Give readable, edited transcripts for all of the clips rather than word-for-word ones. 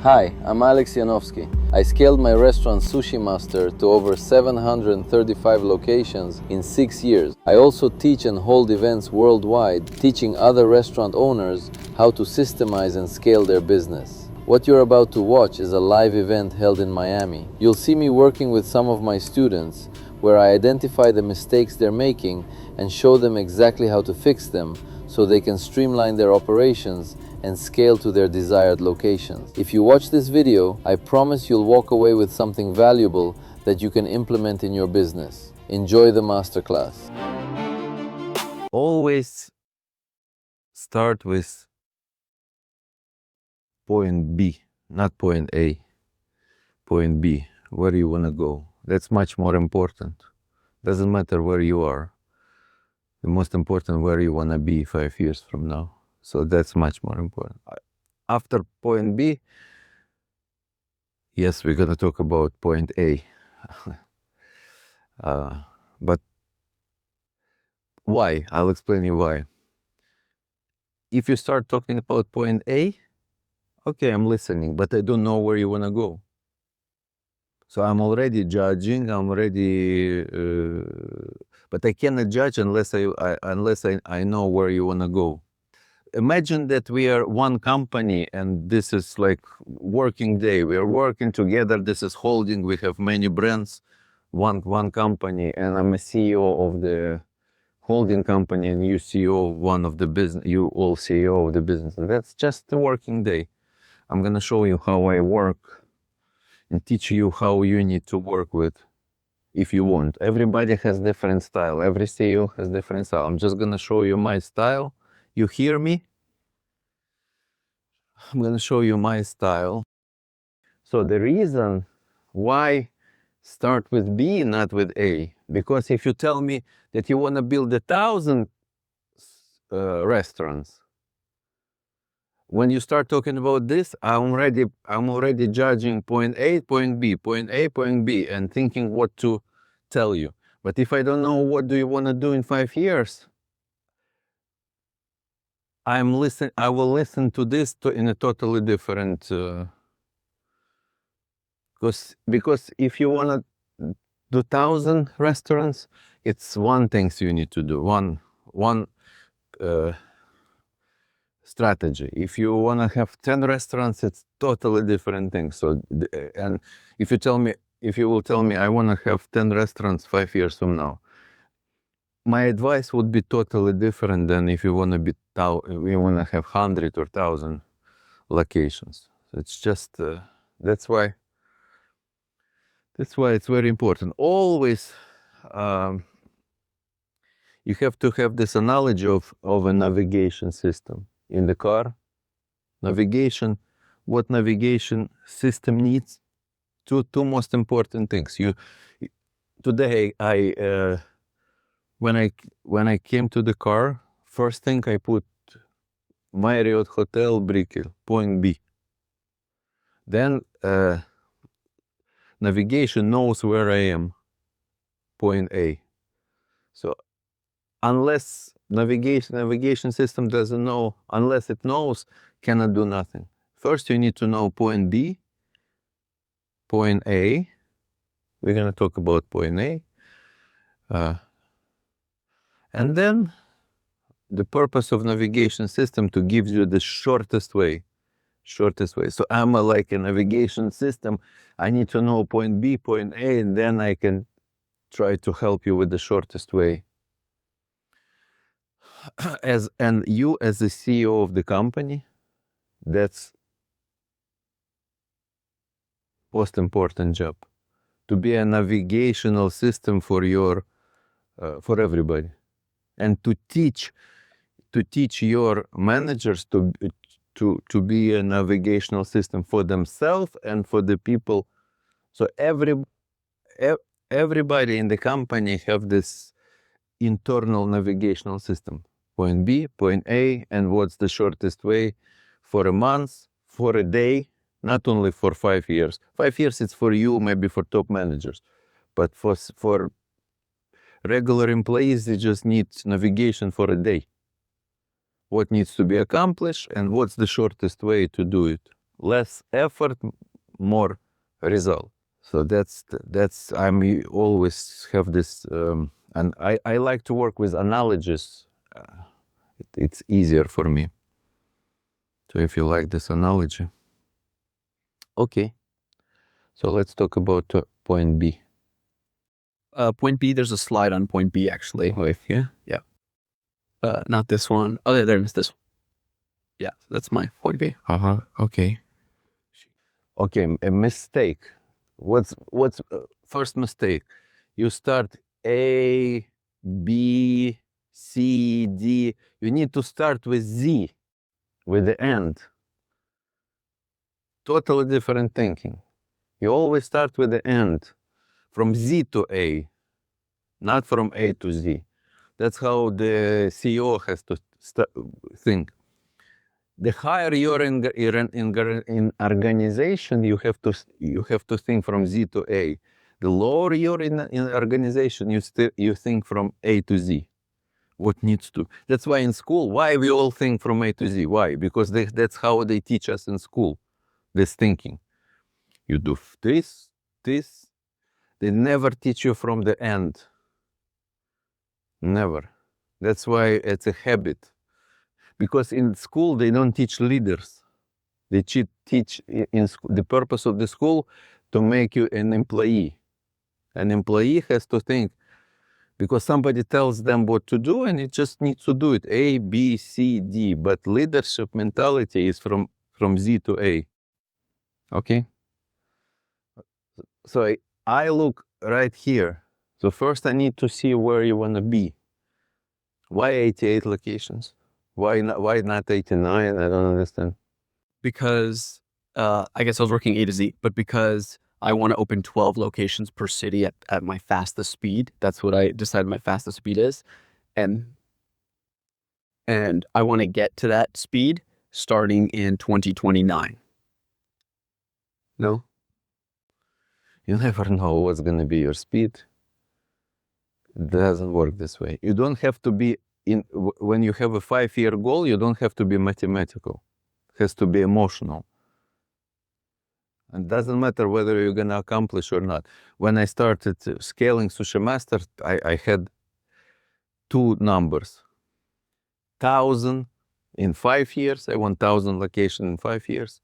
Hi, I'm Alex Yanofsky. I scaled my restaurant Sushi Master to over 735 locations in 6 years. I also teach and hold events worldwide, teaching other restaurant owners how to systemize and scale their business. What you're about to watch is a live event held in Miami. You'll see me working with some of my students, where I identify the mistakes they're making and show them exactly how to fix them so they can streamline their operations and scale to their desired locations. If you watch this video, I promise you'll walk away with something valuable that you can implement in your business. Enjoy the masterclass. Always start with point B, not point A. Point B, where you want to go. That's much more important. Doesn't matter where you are. The most important where you want to be 5 years from now. So that's much more important. After point B, yes, we're going to talk about point A. But why? I'll explain you why. If you start talking about point A, okay, I'm listening, but I don't know where you want to go. So I'm already judging, but I cannot judge unless I know where you want to go. Imagine that we are one company and this is like working day. We are working together. This is holding. We have many brands, one company, and I'm a CEO of the holding company and you CEO of one of the business, you all CEO of the business. That's just a working day. I'm going to show you how I work and teach you how you need to work with if you want. Everybody has different style. Every CEO has different style. I'm just going to show you my style. You hear me? I'm going to show you my style. So the reason why start with B, not with A, because if you tell me that you want to build 1,000 restaurants, when you start talking about this, I'm already judging point A, point B, point A, point B, and thinking what to tell you. But if I don't know what do you want to do in 5 years, I will listen to this in a totally different. Because if you want to do 1,000 restaurants, it's one thing you need to do. One strategy. If you want to have 10 restaurants, it's totally different thing. So, and if you will tell me I want to have 10 restaurants 5 years from now, my advice would be totally different than if you want to have 100 or 1,000 locations. It's just that's why it's very important. Always you have to have this analogy of a navigation system in the car. Navigation, what navigation system needs? Two most important things. Today when I came to the car, first thing I put Marriott Hotel Brickell, point B. Then navigation knows where I am, point A. So unless navigation system doesn't know, unless it knows, cannot do nothing. First you need to know point B, point A. We're going to talk about point A. And then the purpose of navigation system to give you the shortest way. So I'm like a navigation system. I need to know point B, point A, and then I can try to help you with the shortest way. And you as the CEO of the company, that's most important job. To be a navigational system for for everybody. And to teach your managers to be a navigational system for themselves and for the people. So everybody in the company have this internal navigational system. Point B, point A, and what's the shortest way for a month, for a day, not only for 5 years. 5 years it's for you, maybe for top managers. But for regular employees, they just need navigation for a day. What needs to be accomplished and what's the shortest way to do it. less effort, more result. So that's always have this, and I like to work with analogies. It's easier for me. So if you like this analogy, okay. So let's talk about point B. Point B, there's a slide on point B actually. Wait, yeah. Not this one. Oh, there is this one. Yeah, that's my point B. Okay. Okay, a mistake. What's first mistake? You start A, B, C, D. You need to start with Z, with the end. Totally different thinking. You always start with the end, from Z to A, not from A to Z. That's how the CEO has to think. The higher you're in organization, you have to think from Z to A. The lower you're in organization, you think from A to Z. What needs to? That's why in school, why we all think from A to Z? Why? Because that's how they teach us in school. This thinking. You do this. They never teach you from the end. Never. That's why it's a habit. Because in school, they don't teach leaders. They teach in school, the purpose of the school to make you an employee. An employee has to think, because somebody tells them what to do and it just needs to do it. A, B, C, D. But leadership mentality is from Z to A. Okay? So I look right here. So first I need to see where you want to be. Why 88 locations? Why not 89? I don't understand. Because I guess I was working A to Z, but because I want to open 12 locations per city at my fastest speed. That's what I decided my fastest speed is. And I want to get to that speed starting in 2029. No? You never know what's going to be your speed. It doesn't work this way. You don't have to be when you have a 5-year goal, you don't have to be mathematical. It has to be emotional. And it doesn't matter whether you're going to accomplish or not. When I started scaling Sushi Master, I had two numbers. 1,000 in 5 years. I want 1,000 locations in 5 years.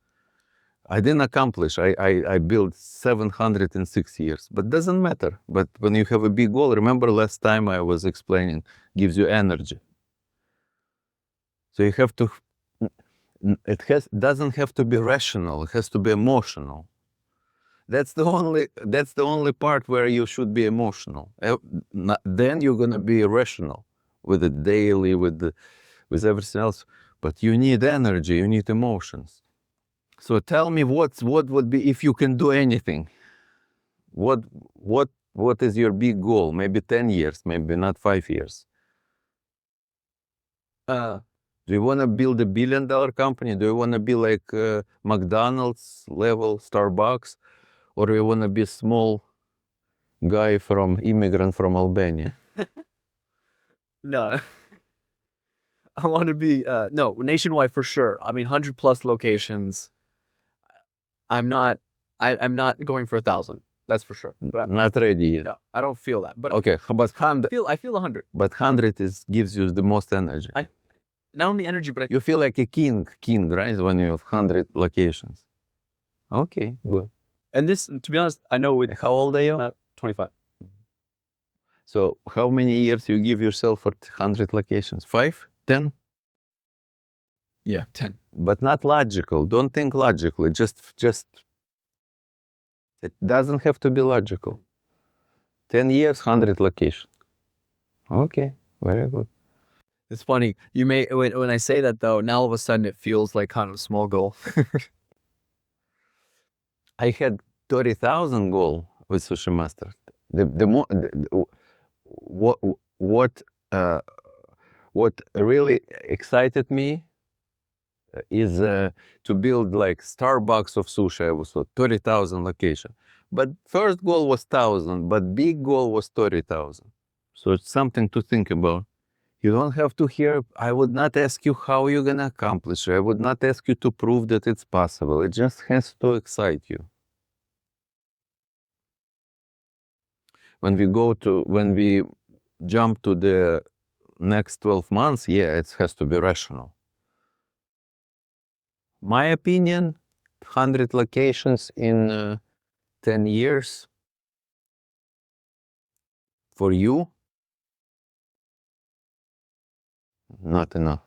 I didn't accomplish. I built 700 in 6 years, but doesn't matter. But when you have a big goal, remember last time I was explaining, gives you energy. So you have to, doesn't have to be rational. It has to be emotional. That's the only part where you should be emotional. Then you're gonna be rational with the daily, with everything else. But you need energy. You need emotions. So tell me what would be, if you can do anything, what is your big goal? Maybe 10 years, maybe not 5 years. Do you want to build $1 billion company? Do you want to be like McDonald's level, Starbucks? Or do you want to be small guy immigrant from Albania? No. I want to be, no, nationwide for sure. I mean, 100+ locations. I'm not going for 1,000. That's for sure. But Not ready yet. no, I don't feel that. But Okay, but 100. I feel 100. But 100 gives you the most energy. Not only energy, but You feel like a king, right? When you have 100 locations. Okay, good. and this, to be honest, I know with How old are you? 25. So how many years you give yourself for 100 locations? 5? 10? Yeah, 10. But not logical. Don't think logically. Just it doesn't have to be logical. 10 years, 100 locations. Okay, very good. It's funny. You may, when I say that though, now all of a sudden it feels like kind of a small goal. I had 30,000 goal with Sushi Master. What really excited me is to build like Starbucks of sushi. I was 30,000 location. But first goal was 1,000, but big goal was 30,000. So it's something to think about. You don't have to hear, I would not ask you how you're gonna accomplish it. I would not ask you to prove that it's possible. It just has to excite you. When we jump to the next 12 months, yeah, it has to be rational. My opinion, 100 locations in 10 years for you, not enough.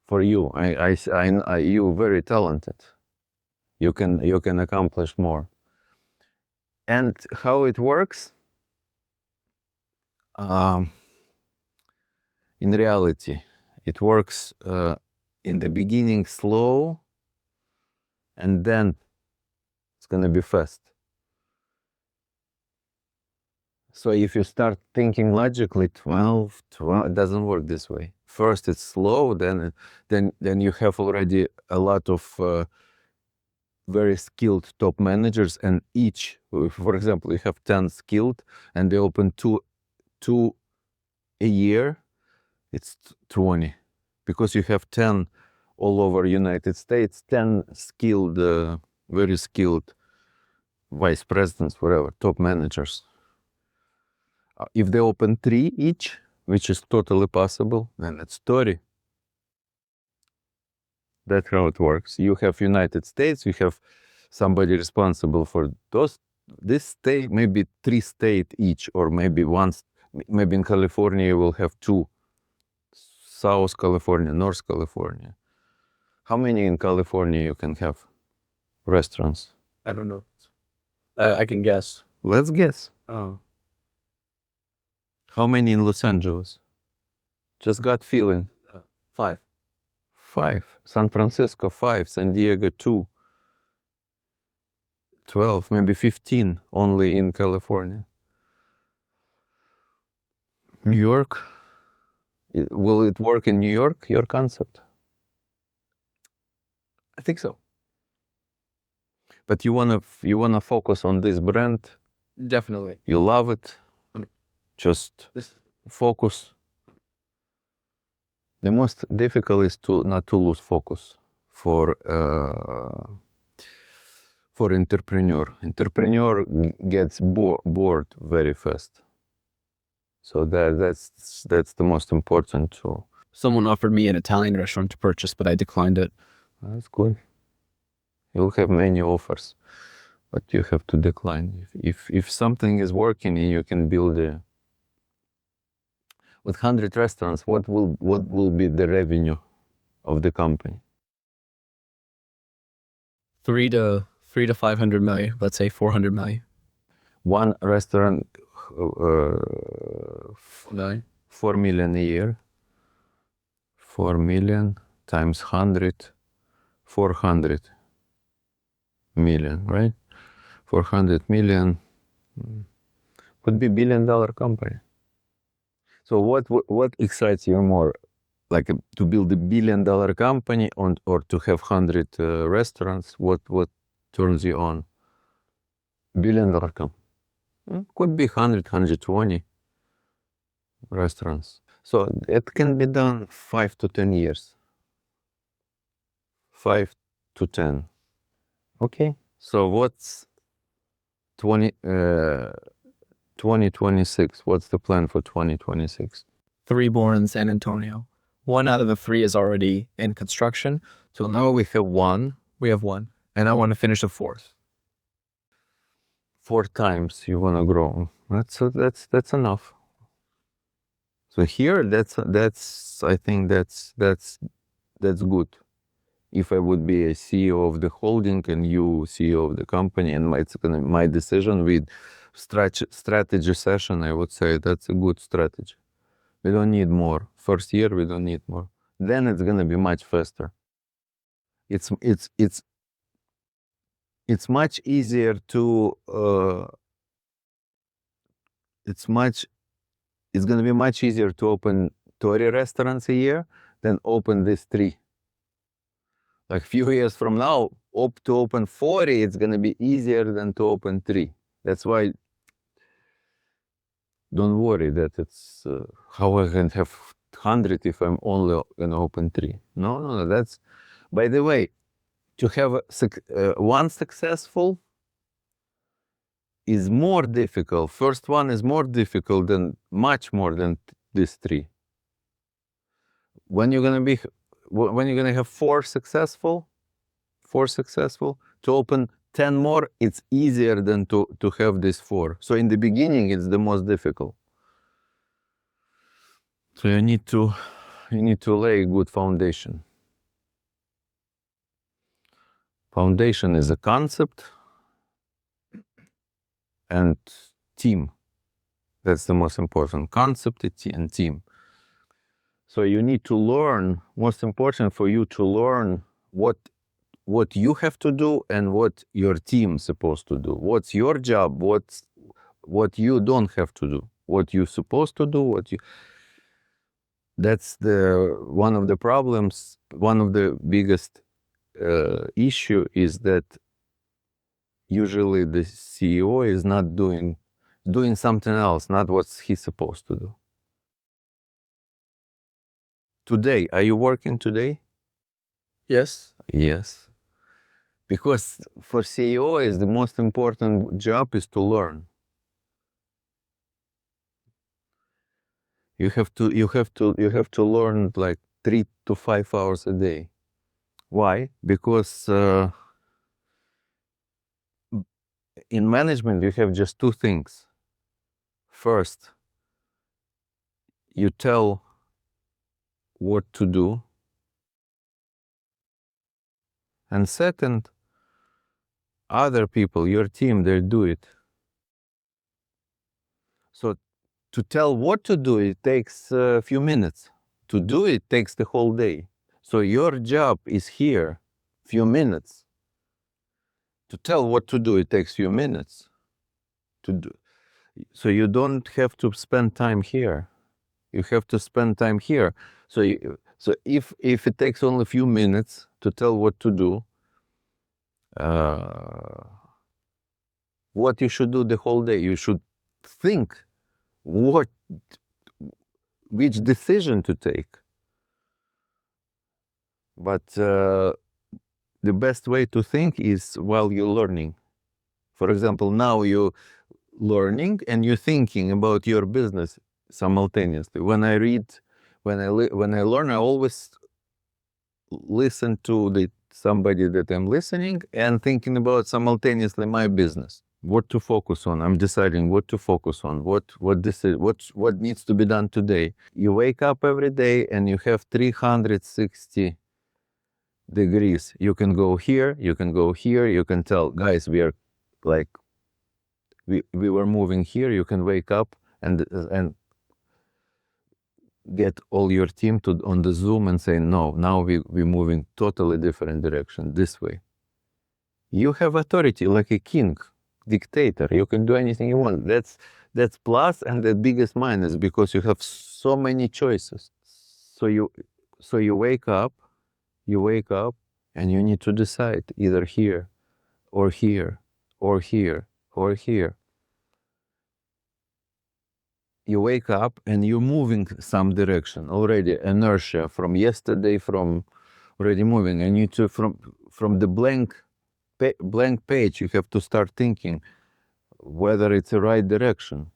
For you, you very talented. You can accomplish more. And how it works? In reality, it works in the beginning slow, and then it's gonna be fast. So if you start thinking logically, 12, it doesn't work this way. First it's slow, then you have already a lot of very skilled top managers, and each, for example, you have 10 skilled, and they open two a year, it's 20. Because you have 10 all over United States, 10 skilled, very skilled vice presidents, whatever, top managers. If they open 3 each, which is totally possible, then it's 30. That's how it works. You have United States, you have somebody responsible for this state, maybe 3 states each, or maybe maybe in California you will have 2. South California, North California. How many in California you can have restaurants? I don't know. I can guess. Let's guess. Oh. How many in Los Angeles? Just gut feeling. 5. 5. San Francisco, 5. San Diego, 2. 12, maybe 15 only in California. New York. Will it work in New York, your concept? I think so. But you wanna focus on this brand. Definitely. You love it. Just focus. The most difficult is not to lose focus for entrepreneur. Entrepreneur gets bored very fast. So that's the most important tool. Someone offered me an Italian restaurant to purchase, but I declined it. That's good. You'll have many offers, but you have to decline. If something is working and you can build with 100 restaurants, what will be the revenue of the company? 3 to 500 million. Let's say 400 million. One restaurant, Million. 4 million a year. 4 million times 100, 400 million, right? 400 million would be $1 billion company. So what excites you more, like to build $1 billion company or to have 100 restaurants? What turns you on? $1 billion company. Could be 100, 120 restaurants. So it can be done 5 to 10 years. 5 to 10. Okay. So what's 2026? What's the plan for 2026? 3 more in San Antonio. 1 out of the 3 is already in construction. So now we have 1. We have 1, and I want to finish the 4th. 4 times you want to grow. That's enough. So here, I think that's good. If I would be a CEO of the holding and you CEO of the company, and my decision with strategy session, I would say that's a good strategy. We don't need more. First year, we don't need more. Then it's gonna be much faster. It's much easier to. It's gonna be much easier to open 30 restaurants a year than open these 3. Like few years from now, to open 40, it's gonna be easier than to open 3. That's why don't worry that it's how I can have 100 if I'm only an open 3. No, that's, by the way, to have one successful is more difficult. First one is more difficult than, much more than these 3. When you're gonna have 4 successful, to open 10 more, it's easier than to have this 4. So in the beginning, it's the most difficult. So you need to lay a good foundation. Foundation is a concept and team. That's the most important. Concept and team. So you need to learn, most important for you to learn what you have to do and what your team is supposed to do. What's your job, what you don't have to do, what you're supposed to do, that's one of the problems, one of the biggest issue is that usually the CEO is not doing something else, not what he's supposed to do. Today, are you working today? Yes. Yes. Because for CEO is the most important job is to learn. You have to learn like 3 to 5 hours a day. Why? Because in management you have just 2 things. First, you tell what to do, and second, other people, your team, they do it. So to tell what to do, it takes a few minutes. To do it takes the whole day. So your job is here, few minutes. To tell what to do, it takes few minutes. To do. So you don't have to spend time here. You have to spend time here. So if it takes only a few minutes to tell what to do, what you should do the whole day, you should think which decision to take. But the best way to think is while you're learning. For example, now you're learning and you're thinking about your business simultaneously. When I learn, I always listen to somebody that I'm listening and thinking about simultaneously my business. What to focus on. I'm deciding what to focus on. What needs to be done today. You wake up every day and you have 360 degrees. You can go here, you can go here, you can tell, guys, we are like, we were moving here. You can wake up and get all your team on the Zoom and say, no, now we're moving totally different direction, this way. You have authority like a king, dictator. You can do anything you want. That's plus and the biggest minus, because you have so many choices. So you wake up and you need to decide either here or here or here or here. You wake up and you're moving some direction already, inertia from yesterday, from already moving. And you to from the blank page, you have to start thinking whether it's the right direction.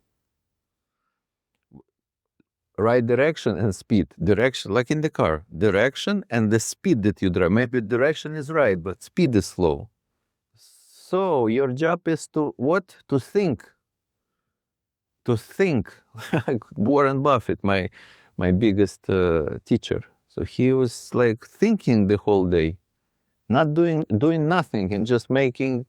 Right direction and speed. Direction, like in the car, direction and the speed that you drive. Maybe direction is right, but speed is slow. So your job is to what? To think. To think. Like Warren Buffett, my biggest teacher. So he was like thinking the whole day, not doing nothing and just making.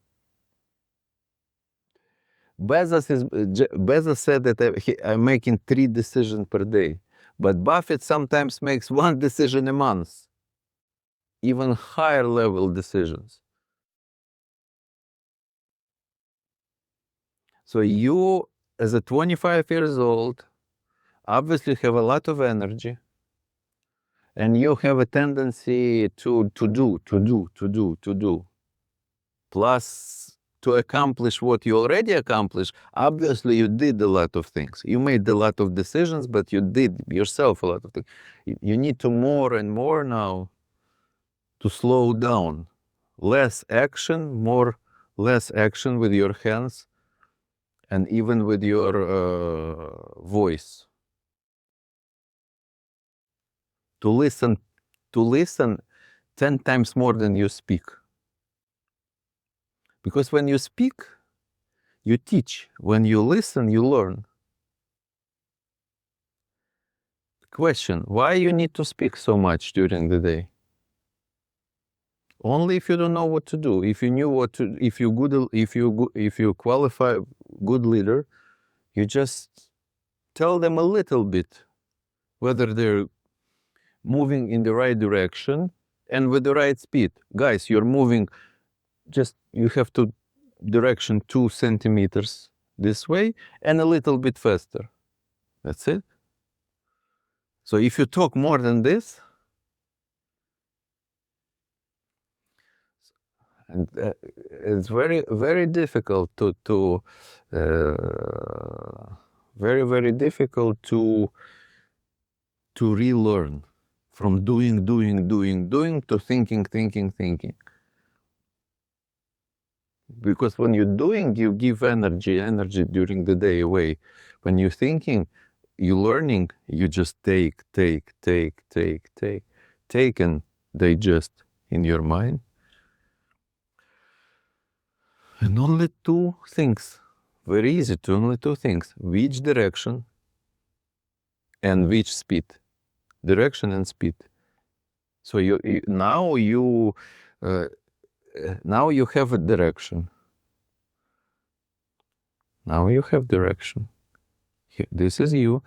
Bezos said that I'm making 3 decisions per day, but Buffett sometimes makes 1 decision a month, even higher level decisions. So you, as a 25 years old, obviously have a lot of energy, and you have a tendency to do, plus to accomplish what you already accomplished, obviously you did a lot of things. You made a lot of decisions, but you did yourself a lot of things. You need to more and more now to slow down. Less action, less action with your hands and even with your voice. To listen 10 times more than you speak. Because when you speak, you teach. When you listen, you learn. Question, why you need to speak so much during the day? Only if you don't know what to do. If you knew what to, if you qualify good leader, you just tell them a little bit whether they're moving in the right direction and with the right speed. Guys, you're moving, you have to direction 2 centimeters this way and a little bit faster. That's it. So if you talk more than this, and it's very, very difficult very difficult to relearn from doing to thinking. Because when you're doing, you give energy during the day away. When you're thinking, you're learning, you just take and digest in your mind. And only 2 things, very easy to only 2 things, which direction and which speed. Direction and speed. So now you have a direction. Now you have direction. This is you.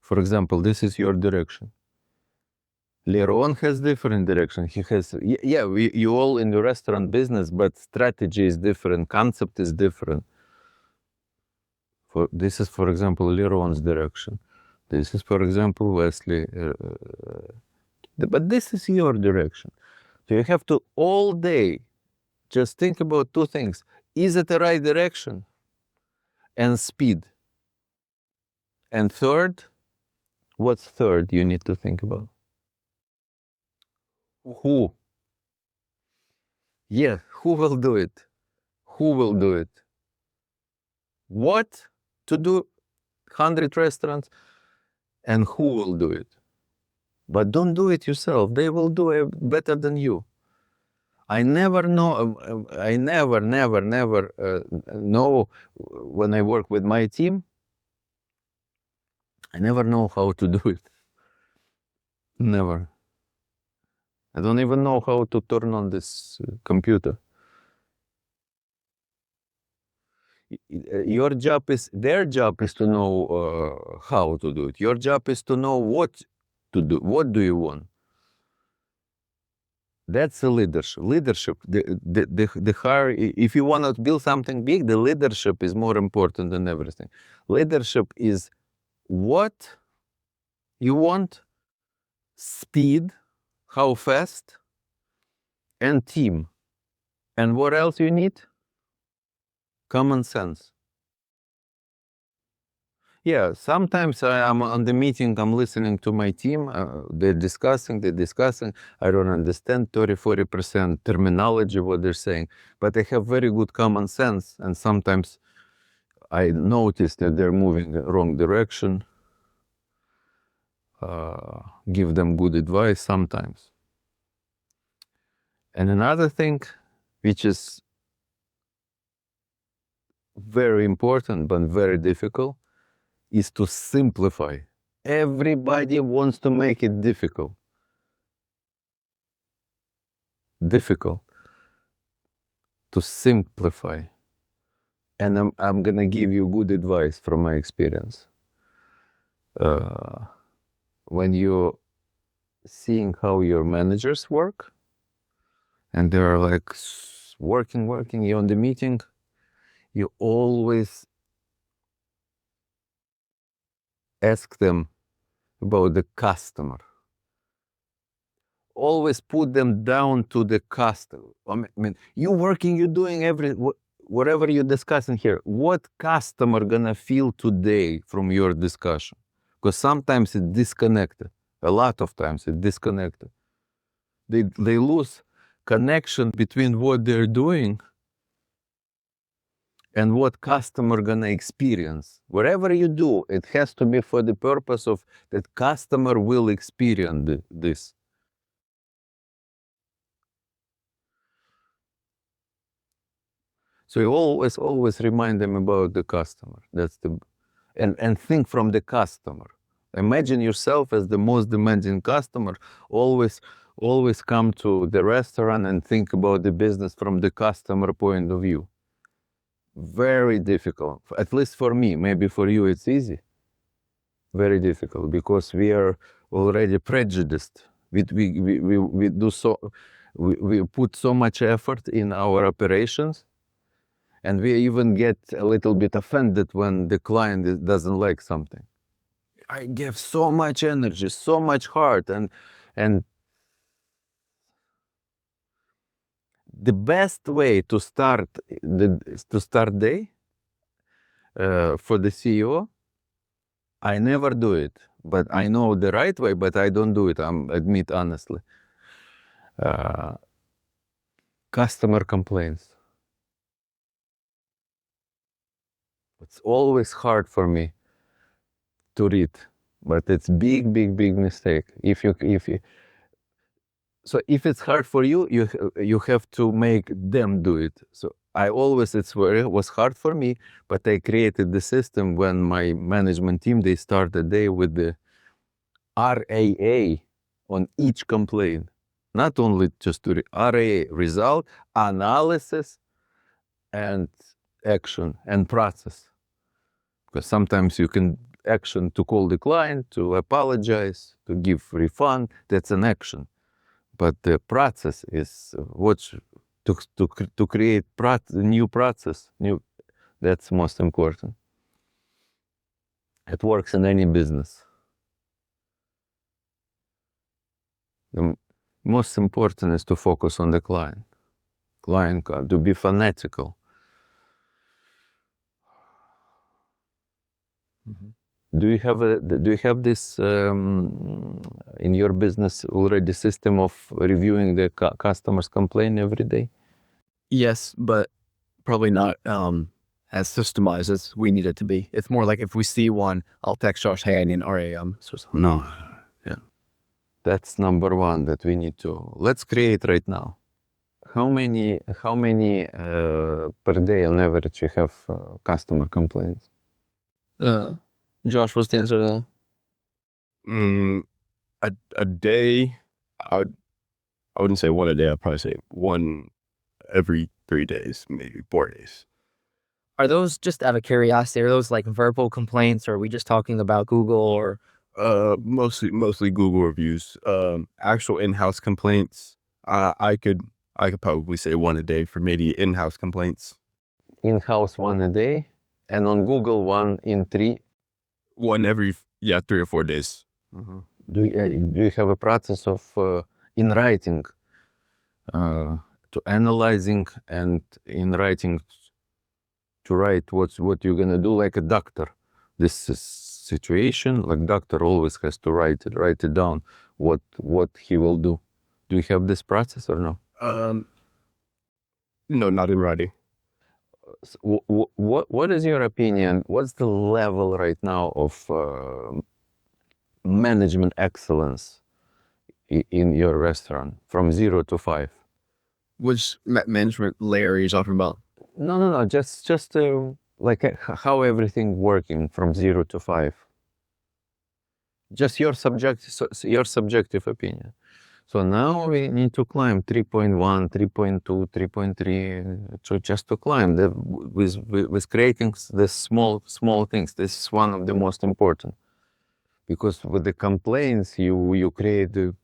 For example, this is your direction. Liron has different direction. He has, you all in the restaurant business, but strategy is different, concept is different. This is, for example, Liron's direction. This is, for example, Wesley. But this is your direction. So you have to all day just think about 2 things. Is it the right direction? And speed. And third, what's third you need to think about? Who? Yeah, who will do it? Who will do it? What to do 100 restaurants and who will do it? But don't do it yourself. They will do it better than you. I never know when I work with my team, I never know how to do it. Never. I don't even know how to turn on this computer. Their job is to know how to do it. Your job is to know what to do. What do you want? That's the leadership. The higher, if you want to build something big, the leadership is more important than everything. Leadership is what you want, speed, how fast, and team. And what else you need? Common sense. Yeah, sometimes I'm on the meeting, I'm listening to my team, they're discussing, I don't understand 30-40% terminology, what they're saying, but they have very good common sense, and sometimes I notice that they're moving the wrong direction, give them good advice sometimes. And another thing, which is very important but very difficult, is to simplify. Everybody wants to make it difficult. Difficult to simplify. And I'm gonna give you good advice from my experience. When you're seeing how your managers work, and they're like working, you're on the meeting, you always ask them about the customer. always put them down to the customer. I mean, you working, you doing whatever you're discussing here. What customer gonna feel today from your discussion? Because sometimes it's disconnected. A lot of times it's disconnected. They lose connection between what they're doing and what customer gonna experience. Whatever you do, it has to be for the purpose of that customer will experience this. So you always remind them about the customer. And think from the customer. Imagine yourself as the most demanding customer. Always come to the restaurant and think about the business from the customer point of view. Very difficult, at least for me. Maybe for you it's easy. Very difficult because we are already prejudiced. We put so much effort in our operations, and we even get a little bit offended when the client doesn't like something. I give so much energy, so much heart, and the best way to start day for the CEO, I never do it, but I know the right way, but I don't do it. Admit honestly. Customer complaints. It's always hard for me to read, but it's big mistake. If it's hard for you, you have to make them do it. So it was hard for me, but I created the system when my management team, they start the day with the RAA on each complaint. Not only just to RAA, result, analysis, and action and process. Because sometimes you can action to call the client, to apologize, to give refund, that's an action. But the process is to create new process, that's most important. It works in any business. The most important is to focus on the client. To be fanatical. Mm-hmm. Do you have this in your business already system of reviewing the customer's complaint every day? Yes, but probably not as systemized as we need it to be. It's more like if we see one, I'll text Josh, hey, I need an RAM. No, yeah. That's number one that we need to, let's create right now. How many per day on average you have customer complaints? Josh, what's the answer to that? A day, I wouldn't say one a day. I'd probably say one every 3 days, maybe 4 days. Are those, just out of curiosity, are those like verbal complaints, or are we just talking about Google or? Mostly Google reviews. Actual in-house complaints, I could probably say one a day for maybe in-house complaints. In-house one a day, and on Google one in 3. One every 3 or 4 days. Mm-hmm. Do you have a process of in writing to analyzing and in writing to write what you're gonna do, like a doctor? This is situation, like doctor always has to write it down what he will do. Do you have this process or no? No, not in writing. What is your opinion? What's the level right now of management excellence in your restaurant from 0 to 5? which management layer are you talking about? No. Just like how everything working from 0 to 5. Just your subjective opinion. So now we need to climb 3.1, 3.2, 3.3. So just to climb with creating the small things. This is one of the most important, because with the complaints you create the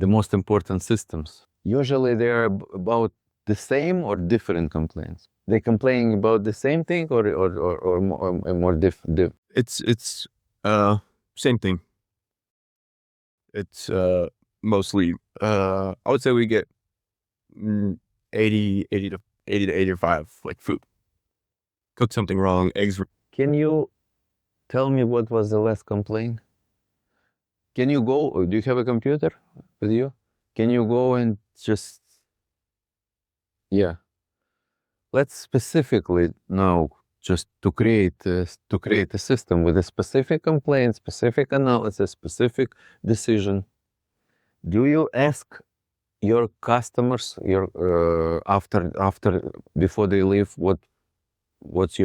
most important systems. Usually they are about the same or different complaints. They complaining about the same thing or more different. It's same thing. It's mostly, I would say we get 80 to 85, like food. Cook something wrong, eggs. Can you tell me what was the last complaint? Can you go, do you have a computer with you? Can you go and just, yeah. Let's specifically now just to create a system with a specific complaint, specific analysis, specific decision. Do you ask your customers after before they leave what was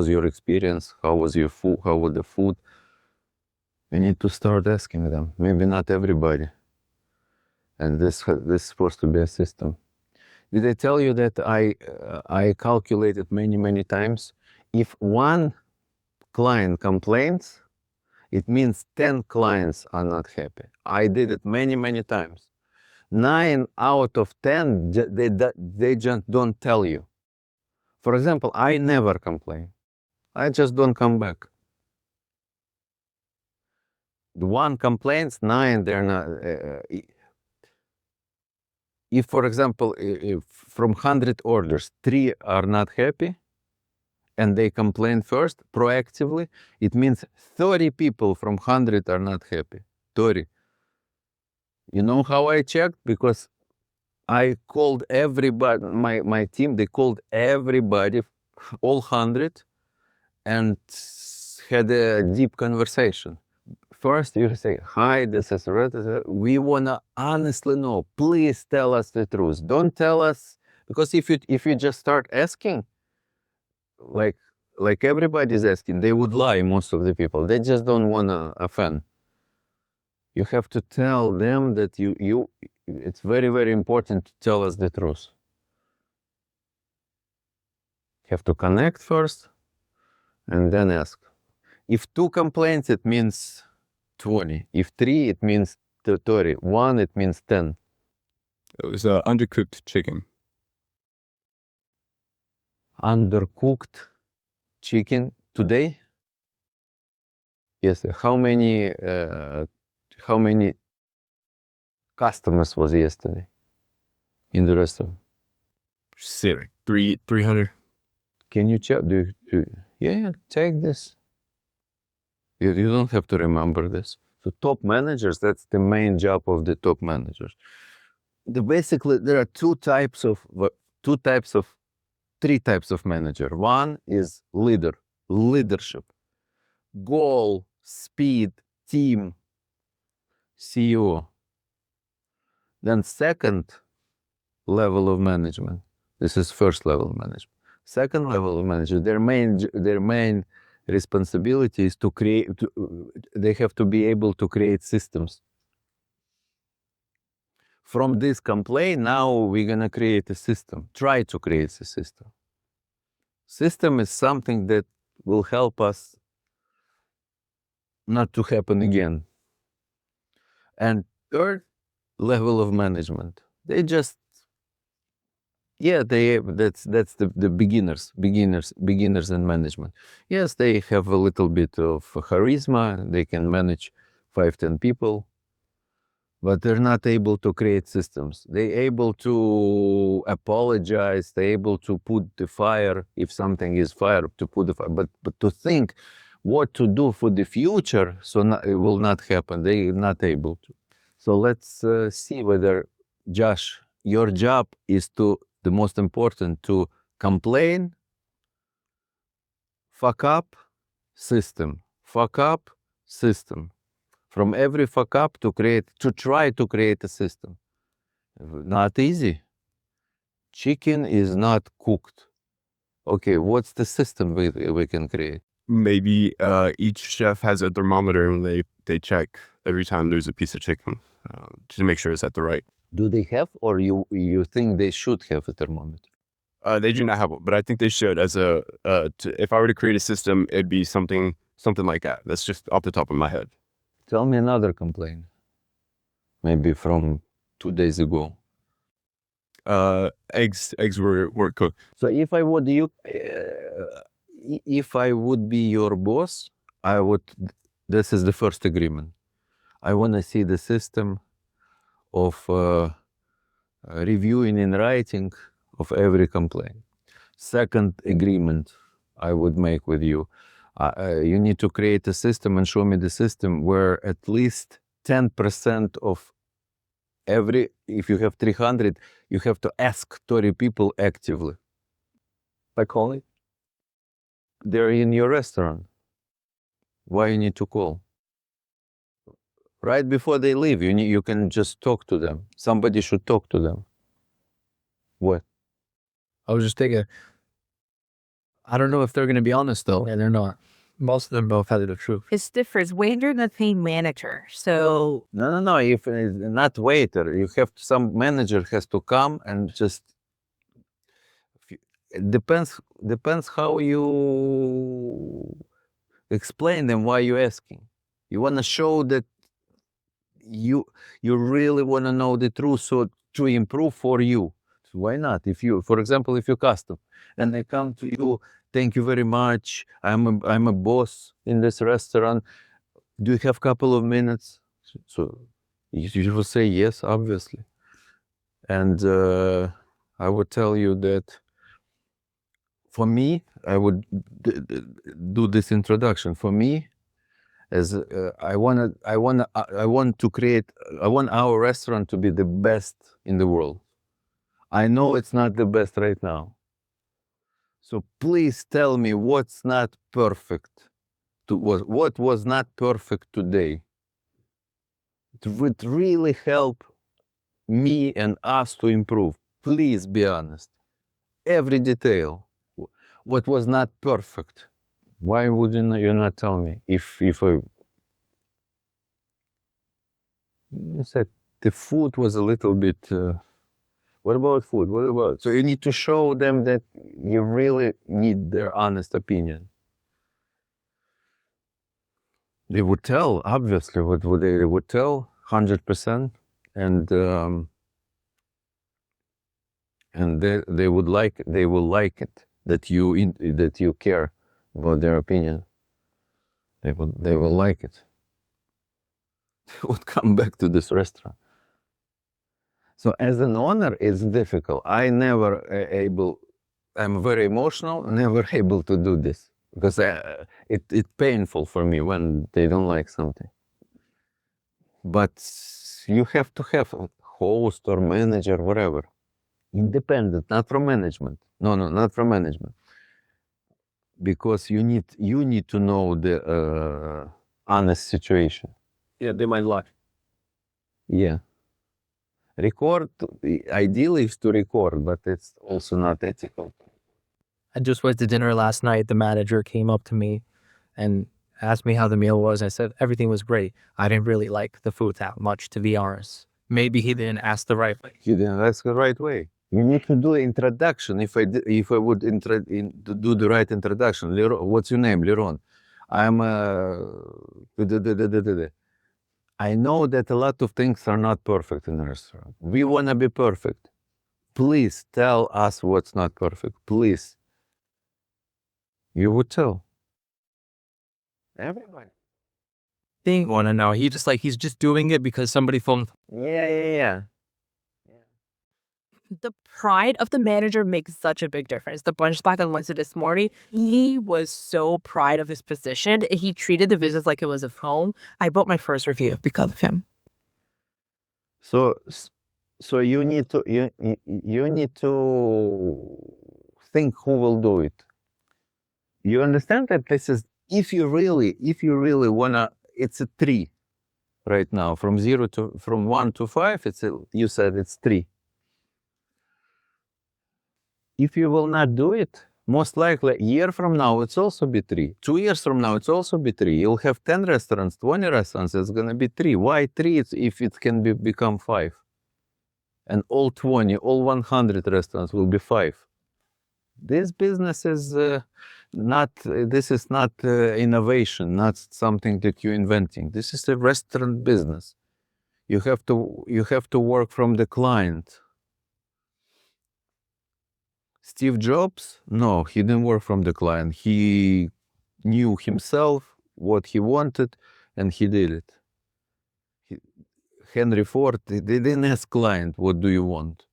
your experience? How was your food? How was the food? We need to start asking them. Maybe not everybody. And this is supposed to be a system. Did I tell you that I calculated many times? If one client complains, it means 10 clients are not happy. I did it many times. 9 out of 10, they just don't tell you. For example, I never complain. I just don't come back. The one complains, 9 they're not. If, for example, if from 100 orders, 3 are not happy, and they complain first, proactively, it means 30 people from 100 are not happy. 30. You know how I checked? Because I called everybody, my team, they called everybody, all 100, and had a deep conversation. First, you say, hi, this is Red. We want to honestly know. Please tell us the truth. Don't tell us, because if you just start asking, like everybody's asking, they would lie, most of the people. They just don't want to offend. You have to tell them that it's very important to tell us the truth. You have to connect first and then ask. If 2 complaints, it means 20. If 3, it means 30. 1, it means 10. It was undercooked chicken. Undercooked chicken today? Yes. How many customers was yesterday in the restaurant? Say like 300. Can you check? Yeah, take this. You don't have to remember this. So top managers, that's the main job of the top managers. Basically, there are 3 types of manager. One is leadership, goal, speed, team, CEO. Then second level of management. This is first level of management. Second level of management, their main responsibility is to create. They have to be able to create systems. From this complaint, now we're gonna create a system. Try to create a system. System is something that will help us not to happen again. And third level of management, they just, that's the beginners in management. Yes, they have a little bit of charisma, they can manage 5-10 people, but they're not able to create systems. They're able to apologize, they're able to put the fire, if something is fire, to put the fire, but to think what to do for the future, so it will not happen, they're not able to. So let's see whether, Josh, your job is the most important, to complain, fuck up, system, fuck up, system. From every fuck up to try to create a system. Not easy. Chicken is not cooked. Okay, what's the system we can create? Maybe each chef has a thermometer and they check every time there's a piece of chicken to make sure it's at the right. Do they have, or you think they should have a thermometer? They do not have one, but I think they should. As if I were to create a system, it'd be something like that. That's just off the top of my head. Tell me another complaint. Maybe from 2 days ago. Eggs weren't cooked. So if I would be your boss, this is the first agreement. I want to see the system of reviewing in writing of every complaint. Second agreement I would make with you, you need to create a system and show me the system where at least 10% of every, if you have 300, you have to ask 30 people actively. By calling? They're in your restaurant. Why you need to call? Right before they leave, you can just talk to them. Somebody should talk to them. What? I was just thinking, I don't know if they're going to be honest though. Yeah, they're not. Most of them both had the truth. It's different when you're the team manager. So No. If not waiter, you have some manager has to come and just. It depends how you explain them why you're asking. You want to show that you really want to know the truth, so to improve for you. So why not? If you, for example, if you're custom and they come to you, thank you very much. I'm a boss in this restaurant. Do you have a couple of minutes? So you will say yes, obviously. And I would tell you that for me, I would do this introduction. For me, as I want our restaurant to be the best in the world. I know it's not the best right now. So please tell me what's not perfect. What was not perfect today. It would really help me and us to improve. Please be honest. Every detail. What was not perfect. Why wouldn't you not tell me? If I said the food was a little bit. What about food? What about? So you need to show them that you really need their honest opinion. They would tell, obviously. What would they would tell 100%, and they would like they will like it that you care about their opinion. They will like it. They would come back to this restaurant. So as an owner, it's difficult. I'm very emotional, never able to do this because it's painful for me when they don't like something. But you have to have a host or manager, whatever, independent, not from management. No, not from management. Because you need to know the honest situation. Yeah, they might lie. Yeah. Record, ideally is to record, but it's also not ethical. I just went to dinner last night. The manager came up to me and asked me how the meal was. I said everything was great. I didn't really like the food that much, to be honest. Maybe he didn't ask the right way. You didn't ask the right way. You need to do introduction. If I would do the right introduction, Liron, what's your name, Liron? I'm I know that a lot of things are not perfect in a restaurant. We want to be perfect. Please tell us what's not perfect. Please. You would tell. Everybody. They want to know. He's just doing it because somebody phoned. Yeah. the pride of the manager makes such a big difference. The brunch spot that went to this morning, he was so proud of his position. He treated the visits like it was his home. I wrote my first review because of him. So you need to think who will do it. You understand that this is if you really wanna. It's a 3 right now from 1 to 5. You said it's 3. If you will not do it, most likely a year from now it's also be 3. 2 years from now it's also be 3. You'll have 10 restaurants, 20 restaurants. It's gonna be 3. Why 3? If it can become 5, and all 20, all 100 restaurants will be 5. This business is not. This is not innovation. Not something that you're inventing. This is a restaurant business. You have to work from the client. Steve Jobs, no, he didn't work from the client. He knew himself what he wanted, and he did it. Henry Ford, they didn't ask client, what do you want?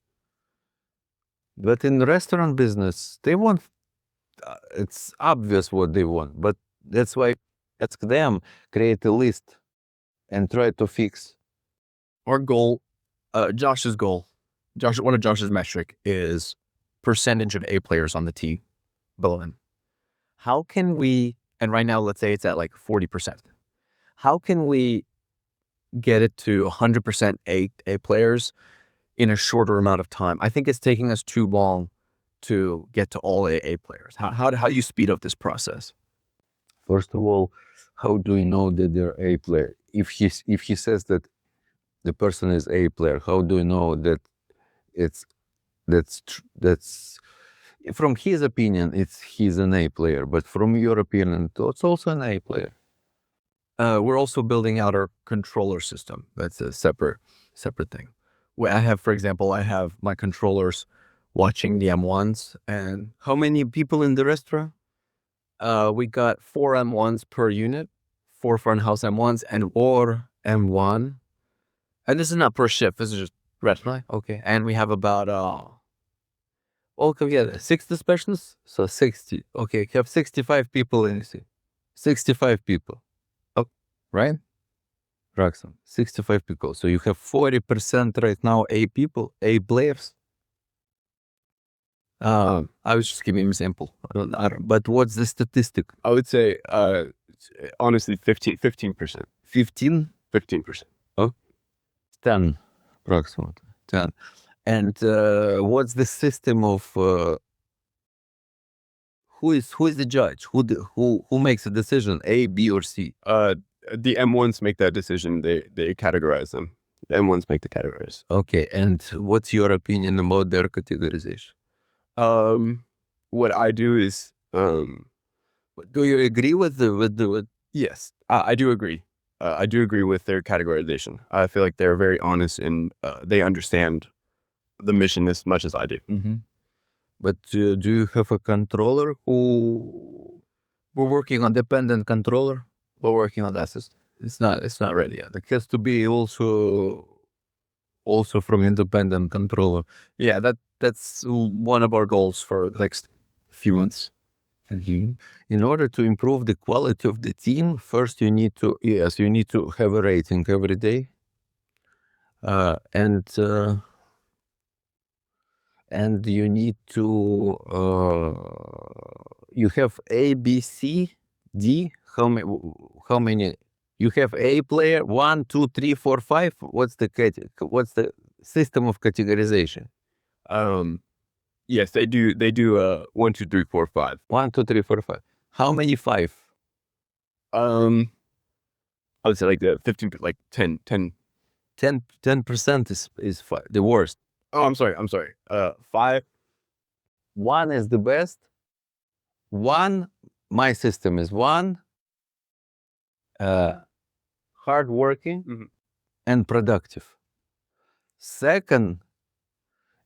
But in the restaurant business, they want, it's obvious what they want, but that's why ask them, create a list and try to fix. Our goal, Josh's goal, one of Josh's metric is percentage of A players on the team below him. How can we, and right now, let's say it's at like 40%. How can we get it to 100% A players in a shorter amount of time? I think it's taking us too long to get to all A players. How do you speed up this process? First of all, how do we know that they're A player? If he says that the person is A player, how do we know that that's from his opinion, he's an A player, but from your opinion, it's also an A player. We're also building out our controller system. That's a separate thing. I have, for example, my controllers watching the M1s. And how many people in the restaurant? We got 4 M1s per unit, 4 front house M1s and 4 M1. And this is not per shift. This is just restaurant. Okay. And we have about all together 60 specialists. So 60. Okay, you have 65 people in the 65 people. Oh, right? Roxanne, 65 people. So you have 40% right now A people, A players. I was just giving an example. I don't, but what's the statistic? I would say, honestly, 15%. 15? 15%. 10, approximately 10. And what's the system of who is the judge? Who makes a decision? A, B, or C? The M1s make that decision. They categorize them. The M1s make the categories. Okay, and what's your opinion about their categorization? What I do is, Do you agree with the yes, I do agree. I do agree with their categorization. I feel like they're very honest and they understand the mission as much as I do. Mm-hmm. But do you have a controller who? We're working on dependent controller. We're working on that system. It's not ready yet. It has to be also from independent controller. Yeah, that's one of our goals for the next few months. In order to improve the quality of the team, first you need to have a rating every day, and you need to you have A, B, C, D. How many? You have A player 1, 2, 3, 4, 5. What's the system of categorization? Yes, they do 1, 2, 3, 4, 5. 1, 2, 3, 4, 5. How many 5? I would say like the 15, like 10. 10% is the worst. Oh, I'm sorry. 5. 1 is the best. 1, my system is 1, hardworking Mhm. and productive. Second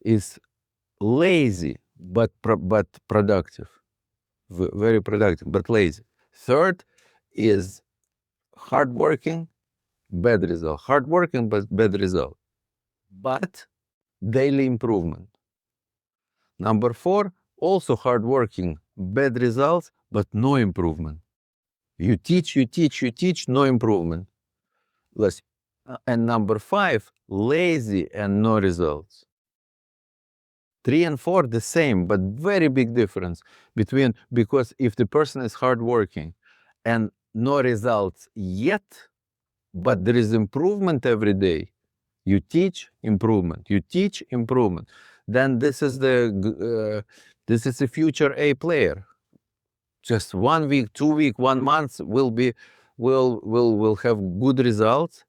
is lazy but productive, very productive but lazy. Third is hardworking, bad result. Hardworking but bad result, but daily improvement. Number 4, also hardworking, bad results but no improvement. You teach, no improvement. And number 5, lazy and no results. 3 and 4 the same, but very big difference because if the person is hardworking and no results yet, but there is improvement every day, you teach improvement, then this is a future A player. Just 1 week, 2 week, 1 month will have good results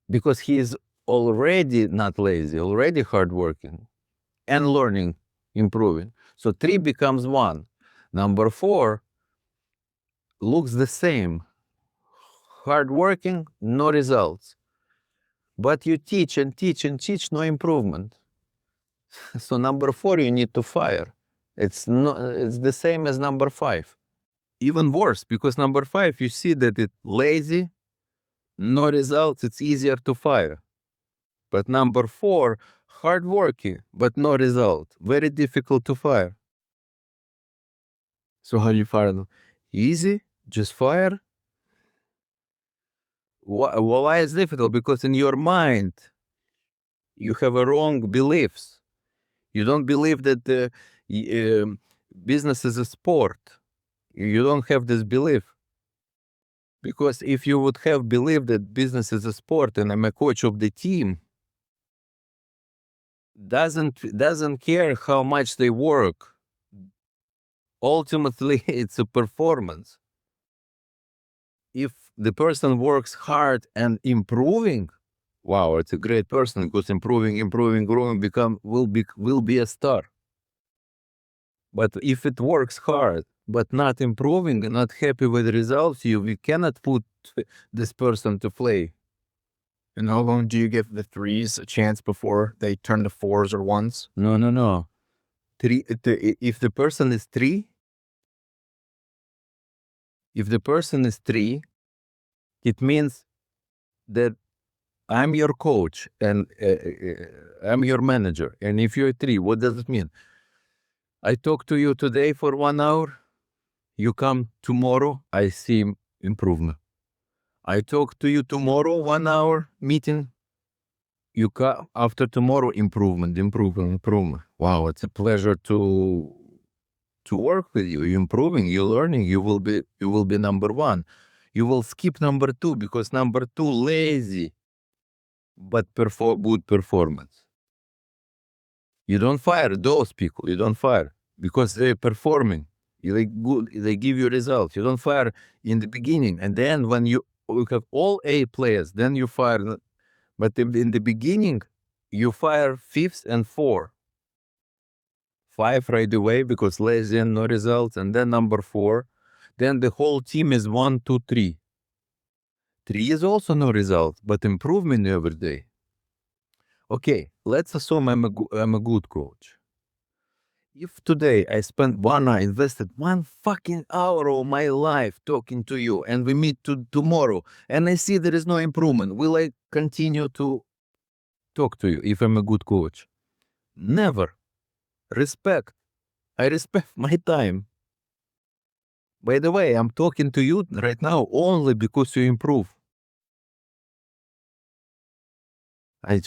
because he is already not lazy, already hardworking and learning, improving. So 3 becomes 1. Number 4 looks the same, hardworking, no results. But you teach, no improvement. So number 4 you need to fire. It's the same as number 5. Even worse, because number 5 you see that it's lazy, no results, it's easier to fire. But number 4, hardworking, but no result, very difficult to fire. So how do you fire them? Easy, just fire. Why is difficult? Because in your mind, you have a wrong beliefs. You don't believe that business is a sport. You don't have this belief. Because if you would have believed that business is a sport and I'm a coach of the team, doesn't care how much they work. Ultimately, it's a performance. If the person works hard and improving, wow, it's a great person because improving, growing, will be a star. But if it works hard but not improving and not happy with the results, we cannot put this person to play. And how long do you give the 3s a chance before they turn to 4s or 1s? No. If the person is 3, it means that I'm your coach and I'm your manager. And if you're 3, what does it mean? I talk to you today for 1 hour. You come tomorrow, I see improvement. I talk to you tomorrow, 1 hour meeting. You come after tomorrow, improvement. Wow, it's a pleasure to work with you. You're improving, you're learning, you will be number 1. You will skip number 2 because number 2 lazy, but good performance. You don't fire those people. You don't fire because they're performing. They give you results. You don't fire in the beginning, and then when you have all A players, then you fire. But in the beginning, you fire 5th and 4. 5 right away because lazy and no results, and then number 4. Then the whole team is 1, 2, 3. 3 is also no result, but improvement every day. Okay, let's assume I'm a good coach. If today I invested 1 fucking hour of my life talking to you, and we meet tomorrow, and I see there is no improvement, will I continue to talk to you if I'm a good coach? Never. Respect. I respect my time. By the way, I'm talking to you right now only because you improve. I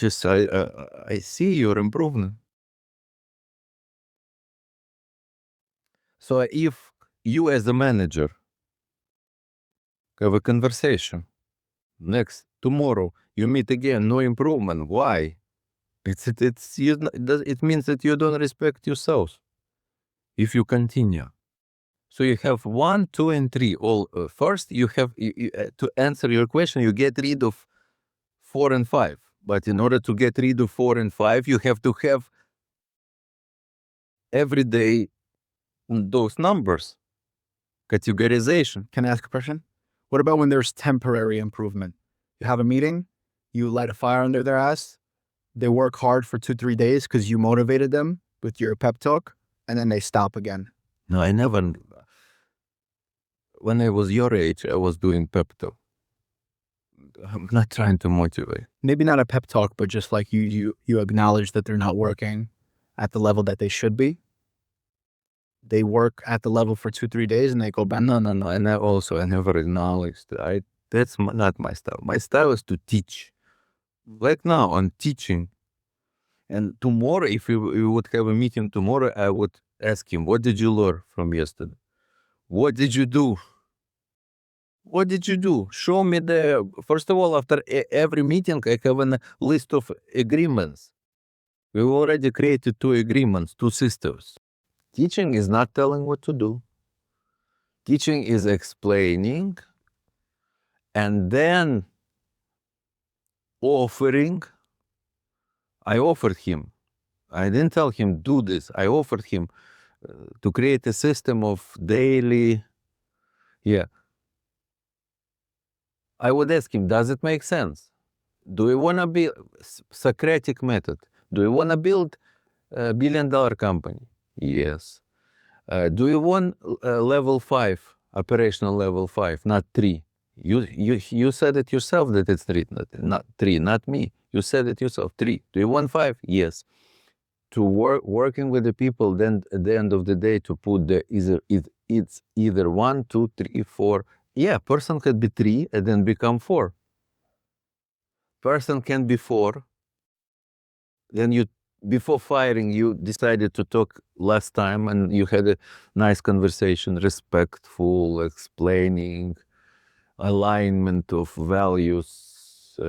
see your improvement. So if you as a manager have a conversation, tomorrow you meet again, no improvement. Why? It means that you don't respect yourself. If you continue, so you have 1, 2, and 3. All first you have to answer your question. You get rid of 4 and 5. But in order to get rid of 4 and 5, you have to have every day those numbers. Categorization. Can I ask a question? What about when there's temporary improvement? You have a meeting, you light a fire under their ass, they work hard for 2, 3 days because you motivated them with your pep talk, and then they stop again. No, I never. When I was your age, I was doing pep talk. I'm not trying to motivate. Maybe not a pep talk, but just like you acknowledge that they're not working at the level that they should be. They work at the level for 2, 3 days and they go back. No. And I never acknowledged. That's not my style. My style is to teach. Like now, I'm teaching. And tomorrow, if we would have a meeting tomorrow, I would ask him, what did you learn from yesterday? What did you do? What did you do? Show me first of all, after every meeting, I have a list of agreements. We've already created 2 agreements, 2 systems. Teaching is not telling what to do. Teaching is explaining and then offering. I offered him. I didn't tell him do this. I offered him to create a system of daily. Yeah. I would ask him, does it make sense? Do you want to be Socratic method? Do you want to build a $1 billion company? Yes. Do you want level 5, operational level 5, not 3? You said it yourself that it's three, not three, not me. You said it yourself. Three. Do you want five? Yes. To working with the people, then at the end of the day, to put it's either 1, 2, 3, 4. Yeah, person could be 3 and then become 4. Person can be 4. Then you, before firing, you decided to talk last time and you had a nice conversation, respectful, explaining, alignment of values,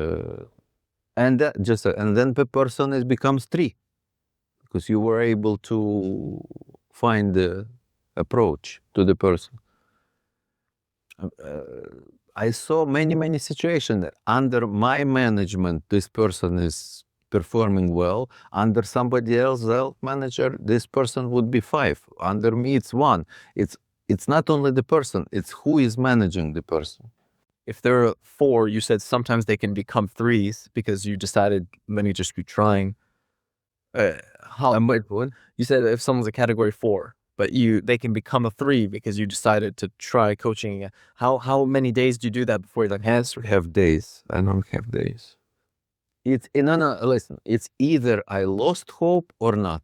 and then the person becomes 3 because you were able to find the approach to the person. I saw many situations that under my management, this person is performing well. Under somebody else manager, this person would be 5. Under me, it's 1. It's not only the person, it's who is managing the person. If there are 4, you said sometimes they can become 3s because you decided, let me just be trying. You said if someone's a category 4, but they can become a 3 because you decided to try coaching again. How many days do you do that before you're like, yes? I have days. I don't have days. Listen, it's either I lost hope or not.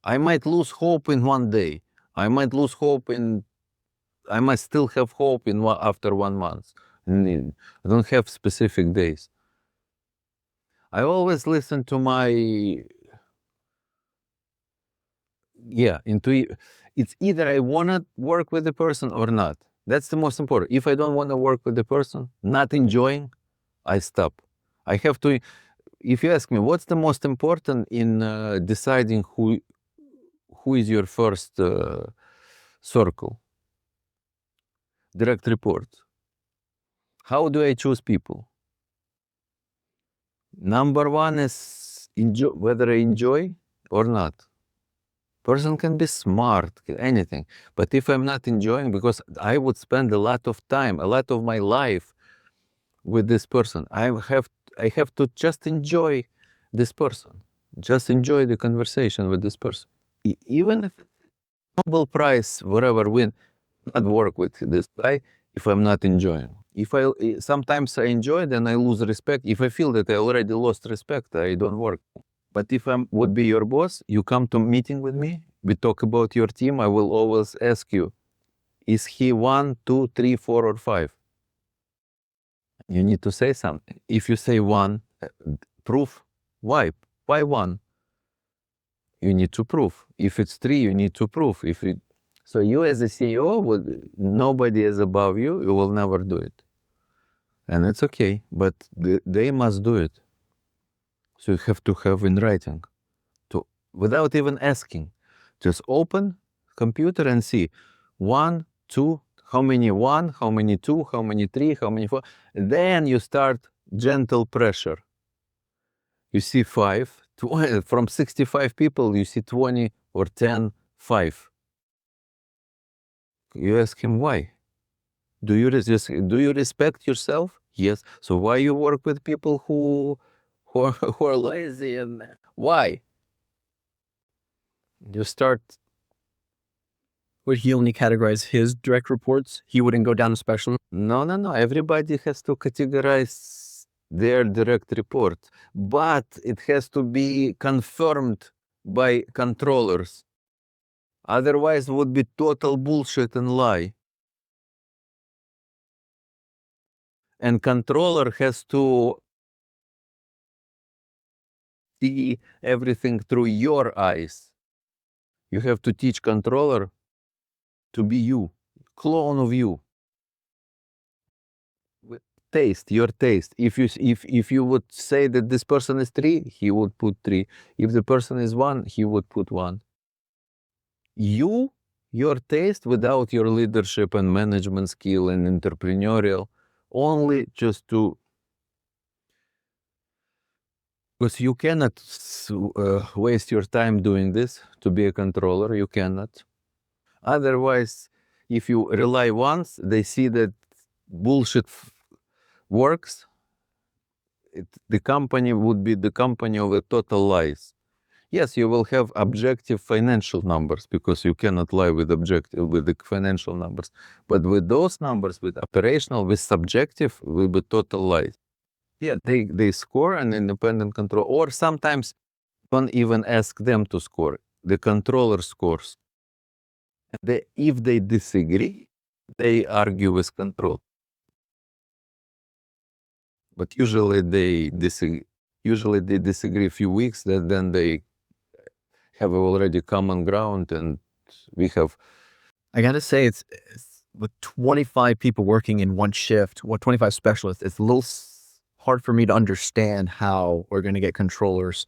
I might lose hope in 1 day. I might lose hope I might still have hope after 1 month. I don't have specific days. I always listen to my, it's either I want to work with the person or not. That's the most important. If I don't want to work with the person, not enjoying, I stop. I have to, if you ask me, what's the most important in deciding who is your first circle? Direct report. How do I choose people? Number 1 is whether I enjoy or not. Person can be smart, anything. But if I'm not enjoying, because I would spend a lot of time, a lot of my life with this person, I have to just enjoy this person. Just enjoy the conversation with this person. Even if Nobel Prize, whatever, win, not work with this guy if I'm not enjoying. Sometimes I enjoy, then I lose respect. If I feel that I already lost respect, I don't work. But if I would be your boss, you come to meeting with me, we talk about your team, I will always ask you, is he 1, 2, 3, 4, or 5? You need to say something. If you say 1, proof. Why? Why 1? You need to prove. If it's 3, you need to prove. So you as a CEO, nobody is above you, you will never do it. And it's okay, but they must do it. So you have to have in writing, without even asking. Just open computer and see 1, 2, how many 1, how many 2, how many 3, how many 4. Then you start gentle pressure. You see 5, from 65 people, you see 20 or 10, 5. You ask him why. Do you respect yourself? Yes. So why you work with people who are lazy, and why? You start. Would he only categorize his direct reports? He wouldn't go down to special? No. Everybody has to categorize their direct report, but it has to be confirmed by controllers. Otherwise, it would be total bullshit and lie. And controller has to see everything through your eyes. You have to teach controller to be you, clone of you. With taste, your taste. If you would say that this person is 3, he would put 3. If the person is 1, he would put 1. Your taste without your leadership and management skill and entrepreneurial, only just to, because you cannot waste your time doing this to be a controller, you cannot. Otherwise, if you rely once, they see that bullshit works, the company would be the company of a total lies. Yes, you will have objective financial numbers because you cannot lie with the financial numbers. But with those numbers, with operational, with subjective, will be total lies. Yeah, they score an independent control, or sometimes don't even ask them to score. The controller scores. If they disagree, they argue with control. But usually they disagree. Usually they disagree a few weeks, then they have already common ground, and we have. I gotta say, it's with 25 people working in one shift, 25 specialists, it's a little hard for me to understand how we're going to get controllers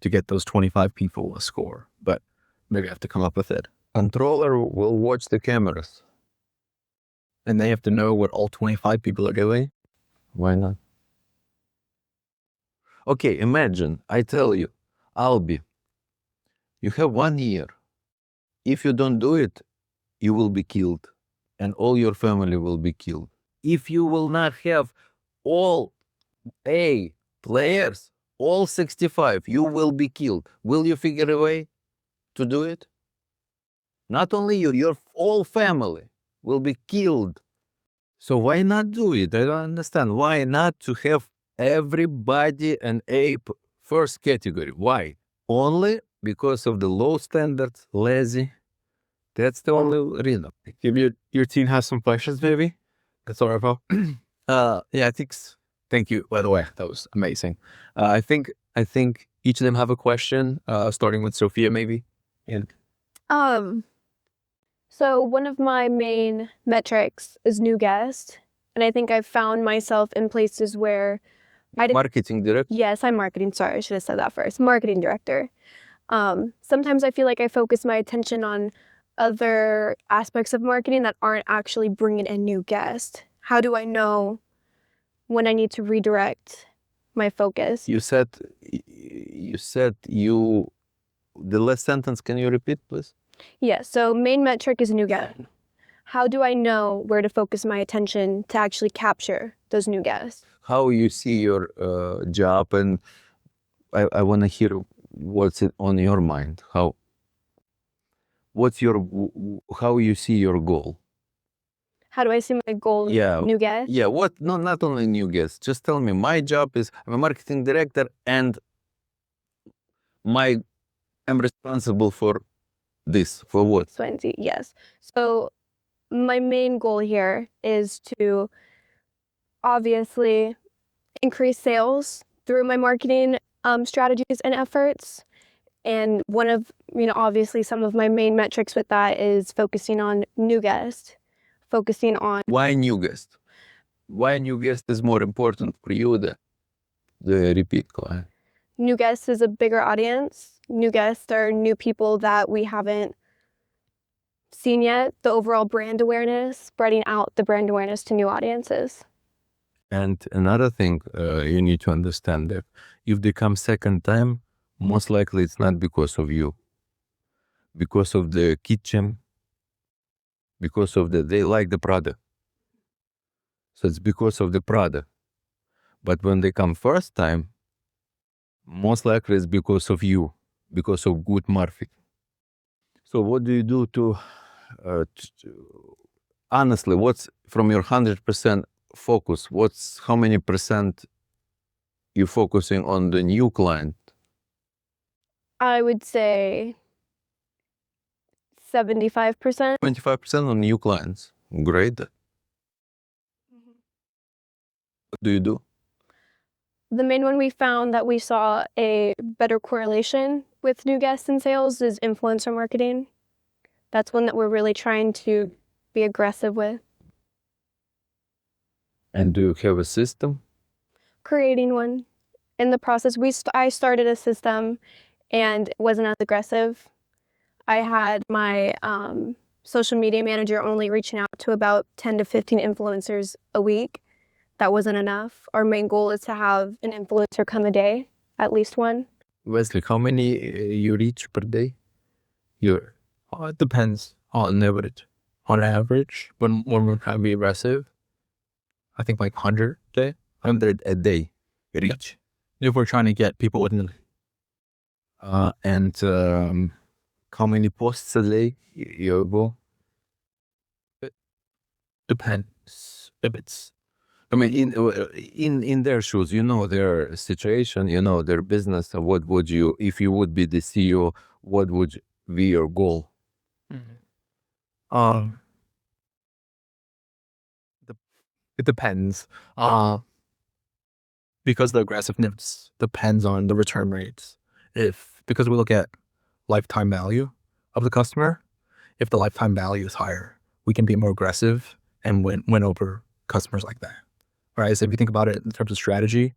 to get those 25 people a score. But maybe I have to come up with it. Controller will watch the cameras. And they have to know what all 25 people are doing. Why not? Okay, imagine, I tell you, Albi, you have 1 year. If you don't do it, you will be killed, and all your family will be killed. If you will not have all A players, all 65, you will be killed. Will you figure a way to do it? Not only you, your whole family will be killed. So why not do it? I don't understand. Why not to have everybody an A first category? Why? Only because of the low standards, lazy. That's the only reason. If your team has some questions, maybe? That's all right, Paul. Yeah, I think. Thank you. By the way, that was amazing. I think each of them have a question. Starting with Sophia, maybe. And So one of my main metrics is new guest, and I think I've found myself in places where I didn't. Marketing director. Yes, I'm marketing. Sorry, I should have said that first. Marketing director. Sometimes I feel like I focus my attention on other aspects of marketing that aren't actually bringing in new guests. How do I know when I need to redirect my focus? You said the last sentence, can you repeat, please? Yeah, so main metric is new guest. How do I know where to focus my attention to actually capture those new guests? How you see your job, and I want to hear what's it on your mind. How you see your goal? How do I see my goal? Yeah. New guests? Yeah, what? No, not only new guests. Just tell me, my job is, I'm a marketing director, and I'm responsible for this. For what? 20, yes. So my main goal here is to obviously increase sales through my marketing strategies and efforts. And one of, obviously some of my main metrics with that is focusing on new guests, focusing on. Why new guest? Why new guest is more important for you than the repeat client? New guests is a bigger audience. New guests are new people that we haven't seen yet. The overall brand awareness, spreading out the brand awareness to new audiences. And another thing you need to understand, that if they come second time, most likely it's not because of you, because of the kitchen, because of they like the product. So it's because of the product. But when they come first time, most likely it's because of you, because of good marketing. So what do you do to honestly, what's from your 100% focus, how many percent you focusing on the new client? I would say 75%. 25% on new clients. Great. What do you do? The main one we found that we saw a better correlation with new guests and sales is influencer marketing. That's one that we're really trying to be aggressive with. And do you have a system? Creating one. In the process, I started a system and it wasn't as aggressive. I had my social media manager only reaching out to about 10 to 15 influencers a week. That wasn't enough. Our main goal is to have an influencer come a day, at least one. Wesley, how many you reach per day? It depends on average. On average, when we're trying to be aggressive, I think like 100 a day. 100 a day reach. If we're trying to get people within And how many posts a day you go? Depends if it's I mean, in their shoes, you know their situation, you know their business. What would you, if you would be the CEO, what would be your goal? um it depends. Because the aggressiveness depends on the return rates. Because we look at lifetime value of the customer, if the lifetime value is higher, we can be more aggressive and win over customers like that. Right? So if you think about it in terms of strategy,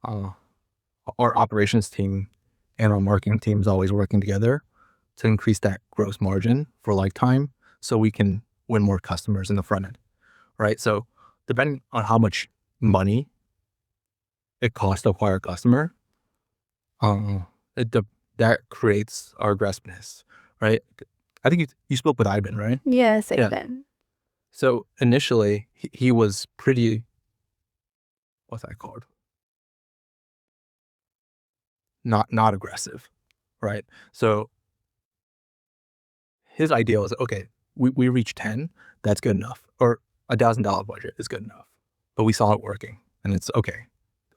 our operations team and our marketing team is always working together to increase that gross margin for lifetime so we can win more customers in the front end. Right? So depending on how much money it costs to acquire a customer, that creates our aggressiveness, right? I think you spoke with Ivan, right? Yes, Yeah. Ivan. So initially he was pretty, what's that called? Not aggressive, right? So his idea was, okay, we reached 10, that's good enough, or $1,000 budget is good enough. But we saw it working, and it's okay.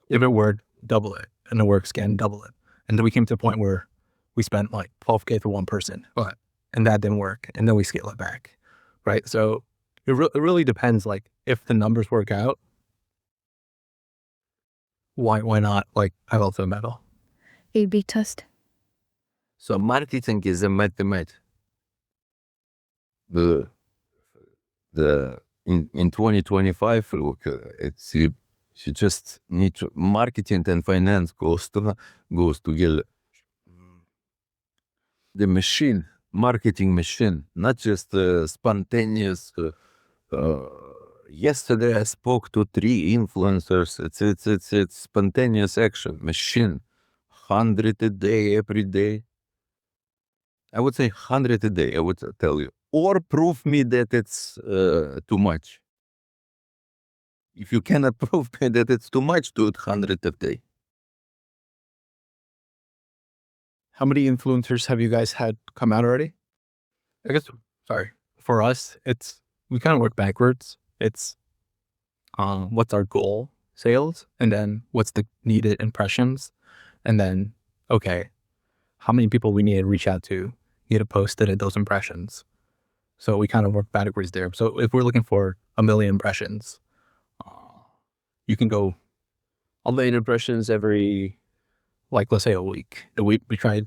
If it worked, double it, and it works again, double it. And then we came to a point where we spent like $12K for one person, and that didn't work, and then we scale it back, right? So it really depends. Like if the numbers work out, why not like pedal to the metal? A/B test. So marketing is a mathematics. In 2025, look, it's you just need to, marketing and finance goes together. The machine, marketing machine, not just spontaneous. Yesterday I spoke to 3 influencers. It's spontaneous action machine, 100 a day every day. I would say 100 a day. I would tell you, or prove me that it's too much. If you cannot prove me that it's too much, do it 100 a day. How many influencers have you guys had come out already? I guess, sorry, for us, we kind of work backwards. It's what's our goal, sales, and then what's the needed impressions, and then, okay, how many people we need to reach out to get a post that hit those impressions. So we kind of work backwards there. So if we're looking for 1 million impressions, you can go 1 million impressions every, like, let's say a week. We tried,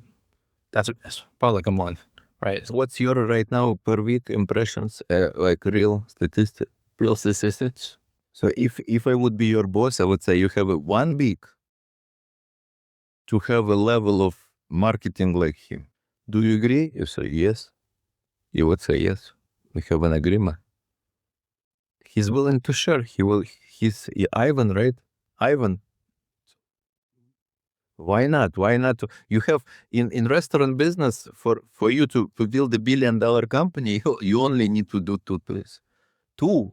that's probably like a month, right? So What's your right now per week impressions, like real statistics? So if I would be your boss, I would say you have 1 week to have a level of marketing like him. Do you agree? You say yes. You would say yes. We have an agreement. He's willing to share. He's Ivan, right? Ivan. Why not? Why not? You have in restaurant business, for you to build $1 billion company, you only need to do 2 things. 2,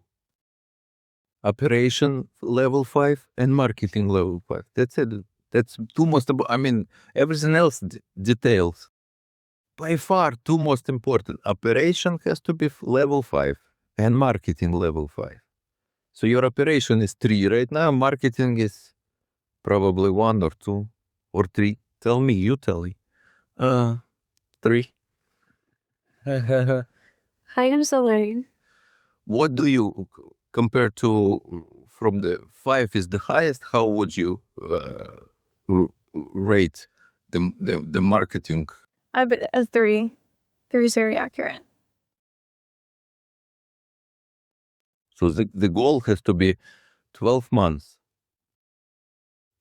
operation level 5 and marketing level 5. That's it. That's 2 most, I mean, everything else details. By far 2 most important. Operation has to be level 5 and marketing level 5. So your operation is 3 right now. Marketing is probably 1 or 2 or 3. Tell me, you tell me. 3. I am still learning. What do you compare to, from the 5 is the highest? How would you rate the marketing? I've been a 3. 3 is very accurate. So the goal has to be 12 months.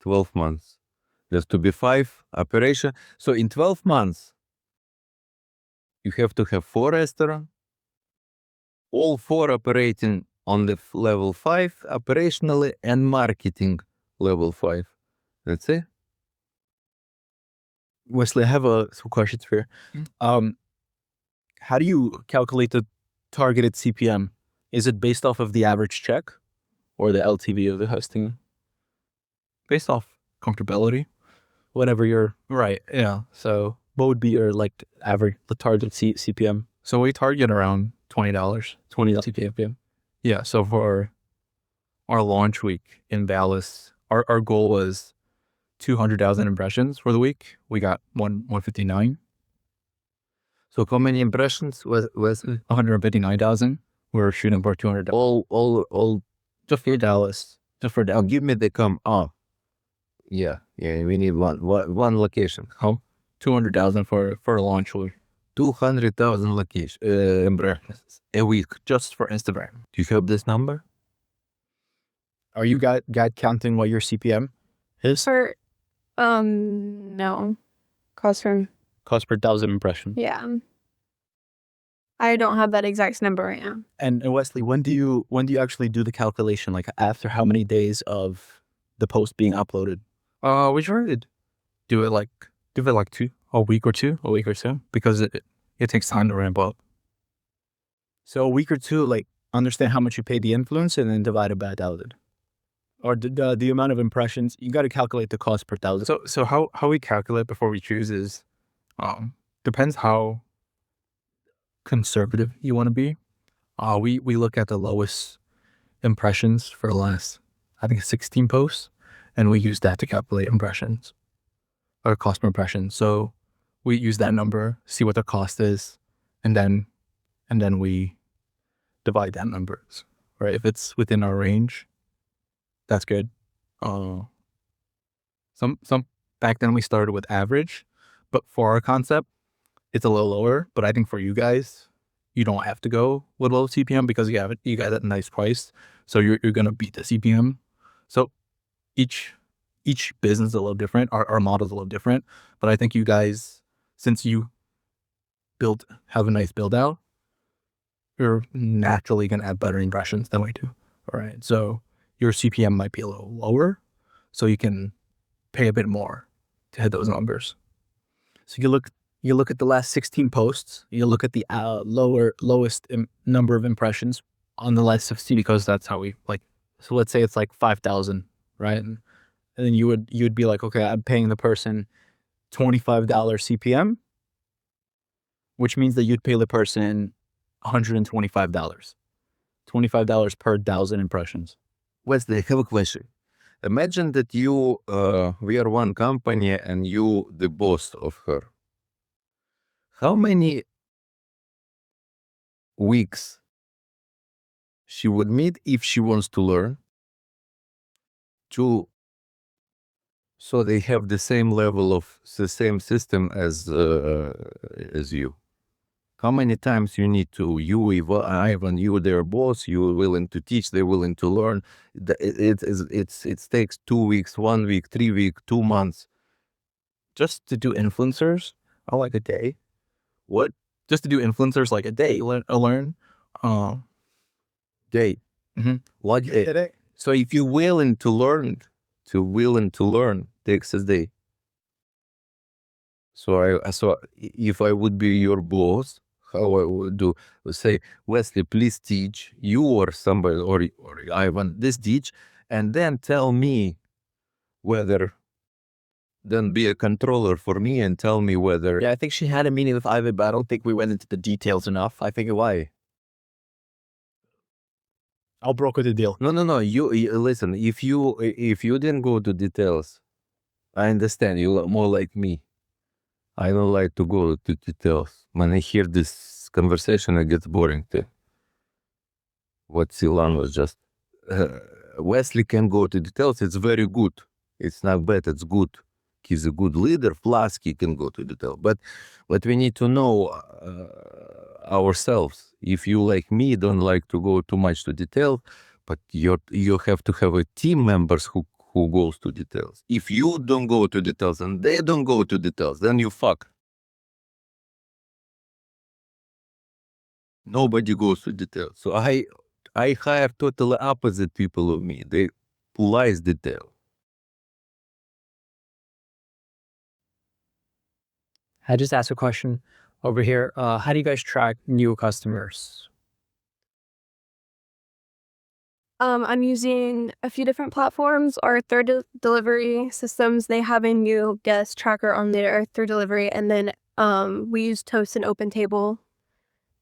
12 months. There's to be 5 operation. So in 12 months, you have to have 4 restaurants, all 4 operating on the level 5 operationally and marketing level 5. That's it. Wesley, I have some questions for you. How do you calculate the targeted CPM? Is it based off of the average check or the LTV of the hosting? Based off comfortability? whenever you're right. Yeah. So what would be your like average, the target CPM? So we target around $20. $20 CPM. Yeah. So for our launch week in Dallas, our goal was 200,000 impressions for the week. We got 159. So how many impressions was 159,000. We're shooting for 200,000. all Just for Dallas. just for now? Give me the yeah, we need one location. How? 200,000 for a launch week. 200,000 location impressions a week. Just for Instagram. Do you have this number? Are you guys counting what your CPM is? For no. Cost per Cost per 1,000 impression. yeah. I don't have that exact number right now. And Wesley, when do you actually do the calculation? Like after how many days of the post being uploaded? We try to do it like a week or two, because it takes time to ramp up. So a week or two, like understand how much you pay the influencer and then divide it by 1,000. Or the amount of impressions, you got to calculate the cost per 1,000. So how we calculate before we choose is depends how conservative you want to be. We look at the lowest impressions for the last, I think, 16 posts, and we use that to calculate impressions or cost per impression. So we use that number, see what the cost is, and then we divide that number, right? If it's within our range, that's good. Some back then we started with average, but for our concept, it's a little lower. But I think for you guys, you don't have to go with low CPM because you got a nice price, so you're gonna beat the CPM. So each business is a little different. Our model is a little different, but I think you guys, since you have a nice build out, you're naturally gonna have better impressions than we do. All right, so your CPM might be a little lower, so you can pay a bit more to hit those numbers. So you look at the last 16 posts, you look at the lowest number of impressions on the last 16, Because that's how we like. so let's say it's like 5,000, right? And then you'd be like, okay, I'm paying the person $25 CPM, which means that you'd pay the person $125. $25 per 1,000 impressions. Wesley, I have a question. Imagine that we are one company and you the boss of her. How many weeks she would need if she wants to learn so they have the same level of the same system as you? How many times you need to, Ivan, you their boss, you willing to teach, they're willing to learn. It takes 2 weeks, 1 week, 3 weeks, 2 months. Just to do influencers, I like a day. What? Just to do influencers like a day, learn. Day. Mhm. What day? So if you're willing to learn, takes a day. So if I would be your boss, how I would do, say, Wesley, please teach you or somebody or Ivan this teach, and then tell me whether, then be a controller for me and tell me whether. Yeah, I think she had a meeting with Ivan, but I don't think we went into the details enough. I think Why? I'll broker the deal. No. You listen. If you didn't go to details, I understand. You more like me. I don't like to go to details. When I hear this conversation, it gets boring too. What Silan was just. Wesley can go to details. It's very good. It's not bad. It's good. He's a good leader. Plus, he can go to detail. But we need to know ourselves. If you like me, don't like to go too much to detail, but you have to have a team members who goes to details. If you don't go to details and they don't go to details, then you fuck. Nobody goes to details. So I hire totally opposite people of me. They lies detail. I just asked a question over here. How do you guys track new customers? I'm using a few different platforms. Our delivery systems, they have a new guest tracker on there through delivery, and then we use Toast and OpenTable.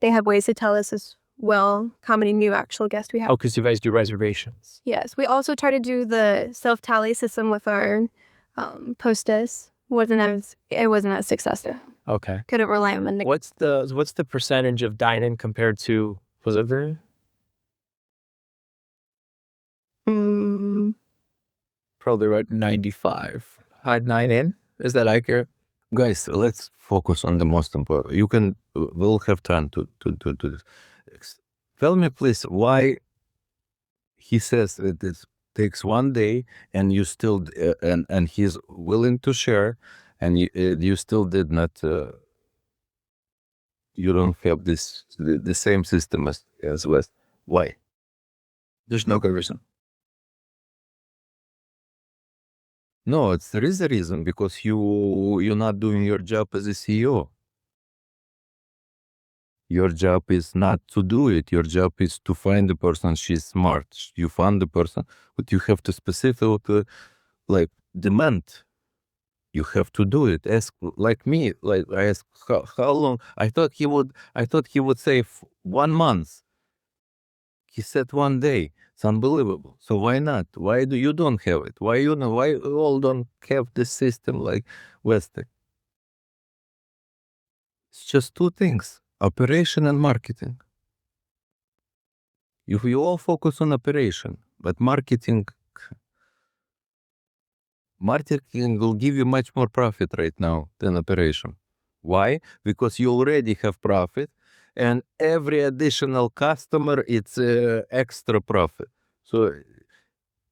They have ways to tell us as well how many new actual guests we have. Oh, because you guys do reservations. Yes, we also try to do the self-tally system with our posters. It wasn't as successful. Okay. Couldn't rely on the What's the percentage of dine-in compared to delivery? Probably about 95. Had 9 in? Is that accurate? Guys, let's focus on the most important. We'll have time to this. Tell me, please, why he says that it takes 1 day and you still, and he's willing to share, and you still did not, you don't have the same system as West. Why? There's no good reason. No, there is a reason, because you're not doing your job as a CEO. Your job is not to do it. Your job is to find the person. She's smart. You find the person, but you have to specifically, like, demand. You have to do it. Ask, like me. Like I asked, how long? I thought he would say 1 month. He said 1 day. It's unbelievable. So why not? Why do you don't have it? Why you all don't have this system like Wesley? It's just 2 things: operation and marketing. If you all focus on operation, but marketing will give you much more profit right now than operation. Why? Because you already have profit, and every additional customer, it's extra profit. So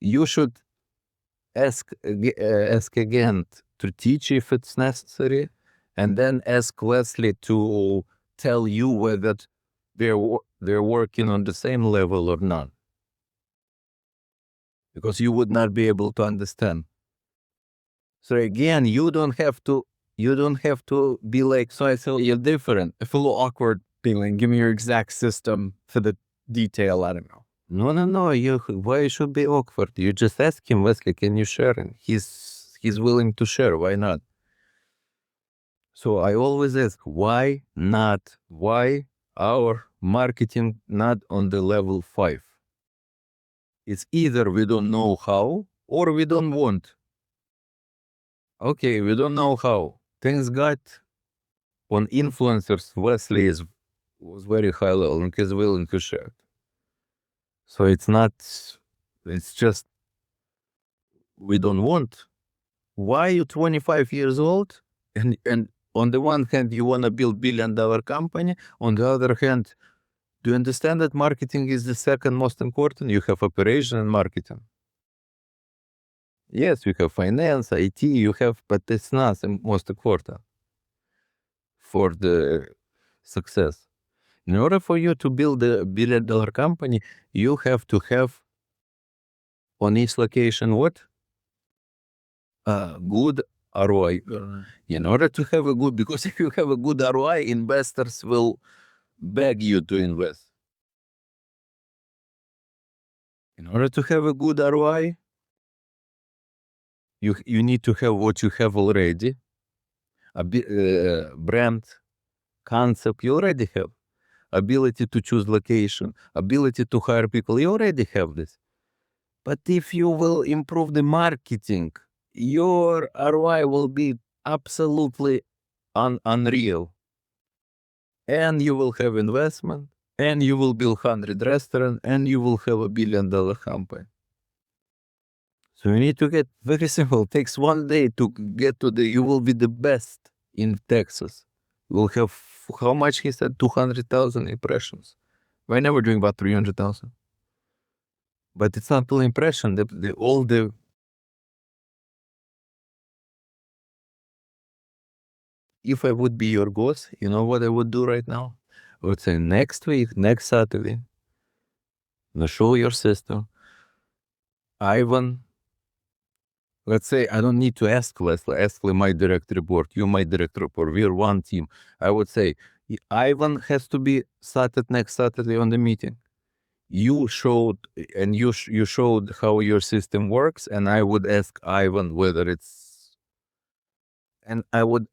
you should ask again to teach if it's necessary, and then ask Wesley to tell you whether they're working on the same level or not, because you would not be able to understand. So again, you don't have to be like, so I feel you're different. I feel a little awkward being like, give me your exact system for the detail. I don't know. No. Why you should be awkward? You just ask him, Wesley, can you share? And he's willing to share. Why not? So I always ask, why not? Why our marketing not on the level 5? It's either we don't know how or we don't want. Okay, we don't know how. Thanks God, on influencers, Wesley was very high level and he's willing to share. So it's just we don't want. Why you 25 years old and on the one hand you want to build $1 billion company, on the other hand, do you understand that marketing is the second most important? You have operation and marketing. Yes, you have finance, IT, but it's not the most important for the success. In order for you to build a $1 billion company, you have to have on each location what? Good ROI. In order to have a good, because if you have a good ROI, investors will beg you to invest. In order to have a good ROI, you need to have what you have already, a brand, concept you already have, ability to choose location, ability to hire people, you already have this. But if you will improve the marketing, your ROI will be absolutely unreal. And you will have investment, and you will build 100 restaurants, and you will have $1 billion company. So you need to get very simple. It takes 1 day to get to you will be the best in Texas. You will have, how much he said, 200,000 impressions. Right now we're doing about 300,000. But it's not only impression, if I would be your boss, you know what I would do right now? I would say next week, next Saturday, show your system. Ivan, let's say I don't need to ask Wesley, my direct report, you my direct report, we're one team. I would say Ivan has to be sat next Saturday on the meeting. you showed you showed how your system works, and I would ask Ivan whether it's, and I would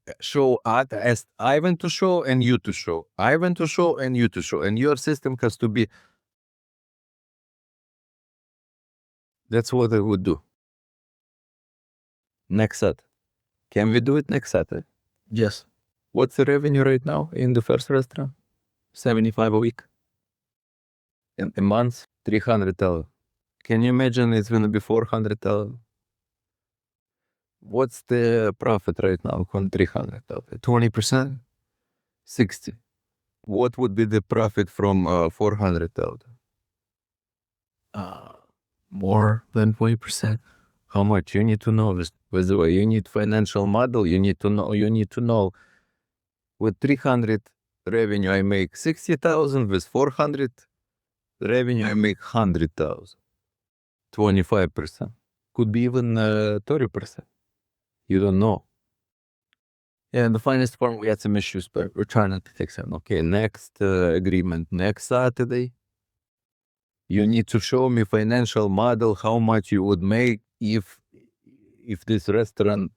ask Ivan to show and you to show, Ivan to show and you to show, and your system has to be. That's what I would do. Next Saturday. Can we do it next Saturday? Yes. What's the revenue right now in the first restaurant? 75 a week. In a month, $300. Can you imagine it's going to be $400? What's the profit right now on $300? 20%. 60. What would be the profit from $400? More than 20%. How much? You need to know this. By the way, you need financial model. You need to know with 300 revenue, I make 60,000. With 400 revenue, I make 100,000. 25%. Could be even 30%. You don't know. Yeah, in the finance department, we had some issues, but we're trying to fix them. Okay, next agreement, next Saturday. You need to show me financial model, how much you would make if this restaurant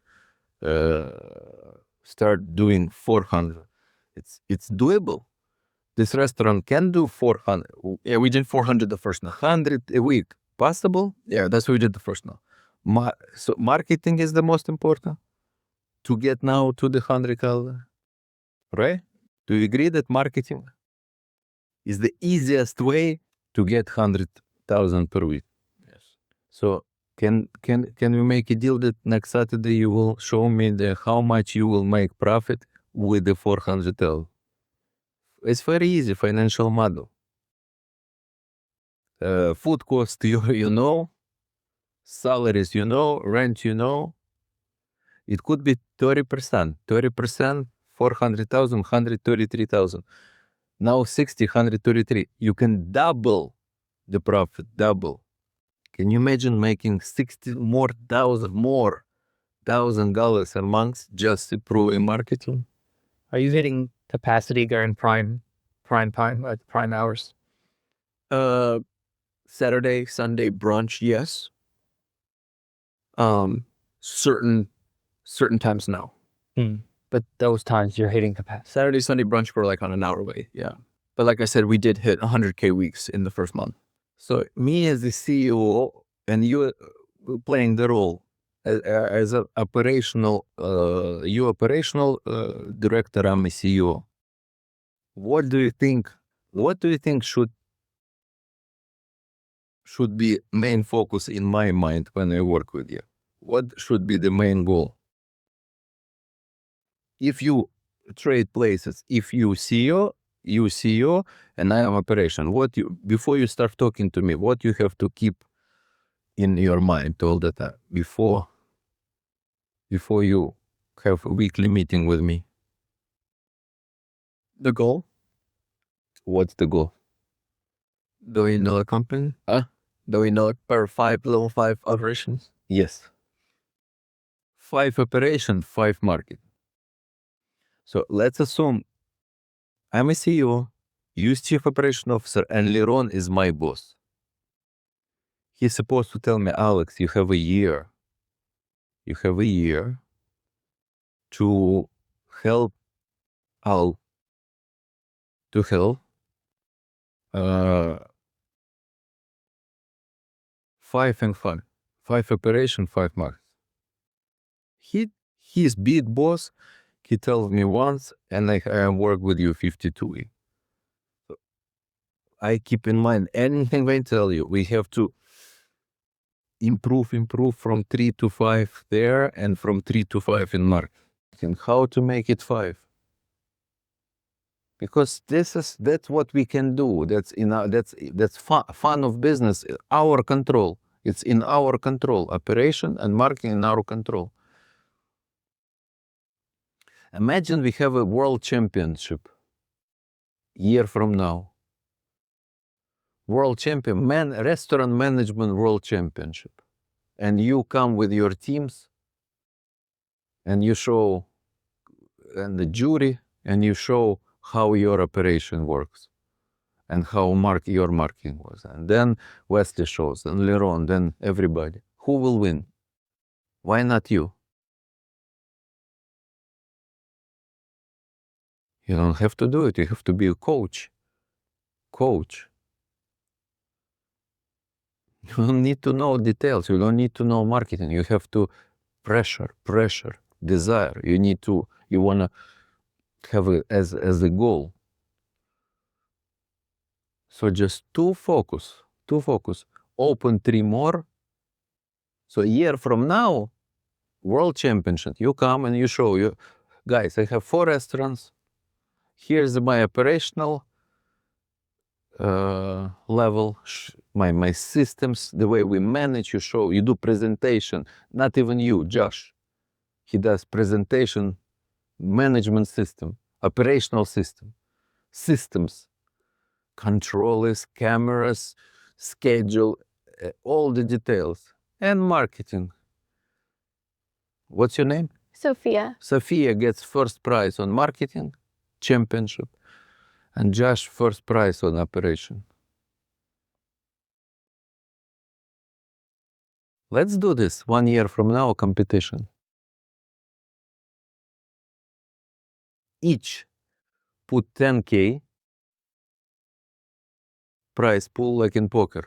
start doing 400. It's doable. This restaurant can do 400. Yeah, we did 400 the first night. 100 a week. Possible? Yeah, that's what we did the first night. So marketing is the most important to get now to the $100, right? Do you agree that marketing is the easiest way to get 100,000 per week? Yes. So can we make a deal that next Saturday you will show me how much you will make profit with the 400,000? It's very easy financial model. Food cost you know, salaries you know, rent you know. It could be 30%. 30%, 400,000, 133,000. Now 60, 133. You can double the profit, double. Can you imagine making $1,000 a month just improving marketing? Are you hitting capacity during prime time, like prime hours? Saturday, Sunday brunch, yes. Certain times, no. But those times you're hitting capacity. Saturday, Sunday brunch, we're like on an hour away, yeah. But like I said, we did hit 100K weeks in the first month. So me as the CEO and you playing the role as an operational, you operational director, I'm a CEO. What do you think should be main focus in my mind when I work with you? What should be the main goal? If you trade places, if you CEO and I am operation, before you start talking to me, what you have to keep in your mind all the time before you have a weekly meeting with me? The goal? What's the goal? Do we know the company? Do we know per level 5 operations? Yes. 5 operation, 5 market. So let's assume I'm a CEO, you're chief operation officer, and Liron is my boss. He's supposed to tell me, Alex, you have a year. You have a year to help 5 and 5. 5 operation, 5 markets. He's big boss. He tells me once, and I work with you 52 weeks. So I keep in mind anything I tell you. We have to improve from 3 to 5 there, and from 3 to 5 in market. And how to make it 5? Because that's what we can do. That's fun of business. Our control. It's in our control. Operation and marketing in our control. Imagine we have a world championship year from now. World champion, restaurant management world championship. And you come with your teams and you show, and the jury, and you show how your operation works. and how your marketing was. And then Wesley shows, and Liron, then everybody. Who will win? Why not you? You don't have to do it. You have to be a coach. Coach. You don't need to know details. You don't need to know marketing. You have to pressure, desire. You want to have it as a goal. So just to focus. Open 3 more. So a year from now, World Championship, you come and you show, you guys, I have 4 restaurants. Here's my operational level, my systems, the way we manage, you show, you do presentation, not even you, Josh. He does presentation, management system, operational system, systems, controllers, cameras, schedule, all the details, and marketing. What's your name? Sophia. Sophia gets first prize on marketing, championship, and Josh first prize on operation. Let's do this 1 year from now, competition. Each put 10K prize pool like in poker.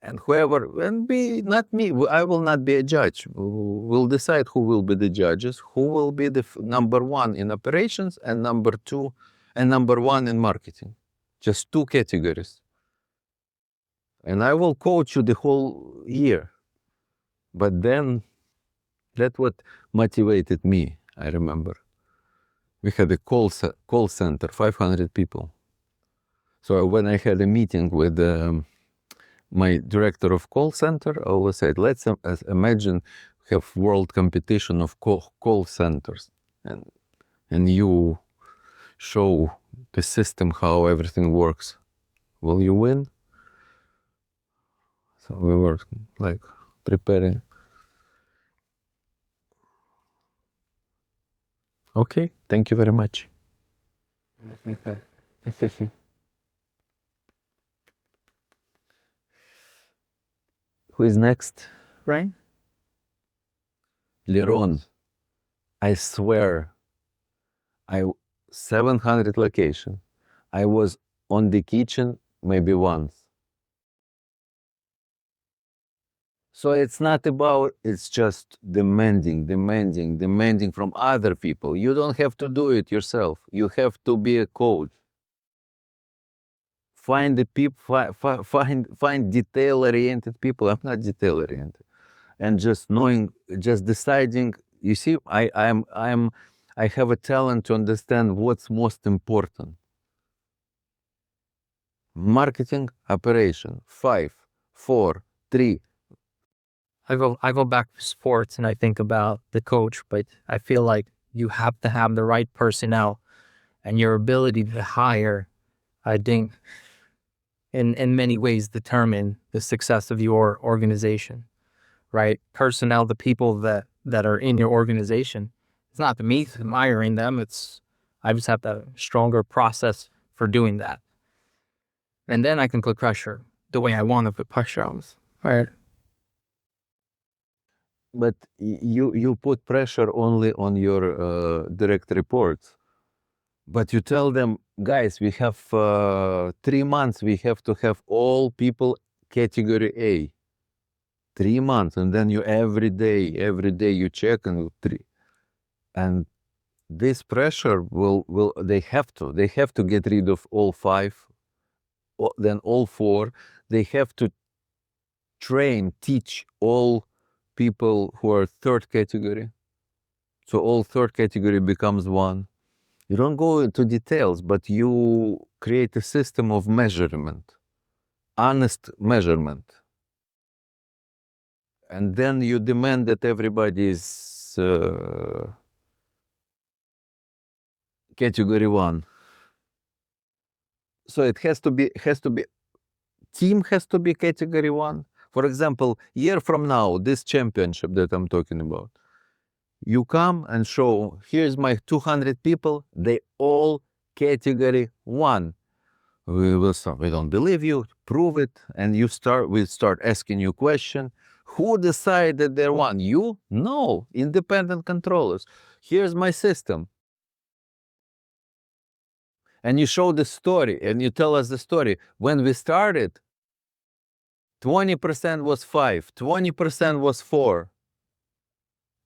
And whoever, and not me, I will not be a judge. We'll decide who will be the judges, who will be the number 1 in operations and number 2 and number 1 in marketing. Just 2 categories. And I will coach you the whole year. But then, that's what motivated me, I remember. We had a call center, 500 people. So when I had a meeting with my director of call center, I always said, let's imagine have world competition of call centers. And you show the system how everything works. Will you win? So we were like preparing. Okay, thank you very much. Who is next? Right? Liron. I swear, 700 location. I was on the kitchen maybe once. So it's not about, it's just demanding from other people. You don't have to do it yourself. You have to be a coach. Find the people, find detail-oriented people. I'm not detail-oriented. And just knowing, just deciding, you see, I have a talent to understand what's most important. Marketing, operation, 5, 4, 3. I go back to sports and I think about the coach, but I feel like you have to have the right personnel and your ability to hire, I think, in many ways determine the success of your organization, right? Personnel, the people that are in your organization, it's not me hiring them, I just have a stronger process for doing that. And then I can put pressure the way I want to put pressure on, right? But you put pressure only on your direct reports. But you tell them, guys, we have 3 months, we have to have all people category A. 3 months, and then you every day you check and 3. And this pressure they have to get rid of all 5, then all 4. They have to teach all people who are 3rd category. So all 3rd category becomes 1. You don't go into details, but you create a system of measurement, honest measurement. And then you demand that everybody is category 1. So it has to be, team has to be category 1. For example, year from now, this championship that I'm talking about, you come and show, here's my 200 people, they all category 1. We will start. We don't believe you. Prove it, and we start asking you question. Who decided they won? You? No, independent controllers. Here's my system. And you show the story, and you tell us the story. When we started, 20% was 5, 20% was 4.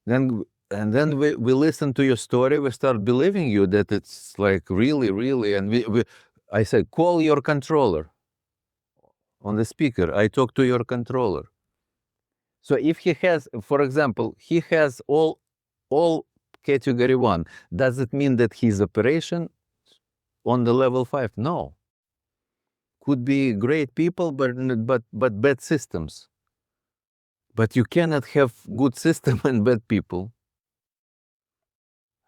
Then we listen to your story, we start believing you that it's like really, and I said, call your controller on the speaker. I talk to your controller. So if he has, for example, he has all category 1, does it mean that his operation on the level 5? No. Could be great people, but bad systems. But you cannot have good system and bad people.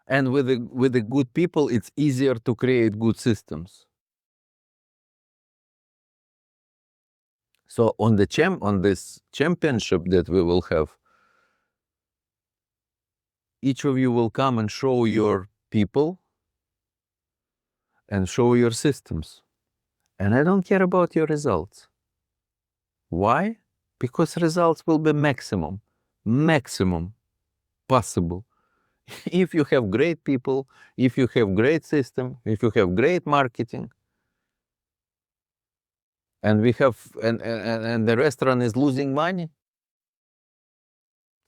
And with the good people, it's easier to create good systems. So on this championship that we will have, each of you will come and show your people and show your systems. And I don't care about your results. Why? Because results will be maximum possible. If you have great people, if you have great system, if you have great marketing, and we have and the restaurant is losing money,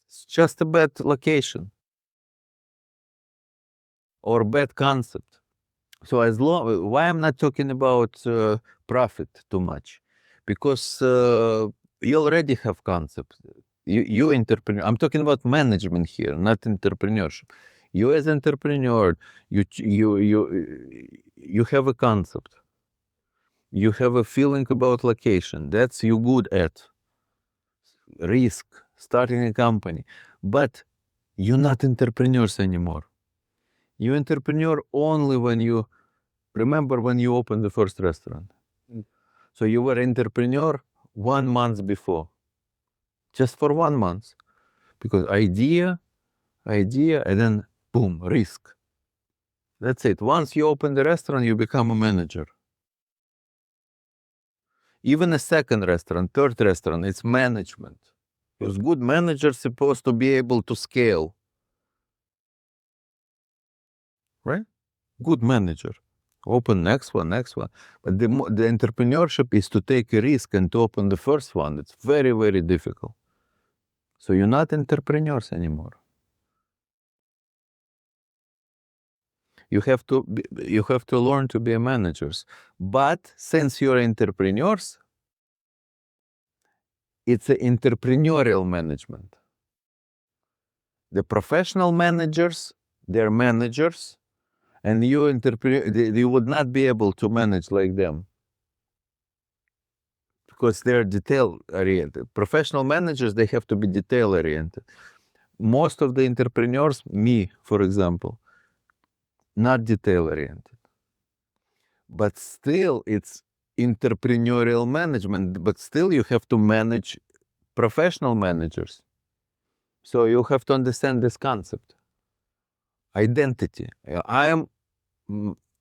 it's just a bad location or bad concept. So why I'm not talking about profit too much? Because you already have concepts. You entrepreneur. I'm talking about management here, not entrepreneurship. You as entrepreneur, you have a concept. You have a feeling about location. That's you good at. Risk, starting a company. But you're not entrepreneurs anymore. You entrepreneur only when you remember when you opened the first restaurant. So you were entrepreneur 1 month before. Just for 1 month. Because idea, and then boom, risk. That's it. Once you open the restaurant, you become a manager. Even a second restaurant, third restaurant, it's management. Because good managers supposed to be able to scale. Right? Good manager. Open next one. But the entrepreneurship is to take a risk and to open the first one. It's very, very difficult. So you're not entrepreneurs anymore. You have to learn to be managers. But since you're entrepreneurs, it's an entrepreneurial management. The professional managers, they're managers, and you would not be able to manage like them. Because they're detail-oriented. Professional managers, they have to be detail-oriented. Most of the entrepreneurs, me, for example, not detail-oriented. But still, it's entrepreneurial management, but still you have to manage professional managers. So you have to understand this concept. Identity. I am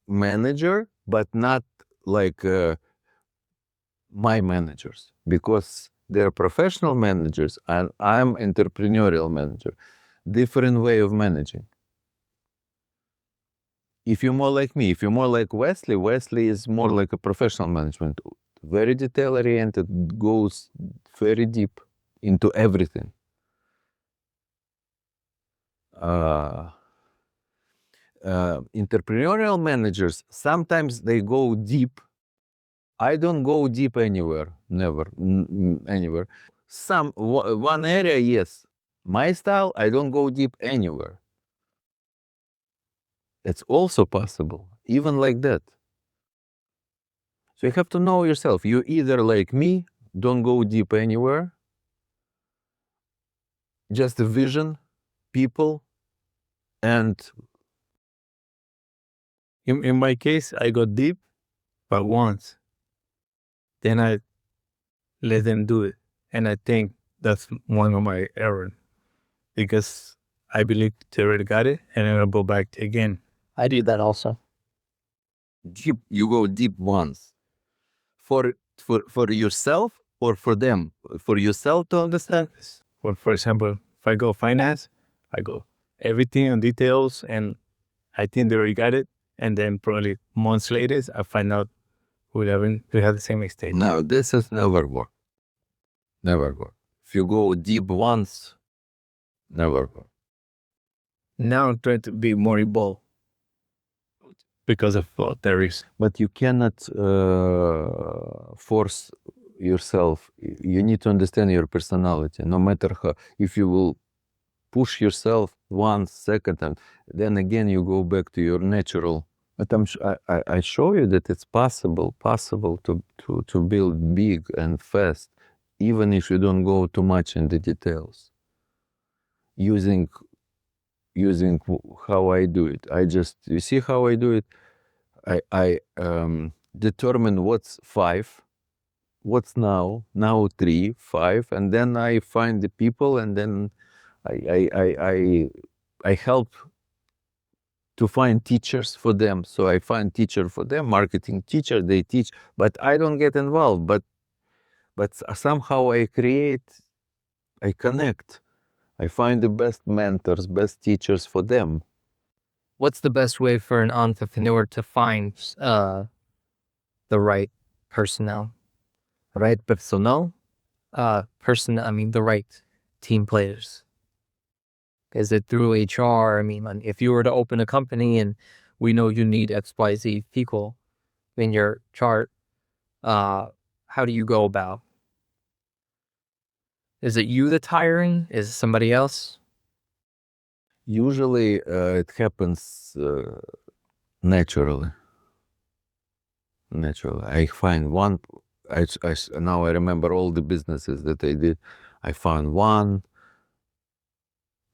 manager, but not like my managers, because they're professional managers and I'm entrepreneurial manager. Different way of managing. If you're more like me, if you're more like Wesley is more like a professional management. Very detail-oriented, goes very deep into everything. Entrepreneurial managers, sometimes they go deep. I don't go deep anywhere, never, anywhere. One area, yes. My style, I don't go deep anywhere. It's also possible, even like that. So you have to know yourself. You either like me, don't go deep anywhere, just a vision, people, and In my case, I go deep, but once. Then I let them do it. And I think that's one of my errors. Because I believe they already got it, and then I'll go back again. I do that also. deep, you go deep once. for yourself or for them? For yourself to understand this? Well, for example, if I go finance, I go everything on details, and I think they already got it. And then probably months later, I find out we have the same mistake. No, this has never worked. Never worked. If you go deep once, never worked. Now I'm trying to be more involved because of what there is. But you cannot force yourself. You need to understand your personality. No matter how, if you will push yourself one second, and then again you go back to your natural. But I show you that it's possible to build big and fast, even if you don't go too much in the details. Using how I do it. You see how I do it? I determine what's 5, what's now 3, 5, and then I find the people, and then I help to find teachers for them. So I find teacher for them, marketing teacher, they teach, but I don't get involved. But somehow I connect. I find the best mentors, best teachers for them. What's the best way for an entrepreneur to find the right personnel? Right personnel? The right team players. Is it through HR? I mean, if you were to open a company and we know you need XYZ people in your chart, how do you go about? Is it you that's hiring? Is it somebody else? Usually it happens naturally. I find one, now I remember all the businesses that I did. I found one,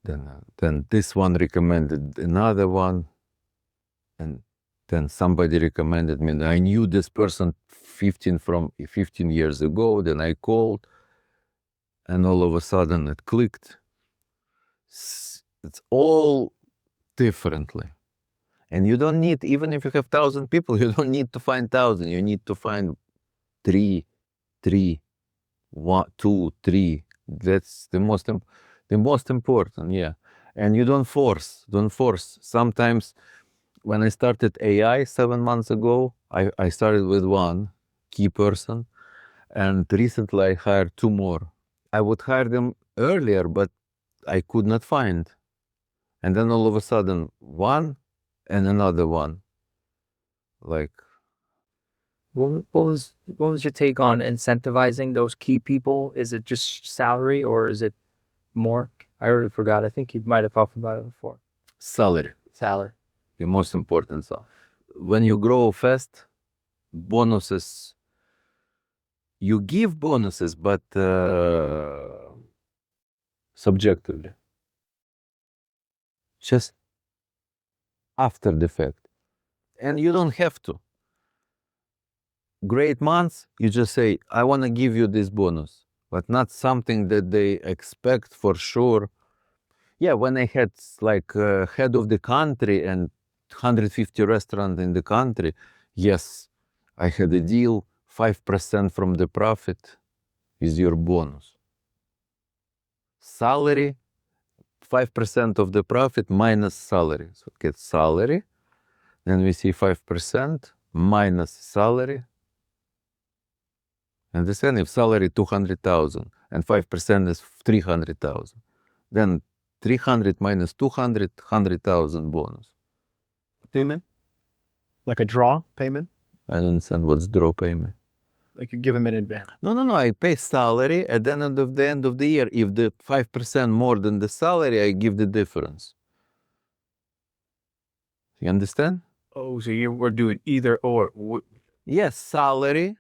then this one recommended another one, and then somebody recommended me. I knew this person 15 years ago, then I called, and all of a sudden it clicked. It's all differently. And you don't need, even if you have 1,000 people, you don't need to find 1,000. You need to find 3, 1, 2, 3. That's the most important, yeah. And you don't force. Sometimes when I started AI 7 months ago, I started with one key person, and recently I hired 2 more. I would hire them earlier, but I could not find. And then all of a sudden, one and another one. Like, What was your take on incentivizing those key people? Is it just salary or is it more? I already forgot. I think you might have talked about it before. salary, Salary. the most important stuff. When you grow fast, bonuses, you give bonuses, but subjectively. Just after the fact. And you don't have to. Great months, you just say, I want to give you this bonus, but not something that they expect for sure. Yeah, when I had like head of the country and 150 restaurants in the country, yes, I had a deal, 5% from the profit is your bonus. Salary, 5% of the profit minus salary. So get salary, then we see 5% minus salary. Understand? If salary 200,000 and 5% is 300,000, then 300 minus 200, 100,000 bonus. Payment? Like a draw payment? I don't understand what's draw payment. Like you give them in advance. No. I pay salary at the end of the year. If the 5% more than the salary, I give the difference. You understand? Oh, so you were doing either or. Yes, salary,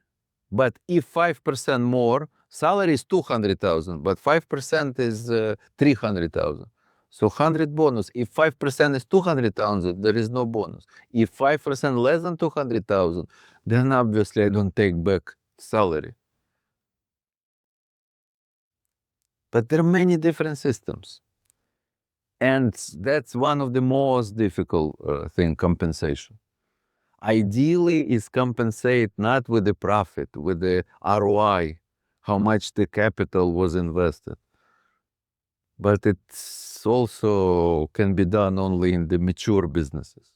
but if 5% more, salary is 200,000, but 5% is 300,000. So 100 bonus. If 5% is 200,000, there is no bonus. If 5% less than 200,000, then obviously I don't take back salary. But there are many different systems. And that's one of the most difficult thing, compensation. Ideally is compensate not with the profit, with the ROI, how much the capital was invested. But it's also can be done only in the mature businesses.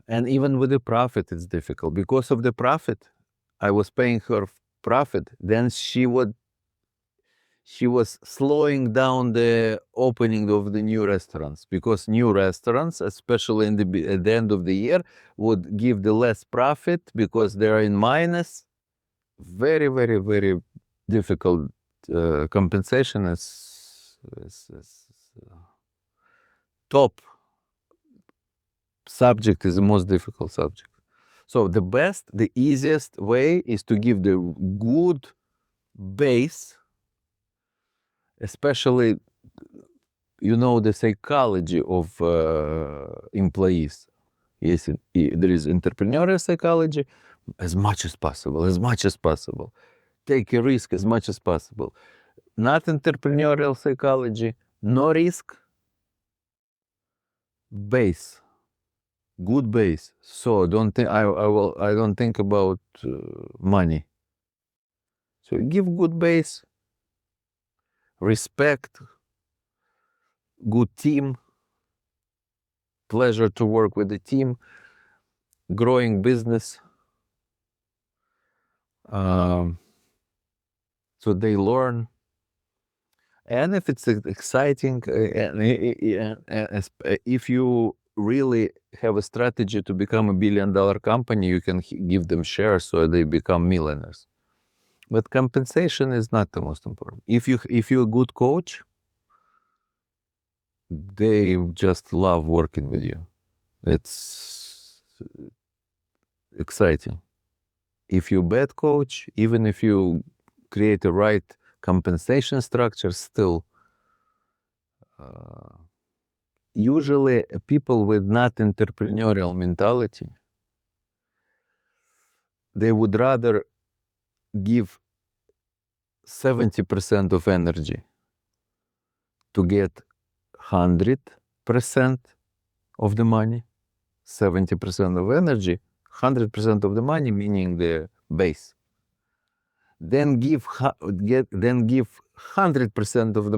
And even with the profit, it's difficult. Because of the profit, I was paying her profit, then she was slowing down the opening of the new restaurants, because new restaurants, especially at the end of the year, would give the less profit because they're in minus. Very, very, very difficult compensation is top subject, is the most difficult subject. So the easiest way is to give the good base, especially, the psychology of employees. Yes, there is entrepreneurial psychology, as much as possible. Take a risk as much as possible. Not entrepreneurial psychology, no risk, base, good base. So don't think I don't think about money. So give good base, respect, good team, pleasure to work with the team, growing business. So they learn. And if it's exciting, if you really have a strategy to become $1 billion company, you can give them shares so they become millionaires. But compensation is not the most important. If you're a good coach, they just love working with you. It's exciting. If you're a bad coach, even if you create the right compensation structure, still usually people with not entrepreneurial mentality, they would rather give 70% of energy to get 100% of the money, 70% of energy, 100% of the money, meaning the base. Then give 100% of the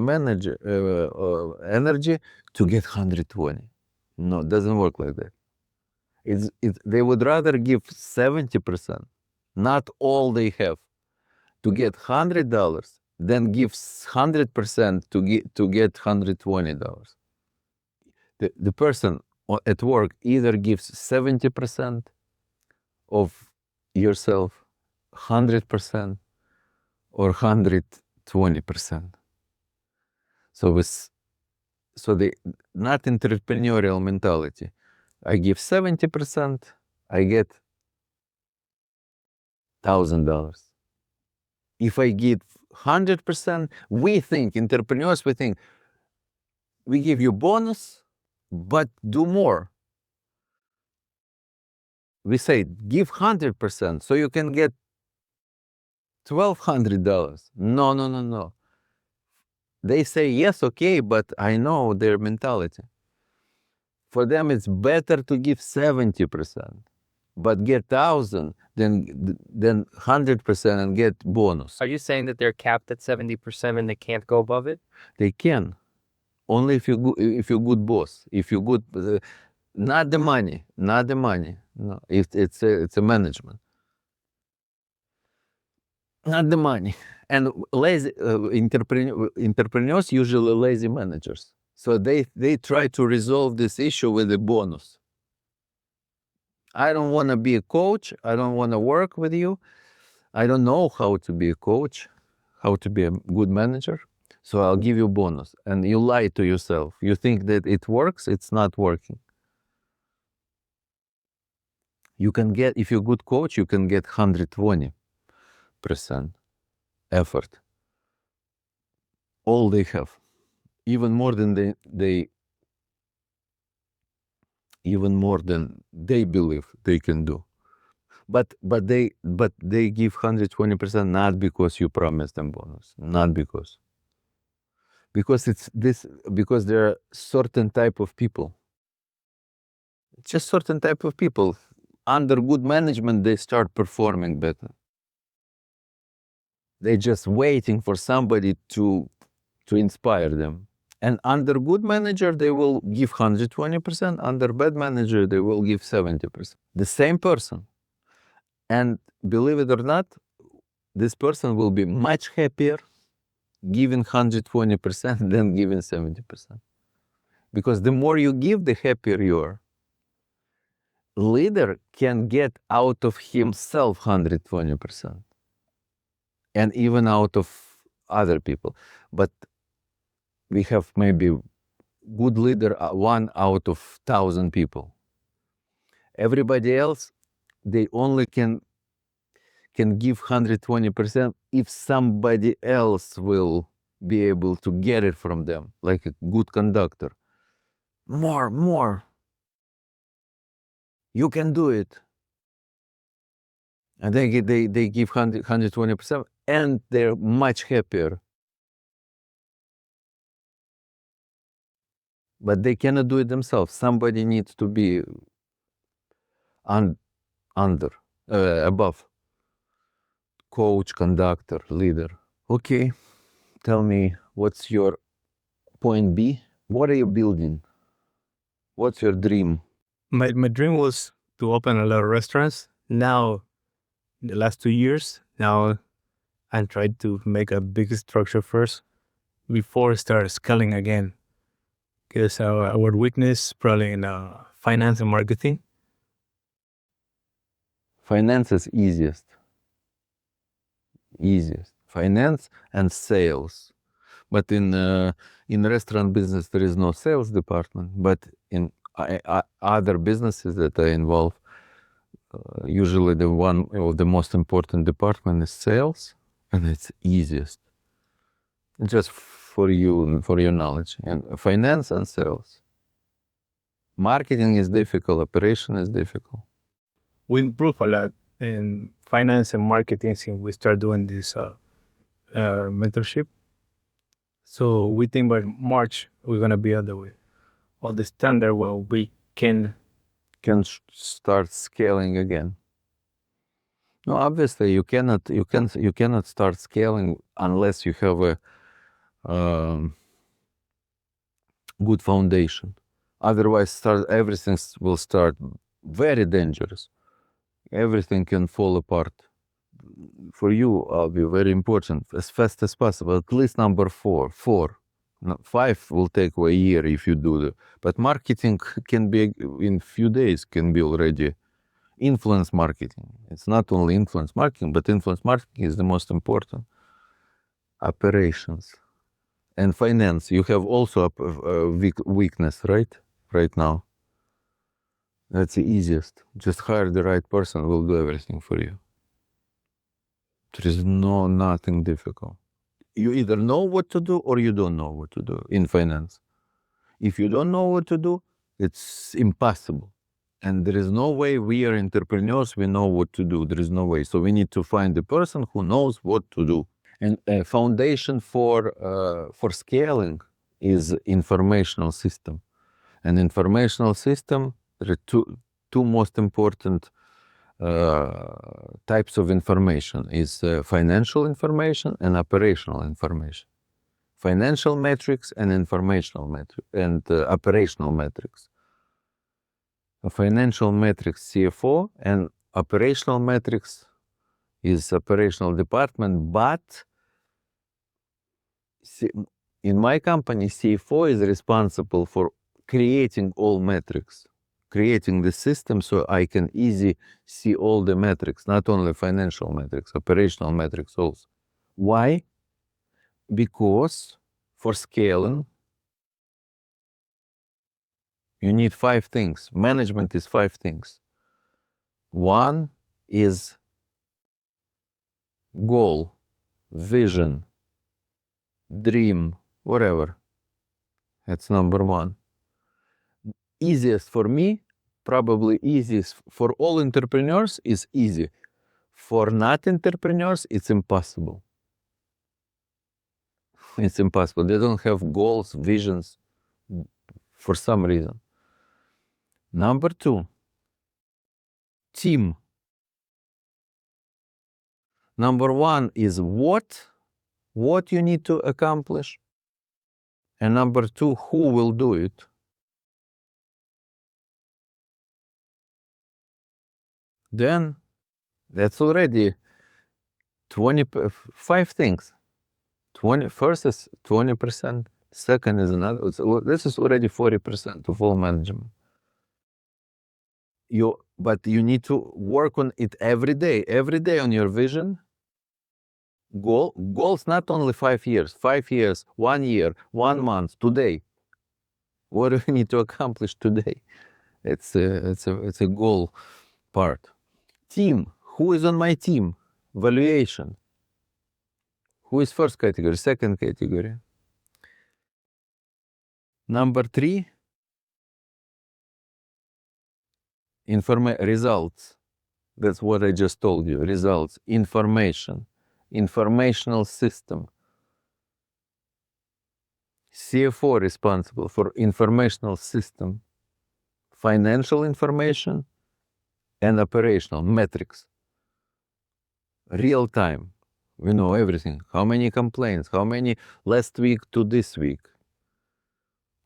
energy to get 120. No, it doesn't work like that. They would rather give 70%, not all they have, to get $100, than give 100% to get $120. The person at work either gives 70% of yourself, 100%, or 120%. So the not entrepreneurial mentality. I give 70%, I get $1,000. If I give 100%, entrepreneurs, we think, we give you bonus, but do more. We say, give 100%, so you can get $1,200. No. They say, yes, okay, but I know their mentality. For them, it's better to give 70%, but get 1,000 than 100% and get bonus. Are you saying that they're capped at 70% and they can't go above it? They can, only if you're good boss. If you're good, not the money. No, it's a management. Not the money. And lazy entrepreneurs usually lazy managers. So they try to resolve this issue with a bonus. I don't want to be a coach. I don't want to work with you. I don't know how to be a coach, how to be a good manager. So I'll give you a bonus. And you lie to yourself. You think that it works. It's not working. You can get, if you're a good coach, you can get 120% effort. All they have, even more than they believe they can do. But they give 120% not because you promised them bonus, not because there are certain type of people. Just certain type of people. under good management, they start performing better. They're just waiting for somebody to inspire them. And under good manager, they will give 120%. Under bad manager, they will give 70%. The same person. And believe it or not, this person will be much happier giving 120% than giving 70%. Because the more you give, the happier you are. Leader can get out of himself 120%. And even out of other people. But we have maybe good leader, 1 out of 1,000 people. Everybody else, they only can give 120% if somebody else will be able to get it from them, like a good conductor. More. You can do it. And they give 120%, and they're much happier. But they cannot do it themselves. Somebody needs to be above. Coach, conductor, leader. Okay, tell me, what's your point B? What are you building? What's your dream? My dream was to open a lot of restaurants. Now, the last 2 years, now I'm trying to make a big structure first before start scaling again. Because our weakness probably in finance and marketing. Finance is easiest. Finance and sales. But in restaurant business, there is no sales department. But in other businesses that I involve, usually the one of the most important department is sales, and it's easiest. Just for you, for your knowledge. And finance and sales. Marketing is difficult. Operation is difficult. We improve a lot in finance and marketing since we start doing this mentorship. So we think by March, we're going to be on the standard where we can start scaling again. No, obviously you cannot start scaling unless you have a good foundation. Otherwise, everything will start very dangerous. Everything can fall apart. For you, I'll be very important as fast as possible. At least number 4. 5 will take a year if you do it. But marketing can be in few days. Can be already influence marketing. It's not only influence marketing, but influence marketing is the most important. Operations and finance. You have also a weakness, right? Right now. That's the easiest. Just hire the right person, will do everything for you. There is nothing difficult. You either know what to do or you don't know what to do in finance. If you don't know what to do, it's impossible. And there is no way we are entrepreneurs, we know what to do. There is no way. So we need to find the person who knows what to do. And a foundation for scaling is informational system. An informational system, there are two most important types of information is financial information and operational information. Financial metrics and informational metrics and operational metrics. A financial metrics CFO and operational metrics is operational department, but in my company, CFO is responsible for creating all metrics, creating the system so I can easily see all the metrics, not only financial metrics, operational metrics also. Why? Because for scaling, you need 5 things. Management is 5 things. 1 is goal, vision, dream, whatever. That's number 1. Easiest for me, probably easiest for all entrepreneurs is easy. For not entrepreneurs, it's impossible. It's impossible. They don't have goals, visions for some reason. Number 2, Team. Number one is what you need to accomplish. And number two, who will do it. Then that's already 5 things. First is 20%, second is another. This is already 40% of all management. But you need to work on it every day on your vision. Goals not only 5 years, 1 year, 1 month, today. What do we need to accomplish today? It's a goal part. Team. Who is on my team? Valuation. Who is first category, second category? Number 3, results. That's what I just told you. Results. Information. Informational system. CFO responsible for informational system, financial information, and operational metrics. Real time. We know everything. How many complaints? How many last week to this week?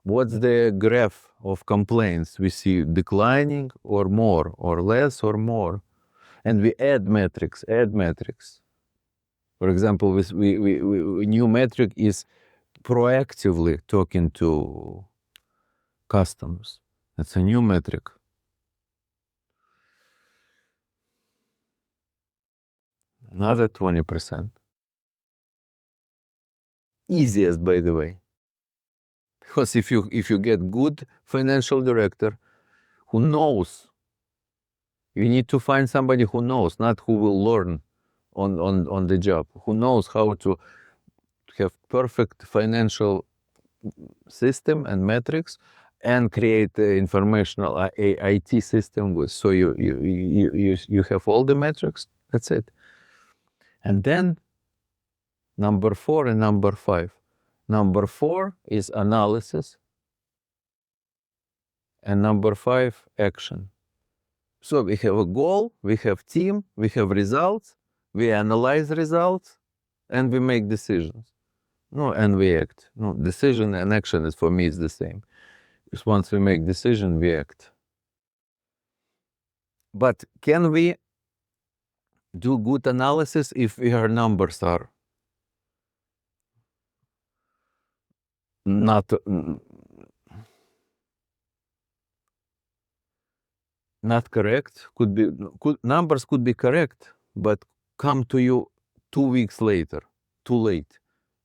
What's the graph of complaints? We see declining or more, or less or more. And we add metrics. For example, we new metric is proactively talking to customers. That's a new metric. Another 20%. Easiest, by the way. Because if you get good financial director who knows, you need to find somebody who knows, not who will learn on the job, who knows how to have perfect financial system and metrics and create the informational IT system with, so you have all the metrics. That's it. And then number 4 and number 5. Number 4 is analysis, and number 5, action. So we have a goal, we have team, we have results, we analyze results, and we make decisions. No, and we act. No, decision and action is, for me, is the same. Just once we make decision, we act. But can we do good analysis if our numbers are not correct? Numbers could be correct, but come to you 2 weeks later, too late.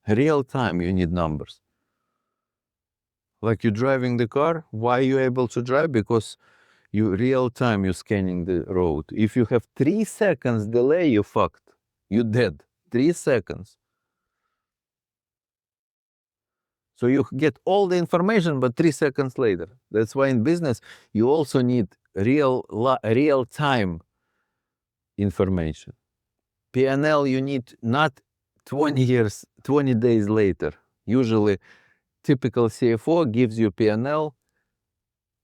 Real time, you need numbers. Like you're driving the car, why are you able to drive? Because you real time, you're scanning the road. If you have 3 seconds delay, you're fucked. You're dead. 3 seconds. So you get all the information, but 3 seconds later. That's why in business, you also need real time information. P&L, you need not 20 days later. Usually, typical CFO gives you P&L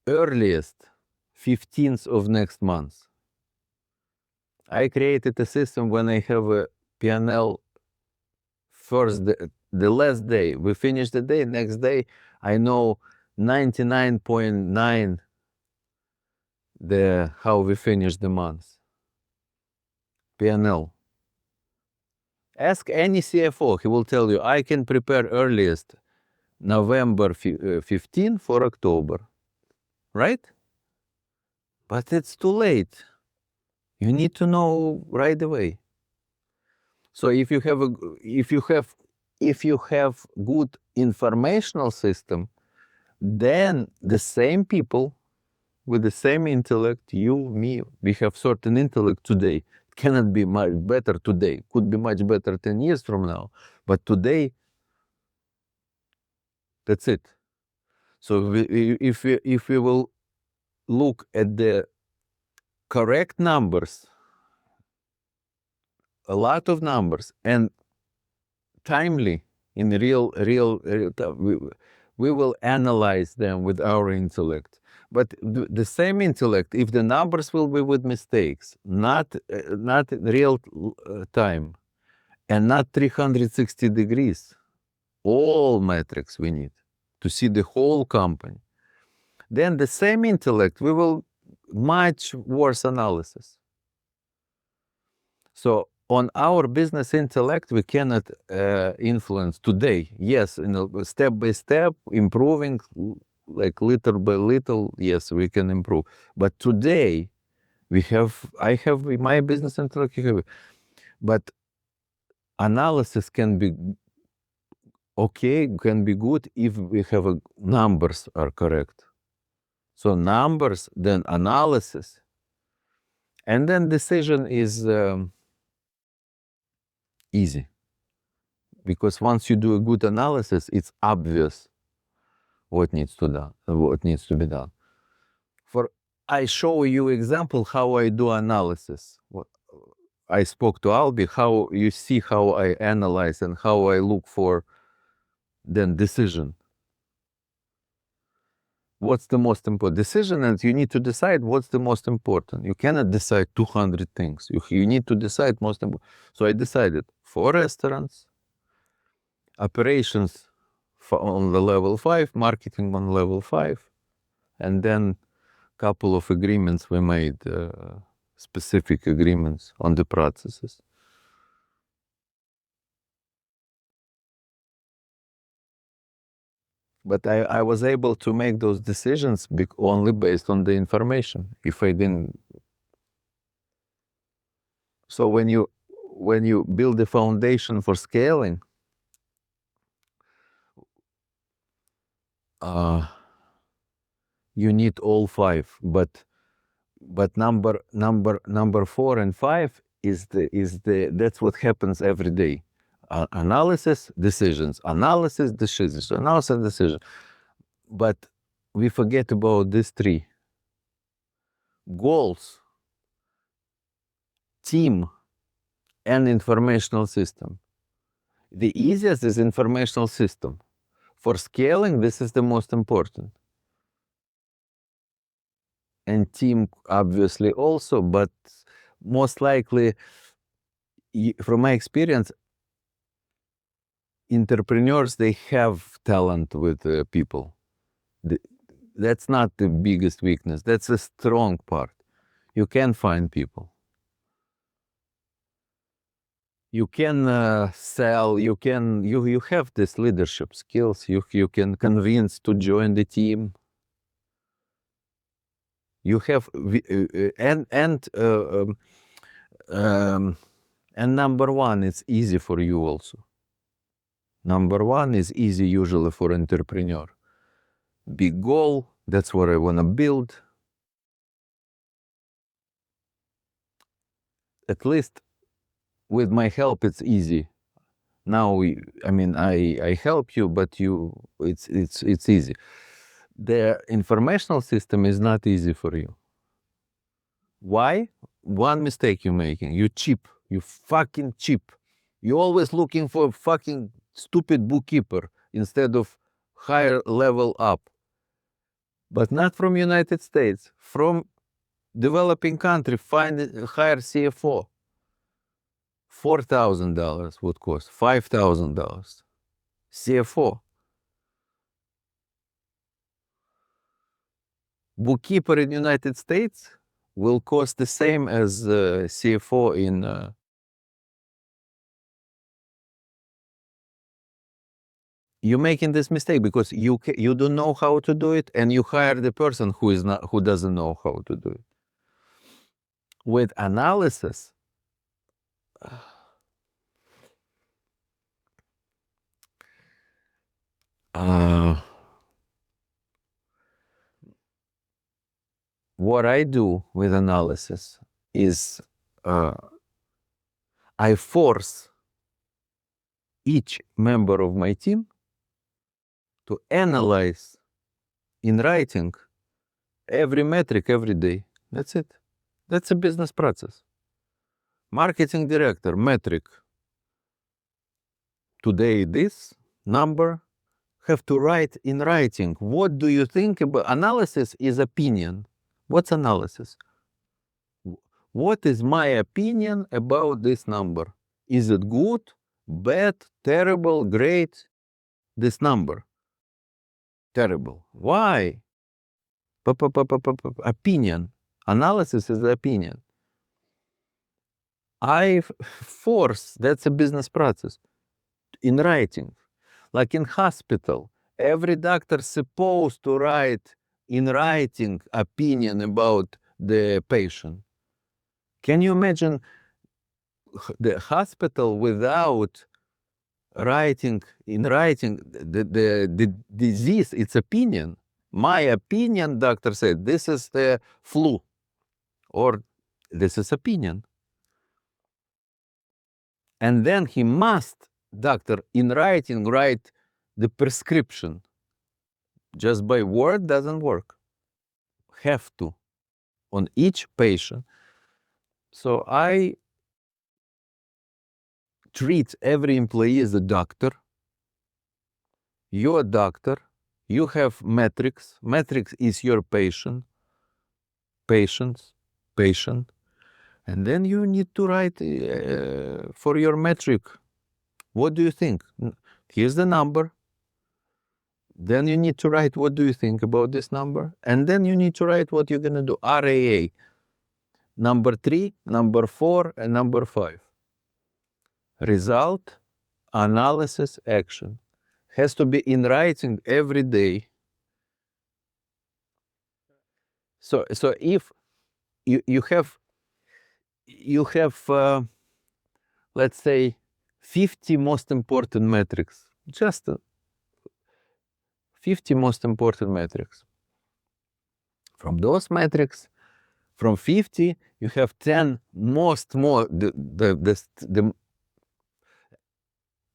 earliest 15th of next month. I created a system when I have a P&L first, the last day. We finish the day, next day, I know 99.9 how we finish the month. P&L. Ask any CFO, he will tell you, I can prepare earliest November 15 for October, right? But it's too late. You need to know right away. So if you have good informational system, then the same people with the same intellect, you, me, we have certain intellect today. It cannot be much better today. Could be much better 10 years from now. But today, that's it. So if we will look at the correct numbers, a lot of numbers, and timely, in real time, we will analyze them with our intellect. But the same intellect, if the numbers will be with mistakes, not real time, and not 360 degrees, all metrics we need to see the whole company. Then the same intellect, we will much worse analysis. So on our business intellect, we cannot influence today. Yes, step by step, improving, like little by little, yes, we can improve. But today, I have my business intellect, but analysis can be okay, can be good if we have numbers are correct. So numbers, then analysis, and then decision is easy. Because once you do a good analysis, it's obvious what needs to be done. I show you example how I do analysis. I spoke to Albi, how you see how I analyze and how I look for then decision. What's the most important decision? And you need to decide what's the most important. You cannot decide 200 things. You need to decide most important. So I decided 4 restaurants, operations on the level 5, marketing on level 5, and then couple of agreements we made, specific agreements on the processes. But I was able to make those decisions only based on the information. If I didn't, so when you build the foundation for scaling, you need all 5. But number 4 and 5 is that's what happens every day. Analysis, decisions, analysis, decisions, analysis, decision. But we forget about these 3. Goals, team, and informational system. The easiest is informational system. For scaling, this is the most important. And team, obviously, also, but most likely, from my experience, entrepreneurs, they have talent with people. That's not the biggest weakness. That's a strong part. You can find people. You can sell. You have this leadership skills. You can convince to join the team. You have and number 1, it's easy for you also. Number 1 is easy usually for entrepreneur. Big goal, that's what I want to build. At least with my help, it's easy. Now, I help you, but it's easy. The informational system is not easy for you. Why? One mistake you're making. You're cheap. You fucking cheap. You're always looking for fucking stupid bookkeeper instead of higher level up. But not from United States. From developing country, hire CFO. $4,000 would cost. $5,000. CFO. Bookkeeper in United States will cost the same as CFO in you're making this mistake because you don't know how to do it, and you hire the person who doesn't know how to do it. With analysis, what I do with analysis is I force each member of my team to analyze in writing every metric every day. That's it. That's a business process. Marketing director, metric. Today this number, have to write in writing. What do you think about analysis? Is opinion. What's analysis? What is my opinion about this number? Is it good, bad, terrible, great? This number. Terrible. Why? Opinion. Analysis is the opinion. I force, that's a business process, in writing. Like in hospital, every doctor supposed to write in writing opinion about the patient. Can you imagine the hospital without writing in writing the disease, its opinion? My opinion, doctor said, this is the flu, or this is opinion. And then he must, doctor, in writing, write the prescription. Just by word doesn't work. Have to, on each patient. So I treat every employee as a doctor. You're a doctor. You have metrics. Metrics is your patient. Patients. Patient. And then you need to write for your metric. What do you think? Here's the number. Then you need to write what do you think about this number. And then you need to write what you're going to do. RAA. Number 3, number 4, and number 5. Result, analysis, action. Has to be in writing every day. So if you have let's say 50 most important metrics, just 50 most important metrics. From those metrics, from 50, you have 10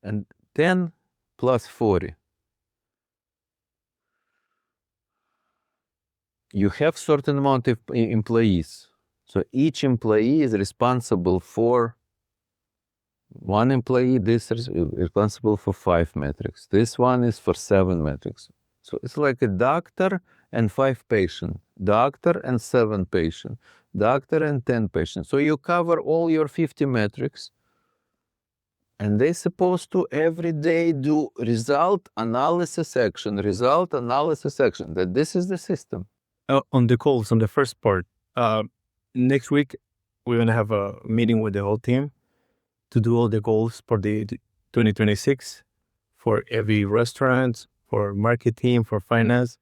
and 10 plus 40. You have certain amount of employees. So each employee is responsible for one employee, this is responsible for 5 metrics. This one is for 7 metrics. So it's like a doctor and 5 patients, doctor and 7 patients, doctor and 10 patients. So you cover all your 50 metrics, and they're supposed to every day do result analysis action, result analysis action. That this is the system. On the goals, on the first part, next week we're gonna have a meeting with the whole team to do all the goals for the 2026 for every restaurant, for marketing, for finance.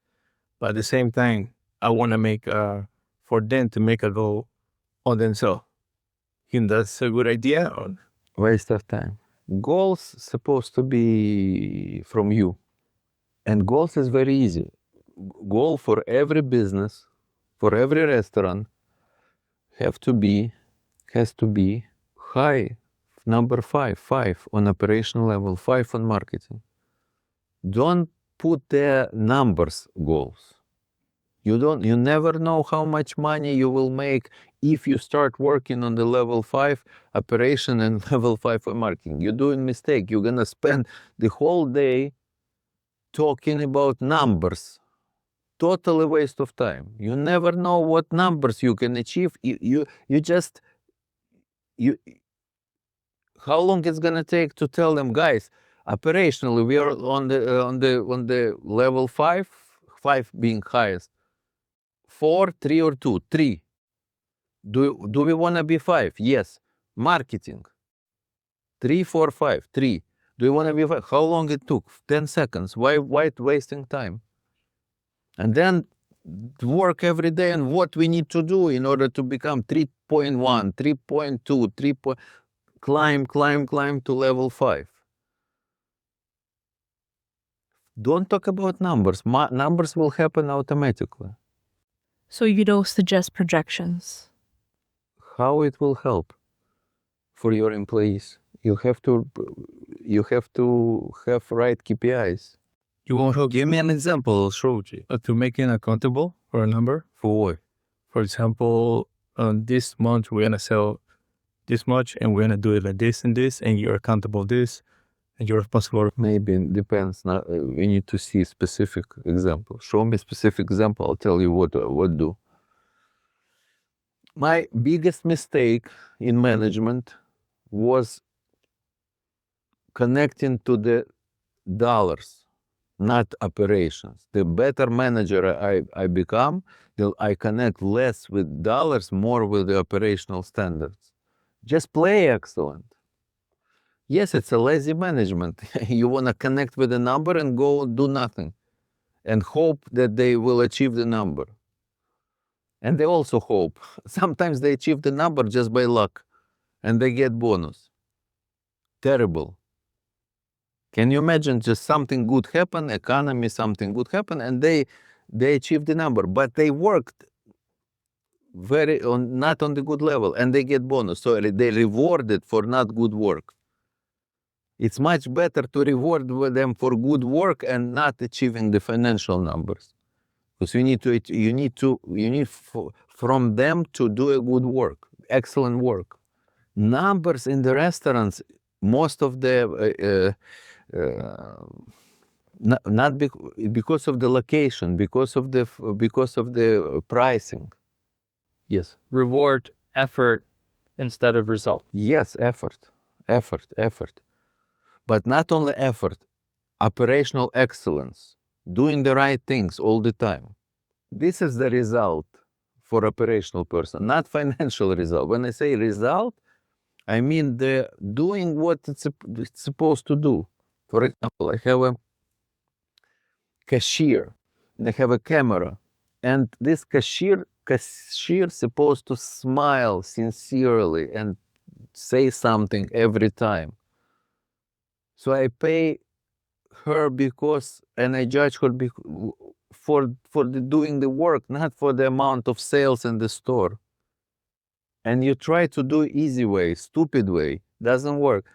But at the same time, I want to make for them to make a goal on themselves. You think that's a good idea? Or? Waste of time. Goals supposed to be from you. And goals is very easy. Goal for every business, for every restaurant, has to be high. Number 5 on operational level, 5 on marketing. Don't put the numbers goals. You never know how much money you will make if you start working on the level 5 operation and level 5 on marketing. You're doing mistake. You're gonna spend the whole day talking about numbers. Totally waste of time. You never know what numbers you can achieve. How long it's gonna take to tell them, guys, operationally we are on the level 5 being highest. 4, 3, or 2? 3. Do we wanna be 5? Yes. Marketing. 3, 4, 5. 3. Do you wanna be 5? How long it took? 10 seconds. Why wasting time? And then work every day on what we need to do in order to become 3.1, 3.2, climb to level 5. Don't talk about numbers. Numbers will happen automatically. So you don't suggest projections? How it will help for your employees? You have to have right KPIs. You want to give me an example, Shoji, to making accountable for a number? For what? For example, this month we're gonna sell this much, and we're gonna do it like this and this, and you're accountable this, and you're responsible. Maybe it depends. Not, we need to see specific example. Show me specific example. I'll tell you what do. My biggest mistake in management was connecting to the dollars, not operations. The better manager I become, I connect less with dollars, more with the operational standards. Just play excellent. Yes, it's a lazy management. You want to connect with a number and go do nothing and hope that they will achieve the number. And they also hope. Sometimes they achieve the number just by luck and they get bonus. Terrible. Can you imagine just something good happen, economy, something good happen, and they achieve the number, but they worked not on the good level and they get bonus. So they rewarded for not good work. It's much better to reward them for good work and not achieving the financial numbers. Because you need from them to do a good work, excellent work. Numbers in the restaurants, most of the not because of the location, because of the pricing. Yes. Reward effort instead of result. Yes, effort. But not only effort, operational excellence, doing the right things all the time. This is the result for operational person, not financial result. When I say result, I mean the doing what it's supposed to do. For example, I have a cashier, they have a camera, and this cashier supposed to smile sincerely and say something every time. So I pay her and I judge her for doing the work, not for the amount of sales in the store. And you try to do easy way, stupid way, doesn't work.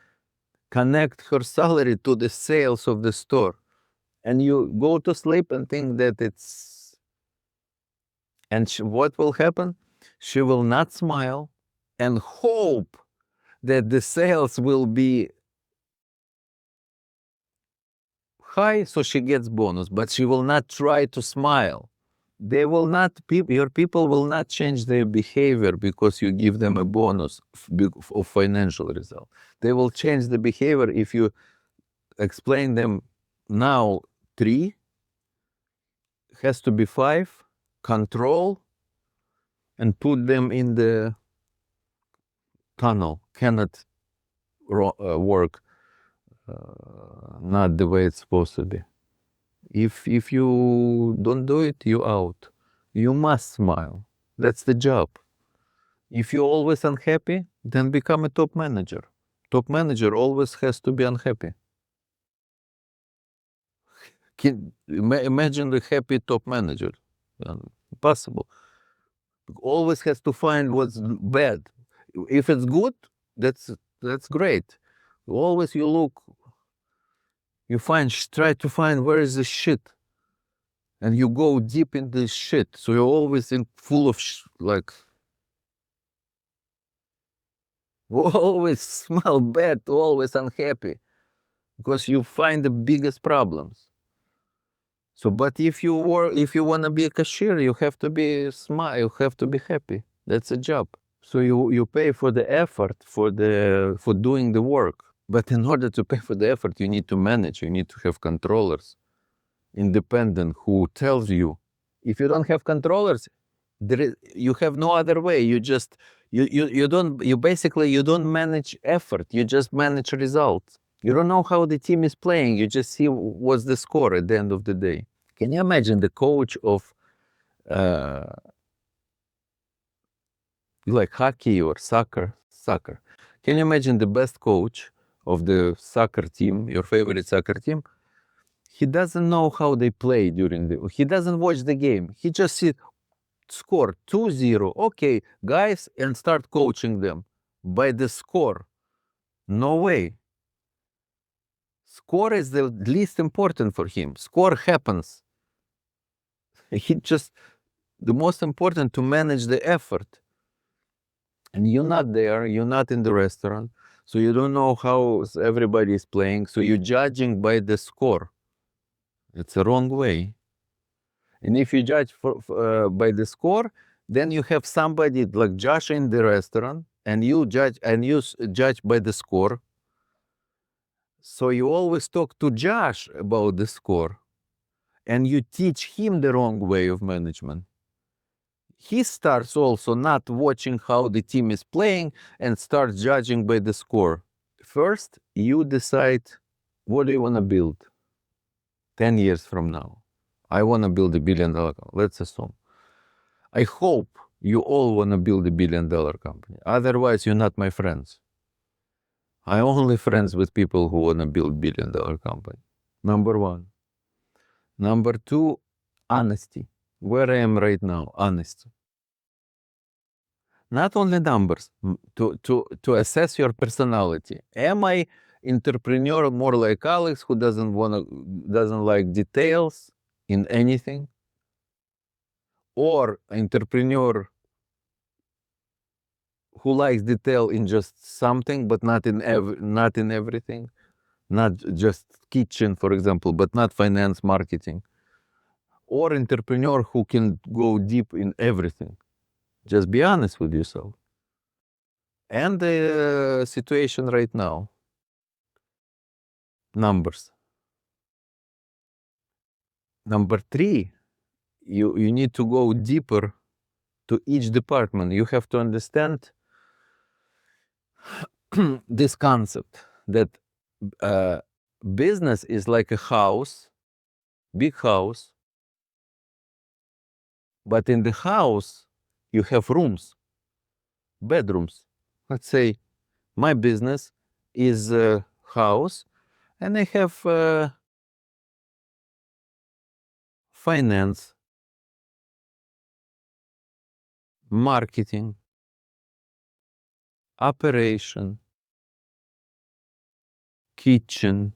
Connect her salary to the sales of the store. And you go to sleep and think that it's... And what will happen? She will not smile and hope that the sales will be high, so she gets bonus, but she will not try to smile. Your people will not change their behavior because you give them a bonus of financial result. They will change the behavior if you explain them now 3, has to be 5, control, and put them in the tunnel, cannot work not the way it's supposed to be. If you don't do it, you out. You must smile. That's the job. If you're always unhappy, then become a top manager. Top manager always has to be unhappy. Imagine the happy top manager. Impossible. Always has to find what's bad. If it's good, that's great. Always you try to find where is the shit, and you go deep in this shit. So you're always full of always smell bad, always unhappy, because you find the biggest problems. So, but if you want to be a cashier, you have to be smile, you have to be happy. That's a job. So you pay for the effort, for doing the work. But in order to pay for the effort, you need to manage, you need to have controllers, independent, who tells you. If you don't have controllers, you have no other way. You don't manage effort, you just manage results. You don't know how the team is playing, you just see what's the score at the end of the day. Can you imagine the coach of like hockey or soccer? Can you imagine the best coach of the soccer team, your favorite soccer team? He doesn't know how they play he doesn't watch the game. He just sees score 2-0. Okay, guys, and start coaching them by the score. No way. Score is the least important for him. Score happens. The most important to manage the effort. And you're not there, you're not in the restaurant. So you don't know how everybody is playing. So you're judging by the score. It's a wrong way. And if you judge by the score, then you have somebody like Josh in the restaurant, and you judge judge by the score. So you always talk to Josh about the score, and you teach him the wrong way of management. He starts also not watching how the team is playing and starts judging by the score. First, you decide what do you want to build 10 years from now. I want to build $1 billion company. Let's assume. I hope you all want to build $1 billion company. Otherwise, you're not my friends. I'm only friends with people who want to build $1 billion company. Number one. Number two, honesty. Where I am right now, honesty. Not only numbers, to assess your personality. Am I entrepreneur more like Alex, who doesn't like details in anything? Or entrepreneur who likes detail in just something, but not in everything? Not just kitchen, for example, but not finance, marketing. Or entrepreneur who can go deep in everything. Just be honest with yourself. And the situation right now. Numbers. Number three, you need to go deeper to each department. You have to understand this concept that business is like a house, big house, but in the house you have rooms, bedrooms. Let's say my business is a house, and I have finance, marketing, operation, kitchen,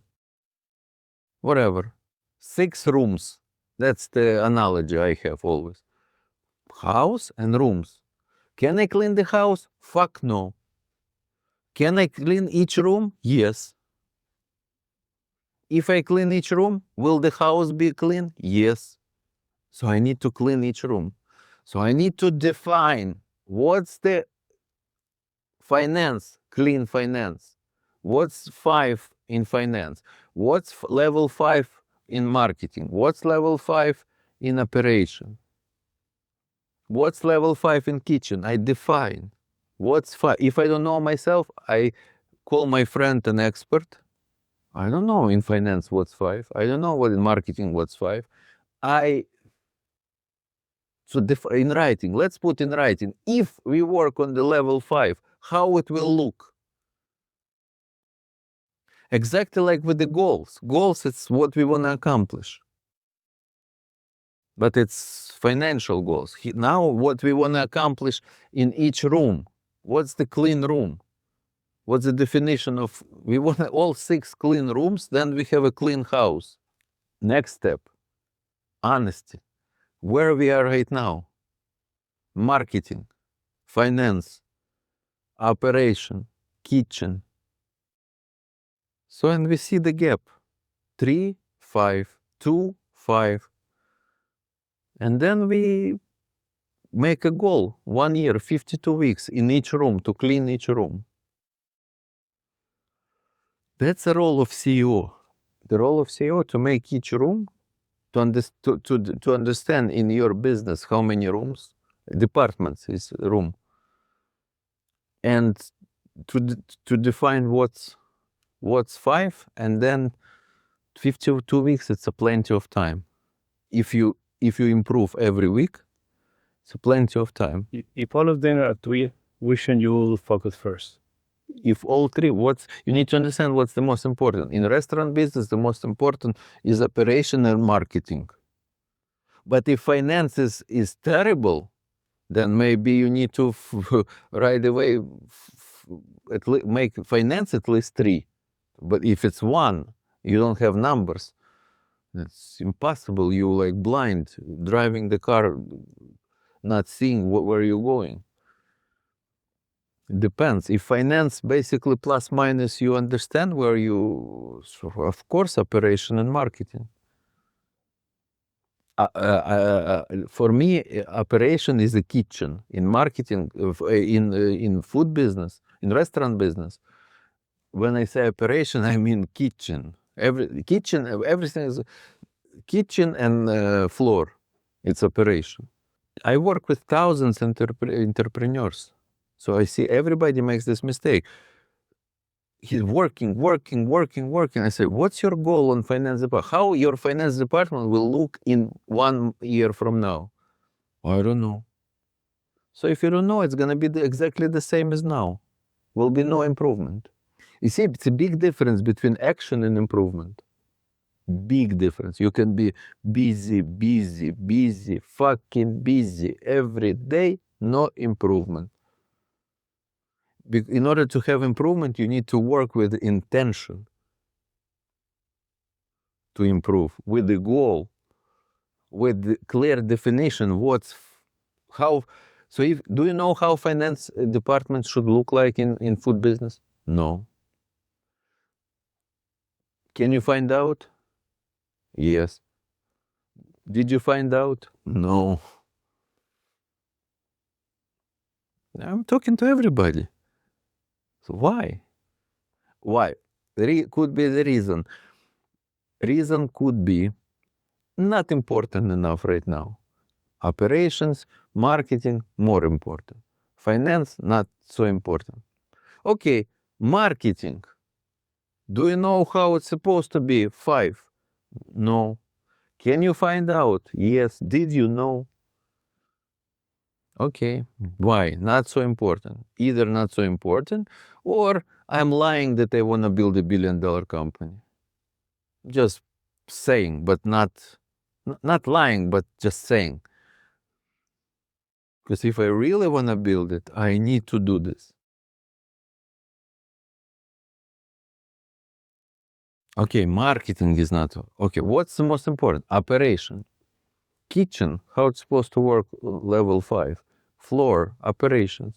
whatever. 6 rooms. That's the analogy I have always. House and rooms. Can I clean the house? Fuck no. Can I clean each room? Yes. If I clean each room, will the house be clean? Yes. So I need to clean each room. So I need to define what's the finance, clean finance. What's 5 in finance? What's level 5 in marketing? What's level 5 in operation? What's level 5 in kitchen? I define. What's 5? If I don't know myself, I call my friend an expert. I don't know in finance what's 5. I don't know what in marketing what's 5. So in writing, let's put in writing, if we work on the level 5, how it will look. Exactly like with the goals. Goals, it's what we want to accomplish. But it's financial goals. Now what we want to accomplish in each room. What's the clean room? What's the definition of, we want all 6 clean rooms, then we have a clean house. Next step, honesty. Where we are right now. Marketing, finance, operation, kitchen. So, and we see the gap. 3, 5, 2, 5. And then we make a goal, 1 year, 52 weeks in each room, to clean each room. That's the role of CEO. The role of CEO to make each room, to understand in your business how many rooms, departments is a room. And to define what's 5, and then 52 weeks, it's a plenty of time. If you improve every week, it's a plenty of time. If all of them are 3, which one you will focus first? If all 3, you need to understand what's the most important. In restaurant business, the most important is operation and marketing. But if finance is terrible, then maybe you need to right away make finance at least 3. But if it's 1, you don't have numbers. It's impossible. You like blind, driving the car, not seeing where you're going. It depends. If finance basically plus minus, you understand where you, so of course, operation and marketing. For me, operation is a kitchen. In marketing, in food business, in restaurant business, when I say operation, I mean kitchen. Everything is kitchen and floor. It's operation. I work with thousands of entrepreneurs. So I see everybody makes this mistake. He's working. I say, what's your goal on finance department? How your finance department will look in 1 year from now? I don't know. So if you don't know, it's going to be exactly the same as now. Will be no improvement. You see, it's a big difference between action and improvement. Big difference. You can be busy, fucking busy every day, no improvement. In order to have improvement, you need to work with intention to improve, with the goal, with the clear definition. So do you know how finance department should look like in food business? No. Can you find out? Yes. Did you find out? No. I'm talking to everybody. So why? Why? Could be the reason. Reason could be not important enough right now. Operations, marketing, more important. Finance, not so important. Okay, marketing. Do you know how it's supposed to be? 5. No. Can you find out? Yes. Did you know? Okay. Why? Not so important. Either not so important, or I'm lying that I want to build $1 billion company. Just saying, but not lying, but just saying. Because if I really want to build it, I need to do this. Okay, marketing is not. Okay, what's the most important? Operation. Kitchen, how it's supposed to work, level 5. Floor, operations.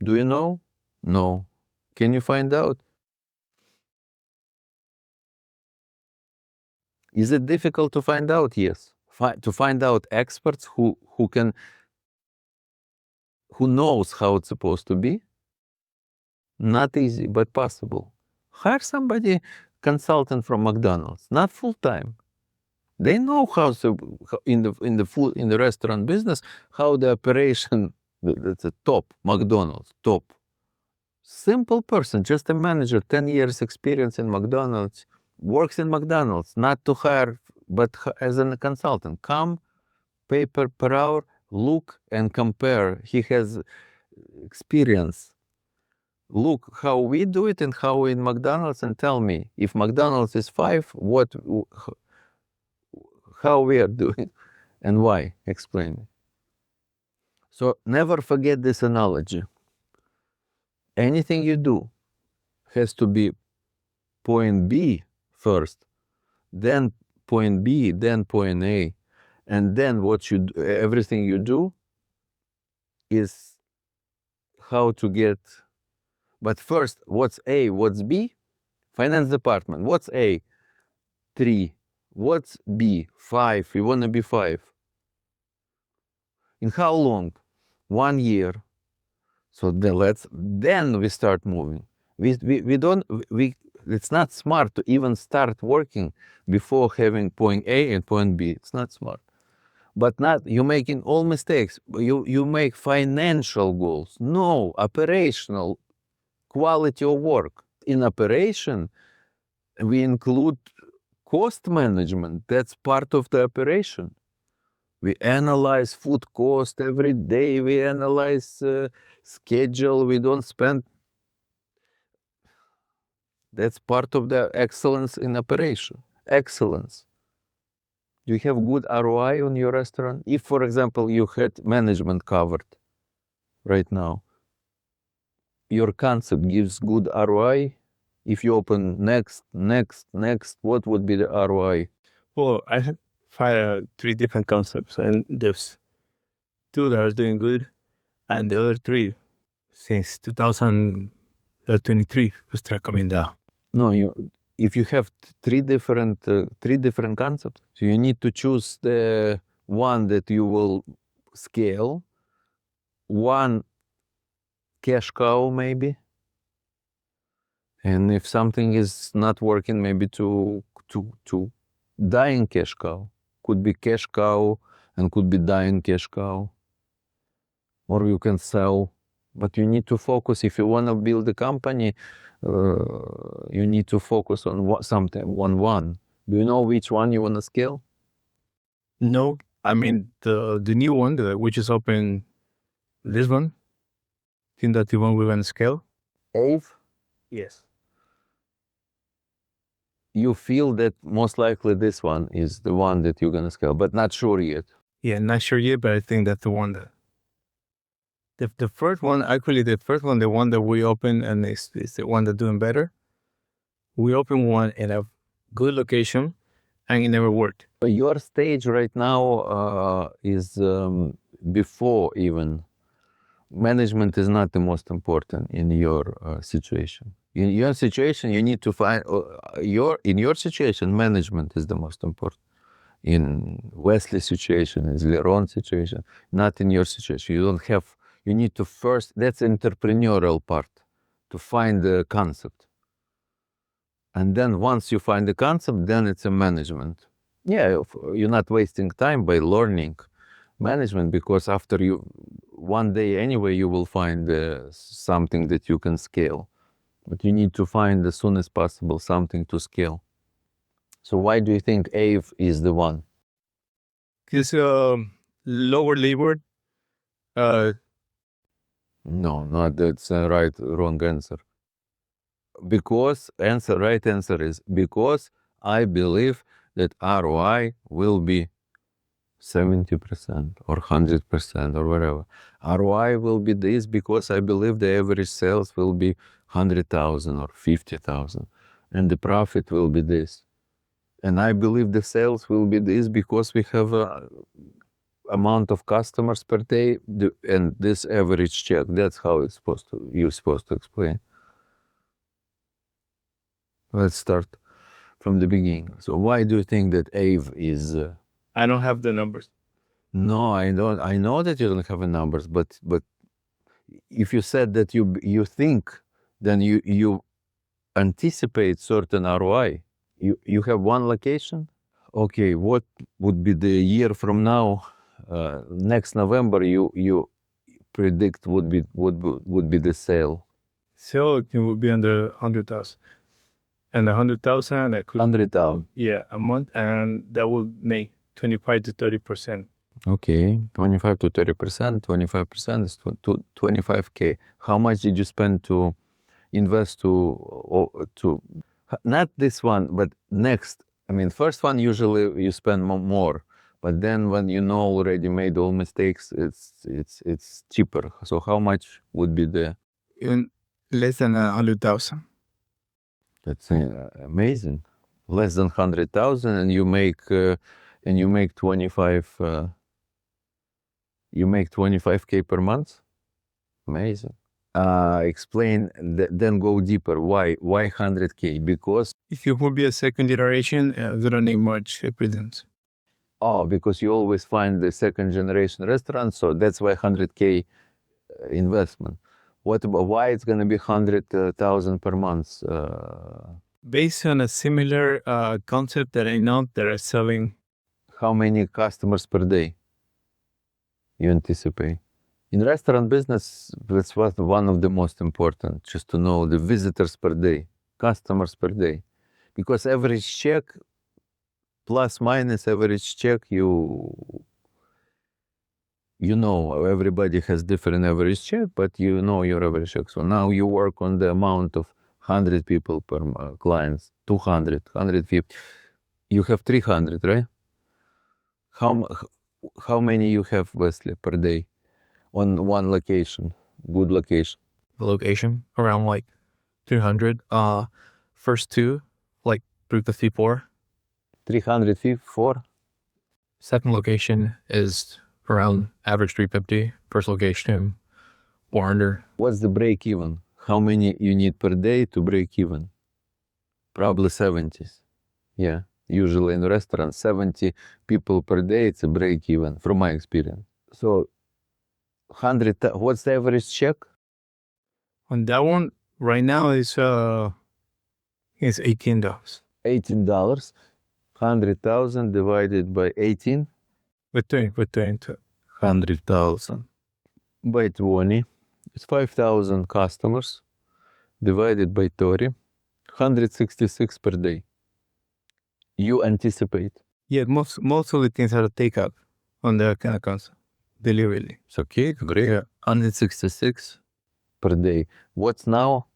Do you know? No. Can you find out? Is it difficult to find out? Yes. To find out experts who knows how it's supposed to be? Not easy, but possible. Hire somebody, consultant from McDonald's, not full time. They know how in the restaurant business, how the operation, that's a top, McDonald's, top. Simple person, just a manager, 10 years experience in McDonald's, works in McDonald's, not to hire, but as a consultant. Come, pay per hour, look and compare. He has experience. Look how we do it and how in McDonald's, and tell me, if McDonald's is 5, how we are doing and why. Explain me. So never forget this analogy. Anything you do has to be point B first, then point B, then point A, and then everything you do is how to get. But first, what's A, what's B? Finance department, what's A? 3. What's B? 5. You want to be 5. In how long? 1 year. So then we start moving. It's not smart to even start working before having point A and point B. It's not smart. But you're making all mistakes. You make financial goals. No, operational quality of work. In operation, we include cost management. That's part of the operation. We analyze food cost every day. We analyze schedule. We don't spend. That's part of the excellence in operation. Excellence. Do you have good ROI on your restaurant? If, for example, you had management covered right now, your concept gives good ROI. If you open next, what would be the ROI? Well, I have 3 different concepts, and there's 2 that are doing good, and the other 3 since 2023 we start coming down. No, if you have three different concepts, so you need to choose the one that you will scale, one cash cow maybe, and if something is not working, maybe to dying cash cow. Could be cash cow and could be dying cash cow, or you can sell. But you need to focus. If you want to build a company, you need to focus on something, one. Do you know which one you want to scale? No, I mean the new one, which is open, this one. I think that the one we want to scale. Ave? Yes. You feel that most likely this one is the one that you're gonna scale, but not sure yet. Yeah, not sure yet, but I think that's the one that. The first one, actually, the one that we opened, and is the one that's doing better. We opened one in a good location, and it never worked. Your stage right now is before even. Management is not the most important in your situation. In your situation, you need to find in your situation, management is the most important. In Wesley's situation, is Liron's situation, not in your situation. You need to first, that's entrepreneurial part, to find the concept. And then once you find the concept, then it's a management. Yeah, you're not wasting time by learning management, because after one day anyway, you will find something that you can scale. But you need to find as soon as possible something to scale. So why do you think Ave is the one? It's lower labor. No, not that's a wrong answer. Because right answer is because I believe that ROI will be 70% or 100% or whatever. ROI will be this because I believe the average sales will be 100,000 or 50,000 and the profit will be this. And I believe the sales will be this because we have a amount of customers per day and this average check. That's how you're supposed to explain. Let's start from the beginning. So why do you think that Ave is... I don't have the numbers. No, I don't. I know that you don't have the numbers, but if you said that you think, then you anticipate certain ROI. You have one location. Okay, what would be the year from now? Next November, you predict would be the sale. So it would be under 100,000, and 100,000 that could 100,000. Yeah, a month, and that would make 25 to 30%. Okay, 25 to 30%. 25% is 25K. How much did you spend to invest to not this one, but next? I mean, first one usually you spend more, but then when you know already made all mistakes, it's cheaper. So how much would be the? In less than 100,000. That's amazing. Less than 100,000, and you make 25. You make 25K per month. Amazing. Explain, then go deeper. Why 100K? Because If you would be a second generation, they don't need much evidence. because you always find the second generation restaurant, so that's why 100K investment. What about why it's gonna be 100,000 per month? Based on a similar concept that I know that are selling. How many customers per day you anticipate? In restaurant business, that's one of the most important, just to know the visitors per day, customers per day. Because average check, plus minus average check, you know, everybody has different average check, but you know your average check. So now you work on the amount of 100 people per clients, 200, 150. You have 300, right? How many you have, Wesley, per day on one location, good location? The location around like 300. First two, like 354. 354? Second location is around average 350. First location 400. What's the break even? How many you need per day to break even? Probably 70. Yeah. Usually in restaurants, 70 people per day, it's a break even, from my experience. So, 100, what's the average check? On that one, right now is $18. $18. 100,000 divided by 18 Between 100,000. by 20. It's 5,000 customers divided by 30. 166 per day. You anticipate. Yeah, most of the things are takeout on the kind of console. Delivery. It's okay, great. Yeah. 166 per day. What's now?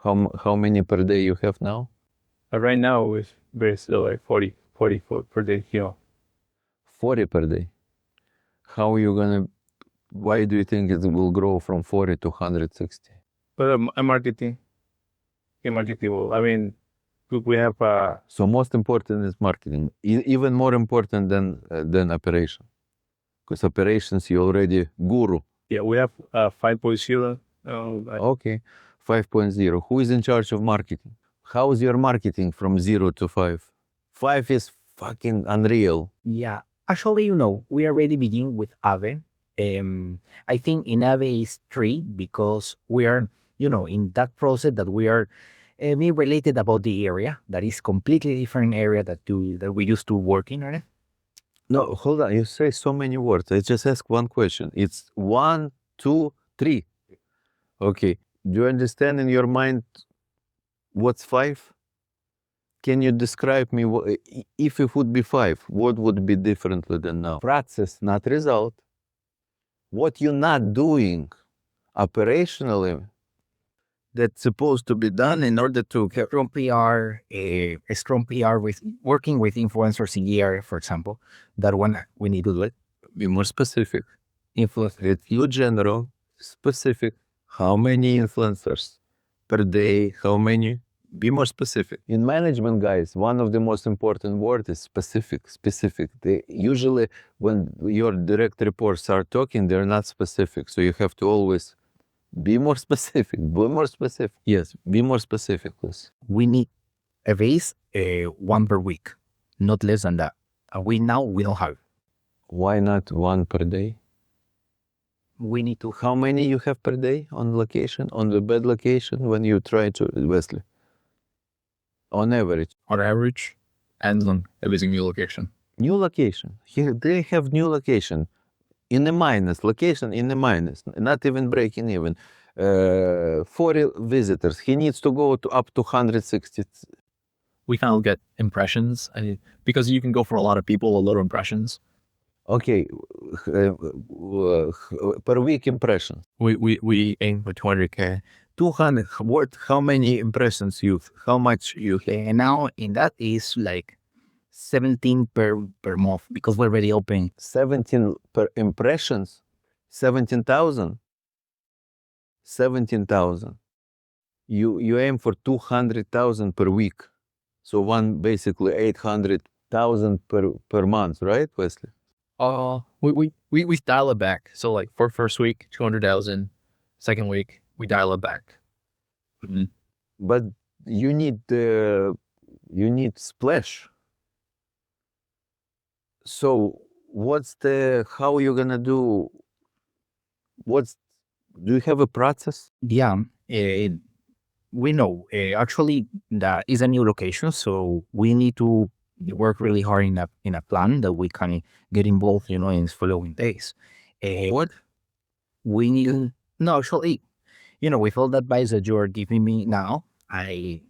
How many per day you have now? Right now it's basically like 40 per day, 40 per day. How are you gonna, why do you think it will grow from 40 to 160? But marketing. I mean, we have So most important is marketing, even more important than operation. Because operations, you already guru. we have 5.0. Okay, 5.0. Who is in charge of marketing? How is your marketing from 0 to 5? 5 is fucking unreal. Yeah. Actually, we already begin with Ave. I think in Ave is 3 because we are, in that process that we are being related about the area that is completely different area that we used to work in, right? No, hold on. You say so many words. I just ask one question. It's 1, 2, 3. Okay. Do you understand in your mind what's 5? Can you describe me if it would be 5, what would be differently than now? Process, not result. What you're not doing operationally that's supposed to be done in order to have Strong PR, a strong PR with working with influencers in the area, for example. That one we need to do it. be more specific. Influence. It's you general, specific. How many influencers per day? How many? Be more specific. In management, guys, one of the most important words is specific. Specific. They usually, when your direct reports are talking, they're not specific. So you have to always be more specific. Be more specific. Yes, be more specific, please. We need a base 1 per week, not less than that. We don't have. Why not 1 per day? We need to. How many you have per day on location, on the bed location when you try to, Wesley? On average. On average, and on every new location. New location. Here they have new location. In the minus, location in the minus, not even breaking even. 40 visitors. He needs to go up to 160. We kind of get impressions, because you can go for a lot of people, a lot of impressions. Okay, per week impressions. We aim for 200K. 200. How many impressions how much you have? And now in that is like 17 per month because we're already open. 17 per impressions. 17,000. 17,000. You aim for 200,000 per week. So basically 800,000 per month, right, Wesley? We dial it back. So like for first week, 200,000. Second week, we dial it back. Mm-hmm. But you need splash. So how are you gonna do? Do you have a process? Yeah, we know. Actually, that is a new location, so we need to work really hard in a plan that we can get involved, in the following days. What? We need. No, actually, with all the advice that you are giving me now, I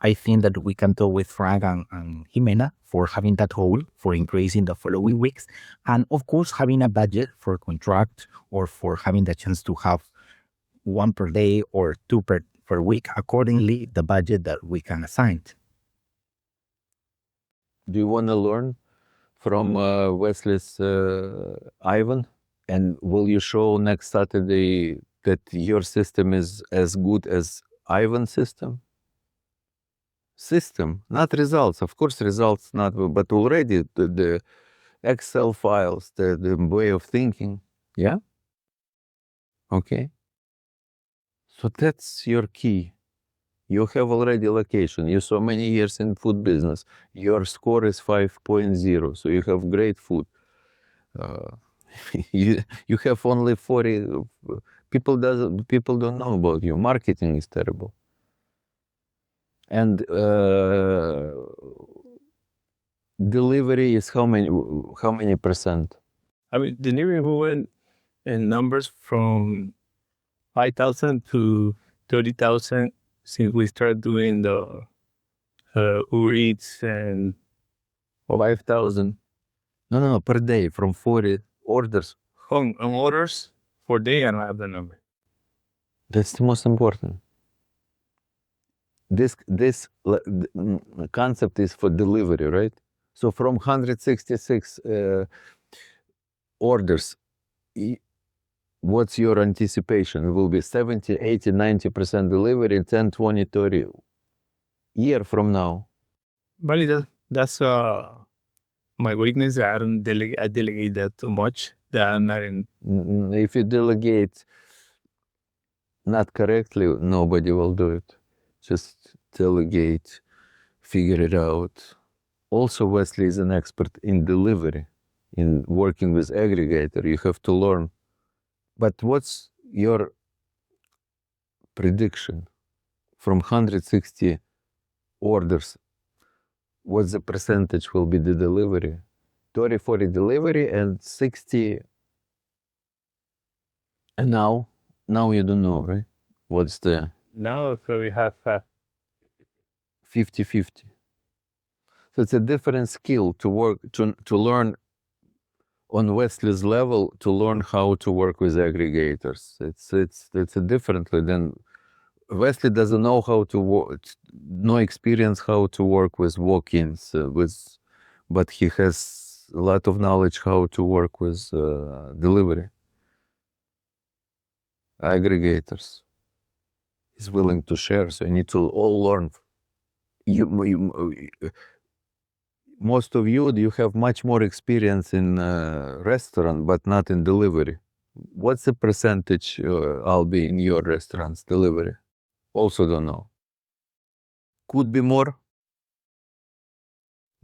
think that we can talk with Frank and Jimena for having that goal for increasing the following weeks. And of course, having a budget for contract or for having the chance to have 1 per day or 2 per week, accordingly, the budget that we can assign. Do you want to learn from Wesley's Ivan? And will you show next Saturday that your system is as good as Ivan's system? System, not results. Of course, results not, but already the Excel files, the way of thinking. Yeah. Okay? So that's your key. You have already location. You so many years in food business. Your score is 5.0. So you have great food. You have only 40 people don't know about you. Marketing is terrible. And delivery is how many percent? I mean, the Nigerian who went in numbers from 5,000 to 30,000 since we started doing the Uber Eats and 5,000 No, per day from 40 orders. on orders for day. I don't have the number. That's the most important. This concept is for delivery, right? So from 166 orders, what's your anticipation? It will be 70, 80, 90% delivery, 10, 20, 30 year from now. But that's my weakness. I don't delegate. I delegate that too much. That I'm not in. If you delegate not correctly, nobody will do it. Just delegate, figure it out. Also, Wesley is an expert in delivery, in working with aggregator. You have to learn. But what's your prediction from 160 orders? What's the percentage will be the delivery? 30, 40 delivery and 60. And now you don't know, right? What's the Now, so we have 50-50? So it's a different skill to work, to learn on Wesley's level, to learn how to work with aggregators. It's a differently than Wesley doesn't know how to work, no experience how to work with walk-ins, but he has a lot of knowledge how to work with delivery. Aggregators. He's willing to share, so you need to all learn. Most of you have much more experience in restaurant, but not in delivery. What's the percentage I'll be in your restaurants delivery? Also don't know. Could be more.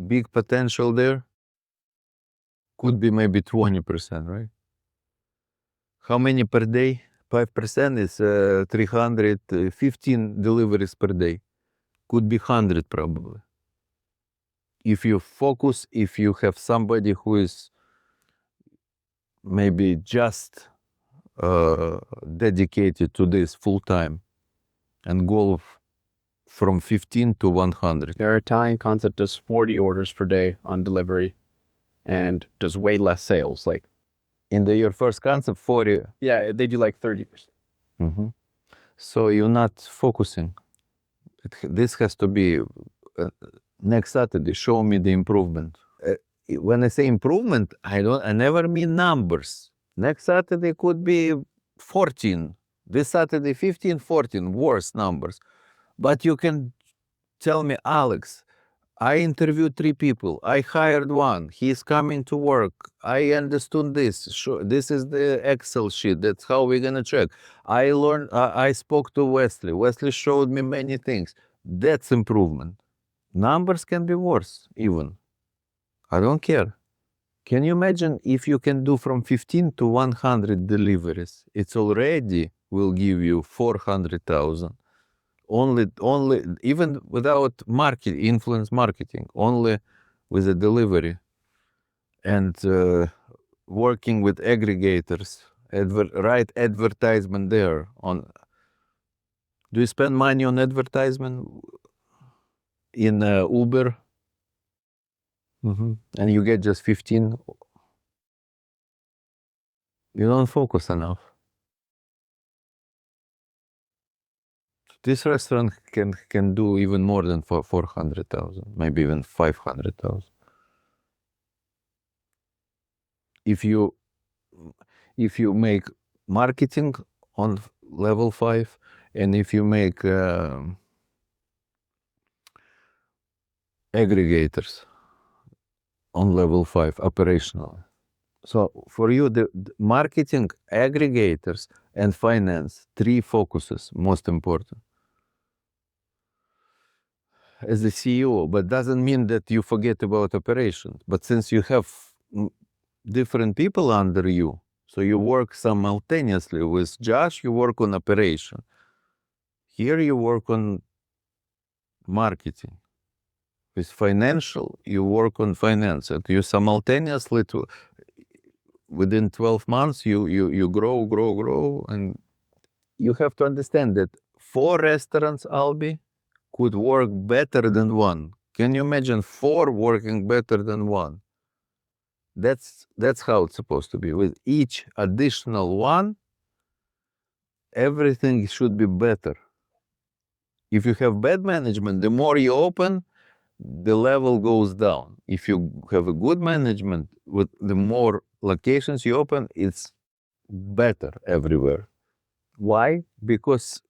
Big potential there. Could be maybe 20%, right? How many per day? 5% is 315 deliveries per day. Could be 100 probably. If you focus, if you have somebody who is maybe just dedicated to this full time and go from 15 to 100. Their Italian concept does 40 orders per day on delivery and does way less sales. Like, in your first concept, 40. yeah, they do like 30%. Mm-hmm. So you're not focusing. This has to be next Saturday. Show me the improvement. When I say improvement, I never mean numbers. Next Saturday could be 14. This Saturday 15, 14, worse numbers. But you can tell me, Alex, I interviewed 3 people. I hired 1. He's coming to work. I understood this. Sure, this is the Excel sheet. That's how we're gonna check. I learned. I spoke to Wesley. Wesley showed me many things. That's improvement. Numbers can be worse even. I don't care. Can you imagine if you can do from 15 to 100 deliveries? It's already will give you 400,000. Only even without influence marketing, only with a delivery and working with aggregators, right advertisement there. Do you spend money on advertisement in Uber? Mm-hmm. And you get just 15? You don't focus enough. This restaurant can do even more than 400,000, maybe even 500,000. If you make marketing on level 5, and if you make aggregators on level 5 operational, So for you, the marketing, aggregators, and finance, 3 focuses, most important. As the CEO, but doesn't mean that you forget about operations. But since you have different people under you, so you work simultaneously. With Josh, you work on operation. Here you work on marketing. With financial, you work on finance. And you simultaneously, within 12 months, you grow, and you have to understand that 4 restaurants, Albi, could work better than 1. Can you imagine 4 working better than 1? That's how it's supposed to be. With each additional 1, everything should be better. If you have bad management, the more you open, the level goes down. If you have a good management, with the more locations you open, it's better everywhere. Why? Because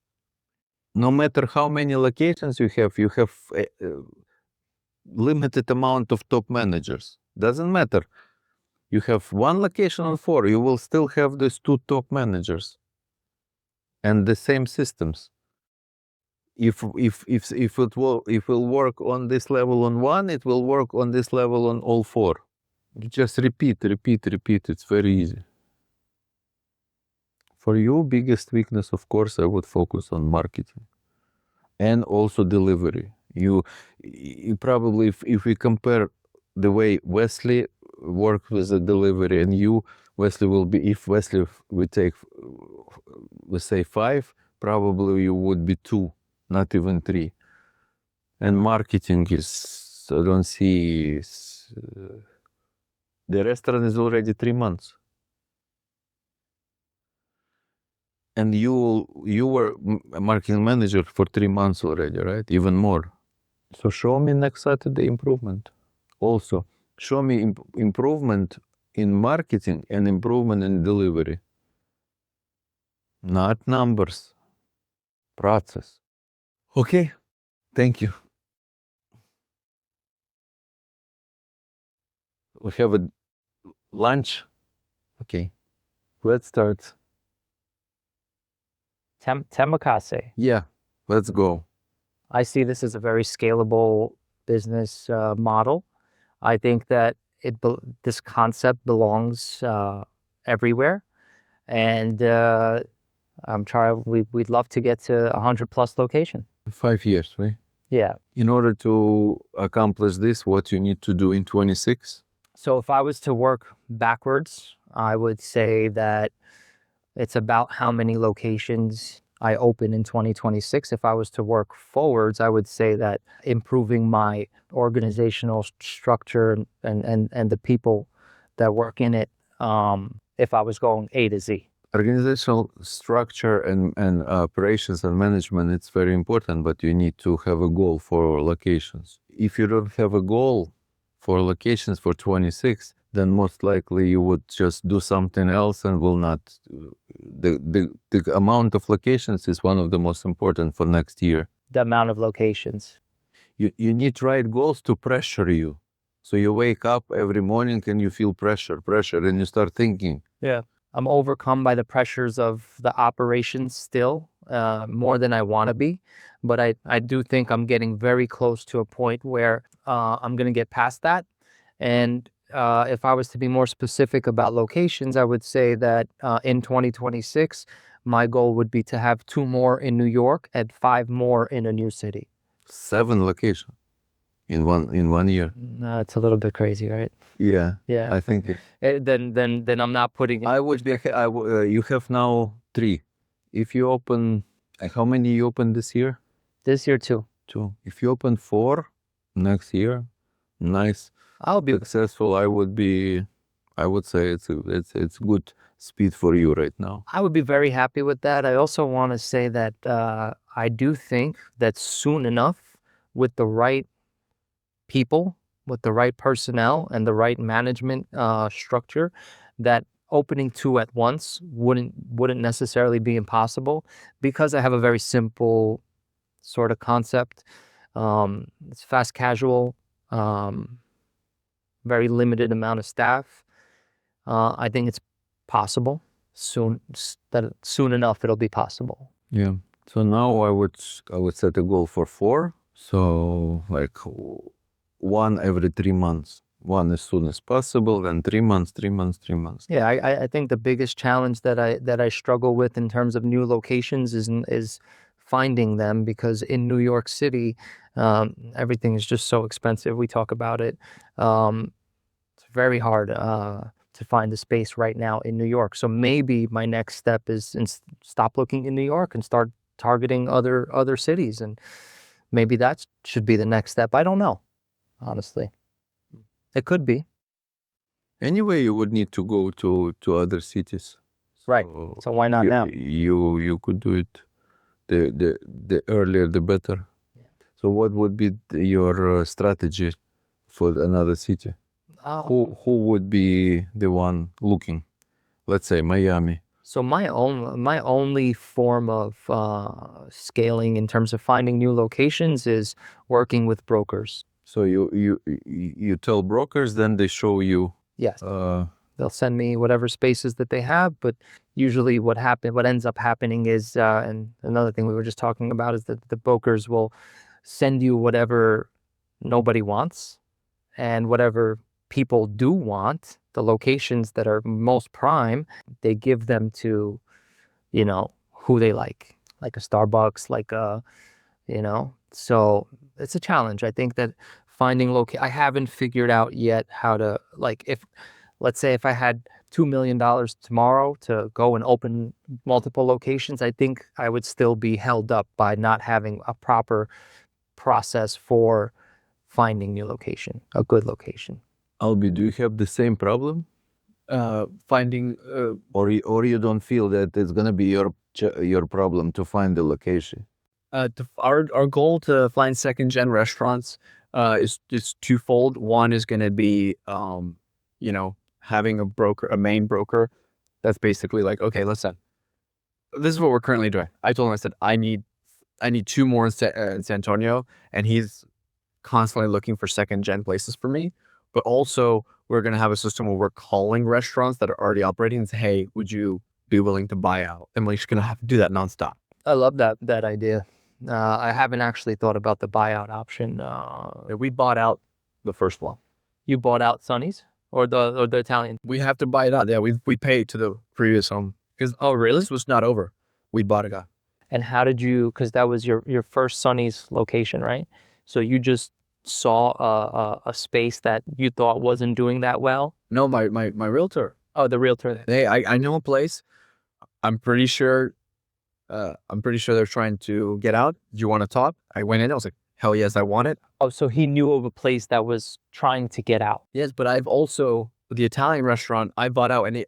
no matter how many locations you have a limited amount of top managers. Doesn't matter. You have 1 location on 4, you will still have these 2 top managers and the same systems. If it will work on this level on 1, it will work on this level on all 4. You just repeat. It's very easy. For you, biggest weakness, of course, I would focus on marketing and also delivery. You probably, if we compare the way Wesley worked with the delivery and you, Wesley will be, if Wesley we take, let's say 5, probably you would be 2, not even 3. And marketing is, I don't see, the restaurant is already 3 months. And you were a marketing manager for 3 months already, right? Even more. So show me next Saturday improvement. Also, show me improvement in marketing and improvement in delivery. Not numbers, process. Okay, thank you. We have a lunch. Okay, let's start. Tamakasi. Yeah, let's go. I see this as a very scalable business model. I think that this concept belongs everywhere, and we'd love to get to 100+ location. 5 years, right? Yeah. In order to accomplish this, what you need to do in 26? So if I was to work backwards, I would say that it's about how many locations I open in 2026. If I was to work forwards, I would say that improving my organizational structure and the people that work in it, if I was going A to Z. Organizational structure and operations and management, it's very important, but you need to have a goal for locations. If you don't have a goal for locations for 26, then most likely you would just do something else and will not. The amount of locations is one of the most important for next year. The amount of locations. You need right goals to pressure you. So you wake up every morning and you feel pressure, and you start thinking. Yeah. I'm overcome by the pressures of the operations still, more than I want to be. But I do think I'm getting very close to a point where I'm going to get past that. And if I was to be more specific about locations, I would say that in 2026, my goal would be to have 2 more in New York and 5 more in a new city. 7 locations in one year. It's a little bit crazy, right? Yeah. Yeah. I think Then I'm not putting. I would be. You have now 3. If you open, how many you open this year? This year 2. 2. If you open 4 next year, nice. I'll be successful. I would say it's good speed for you right now. I would be very happy with that. I also want to say that I do think that soon enough, with the right people, with the right personnel and the right management structure, that opening 2 at once wouldn't necessarily be impossible, because I have a very simple sort of concept. It's fast casual, very limited amount of staff. I think it's possible soon enough it'll be possible. Yeah. So now I would set a goal for 4. So like one every 3 months. One as soon as possible, then 3 months, 3 months, 3 months. Yeah, I think the biggest challenge that I struggle with in terms of new locations is finding them, because in New York City, everything is just so expensive. We talk about it. It's very hard to find a space right now in New York. So maybe my next step is stop looking in New York and start targeting other cities, and maybe that should be the next step. I don't know, honestly. It could be. Anyway, you would need to go to other cities. Right. So why not now? You could do it the earlier the better. So what would be your strategy for another city? Who would be the one looking? Let's say Miami. So my only form of scaling in terms of finding new locations is working with brokers. So you tell brokers, then they show you. Yes. They'll send me whatever spaces that they have, but usually what ends up happening is, and another thing we were just talking about, is that the brokers will send you whatever nobody wants, and whatever people do want, the locations that are most prime, they give them to, who they like a Starbucks, so it's a challenge. I think that finding I haven't figured out yet how to, let's say if I had $2 million tomorrow to go and open multiple locations, I think I would still be held up by not having a proper process for finding a good location. Albi, do you have the same problem? Finding Or you don't feel that it's gonna be your problem to find the location? our goal to find second gen restaurants is twofold. One is going to be having a main broker that's basically like, okay, listen, this is what we're currently doing. I told him, I said, I need 2 more in San Antonio, and he's constantly looking for second gen places for me. But also we're going to have a system where we're calling restaurants that are already operating and say, hey, would you be willing to buy out? And we're just going to have to do that nonstop. I love that idea. I haven't actually thought about the buyout option. We bought out the first one. You bought out Sonny's or the Italian? We have to buy it out. Yeah, we paid to the previous home because this was not over. We bought it out. And how did you? Because that was your first Sonny's location, right? So you just saw a space that you thought wasn't doing that well. No, my realtor. Oh, the realtor. Hey, I know a place. I'm pretty sure they're trying to get out. Do you want to talk? I went in. I was like, hell yes, I want it. Oh, so he knew of a place that was trying to get out. Yes, but I've also, the Italian restaurant I bought out, and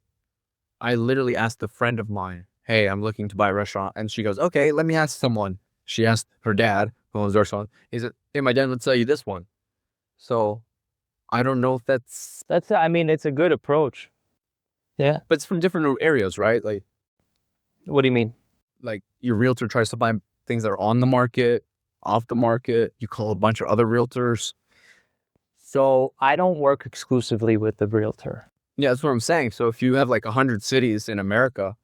I literally asked a friend of mine, hey, I'm looking to buy a restaurant. And she goes, okay, let me ask someone. She asked her dad, who owns the restaurant. He said, hey, my dad, let's sell you this one. So I don't know if that's, I mean, it's a good approach. Yeah. but it's from different areas, right? Like, What do you mean? like your realtor tries to buy things that are on the market, off the market. You call a bunch of other realtors. So I don't work exclusively with the realtor. Yeah, that's what I'm saying. So if you have like 100 cities in America,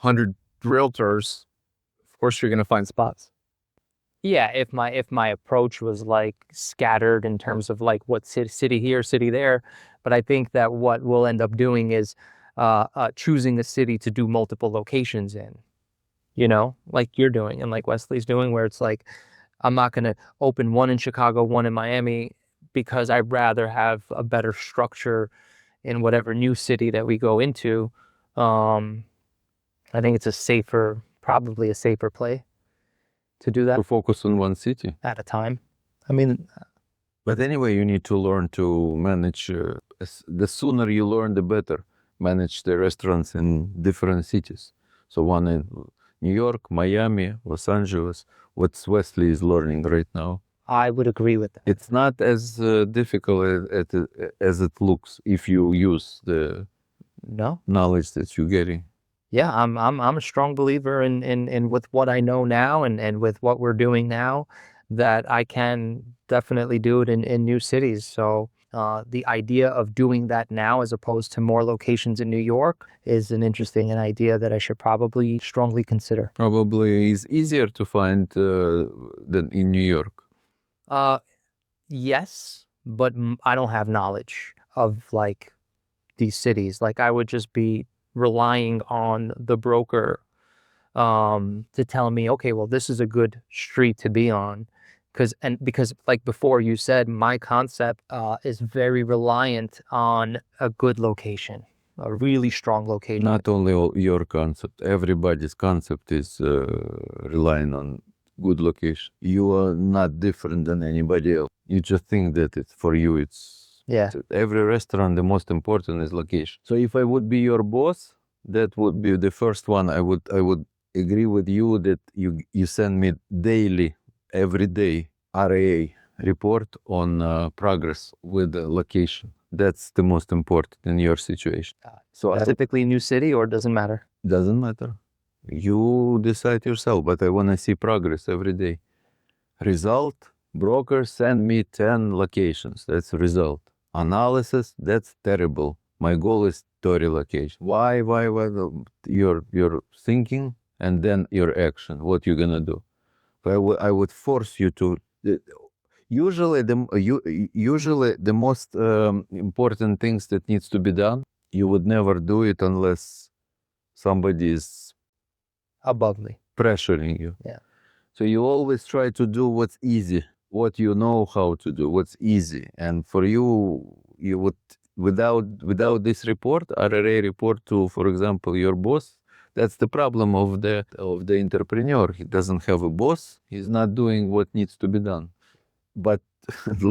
100 realtors, of course you're going to find spots. Yeah, if my approach was like scattered in terms of like what city here, city there, but I think that what we'll end up doing is choosing a city to do multiple locations in, like you're doing and like Wesley's doing, where it's like, I'm not going to open one in Chicago, one in Miami, because I'd rather have a better structure in whatever new city that we go into. I think it's probably a safer play to do that. To focus on one city at a time. I mean, but anyway, you need to learn to manage. The sooner you learn, the better. Manage the restaurants in different cities. So one in New York, Miami, Los Angeles. What Wesley is learning right now. I would agree with that. It's not as difficult as it looks if you use the knowledge that you're getting. Yeah, I'm a strong believer in with what I know now and with what we're doing now, that I can definitely do it in new cities. So The idea of doing that now as opposed to more locations in New York is an interesting idea that I should probably strongly consider. Probably is easier to find than in New York. Yes, but I don't have knowledge of like these cities. Like I would just be relying on the broker to tell me, okay, well, this is a good street to be on. Because like before you said, my concept is very reliant on a good location, a really strong location. Not only your concept, everybody's concept is relying on good location. You are not different than anybody else. You just think that it's for you. It's Yeah. every restaurant. The most important is location. So if I would be your boss, that would be the first one. I would agree with you that you send me daily, every day, RAA report on progress with the location. That's the most important in your situation. So Typically new city, or doesn't matter? doesn't matter. You decide yourself, but I want to see progress every day. Result, broker send me 10 locations. That's result. Analysis, that's terrible. My goal is 30 locations. Why? Your thinking and then your action, what you're gonna do. I would force you to, usually the most important things that needs to be done, you would never do it unless somebody is Above me. pressuring you. Yeah. So you always try to do what's easy, what you know how to do, what's easy. And for you would, without this report, RRA report to, for example, your boss, that's the problem of the entrepreneur. He doesn't have a boss. He's not doing what needs to be done. But at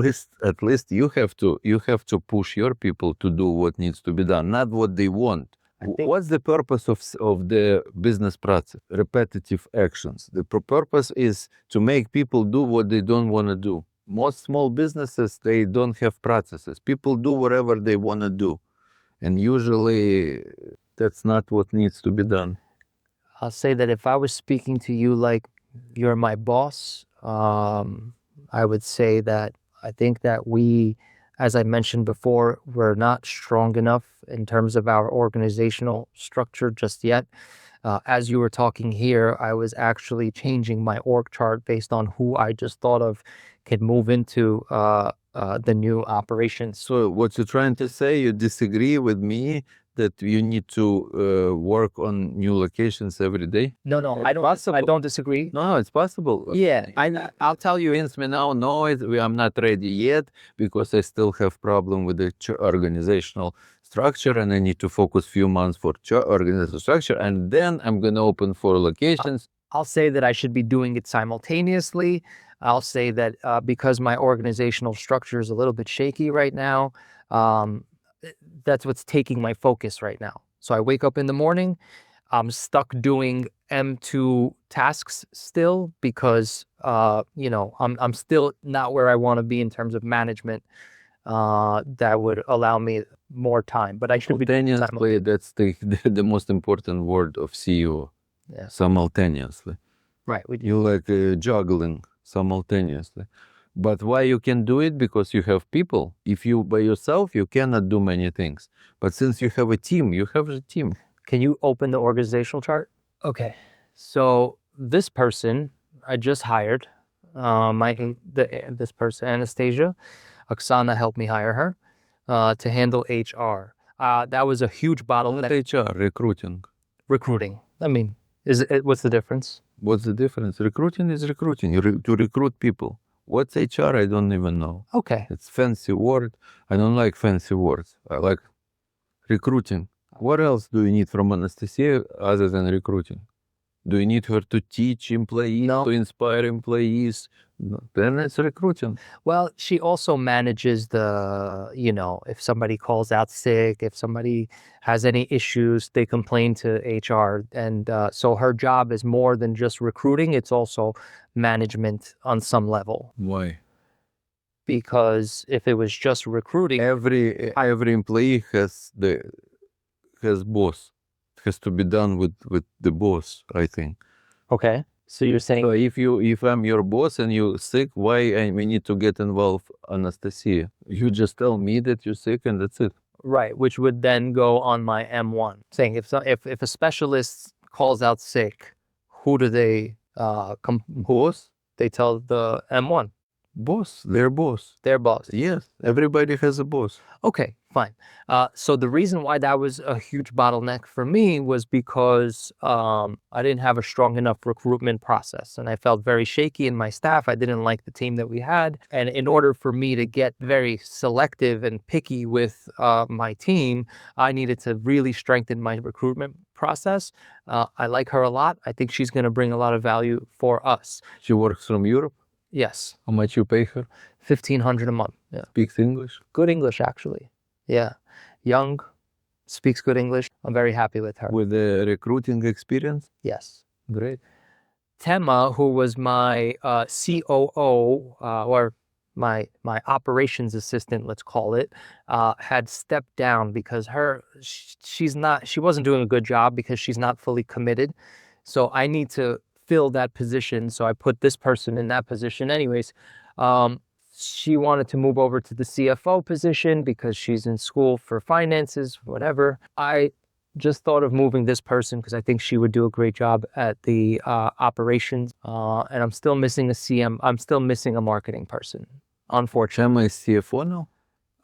least you have to push your people to do what needs to be done, not what they want. What's the purpose of the business process? Repetitive actions. The purpose is to make people do what they don't want to do. Most small businesses, they don't have processes. People do whatever they want to do. And usually that's not what needs to be done. I'll say that if I was speaking to you like you're my boss, I would say that I think that we, as I mentioned before, we're not strong enough in terms of our organizational structure just yet. As you were talking here, I was actually changing my org chart based on who I just thought of could move into the new operations. So what you're trying to say, you disagree with me that you need to work on new locations every day? No, I don't disagree. No, it's possible. Yeah, I'll tell you, me now, no, I'm not ready yet because I still have problem with the organizational structure, and I need to focus few months for organizational structure, and then I'm going to open 4 locations. I'll say that I should be doing it simultaneously. I'll say that because my organizational structure is a little bit shaky right now, that's what's taking my focus right now. So I wake up in the morning, I'm stuck doing M2 tasks still because, I'm still not where I want to be in terms of management. That would allow me more time, but I should be doing it simultaneously. That's the most important word of CEO. Yeah. Simultaneously. Right. You like juggling simultaneously. But why you can do it? Because you have people. If you by yourself, you cannot do many things. But since you have a team, you have a team. Can you open the organizational chart? Okay. So this person I just hired, this person, Anastasia, Oksana helped me hire her to handle HR. That was a huge bottleneck. HR, recruiting. Recruiting. I mean, what's the difference? What's the difference? Recruiting is recruiting. To recruit people. What's HR? I don't even know. Okay. It's fancy word. I don't like fancy words. I like recruiting. What else do you need from Anastasia other than recruiting? Do you need her to teach employees, to inspire employees? No. Then it's recruiting. Well, she also manages if somebody calls out sick, if somebody has any issues, they complain to HR. And so her job is more than just recruiting. It's also management on some level. Why? Because if it was just recruiting, every employee has boss. It has to be done with the boss, I think. Okay. So you're saying So if I'm your boss and you're sick, why we need to get involved, Anastasia? You just tell me that you're sick and that's it. right, which would then go on my M1. Saying if a specialist calls out sick, who do they Boss? they tell the M1, Boss. Their boss. their boss. Yes, everybody has a boss. Okay, fine. So the reason why that was a huge bottleneck for me was because I didn't have a strong enough recruitment process, and I felt very shaky in my staff. I didn't like the team that we had, and in order for me to get very selective and picky with my team, I needed to really strengthen my recruitment process. I like her a lot. I think she's going to bring a lot of value for us. She works from Europe. Yes, How much you pay her? $1,500 a month. Yeah. Speaks English. Good English, actually. Yeah. Young, speaks good English. I'm very happy with her. With the recruiting experience. Yes. Great. Tema, who was my COO, or my operations assistant, let's call it, had stepped down because she wasn't doing a good job because she's not fully committed. So I need to fill that position. So I put this person in that position anyways. She wanted to move over to the CFO position because she's in school for finances, whatever. I just thought of moving this person because I think she would do a great job at the operations. And I'm still missing a CM. I'm still missing a marketing person, unfortunately. Chema is CFO now.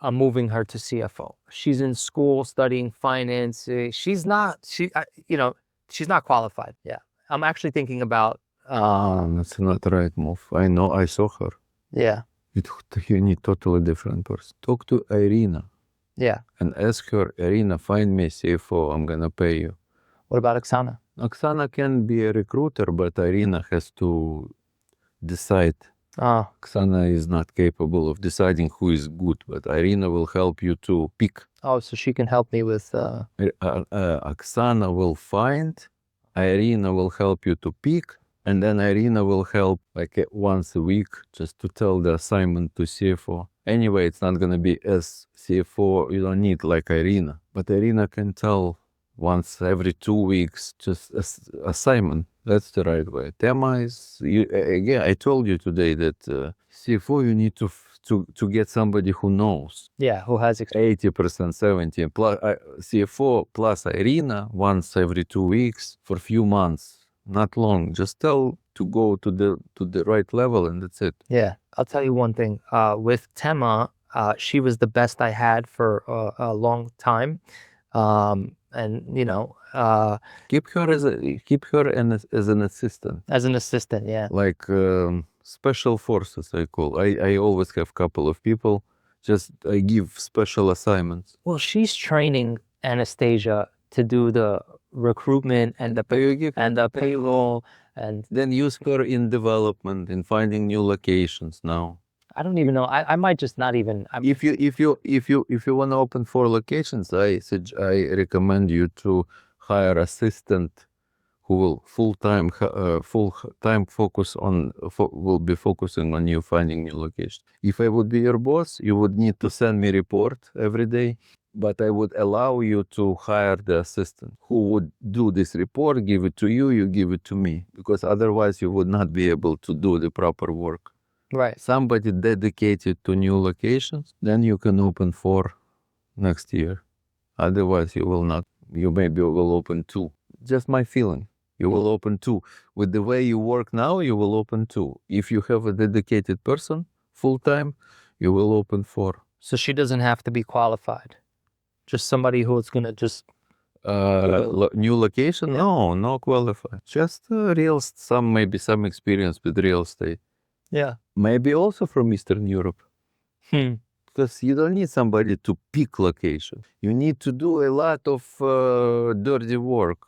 I'm moving her to CFO. She's in school studying finance. She's not qualified. Yeah. I'm actually thinking about, That's not the right move. I know. I saw her. yeah. You need totally different person. Talk to Irina Yeah. and ask her, Irina, find me a CFO. I'm gonna pay you. What about Oksana? Oksana can be a recruiter, but Irina has to decide. Ah, Oksana is not capable of deciding who is good, but Irina will help you to pick. oh, so she can help me with, Oksana will find, Irina will help you to pick, and then Irina will help like once a week just to tell the assignment to CFO. Anyway, it's not gonna be as CFO, you don't need like Irina, but Irina can tell once every 2 weeks, just assignment. That's the right way. Tema is, again, I told you today that CFO, you need to get somebody who knows. yeah, who has experience. 80%, 70, plus CFO plus Irina once every 2 weeks for few months. Not long. Just tell to go to the right level, and that's it. Yeah, I'll tell you one thing. With Tema, she was the best I had for a long time. And Keep her as an assistant. as an assistant, yeah. Like special forces, I call. I always have couple of people. Just I give special assignments. Well, she's training Anastasia to do the recruitment and the payroll, and Then use her in development, in finding new locations now. I don't even know. I might just not even. If you want to open 4 locations, I recommend you to hire assistant who will full time focus on will be focusing on you finding new locations. If I would be your boss, you would need to send me report every day, but I would allow you to hire the assistant who would do this report, give it to you, you give it to me, because otherwise you would not be able to do the proper work. right. Somebody dedicated to new locations, then you can open 4 next year. Otherwise, you will not. You maybe will open 2. Just my feeling. You will open 2. With the way you work now, you will open 2. If you have a dedicated person, full time, you will open 4. So she doesn't have to be qualified. Just somebody who's gonna just. New location? Yeah. No qualified. Just maybe some experience with real estate. Yeah. Maybe also from Eastern Europe. Hmm. Because you don't need somebody to pick location. You need to do a lot of dirty work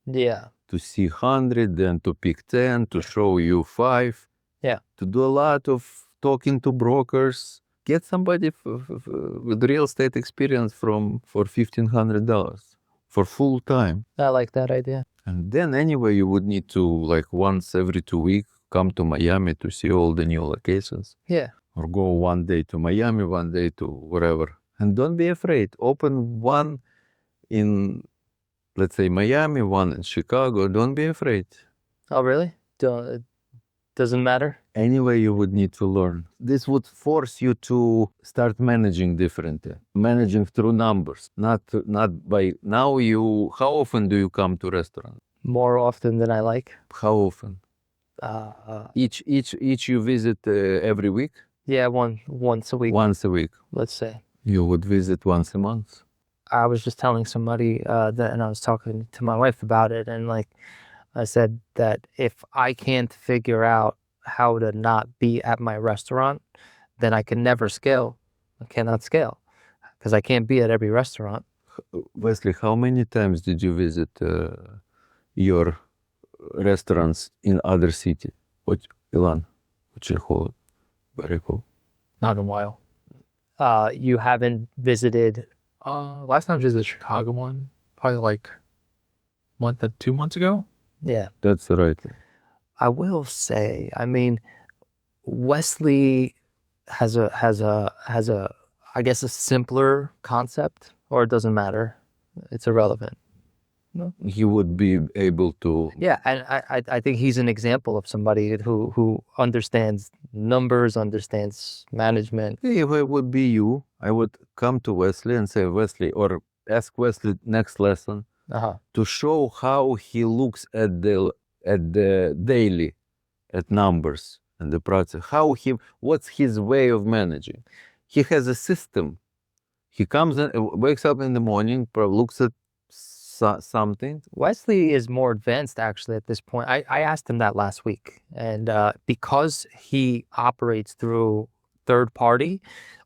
Yeah. to see 100, then to pick 10, to show you 5. Yeah. To do a lot of talking to brokers. Get somebody with real estate experience for $1,500 for full time. I like that idea. And then anyway, you would need to like once every 2 weeks come to Miami to see all the new locations. Yeah. Or go one day to Miami, one day to wherever. And don't be afraid. Open one in, let's say, Miami, one in Chicago. Don't be afraid. Oh, really? Doesn't matter. Anyway, you would need to learn. This would force you to start managing differently, managing through numbers, not by now. How often do you come to restaurant? More often than I like. How often? Each you visit every week? Yeah, once a week. Once a week. Let's say. You would visit once a month. I was just telling somebody that, and I was talking to my wife about it, and like I said that if I can't figure out how to not be at my restaurant, then I can never scale. I cannot scale because I can't be at every restaurant. Wesley, how many times did you visit your restaurants in other cities? Ilan, very cool. Not in a while. You haven't visited. Last time I visited the Chicago one, probably like 2 months ago. Yeah, That's right. I will say. I mean, Wesley has a I guess a simpler concept, or it doesn't matter. It's irrelevant. He would be able to. Yeah, and I think he's an example of somebody who understands numbers, understands management. If it would be you, I would come to Wesley and say, Wesley, or ask Wesley next lesson to show how he looks at the daily, at numbers and the process. What's his way of managing? He has a system. He comes and wakes up in the morning, looks at something. Wesley is more advanced actually at this point. I asked him that last week, and because he operates through third party,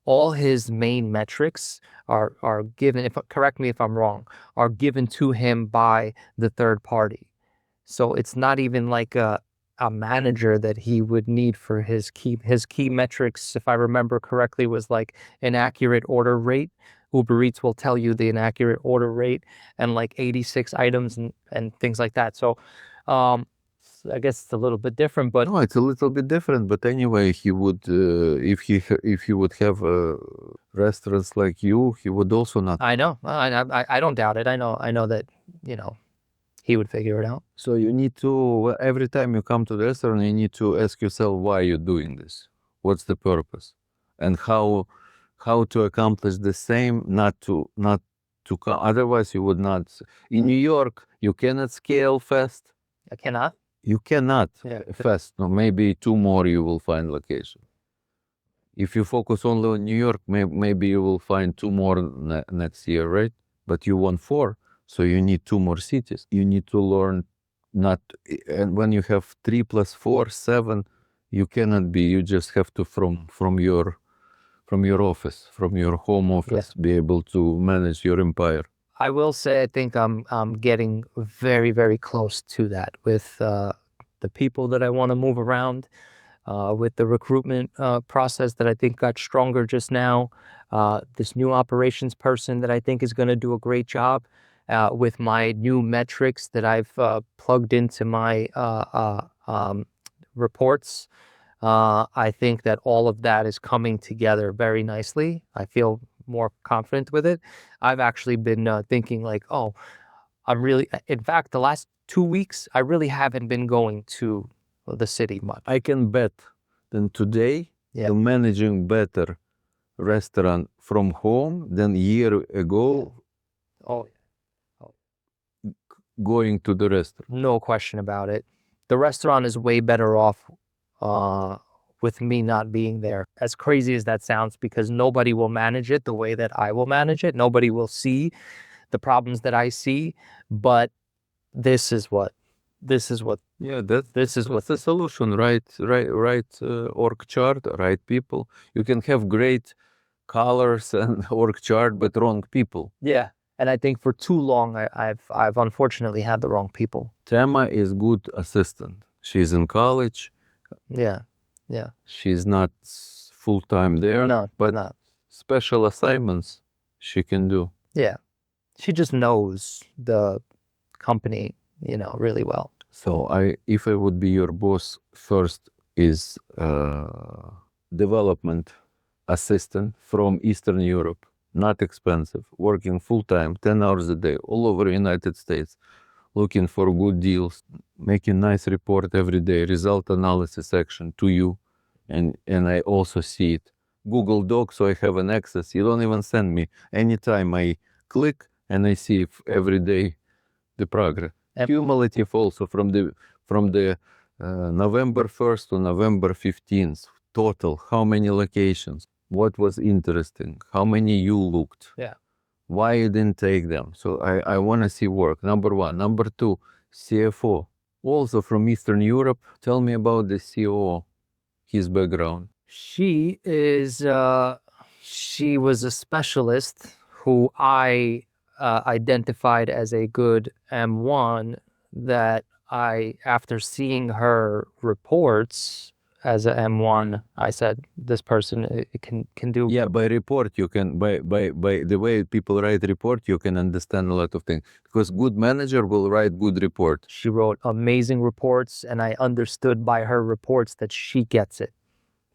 all his main metrics are given. Correct me if I'm wrong, are given to him by the third party. So it's not even like a manager that he would need for his key metrics. If I remember correctly, was like an accurate order rate. Uber Eats will tell you the inaccurate order rate and like 86 items and things like that. So I guess it's a little bit different, but No, it's a little bit different. But anyway, he would, if he would have restaurants like you, he would also not. I know. I don't doubt it. I know that, he would figure it out. So you need to, every time you come to the restaurant, you need to ask yourself why you're doing this. What's the purpose? And how to accomplish the same, not to come. Otherwise, you would not. In New York, you cannot scale fast. I cannot. You cannot fast. No, maybe 2 more you will find location. If you focus only on New York, maybe you will find 2 more next year, right? But you want 4, so you need 2 more cities. You need to learn and when you have 3 plus 4, 7, you cannot be. You just have to from your office, from your home office, be able to manage your empire. I will say I think I'm getting very, very close to that with the people that I want to move around, with the recruitment process that I think got stronger just now, this new operations person that I think is going to do a great job, with my new metrics that I've plugged into my reports. I think that all of that is coming together very nicely. I feel more confident with it. I've actually been thinking like, in fact, the last 2 weeks, I really haven't been going to the city much. I can bet that today you're managing better restaurant from home than a year ago. Going to the restaurant. No question about it. The restaurant is way better off with me not being there. As crazy as that sounds, because nobody will manage it the way that I will manage it. Nobody will see the problems that I see, but this is what. This is what's the solution, right? Org chart, right people. You can have great colors and org chart, but wrong people. Yeah, and I think for too long I've unfortunately had the wrong people. Tama is good assistant. She's in college. Yeah. She's not full-time there. No, but not. Special assignments she can do. Yeah. She just knows the company, really well. So if I would be your boss, first is development assistant from Eastern Europe, not expensive, working full-time, 10 hours a day, all over the United States, looking for good deals, making nice report every day, result analysis section to you, and I also see it. Google Docs, so I have an access. You don't even send me. Anytime I click and I see every day the progress. Cumulative also from the November 1st to November 15th, total, how many locations, what was interesting, how many you looked. Yeah. Why you didn't take them? So I want to see work, number one. Number two, CFO, also from Eastern Europe. Tell me about the COO, his background. She is, she was a specialist who I identified as a good M1 that after seeing her reports as a M1, I said, this person can do. Yeah, by report you can, by the way people write report, you can understand a lot of things. Because good manager will write good report. She wrote amazing reports, and I understood by her reports that she gets it.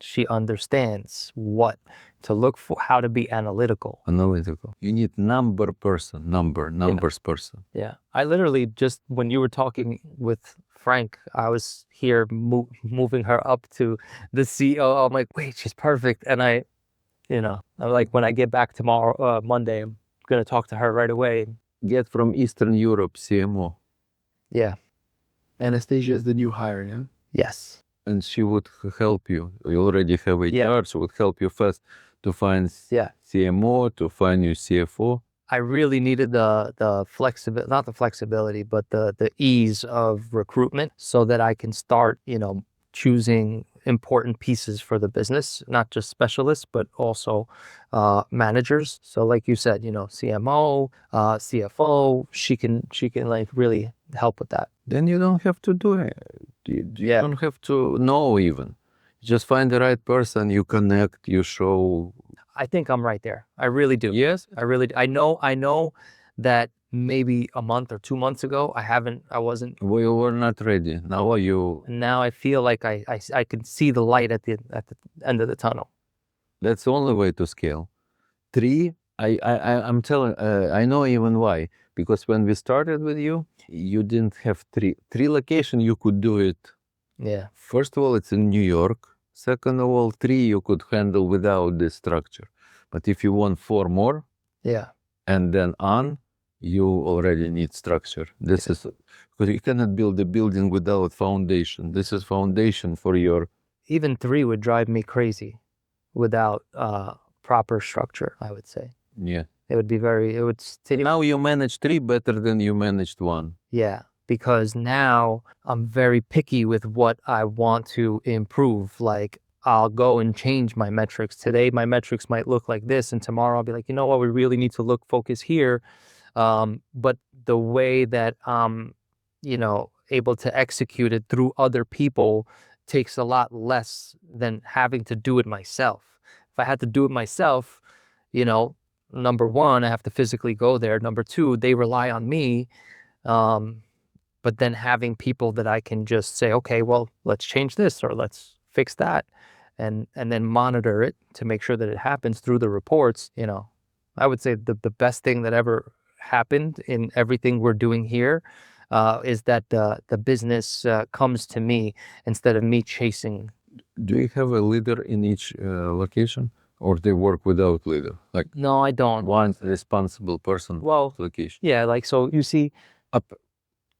She understands what to look for, how to be analytical. Analytical. You need numbers person. Yeah. I literally just, when you were talking with Frank, I was here moving her up to the CEO. I'm like, wait, she's perfect. And I'm like, when I get back tomorrow, Monday, I'm going to talk to her right away. Get from Eastern Europe CMO. Yeah. Anastasia is the new hire, yeah? Yes. And she would help you. You already have HR, Yeah. she would help you first to find CMO, to find your CFO. I really needed the flexibility, not the flexibility, but the ease of recruitment so that I can start, choosing important pieces for the business, not just specialists, but also managers. So like you said, CMO, CFO, she can like really help with that. Then you don't have to do it. You don't have to know even. Just find the right person, you connect, you show. I think I'm right there. I really do. Yes? I know that maybe a month or 2 months ago, I wasn't. We were not ready. Now you. Now I feel like I can see the light at the end of the tunnel. That's the only way to scale. 3, I'm telling, I know even why. Because when we started with you, you didn't have 3 locations, you could do it. Yeah. First of all, it's in New York. Second of all, 3 you could handle without this structure. But if you want 4 more, and then on, you already need structure. This is because you cannot build a building without foundation. This is foundation for your. Even 3 would drive me crazy without proper structure, I would say. Yeah. It would Now you manage 3 better than you managed 1. Yeah, because now I'm very picky with what I want to improve. Like, I'll go and change my metrics. Today, my metrics might look like this, and tomorrow I'll be like, you know what, we really need to focus here. But the way that I'm, able to execute it through other people takes a lot less than having to do it myself. If I had to do it myself, number 1, I have to physically go there. Number 2, they rely on me. But then having people that I can just say, okay, well, let's change this or let's fix that, and then monitor it to make sure that it happens through the reports. I would say the best thing that ever happened in everything we're doing here is that the business comes to me instead of me chasing. Do you have a leader in each location? Or they work without leader? Like, no, I don't. One responsible person location. Yeah, like, so you see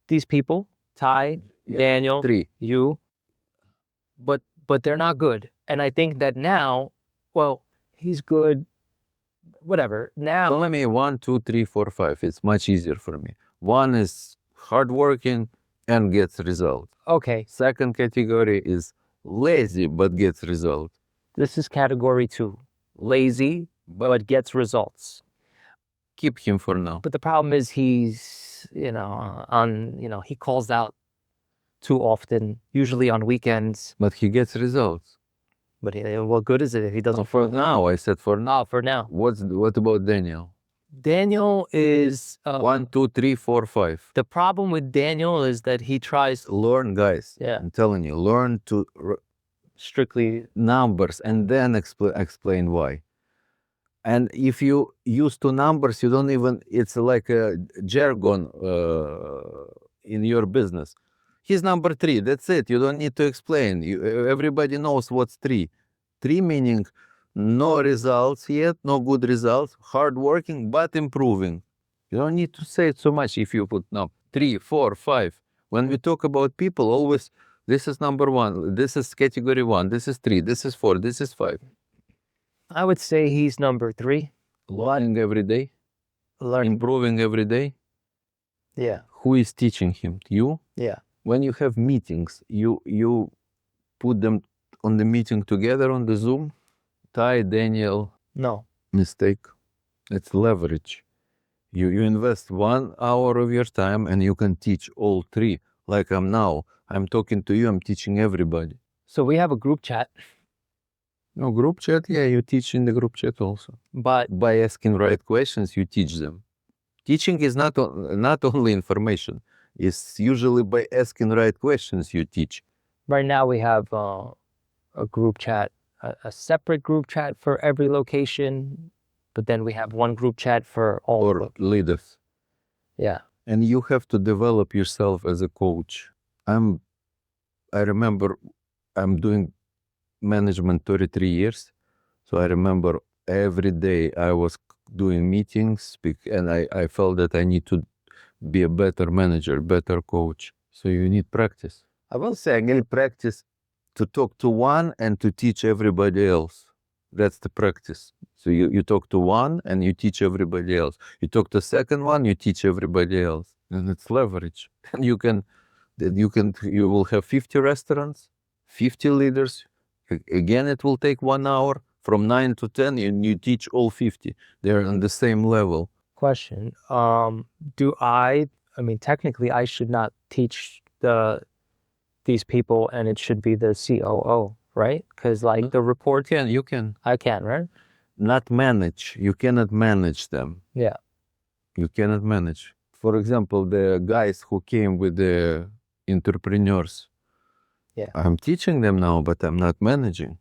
these people, Ty, Daniel, 3, you, but they're not good. And I think that now, well, he's good, whatever. Now, so let me 1, 2, 3, 4, 5. It's much easier for me. 1 is hardworking and gets result. Okay. Second category is lazy but gets result. This is category 2. Lazy, but gets results. Keep him for now. But the problem is he's, he calls out too often, usually on weekends. But he gets results. But what good is it if he doesn't? For now, I said for now. For now. What about Daniel? Daniel is 1, 2, 3, 4, 5. The problem with Daniel is that he tries learn, guys. Yeah. I'm telling you, learn to strictly numbers and then explain why. And if you use 2 numbers, you don't even. It's like a jargon in your business. He's number 3. That's it. You don't need to explain. Everybody knows what's 3. 3 meaning no results yet, no good results, hardworking but improving. You don't need to say it so much if you put 3, 4, 5. When we talk about people, always this is number 1, this is category 1, this is 3, this is 4, this is 5. I would say he's number 3. Learning every day, Learning. improving every day. Yeah. Who is teaching him? You? Yeah. When you have meetings, you put them on the meeting together on the Zoom. Ty, Daniel, No. mistake. It's leverage. You invest 1 hour of your time and you can teach all 3. Like I'm now. I'm talking to you, I'm teaching everybody. So we have a group chat, No, group chat, yeah, you teach in the group chat also. but By asking right questions, you teach them. Teaching is not only information. It's usually by asking right questions you teach. right now we have a group chat, a separate group chat for every location, but then we have one group chat for all. Or leaders. Yeah. And you have to develop yourself as a coach. I remember I'm doing management 33 years. So I remember every day I was doing meetings and I felt that I need to be a better manager, better coach. So you need practice. I will say I need practice to talk to one and to teach everybody else. That's the practice. So you talk to one and you teach everybody else. You talk to second one, you teach everybody else. And it's leverage. And you will have 50 restaurants, 50 leaders. Again, it will take 1 hour. From 9 to 10, and you teach all 50. They're on the same level. Question. Technically I should not teach these people and it should be the COO, right? Because like the report. You can. I can, right? Not manage. You cannot manage them. Yeah. You cannot manage. For example, the guys who came with the entrepreneurs. Yeah. I'm teaching them now, but I'm not managing.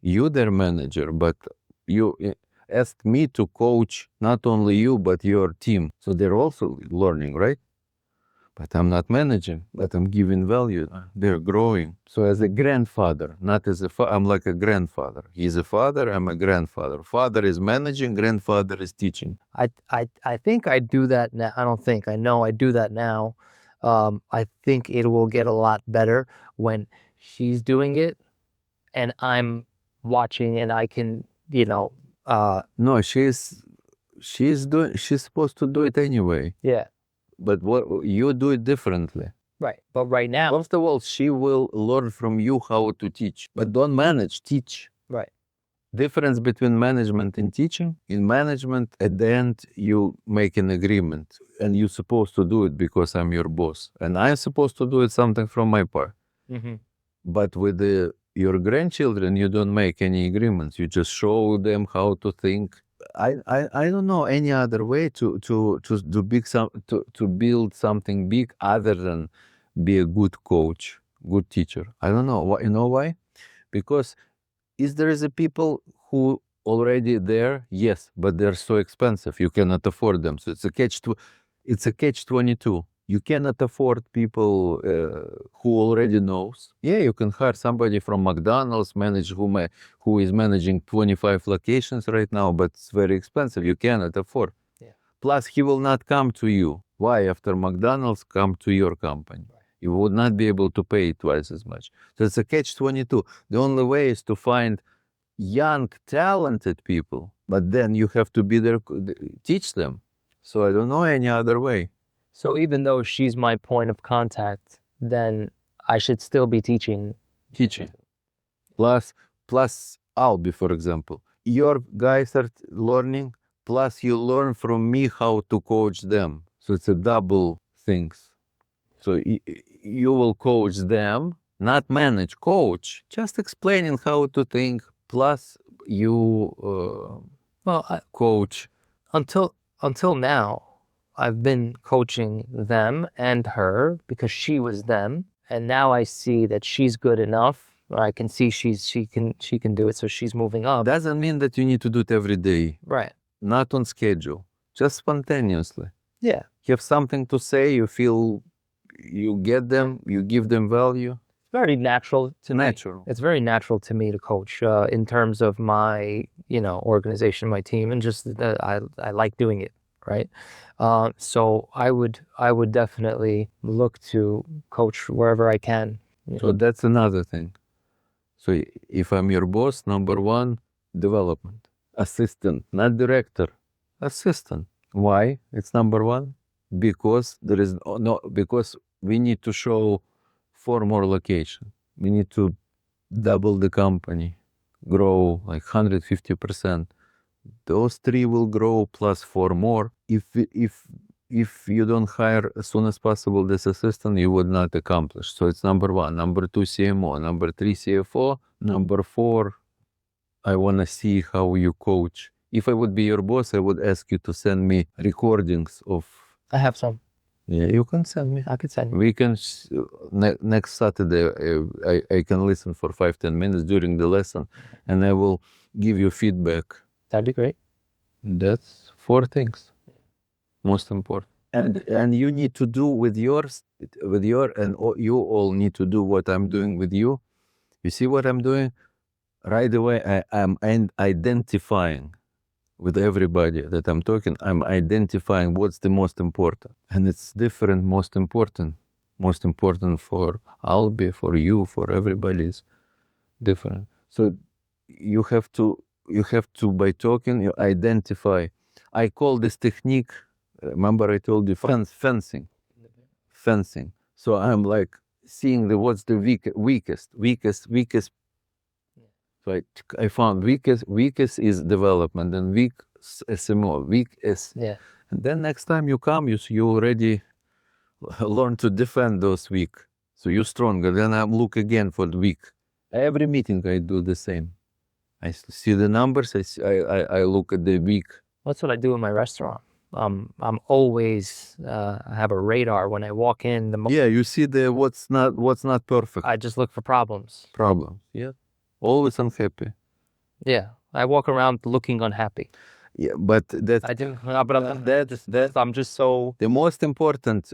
You their manager, but you ask me to coach not only you, but your team. So they're also learning, right? But I'm not managing, but I'm giving value. They're growing. So as a grandfather, not as I'm like a grandfather. He's a father, I'm a grandfather. Father is managing, grandfather is teaching. I think I do that now. I know I do that now. I think it will get a lot better when she's doing it and I'm watching and I can, No, she's supposed to do it anyway. Yeah. But what you do it differently. Right. But right now. First of all, she will learn from you how to teach. But don't manage, teach. Right. Difference between management and teaching. In management, at the end, you make an agreement. And you're supposed to do it because I'm your boss. And I'm supposed to do it something from my part. Mm-hmm. But with your grandchildren, you don't make any agreements. You just show them how to think. I don't know any other way to build something big other than be a good coach, good teacher. I don't know. You know why? Because there is a people who already there, yes, but they're so expensive you cannot afford them. So it's a catch-22. You cannot afford people who already knows. Yeah, you can hire somebody from McDonald's, who is managing 25 locations right now, but it's very expensive. You cannot afford. Yeah. Plus, he will not come to you. Why? After McDonald's, come to your company. Right. You would not be able to pay twice as much. So it's a catch-22. The only way is to find young, talented people, but then you have to be there, teach them. So I don't know any other way. So even though she's my point of contact, then I should still be teaching. Plus Albi, for example. Your guys are learning, plus you learn from me how to coach them. So it's a double things. So you will coach them, not manage, coach. Just explaining how to think, plus you coach. Until now, I've been coaching them and her because she was them, and now I see that she's good enough. I can see she can do it, so she's moving up. Doesn't mean that you need to do it every day. Right. Not on schedule. Just spontaneously. Yeah. You have something to say, you feel you get them, you give them value. Very natural to me. Natural. It's very natural to me to coach in terms of my, organization, my team, and just I like doing it, right? So I would definitely look to coach wherever I can. So that's another thing. So if I'm your boss, number one, development. Assistant, not director. Assistant. Why? It's number one. Because because we need to show 4 more locations. We need to double the company, grow like 150%. Those 3 will grow plus 4 more. If you don't hire as soon as possible this assistant, you would not accomplish. So it's number one. Number 2, CMO. Number 3, CFO. Number 4, I want to see how you coach. If I would be your boss, I would ask you to send me recordings of. I have some. Yeah, you can send me. I could send you. We can, next Saturday, I can listen for 5-10 minutes during the lesson, and I will give you feedback. That'd be great. That's 4 things. Most important. And you need to do with yours, and you all need to do what I'm doing with you. You see what I'm doing? Right away, I'm identifying with everybody that I'm talking. I'm identifying what's the most important. And it's different, most important. Most important for Albi, for you, for everybody is different. So you have to, by talking, you identify. I call this technique, remember I told you, fencing. So I'm like seeing what's the weakest. So I found weakest is development, and weak SMO, weak is. Yeah. And then next time you come, you already learn to defend those weak. So you're stronger. Then I look again for the weak. Every meeting I do the same. I see the numbers. I look at the weak. That's what I do in my restaurant. I'm always I have a radar when I walk in. Yeah, you see what's not perfect. I just look for problems. Yeah. Always unhappy. Yeah, I walk around looking unhappy. Yeah, but that I do, but I'm just so. The most important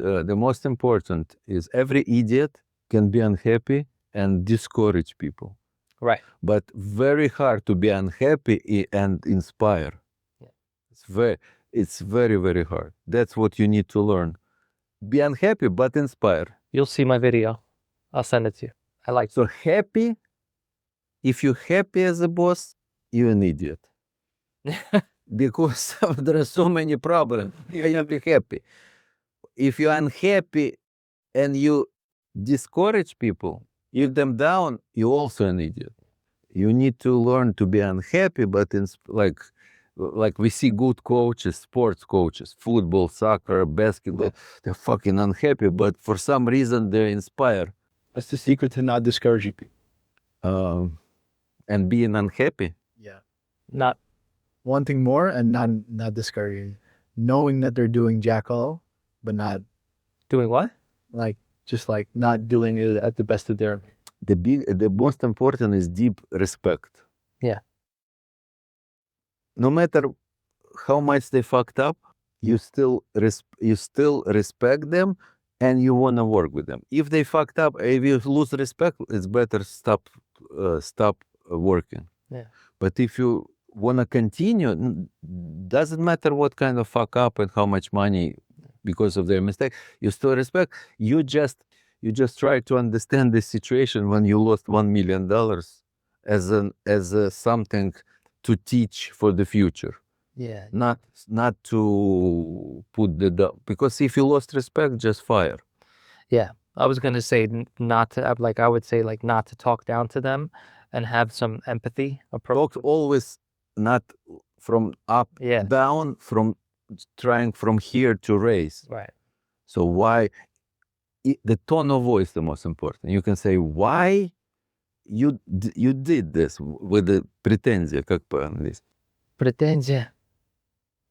is every idiot can be unhappy and discourage people. Right. But very hard to be unhappy and inspire. Yeah. It's very, very hard. That's what you need to learn. Be unhappy, but inspire. You'll see my video. I'll send it to you. I like. So happy. If you're happy as a boss, you're an idiot. Because there are so many problems. You have to be happy. If you're unhappy and you discourage people, give them down, you're also an idiot. You need to learn to be unhappy, but like we see good coaches, sports coaches, football, soccer, basketball, they're fucking unhappy, but for some reason they're inspired. That's the secret to not discouraging people. And being unhappy. Yeah. Not wanting more and not discouraging. Knowing that they're doing jack all, but not doing what? Just not doing it at the best of their. The most important is deep respect. Yeah. No matter how much they fucked up, you still respect them, and you want to work with them. If they fucked up, if you lose respect, it's better stop working. Yeah. But if you want to continue, doesn't matter what kind of fuck up and how much money because of their mistake, you still respect. You just try to understand this situation when you lost $1 million as something to teach for the future. Yeah. Not to put because if you lost respect, just fire. Yeah. I was going to say not to, I would say not to talk down to them and have some empathy approach. Talk always not from up, down, from trying from here to raise. Right. So why, the tone of voice is the most important. You can say, why you did this with the претензия, как по-английски? Претензия.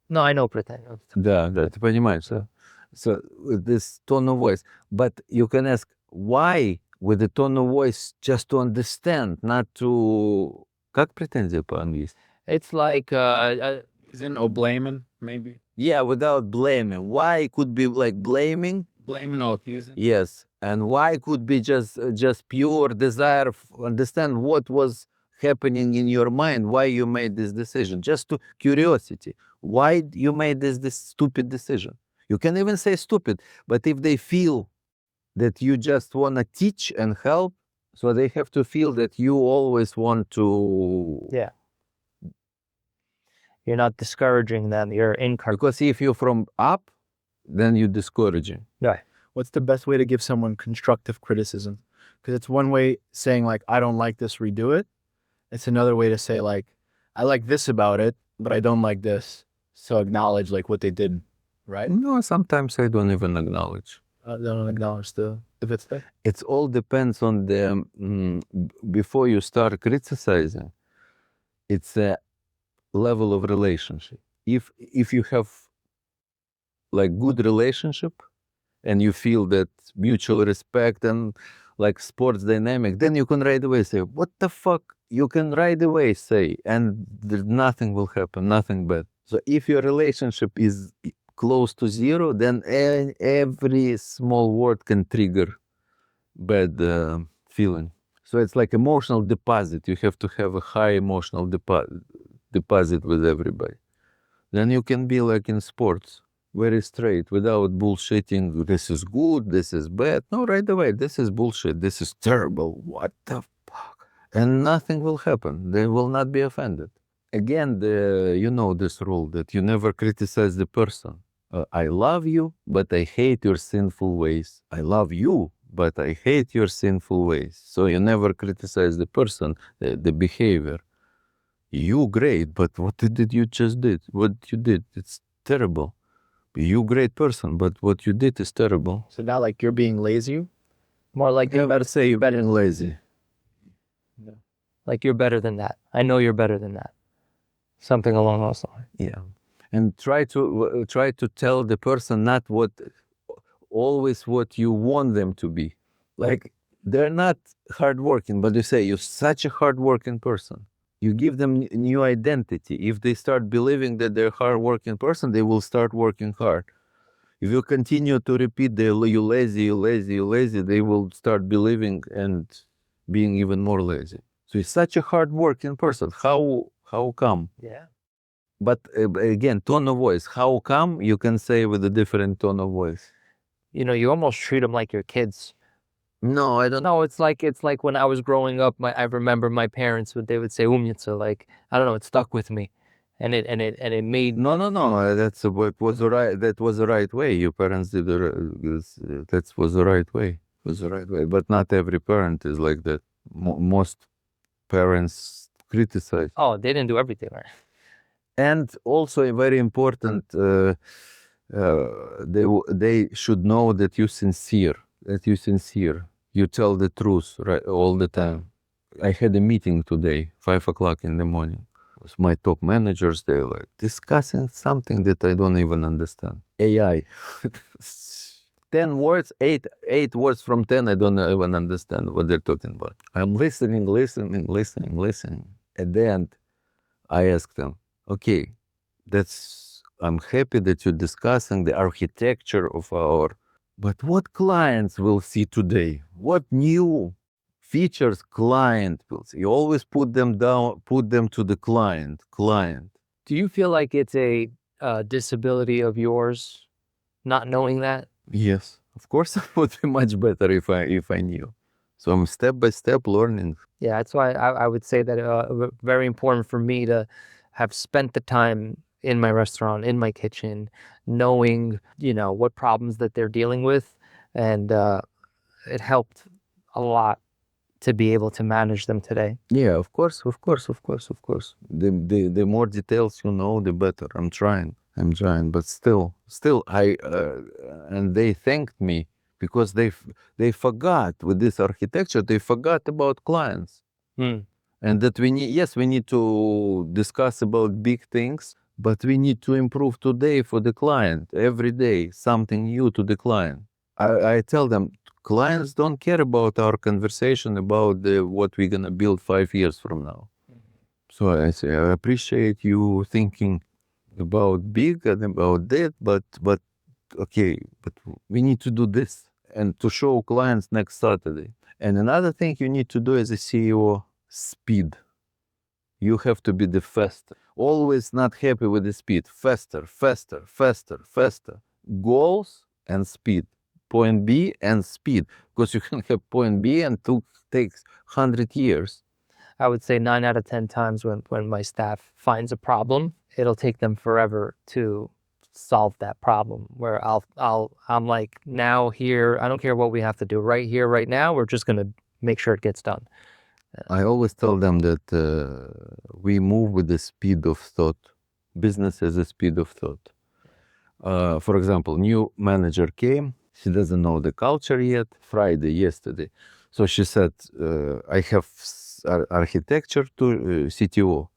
No, I know претензия. Да, ты понимаешь, да? So with this tone of voice, but you can ask why with the tone of voice just to understand, not to. Как претензия по-английски? It's like Isn't no blaming maybe? Yeah, without blaming. Why it could be like blaming, Blame not using. Yes, and why could be just pure desire, understand what was happening in your mind, why you made this decision, just to curiosity, why you made this stupid decision. You can even say stupid, but if they feel that you just want to teach and help, so they have to feel that you always want to. Yeah. You're not discouraging them. You're encouraging. Because if you're from up, then you're discouraging. Right. What's the best way to give someone constructive criticism? Because it's one way saying like, I don't like this, redo it. It's another way to say like, I like this about it, but I don't like this. So acknowledge like what they did, right? No, sometimes I don't even acknowledge. They don't acknowledge if it's there. It all depends on the, before you start criticizing, it's a level of relationship. If you have like good relationship and you feel that mutual respect and like sports dynamic, then you can right away say, what the fuck? You can right away say, and nothing will happen, nothing bad. So if your relationship is close to zero, then every small word can trigger bad feeling. So it's like emotional deposit. You have to have a high emotional deposit with everybody. Then you can be like in sports, very straight, without bullshitting. This is good, this is bad. No, right away, this is bullshit, this is terrible. What the fuck? And nothing will happen. They will not be offended. Again, you know this rule that you never criticize the person. I love you, but I hate your sinful ways. I love you, but I hate your sinful ways. So you never criticize the person, the behavior. You great, but what did you just did? What you did, it's terrible. You great person, but what you did is terrible. So now like you're being lazy? More like You better say you're better than lazy. Like you're better than that. I know you're better than that. Something along those lines. Yeah, and try to tell the person not always what you want them to be. Like they're not hardworking, but you say you're such a hardworking person. You give them new identity. If they start believing that they're a hardworking person, they will start working hard. If you continue to repeat you lazy, you lazy, you lazy, they will start believing and being even more lazy. So he's such a hardworking person. How come? Yeah. But again, tone of voice. How come? You can say with a different tone of voice. You know, you almost treat them like your kids. No, I don't. No, it's like when I was growing up. I remember my parents they would say umnitsa, like I don't know, it stuck with me, and it made. No. That was the right way. Your parents did that was the right way. It was the right way. But not every parent is like that. Most parents criticize. Oh, they didn't do everything right. And also a very important, they should know that you're sincere. You tell the truth right all the time. I had a meeting today, 5 o'clock in the morning. With my top managers, they were like discussing something that I don't even understand. AI. 10 words, eight words from 10, I don't even understand what they're talking about. I'm listening. At the end, I asked them, okay, I'm happy that you're discussing the architecture of but what clients will see today? What new features client will see? You always put them to the client. Do you feel like it's a disability of yours, not knowing that? Yes, of course, it would be much better if I knew. So I'm step by step learning. Yeah, that's why I would say that very important for me to have spent the time in my restaurant, in my kitchen, knowing, what problems that they're dealing with. And it helped a lot to be able to manage them today. Yeah, of course. The more details you know, the better. I'm trying, but still, and they thanked me because they forgot with this architecture, they forgot about clients. And that we need to discuss about big things, but we need to improve today for the client, every day, something new to the client. I tell them, clients don't care about our conversation about what we're gonna build 5 years from now. So I say, I appreciate you thinking about big and about that, but okay, but we need to do this and to show clients next Saturday. And another thing you need to do as a CEO, speed. You have to be the fastest. Always not happy with the speed. Faster, faster, faster, faster. Goals and speed. Point B and speed. Because you can have point B and it takes 100 years. I would say 9 out of 10 times when my staff finds a problem, it'll take them forever to solve that problem. Where I'm like, now here, I don't care what we have to do right here, right now. We're just gonna make sure it gets done. I always tell them that we move with the speed of thought. Business is the speed of thought. For example, new manager came. She doesn't know the culture yet. Friday, yesterday. So she said, I have architecture to CTO,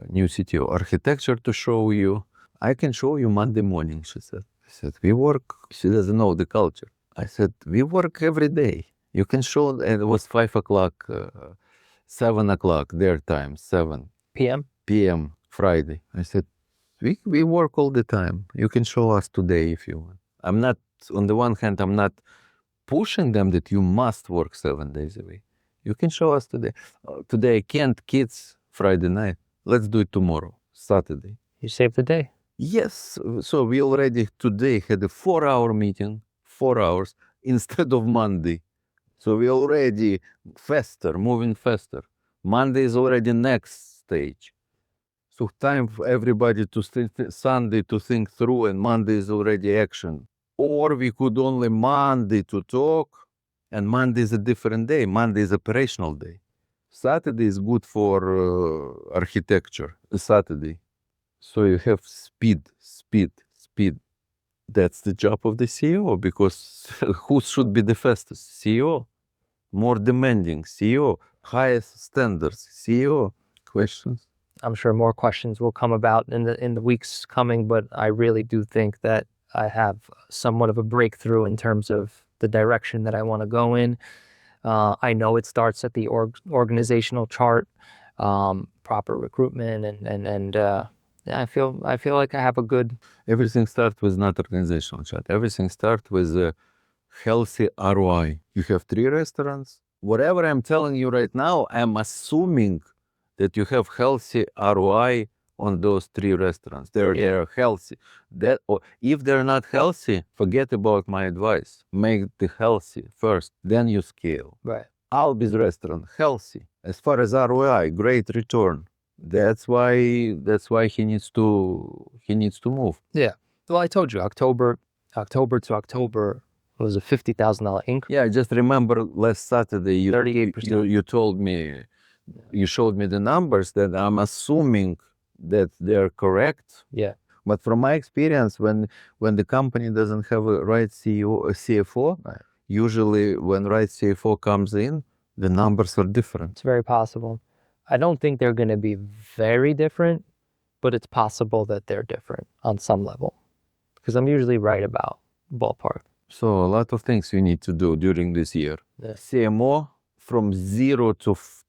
new CTO, architecture to show you. I can show you Monday morning, she said. I said, we work. She doesn't know the culture. I said, we work every day. You can show, and it was 5 o'clock, 7 o'clock, their time, 7 p.m. Friday. I said, we work all the time. You can show us today if you want. I'm not, on the one hand, I'm not pushing them that you must work 7 days a week. You can show us today. Today I can't, kids, Friday night. Let's do it tomorrow, Saturday. You save the day. Yes, so we already today had a 4-hour meeting, 4 hours, instead of Monday. So we already faster, moving faster. Monday is already next stage. So time for everybody to Sunday to think through, and Monday is already action. Or we could only Monday to talk, and Monday is a different day. Monday is operational day. Saturday is good for architecture, Saturday. So you have speed. That's the job of the CEO, because who should be the fastest? CEO. More demanding, CEO. Highest standards, CEO. Questions? I'm sure more questions will come about in the weeks coming, but I really do think that I have somewhat of a breakthrough in terms of the direction that I want to go in. I know it starts at the organizational chart, proper recruitment, and I feel like I have a good. Everything starts with not organizational chart. Everything starts with a healthy ROI. You have 3 restaurants. Whatever I'm telling you right now, I'm assuming that you have healthy ROI on those 3 restaurants. They're healthy. That, or if they're not healthy, forget about my advice. Make the healthy first, then you scale. Right. Albi's restaurant, healthy. As far as ROI, great return. That's why he needs to move. Yeah. Well, I told you, October to October was a $50,000 increase. Yeah, I just remember last Saturday 38%. You told me, you showed me the numbers that I'm assuming that they're correct. Yeah. But from my experience, when the company doesn't have a right CFO, right, usually when right CFO comes in, the numbers are different. It's very possible. I don't think they're going to be very different, but it's possible that they're different on some level, because I'm usually right about ballpark. So a lot of things you need to do during this year. Yeah. CMO from 0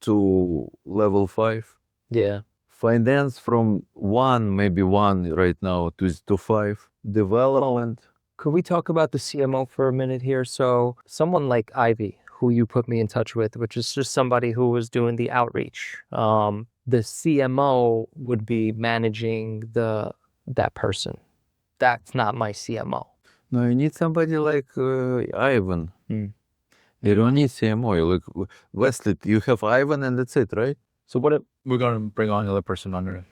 to level 5. Yeah. Finance from 1, maybe 1 right now to 5. Development. Could we talk about the CMO for a minute here? So someone like Ivy, who you put me in touch with, which is just somebody who was doing the outreach. The CMO would be managing that person. That's not my CMO. No, you need somebody like Ivan. Mm. You don't need CMO. You look, Wesley, you have Ivan and that's it, right? So what if we're going to bring on another person under it?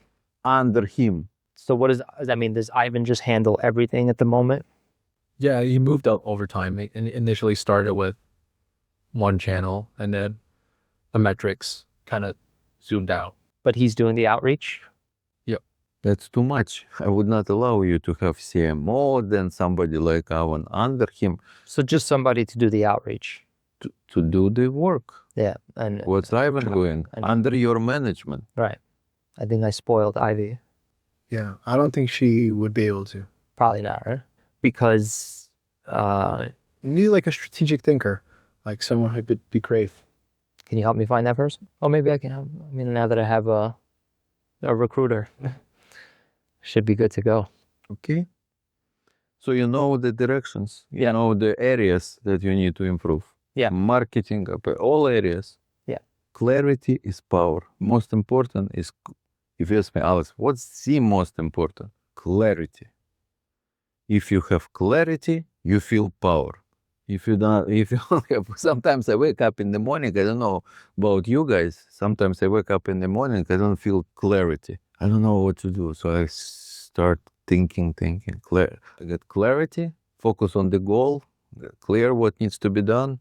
Under him. So what does that mean? Does Ivan just handle everything at the moment? Yeah, he moved up over time. He initially started with one channel, and then the metrics kind of zoomed out. But he's doing the outreach? Yep. That's too much. I would not allow you to have CMO, then somebody like Ivan under him. So just somebody to do the outreach? To do the work. Yeah. And what's Ivan doing? Under your management. Right. I think I spoiled Ivy. Yeah, I don't think she would be able to. Probably not, right? Because you need like a strategic thinker, like someone who could be creative. Can you help me find that person? Oh, maybe I can help. I mean, now that I have a recruiter, should be good to go. Okay. So you know the directions, you Yeah. know the areas that you need to improve. Yeah. Marketing, all areas. Yeah. Clarity is power. Most important is, if you ask me, Alex, what's the most important? Clarity. If you have clarity, you feel power. If you don't have, sometimes I wake up in the morning, I don't know about you guys, sometimes I wake up in the morning, I don't feel clarity. I don't know what to do. So I start thinking, I get clarity, focus on the goal, clear what needs to be done.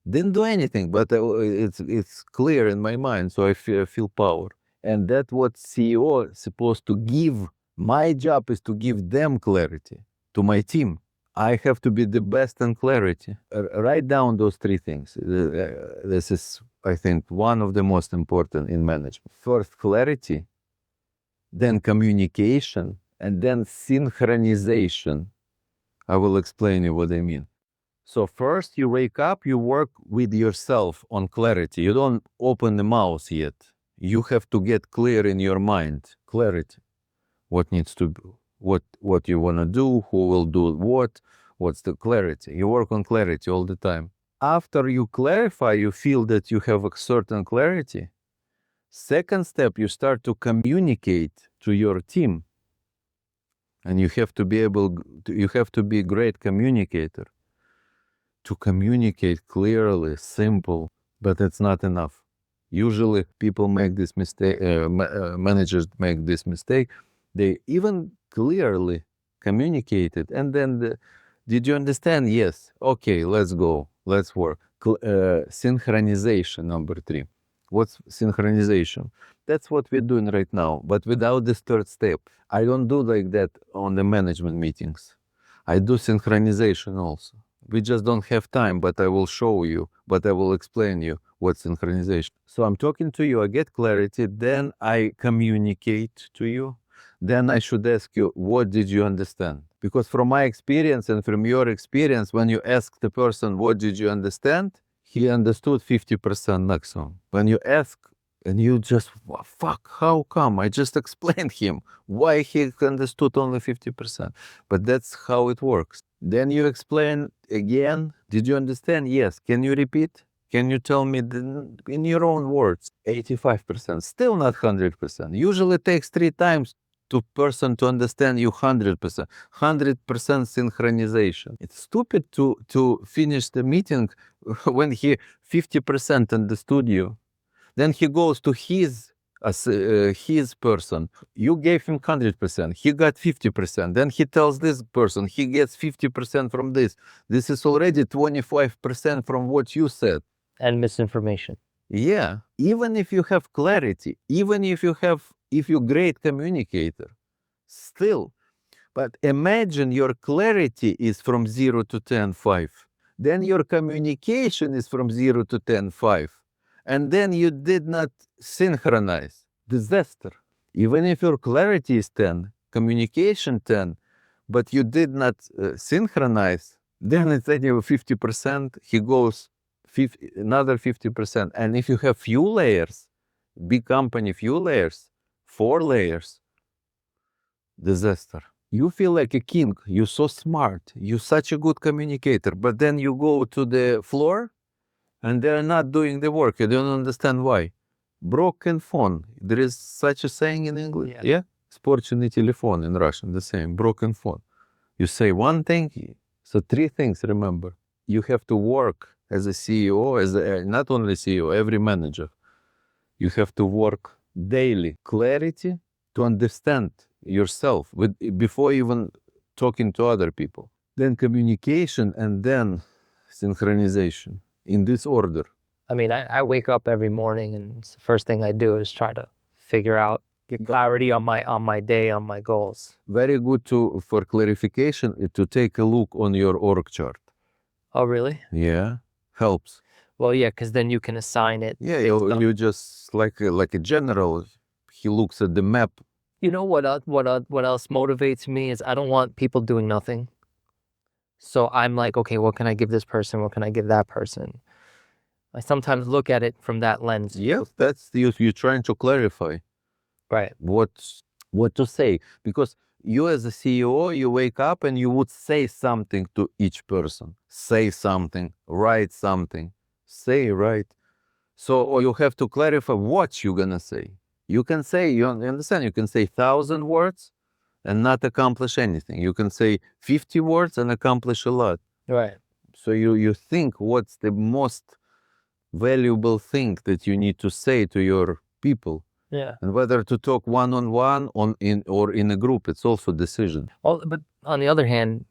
Didn't do anything, but it's clear in my mind, so I feel power. And that's what CEO is supposed to give. My job is to give them clarity to my team. I have to be the best in clarity. Write down those three things. This is, I think, one of the most important in management. First, clarity, then communication, and then synchronization. I will explain you what I mean. So first you wake up, you work with yourself on clarity. You don't open the mouth yet. You have to get clear in your mind. Clarity. What needs to be, what you want to do, who will do what, what's the clarity. You work on clarity all the time. After you clarify, you feel that you have a certain clarity. Second step, you start to communicate to your team. And you have to be a great communicator. To communicate clearly, simple, but it's not enough. Usually people make this mistake, managers make this mistake. They even clearly communicate it. And then, did you understand? Yes. Okay, let's go. Let's work. Synchronization, number 3. What's synchronization? That's what we're doing right now, but without this third step. I don't do like that on the management meetings. I do synchronization also. We just don't have time, but I will show you, but I will explain you what's synchronization. So I'm talking to you, I get clarity, then I communicate to you. Then I should ask you, what did you understand? Because from my experience and from your experience, when you ask the person, what did you understand? He understood 50% maximum. When you ask, and you just, fuck, how come? I just explained him why he understood only 50%. But that's how it works. Then you explain again. Did you understand? Yes. Can you repeat? Can you tell me in your own words? 85%. Still not 100%. Usually it takes 3 times to person to understand you 100%. 100% synchronization. It's stupid to finish the meeting when he 50% understood you. Then he goes to his person. You gave him 100%. He got 50%. Then he tells this person, he gets 50% from this. This is already 25% from what you said. And misinformation. Yeah. Even if you have clarity, even if you're great communicator, still. But imagine your clarity is from 0 to 10, 5. Then your communication is from 0 to 10, 5. And then you did not synchronize. Disaster. Even if your clarity is 10, communication 10, but you did not synchronize, then it's anyway 50%, he goes another 50%. And if you have few layers, big company, few layers, 4 layers, disaster. You feel like a king, you're so smart, you're such a good communicator, but then you go to the floor, and they're not doing the work. You don't understand why. Broken phone. There is such a saying in English. Yeah? Испорченный телефон in Russian, the same. Broken phone. You say one thing, so 3 things, remember. You have to work as a CEO, not only CEO, every manager. You have to work daily. Clarity to understand yourself before even talking to other people. Then communication and then synchronization. In this order. I mean, I wake up every morning and the first thing I do is try to figure out, get clarity on my day, on my goals. Very good for clarification to take a look on your org chart. Oh, really? Yeah, helps. Well, yeah, because then you can assign it. Yeah, you just like a general. He looks at the map. You know what else motivates me is I don't want people doing nothing. So I'm like, okay, what can I give this person? What can I give that person? I sometimes look at it from that lens. Yes, that's you're trying to clarify. Right. What to say. Because You as a CEO, you wake up and you would say something to each person. Say something, write something, say, right? So or you have to clarify what you're gonna say. You can say, you understand, you can say 1,000 words and not accomplish anything. You can say 50 words and accomplish a lot. Right. So you think what's the most valuable thing that you need to say to your people. Yeah. And whether to talk one-on-one or in a group, it's also decision. But on the other hand,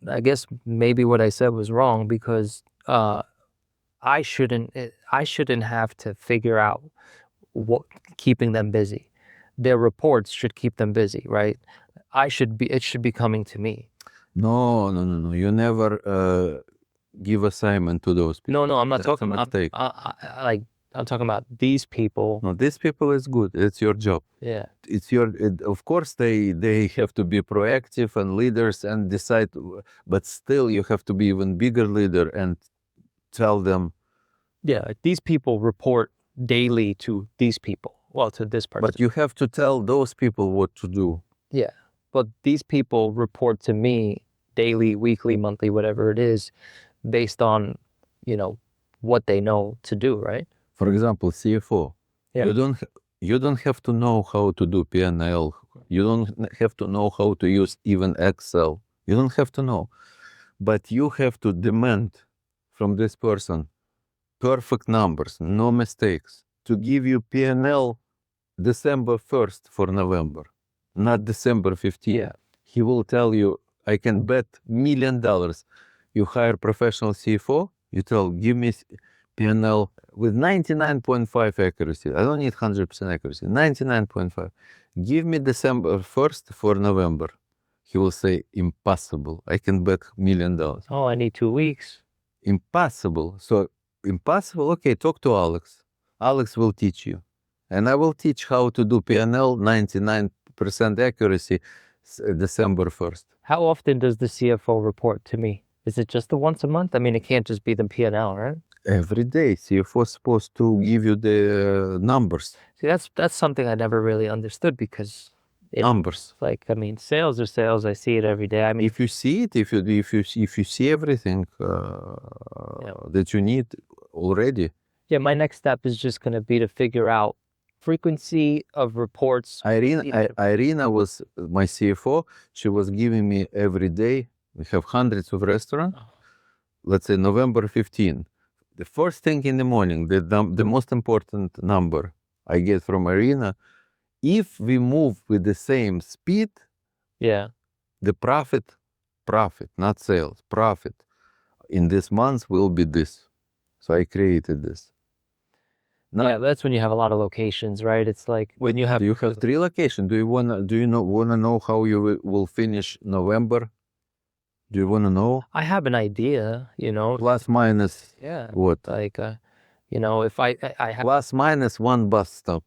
I guess maybe what I said was wrong because I shouldn't have to figure out what keeping them busy. Their reports should keep them busy, right? It should be coming to me. No. You never give assignment to those people. No, I'm not That's talking a about mistake. I'm talking about these people. No, these people is good. It's your job. Yeah. Of course they have to be proactive and leaders and decide, but still you have to be even bigger leader and tell them. Yeah, these people report daily to these people. Well, to this person. But you have to tell those people what to do. Yeah, but these people report to me daily, weekly, monthly, whatever it is, based on, what they know to do, right? For example, CFO. Yeah. You don't have to know how to do P&L. You don't have to know how to use even Excel. You don't have to know. But you have to demand from this person perfect numbers, no mistakes, to give you P&L December 1st for November, not December 15th. Yeah. He will tell you, I can bet $1 million. You hire professional CFO, you tell, give me P&L with 99.5 accuracy. I don't need 100% accuracy, 99.5. Give me December 1st for November. He will say, impossible. I can bet $1 million. Oh, I need 2 weeks. Impossible. So impossible, okay, talk to Alex. Alex will teach you. And I will teach how to do P&L 99% accuracy December 1st. How often does the CFO report to me? Is it just the once a month? I mean, it can't just be the P&L, right? Every day, CFO is supposed to give you the numbers. See, that's something I never really understood because Numbers. Sales are sales. I see it every day. I mean, If you see it, if you see everything that you need already. yeah, my next step is just going to be to figure out frequency of reports. Irina was my CFO. She was giving me every day. We have hundreds of restaurants. Let's say November 15. The first thing in the morning, the most important number I get from Irina, if we move with the same speed, Yeah. the profit, not sales, profit in this month will be this. So I created this. Now, Yeah, that's when you have a lot of locations, right? It's like when you have. do you have 3 locations? Do you wanna know how you will finish November? Do you wanna know? I have an idea, Plus minus Yeah. what? Like, if I have. Plus minus 1 bus stop.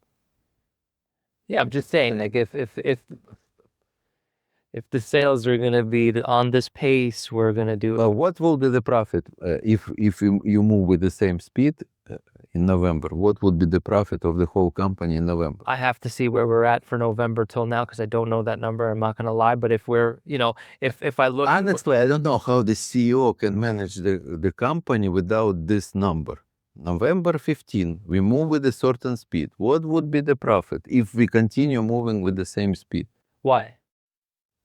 Yeah, I'm just saying, like, if the sales are gonna be on this pace, we're gonna do. What will be the profit if you move with the same speed in November? What would be the profit of the whole company in November? I have to see where we're at for November till now because I don't know that number. I'm not gonna lie, but if we're, if I look. Honestly, I don't know how the CEO can manage the company without this number. November 15, we move with a certain speed. What would be the profit if we continue moving with the same speed? Why?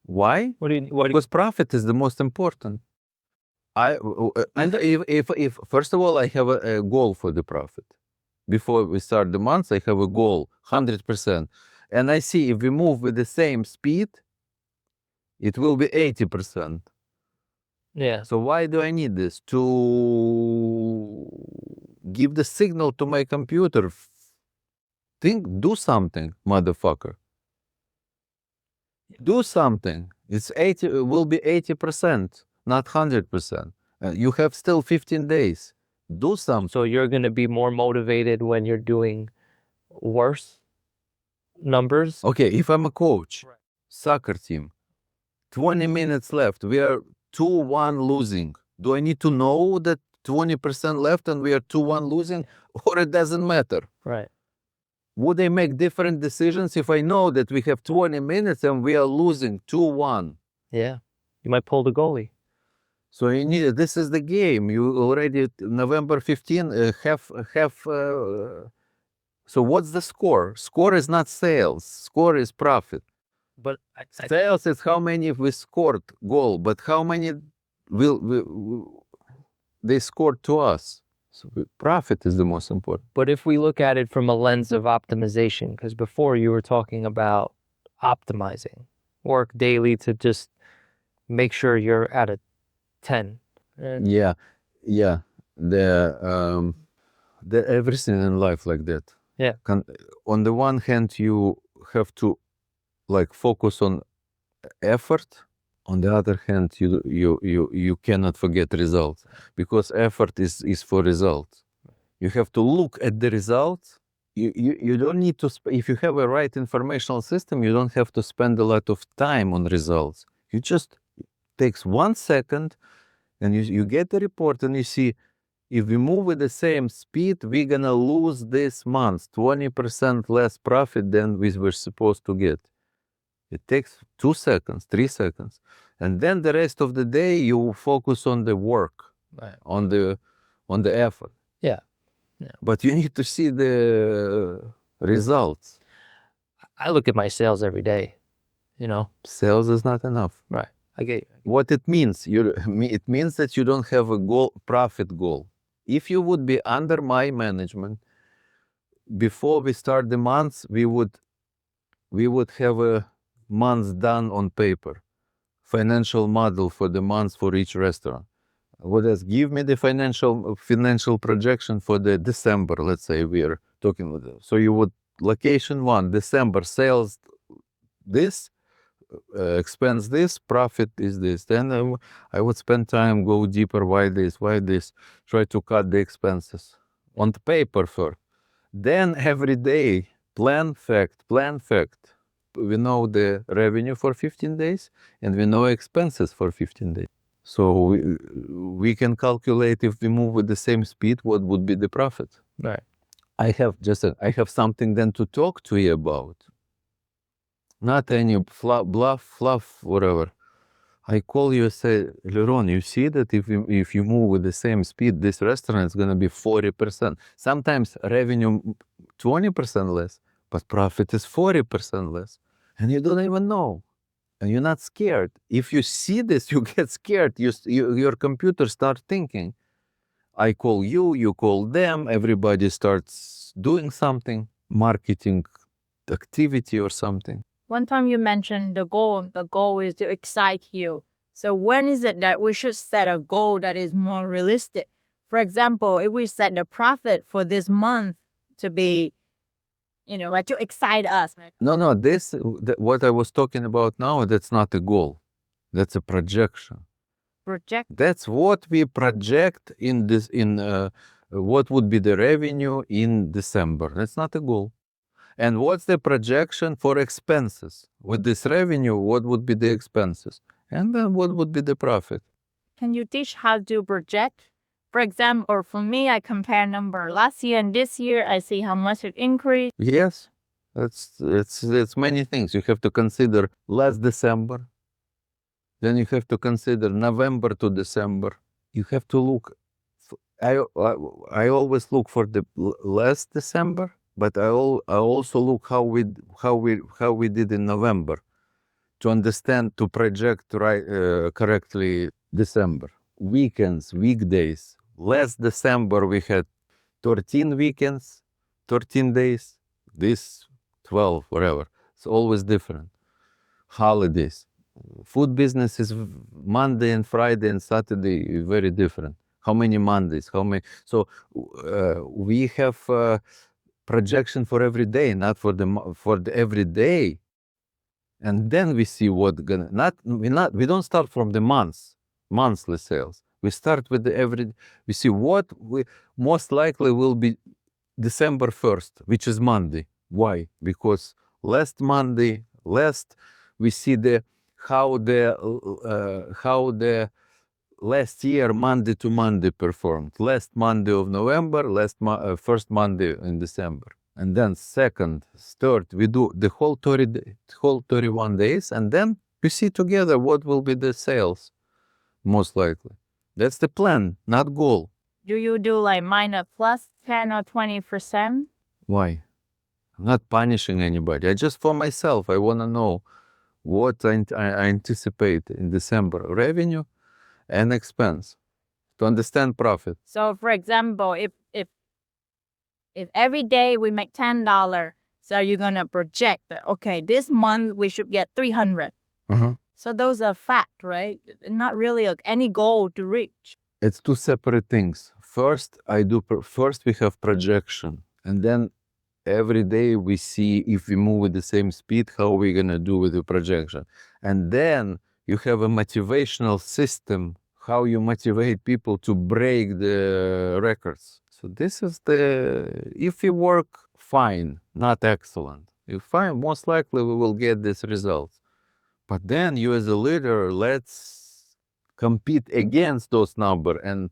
Why? Because profit is the most important. If first of all, I have a goal for the profit. Before we start the month, I have a goal, 100%. And I see if we move with the same speed, it will be 80%. Yeah. So why do I need this? To give the signal to my computer. Do something, motherfucker. Do something. It will be 80%, not 100%. You have still 15 days. Do something. So you're gonna be more motivated when you're doing worse numbers? Okay, if I'm a coach, soccer team, 20 minutes left, we are 2-1 losing. Do I need to know that 20% left and we are 2-1 losing? Or it doesn't matter? Right. would I make different decisions if I know that we have 20 minutes and we are losing 2-1? Yeah. You might pull the goalie. So you need, this is the game. You already, November 15, so what's the score? Score is not sales. Score is profit. But Sales is how many we scored goal, but how many they scored to us. So profit is the most important. But if we look at it from a lens of optimization, because before you were talking about optimizing, work daily to just make sure you're at a 10. Yeah. The everything in life like that. Yeah. On the one hand, you have to like focus on effort. On the other hand, you cannot forget results, because effort is for results. You have to look at the results. You don't need to, if you have a right informational system, you don't have to spend a lot of time on results. You just takes 1 second and you get the report and you see, if we move with the same speed, we're gonna lose this month 20% less profit than we were supposed to get. It takes 2 seconds, 3 seconds. And then the rest of the day, you focus on the work, Right. on the effort. Yeah. But you need to see the results. I look at my sales every day, Sales is not enough. Right. What it means, it means that you don't have a goal, profit goal. If you would be under my management, before we start the months, we would have a month done on paper, financial model for the months for each restaurant. What else? Give me the financial projection for the December. Let's say we are talking with them. So you would location 1, December sales this, expense this, profit is this. Then I would spend time, go deeper. Why this? Try to cut the expenses on the paper first. Then every day, plan fact. We know the revenue for 15 days and we know expenses for 15 days. So we can calculate, if we move with the same speed, what would be the profit. Right. I have something then to talk to you about. Not any fluff, whatever. I call you and say, Liron, you see that if you move with the same speed, this restaurant is going to be 40%. Sometimes revenue 20% less, but profit is 40% less. And you don't even know. And you're not scared. If you see this, you get scared. Your computer starts thinking. I call you, you call them, everybody starts doing something, marketing activity or something. One time you mentioned the goal is to excite you. So when is it that we should set a goal that is more realistic? For example, if we set the profit for this month to be, like to excite us. No, what I was talking about now, that's not a goal. That's a projection. That's what we project what would be the revenue in December. That's not a goal. And what's the projection for expenses? With this revenue, what would be the expenses? And then what would be the profit? Can you teach how to project? For example, or for me, I compare number last year and this year. I see how much it increased. Yes, it's many things. You have to consider last December. Then you have to consider November to December. You have to look. I always look for the last December, but I also look how we did in November, to understand, to project correctly December. Weekends, weekdays. Last December we had 13 weekends, 13 days. This 12, whatever. It's always different. Holidays. Food business is Monday and Friday and Saturday very different. How many Mondays? So we have projection for every day, not for the every day. And then we see we don't start from the monthly sales. We start with we see what we most likely will be December 1st, which is Monday. Why? Because last Monday, we see how the last year Monday to Monday performed. Last Monday of November, first Monday in December. And then second, third, we do the whole 31 days, and then we see together what will be the sales, most likely. That's the plan, not goal. Do you do like minus plus 10 or 20%? Why? I'm not punishing anybody. I just for myself, I want to know what I anticipate in December, revenue and expense, to understand profit. So for example, if every day we make $10, so you're gonna project that, okay, this month we should get 300. So those are fact, right? Not really any goal to reach. It's two separate things. First, first we have projection, and then every day we see if we move with the same speed, how we're gonna do with the projection. And then you have a motivational system, how you motivate people to break the records. So this is if we work fine, not excellent. If fine, most likely we will get this result. But then you as a leader, let's compete against those numbers and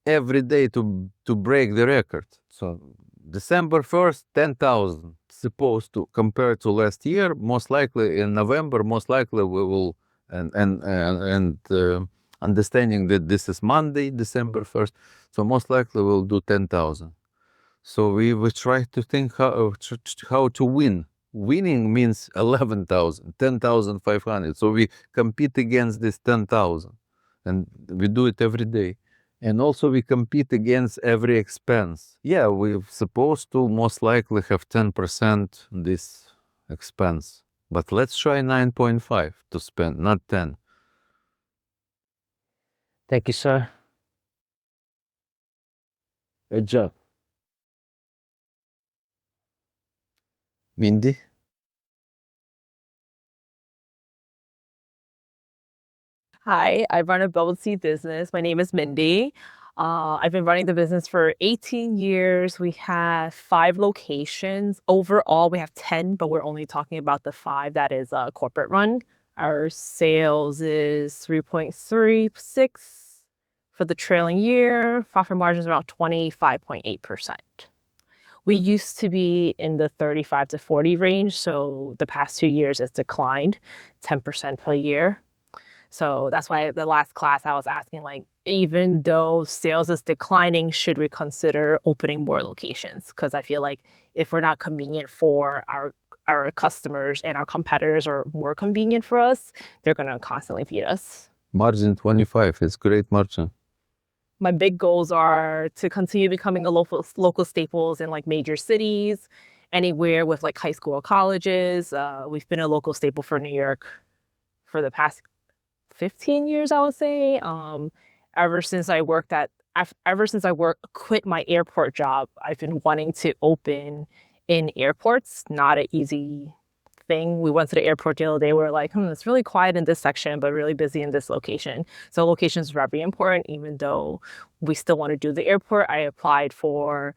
every day to break the record. So December 1st, 10,000. Supposed to compare to last year, most likely in November, most likely we will, and understanding that this is Monday, December 1st, so most likely we'll do 10,000. So we will try to think how to win. Winning means 11,000, 10,500. So we compete against this 10,000, and we do it every day. And also we compete against every expense. Yeah, we're supposed to most likely have 10% this expense, but let's try 9.5 to spend, not 10. Thank you, sir. Good job. Mindy? Hi, I run a bubble tea business. My name is Mindy. I've been running the business for 18 years. We have 5 locations. Overall, we have 10, but we're only talking about the 5 that is corporate run. Our sales is 3.36 for the trailing year. Profit margin is around 25.8%. We used to be in the 35 to 40 range, so the past 2 years it's declined 10% per year. So that's why the last class I was asking, like, even though sales is declining, should we consider opening more locations? Because I feel like if we're not convenient for our customers and our competitors are more convenient for us, they're going to constantly feed us. Margin 25, it's great margin. My big goals are to continue becoming a local staples in like major cities, anywhere with like high school or colleges. We've been a local staple for New York for the past 15 years, I would say. Ever since I quit my airport job, I've been wanting to open in airports. Not an easy thing. We went to the airport the other day. We were like, it's really quiet in this section, but really busy in this location. So location is very important, even though we still want to do the airport. I applied for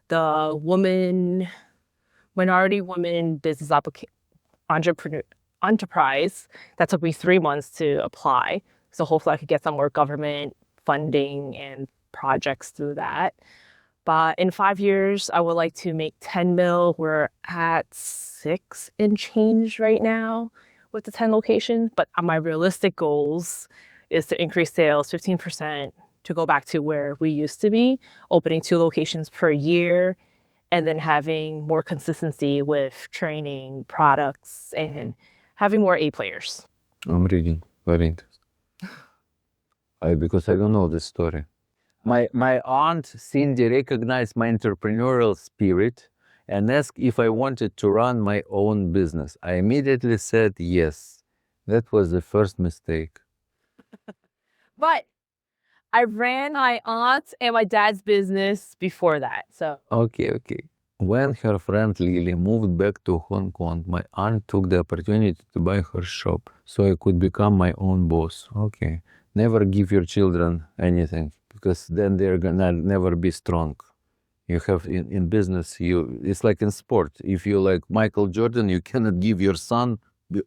the minority women business enterprise. That took me 3 months to apply. So hopefully I could get some more government funding and projects through that. But in 5 years, I would like to make 10 mil. We're at 6 and change right now with the 10 locations. But my realistic goals is to increase sales 15%, to go back to where we used to be, opening 2 locations per year, and then having more consistency with training, products, and having more A players. I'm reading, very interesting. Because I don't know this story. My aunt Cindy recognized my entrepreneurial spirit and asked if I wanted to run my own business. I immediately said yes. That was the first mistake. But I ran my aunt's and my dad's business before that. So Okay. When her friend Lily moved back to Hong Kong, my aunt took the opportunity to buy her shop so I could become my own boss. Okay. Never give your children anything, because then they're gonna never be strong. You have in business, it's like in sport. If you like Michael Jordan, you cannot give your son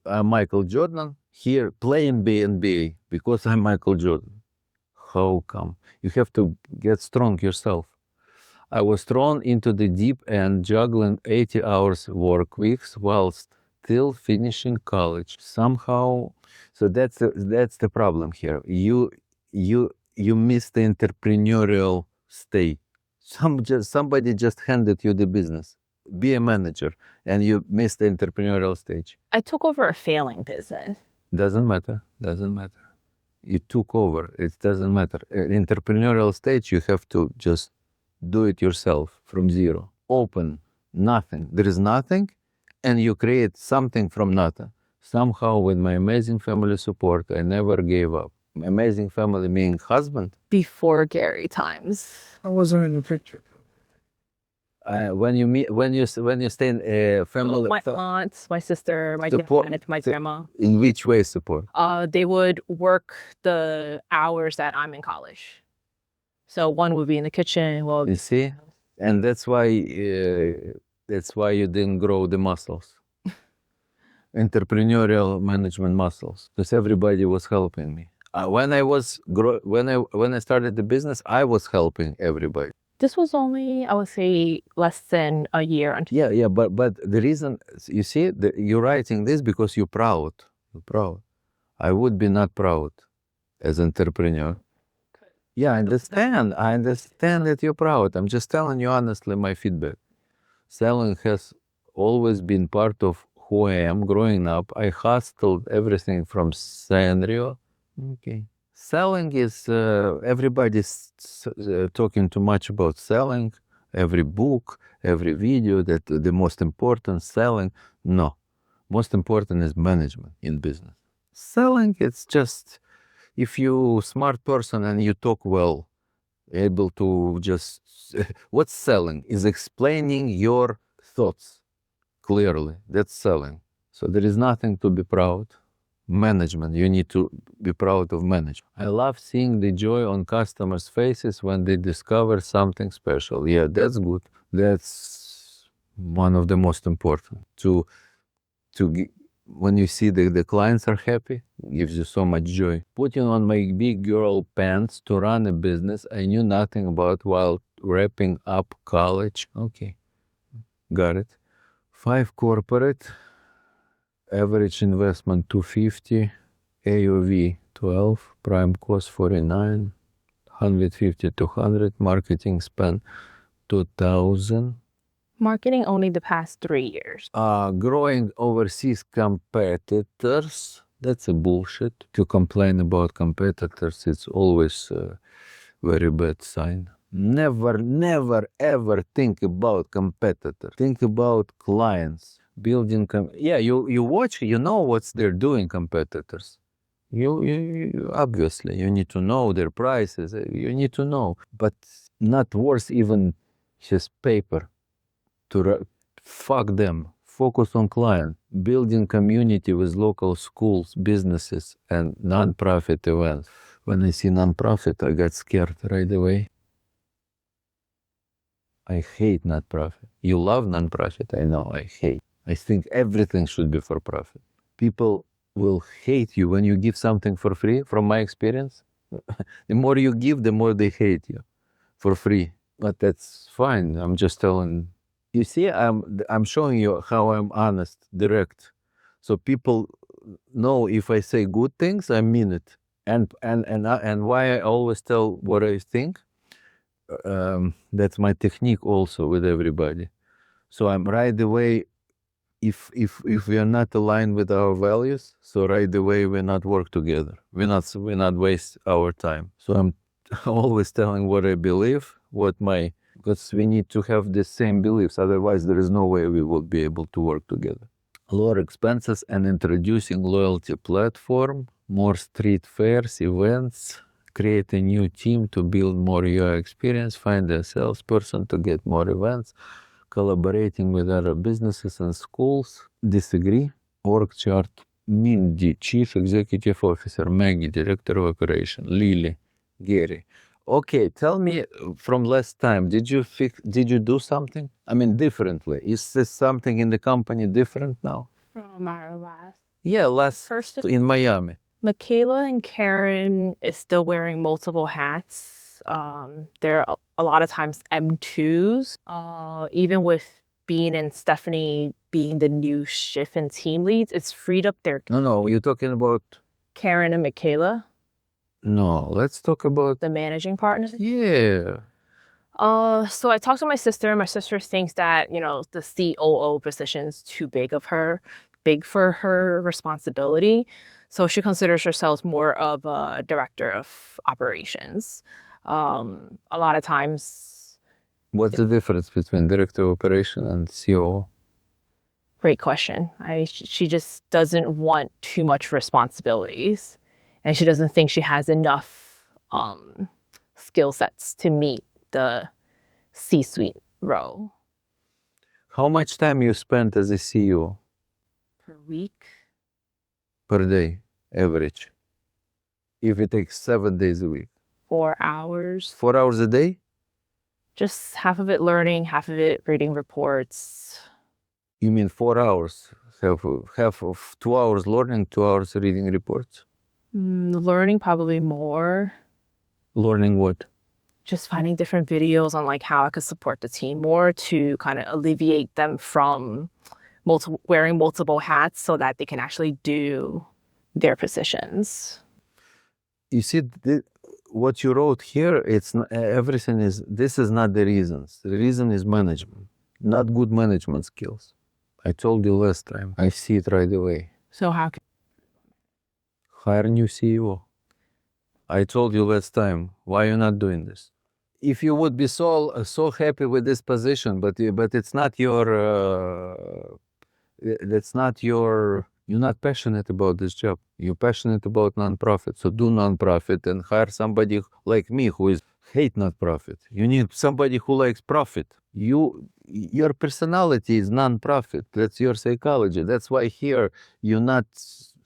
Michael Jordan. Here, play in NBA because I'm Michael Jordan. How come? You have to get strong yourself. I was thrown into the deep end, juggling 80 hours work weeks while still finishing college. Somehow, so that's the problem here. You miss the entrepreneurial state. Somebody just handed you the business. Be a manager, and you miss the entrepreneurial stage. I took over a failing business. Doesn't matter. Doesn't matter. You took over. It doesn't matter. Entrepreneurial stage, you have to just do it yourself from zero. Open, nothing. There is nothing, and you create something from nothing. Somehow, with my amazing family support, I never gave up. Amazing family meaning husband. Before Gary times. I wasn't in the picture. When you stay in family, My aunts, my sister, my Support- dad, my grandma. in which way support? They would work the hours that I'm in college. So one would be in the kitchen. Well, You see, and that's why you didn't grow the muscles, entrepreneurial management muscles, because everybody was helping me. When I started the business, I was helping everybody. this was only, I would say, less than a year. Yeah, but the reason, you see, you're writing this because you're proud. You're proud. I would be not proud as entrepreneur. Yeah, I understand. I understand that you're proud. I'm just telling you honestly my feedback. Selling has always been part of who I am growing up. I hustled everything from scenario. Okay. Selling is, everybody's talking too much about selling. Every book, every video, that the most important selling. No, most important is management in business. Selling, it's just, if you smart person and you talk well, able to just, what's selling is explaining your thoughts clearly. That's selling. So there is nothing to be proud. Management, you need to be proud of management. I love seeing the joy on customers' faces when they discover something special. Yeah, that's good. That's one of the most important. When you see the clients are happy, gives you so much joy. Putting on my big girl pants to run a business I knew nothing about while wrapping up college. Okay, got it. 5 corporate, average investment 250, AOV 12, prime cost 49, 150 to 100, marketing spend 2000. Marketing only the past 3 years. Growing overseas competitors, that's a bullshit. To complain about competitors, it's always a very bad sign. Never, ever think about competitors. Think about clients. Building, you watch, you know what they're doing, competitors. You obviously, you need to know their prices, you need to know, but not worth even his paper. Fuck them. Focus on client. Building community with local schools, businesses, and non-profit events. When I see non-profit, I get scared right away. I hate non-profit. You love non-profit, I know, I hate. I think everything should be for profit. People will hate you when you give something for free, from my experience. The more you give, the more they hate you for free. But that's fine. I'm just telling. You see, I'm showing you how I'm honest, direct. So people know if I say good things, I mean it. And why I always tell what I think. That's my technique also with everybody. So I'm right away. If we are not aligned with our values, so right away we're not work together. We're not waste our time. So I'm always telling what I believe, because we need to have the same beliefs. Otherwise, there is no way we will be able to work together. Lower expenses and introducing loyalty platform, more street fairs, events, create a new team to build more UI experience, find a salesperson to get more events, collaborating with other businesses and schools. Disagree. Org chart. Mindy, Chief Executive Officer. Maggie, Director of Operation. Lily, Gary. Okay, tell me from last time, did you do something? I mean, differently. Is this something in the company different now? From our last. Yeah, First, in Miami. Michaela and Karen is still wearing multiple hats. They're a lot of times M2s. Even with Bean and Stephanie being the new shift and team leads, it's freed up their No, you're talking about. Karen and Michaela, No, let's talk about. the managing partners. Yeah. So I talked to my sister. My sister thinks that, the COO position's too big for her responsibility. So she considers herself more of a director of operations. A lot of times, What's the difference between director of operation and COO? great question. She just doesn't want too much responsibilities, and she doesn't think she has enough skill sets to meet the C-suite role. How much time you spend as a CEO Per week. per day, average? If it takes 7 days a week. 4 hours. 4 hours a day? Just half of it learning, half of it reading reports. You mean 4 hours? Half of 2 hours learning, 2 hours reading reports? Learning probably more. Learning what? Just finding different videos on how I could support the team more to kind of alleviate them from wearing multiple hats so that they can actually do their positions. You see, what you wrote here, it's not, everything is, this is not the reasons. The reason is management, not good management skills. I told you last time, I see it right away. So how can Hire a new CEO. I told you last time, why you're not doing this? If you would be so happy with this position, but it's not your, you're not passionate about this job. You're passionate about nonprofit. So do nonprofit and hire somebody like me who hate nonprofit. You need somebody who likes profit. Your personality is nonprofit. That's your psychology. That's why here you're not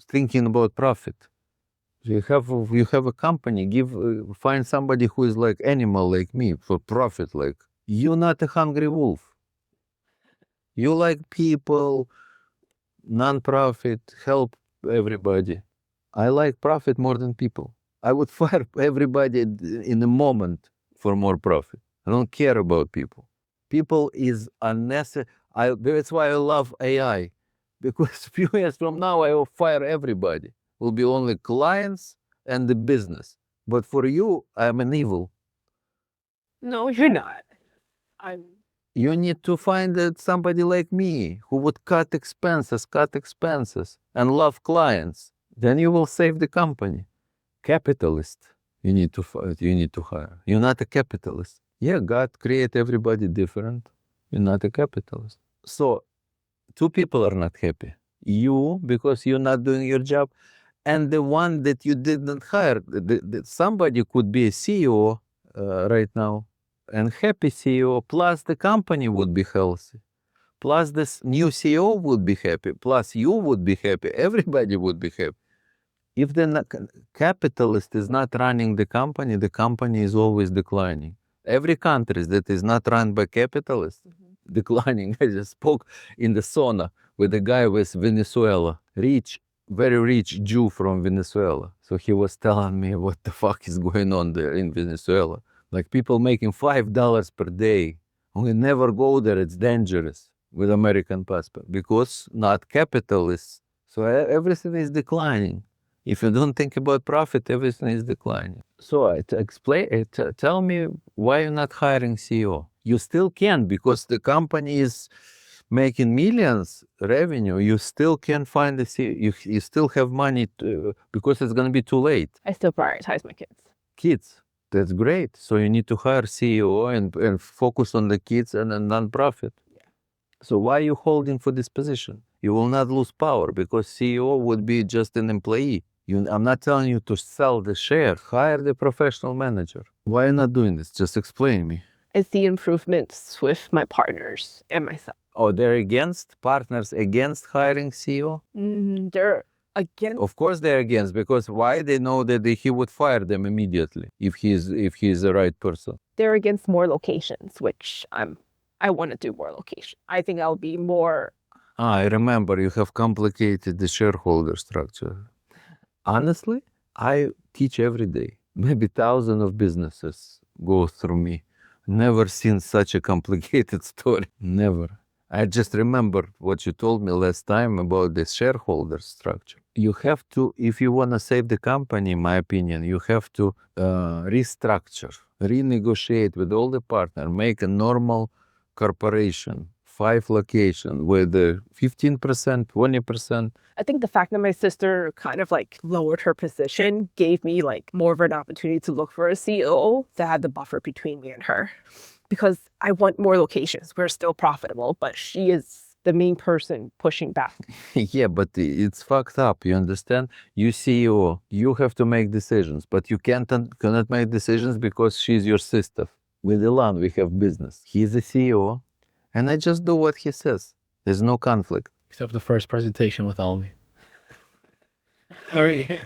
thinking about profit. You have a company. Find somebody who is like animal like me for profit. Like you're not a hungry wolf. You like people, non-profit, help everybody. I like profit more than people. I would fire everybody in a moment for more profit. I don't care about people. People is unnecessary. That's why I love AI. Because a few years from now, I will fire everybody. Will be only clients and the business. But for you, I'm an evil. No, you're not. You need to find somebody like me who would cut expenses, and love clients. Then you will save the company. Capitalist, you need to hire. You're not a capitalist. Yeah, God created everybody different. You're not a capitalist. So, two people are not happy. You, because you're not doing your job, and the one that you didn't hire. Somebody could be a CEO right now, and happy CEO, plus the company would be healthy, plus this new CEO would be happy, plus you would be happy, everybody would be happy. If the capitalist is not running the company is always declining. Every country that is not run by capitalists, declining. I just spoke in the sauna with a guy with Venezuela, very rich Jew from Venezuela. So he was telling me what the fuck is going on there in Venezuela. Like people making $5 per day. We never go there, it's dangerous with American passport because not capitalists. So everything is declining. If you don't think about profit, everything is declining. So tell me why you're not hiring CEO. You still can because the company is making millions revenue. You still can find the CEO. You still have money because it's going to be too late. I still prioritize my kids. Kids, that's great. So you need to hire CEO and focus on the kids and a nonprofit. Yeah. So why are you holding for this position? You will not lose power because CEO would be just an employee. I'm not telling you to sell the share. Hire the professional manager. Why are you not doing this? Just explain me. I see improvements with my partners and myself. Oh, they're partners against hiring CEO? They're against. Of course they're against, because why? They know that he would fire them immediately if he's the right person. They're against more locations, which I want to do more locations. I think I'll be more. I remember you have complicated the shareholder structure. Honestly, I teach every day, maybe thousands of businesses, go through me. Never seen such a complicated story. Never. I just remember what you told me last time about the shareholder structure. You have to, if you want to save the company, in my opinion, you have to restructure, renegotiate with all the partners, make a normal corporation, 5 locations with 15%, 20%. I think the fact that my sister kind of like lowered her position gave me like more of an opportunity to look for a CEO to have the buffer between me and her. Because I want more locations. We're still profitable, but she is the main person pushing back. Yeah, but it's fucked up, you understand? You CEO, you have to make decisions, but you cannot make decisions because she's your sister. With Ilan, we have business. He's the CEO, and I just do what he says. There's no conflict. Except the first presentation with Almi. All right.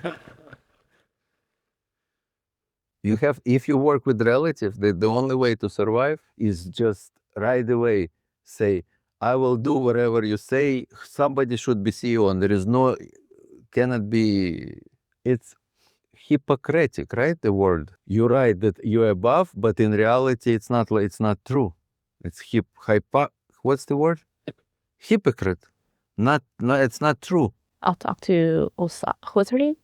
You have, if you work with relatives, the only way to survive is just right away say, I will do whatever you say. Somebody should be CEO, and there is no, cannot be, it's hypocritic, right? The word. You're right that you're above, but in reality, it's not true. It's what's the word? Hypocrite. It's not true. I'll talk to what's her name?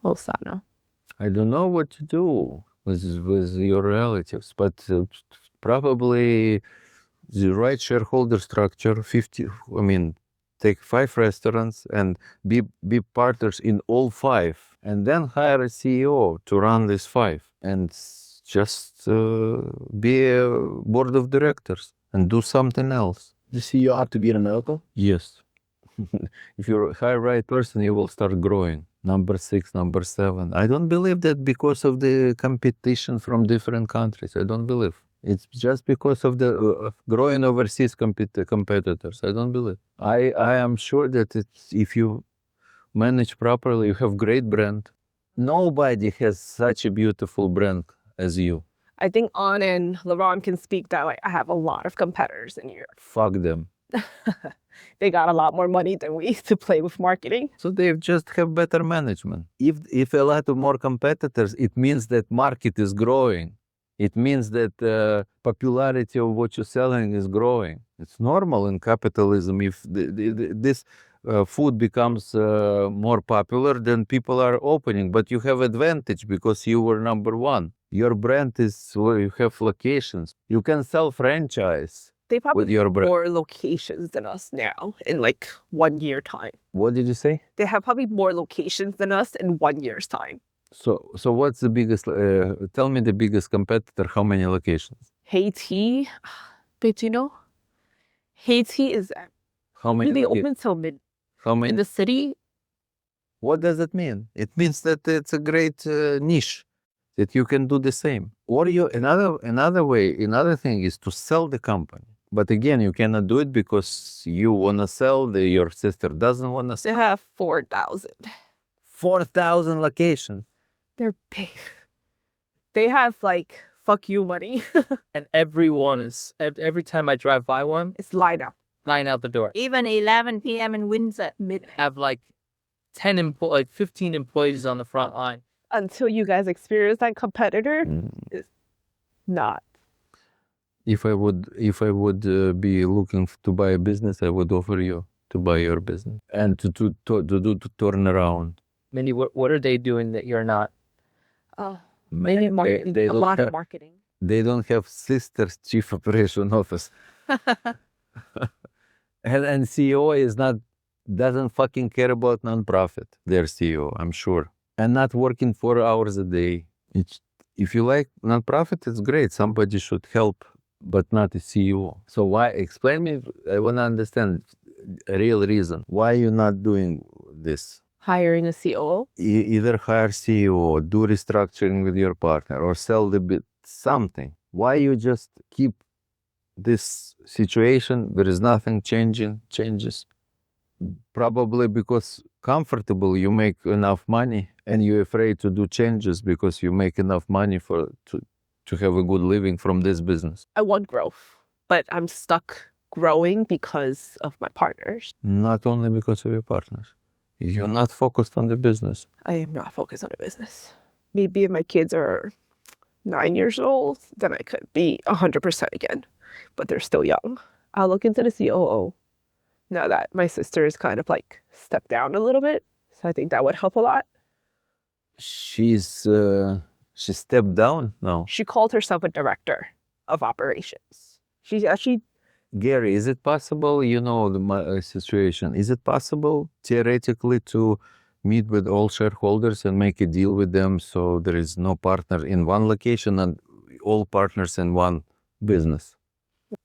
Osana. I don't know what to do with your relatives, but probably the right shareholder structure, take 5 restaurants and be partners in all 5, and then hire a CEO to run these 5, and just be a board of directors and do something else. The CEO have to be in America? Yes. If you hire right person, you will start growing. Number 6, number 7. I don't believe that because of the competition from different countries. I don't believe. It's just because of the growing overseas competitors. I don't believe. I am sure that if you manage properly, you have great brand. Nobody has such a beautiful brand as you. I think On and Liron can speak that like I have a lot of competitors in Europe. Fuck them. They got a lot more money than we to play with marketing. So they just have better management. If a lot of more competitors, it means that market is growing. It means that popularity of what you're selling is growing. It's normal in capitalism. If this food becomes more popular, then people are opening. But you have advantage because you were number 1. Your brand is where you have locations. You can sell franchise. They probably with your have more locations than us now in like 1 year time. What did you say? They have probably more locations than us in 1 year's time. So what's the biggest, tell me the biggest competitor, how many locations? Haiti, but you know, Haiti is How many? really open till mid. How many? In the city. What does it mean? It means that it's a great niche, that you can do the same. Or another thing is to sell the company. But again, you cannot do it because you want to sell, your sister doesn't want to They sell. have 4,000. 4,000 locations. They're big. They have like fuck you money. And everyone is, every time I drive by one, It's lined up. line out the door. Even 11 p.m. in Windsor. Have like 15 employees on the front line. Until you guys experience that competitor, it's not. If I would be looking to buy a business, I would offer you to buy your business and to turn around. Mindy, what are they doing that you're not? Maybe marketing. they A don't lot have- of marketing. They don't have sister's chief operation office. and CEO doesn't fucking care about nonprofit. Their CEO, I'm sure. And not working 4 hours a day. If you like nonprofit, it's great. Somebody should help, but not a CEO. So why? Explain me. I want to understand a real reason. Why you're not doing this? Hiring a COO. Either hire CEO, do restructuring with your partner, or sell the bit something. Why you just keep this situation? There is nothing changes. Probably because comfortable, you make enough money, and you're afraid to do changes because you make enough money to have a good living from this business. I want growth, but I'm stuck growing because of my partners. Not only because of your partners. You're not focused on the business. I am not focused on the business. Maybe if my kids are 9 years old, then I could be 100% again. But they're still young. I'll look into the COO now that my sister is kind of like stepped down a little bit. So I think that would help a lot. She stepped down? No. She called herself a director of operations. She actually, Gary, is it possible, you know the situation, is it possible theoretically to meet with all shareholders and make a deal with them so there is no partner in one location and all partners in one business?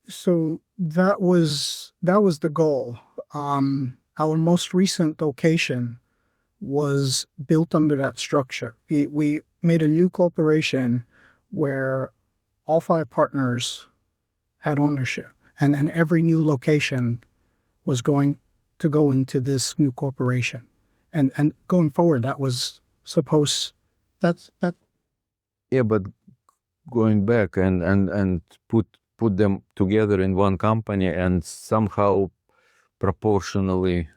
So that was the goal. Our most recent location was built under that structure. We made a new corporation where all 5 partners had ownership, and then every new location was going to go into this new corporation. And going forward, that was supposed. That. Yeah, but going back and put them together in one company and somehow proportionally.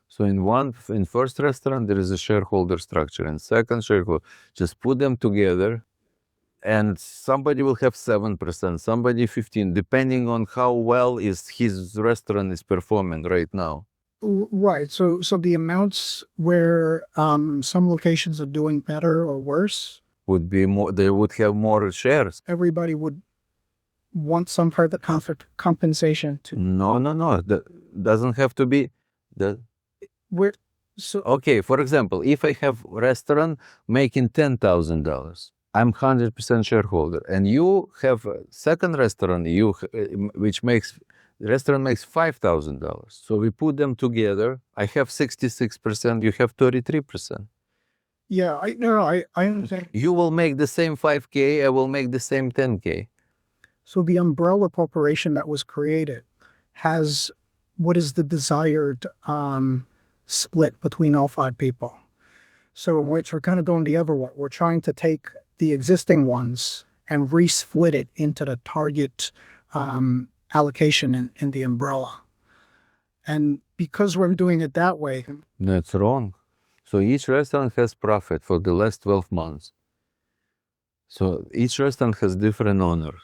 So in first restaurant there is a shareholder structure, in second shareholder, just put them together, and somebody will have 7%, somebody 15%, depending on how well is his restaurant is performing right now. Right. So the amounts where some locations are doing better or worse would be more. They would have more shares. Everybody would want some part of the compensation to. No. That doesn't have to be. Where. So okay, for example, if I have restaurant making $10,000, I'm 100% shareholder, and you have a second restaurant, which makes restaurant makes $5,000. So we put them together. I have 66%. You have 33%. Yeah, I understand. You will make the same 5K. I will make the same 10K. So the umbrella corporation that was created has what is the desired split between all 5 people. So which we're kind of doing the other one. We're trying to take the existing ones and re-split it into the target allocation in the umbrella. And because we're doing it that way. That's wrong. So each restaurant has profit for the last 12 months. So each restaurant has different owners.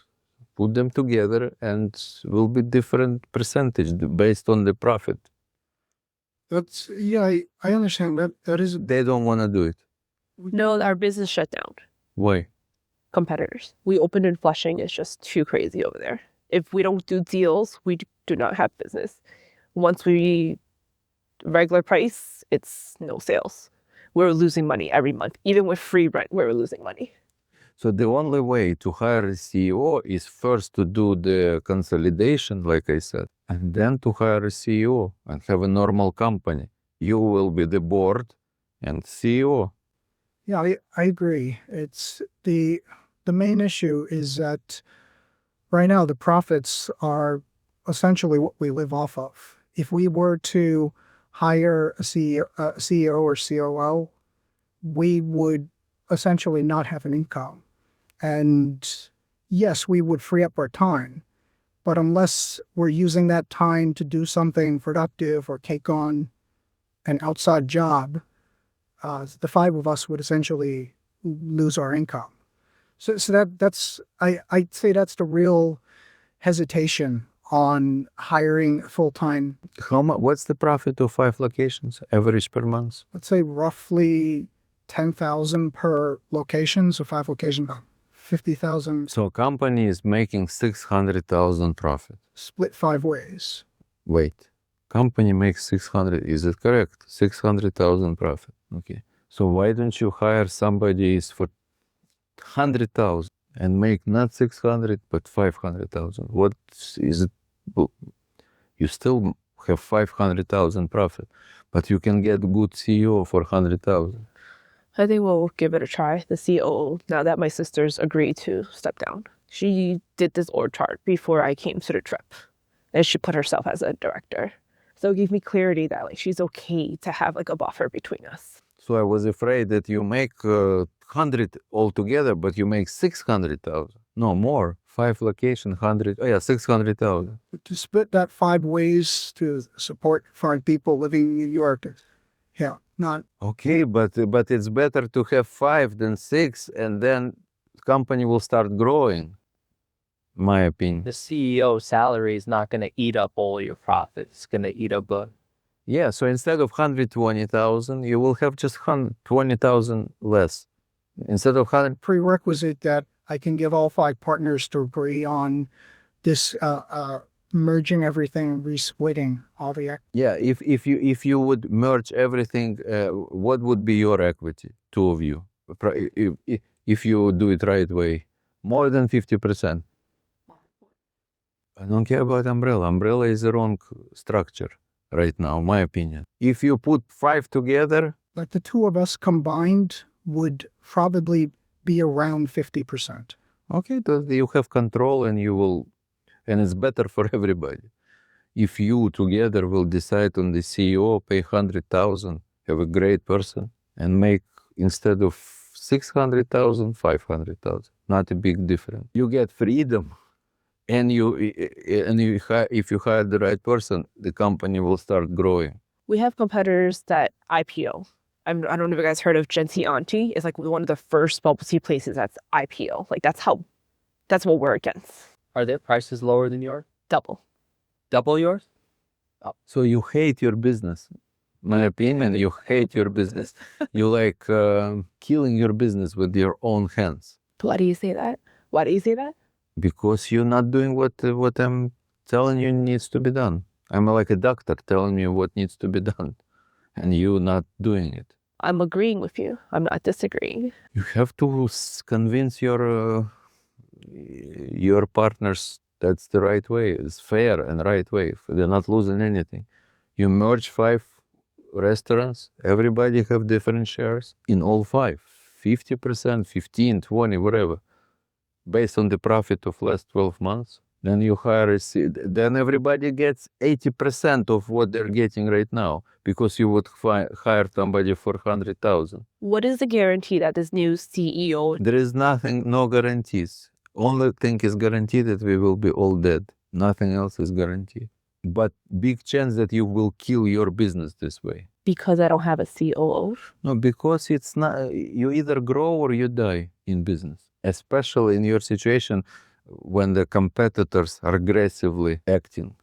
Put them together and will be different percentage based on the profit. That's, yeah, I understand that. That is. They don't want to do it. no, our business shut down. Why? Competitors. We opened in Flushing. It's just too crazy over there. If we don't do deals, we do not have business. Once we regular price, it's no sales. We're losing money every month. Even with free rent, we're losing money. So the only way to hire a CEO is first to do the consolidation, like I said, and then to hire a CEO and have a normal company. You will be the board and CEO. Yeah, I agree. It's the main issue is that right now the profits are essentially what we live off of. If we were to hire a CEO or COO, we would essentially not have an income. And yes, we would free up our time, but unless we're using that time to do something productive or take on an outside job, the 5 of us would essentially lose our income. So that's I'd say that's the real hesitation on hiring full-time. What's the profit of 5 locations, average per month? Let's say roughly 10,000 per location, so 5 locations, 50,000. So company is making 600,000 profit. Split 5 ways. Wait, company makes 600, is it correct? 600,000 profit, okay. So why don't you hire somebody for 100,000 and make not 600 but 500,000? What is it? You still have 500,000 profit, but you can get good CEO for 100,000. I think we'll give it a try. The COO, now that my sisters agreed to step down, she did this org chart before I came to the trip, and she put herself as a director. So it gave me clarity that like she's okay to have like a buffer between us. So I was afraid that you make 100 altogether, but you make 600,000. No, more. 5 location, 100. Oh yeah, 600,000. To split that 5 ways to support 5 people living in New York. Yeah, not. Okay, but it's better to have 5 than 6, and then company will start growing, my opinion. The CEO salary is not going to eat up all your profits. It's going to eat up Yeah, so instead of 120,000, you will have just 120,000 less. Instead of 100, Prerequisite that I can give all 5 partners to agree on this merging everything, resplitting all the yeah, if you would merge everything, what would be your equity, 2 of you, if you do it right way? More than 50%. I don't care about umbrella. Umbrella is the wrong structure right now, my opinion. If you put 5 together, like the 2 of us combined would probably be around 50%. okay, then you have control and you will, and it's better for everybody. If you together will decide on the CEO, pay 100,000, have a great person, and make instead of 600,000, 500,000, not a big difference. You get freedom, and if you hire the right person, the company will start growing. We have competitors that IPO. I don't know if you guys heard of Genti Auntie. It's like one of the first bubble tea places that's IPO. Like that's what we're against. Are their prices lower than yours? Double. Double yours? So you hate your business. My opinion, you hate your business. You like killing your business with your own hands. Why do you say that? Why do you say that? Because you're not doing what I'm telling you needs to be done. I'm like a doctor telling you what needs to be done, and you're not doing it. I'm agreeing with you. I'm not disagreeing. You have to convince your partners that's the right way. It's fair and right way. They're not losing anything. You merge 5 restaurants. Everybody have different shares in all 5. 50%, 15, 20, whatever. Based on the profit of last 12 months. Then you hire then everybody gets 80% of what they're getting right now, because you would hire somebody for 100,000. What is the guarantee that this new CEO? There is nothing, no guarantees. Only thing is guaranteed that we will be all dead. Nothing else is guaranteed. But big chance that you will kill your business this way. Because I don't have a COO? No, because it's not, you either grow or you die in business. Especially in your situation when the competitors are aggressively acting.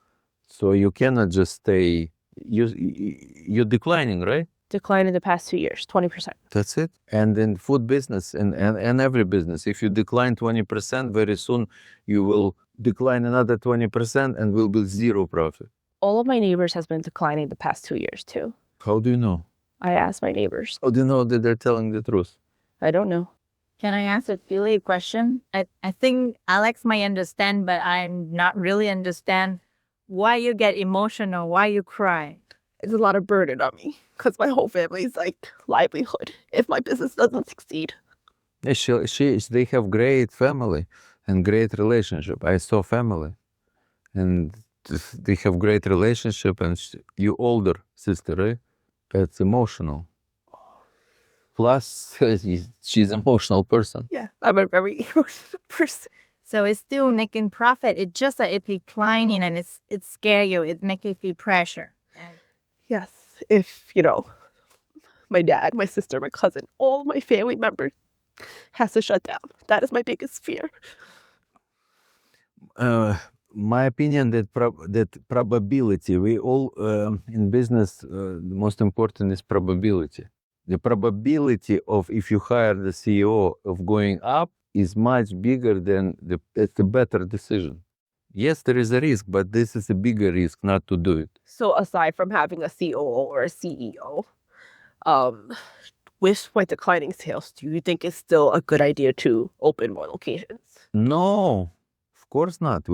So you cannot just stay, you're declining, right? Decline in the past 2 years, 20%. That's it. And in food business and every business, if you decline 20%, very soon you will decline another 20% and will be 0 profit. All of my neighbors has been declining the past 2 years too. How do you know? I asked my neighbors. How do you know that they're telling the truth? I don't know. Can I ask a silly question? I think Alex might understand, but I'm not really understand why you get emotional, why you cry. It's a lot of burden on me because my whole family's like livelihood if my business doesn't succeed. They have great family and great relationship. I saw family and they have great relationship, and you older sister, right? That's emotional. Plus, she's an emotional person. Yeah, I'm a very emotional person. So it's still making profit. It's just that it's declining and it scare you. It makes you feel pressure. Yes, if, my dad, my sister, my cousin, all my family members has to shut down. That is my biggest fear. My opinion that probability, we all in business, the most important is probability. The probability of if you hire the CEO of going up is much bigger than it's a better decision. Yes, there is a risk, but this is a bigger risk not to do it. So aside from having a COO or a CEO, with my declining sales, do you think it's still a good idea to open more locations? No, of course not.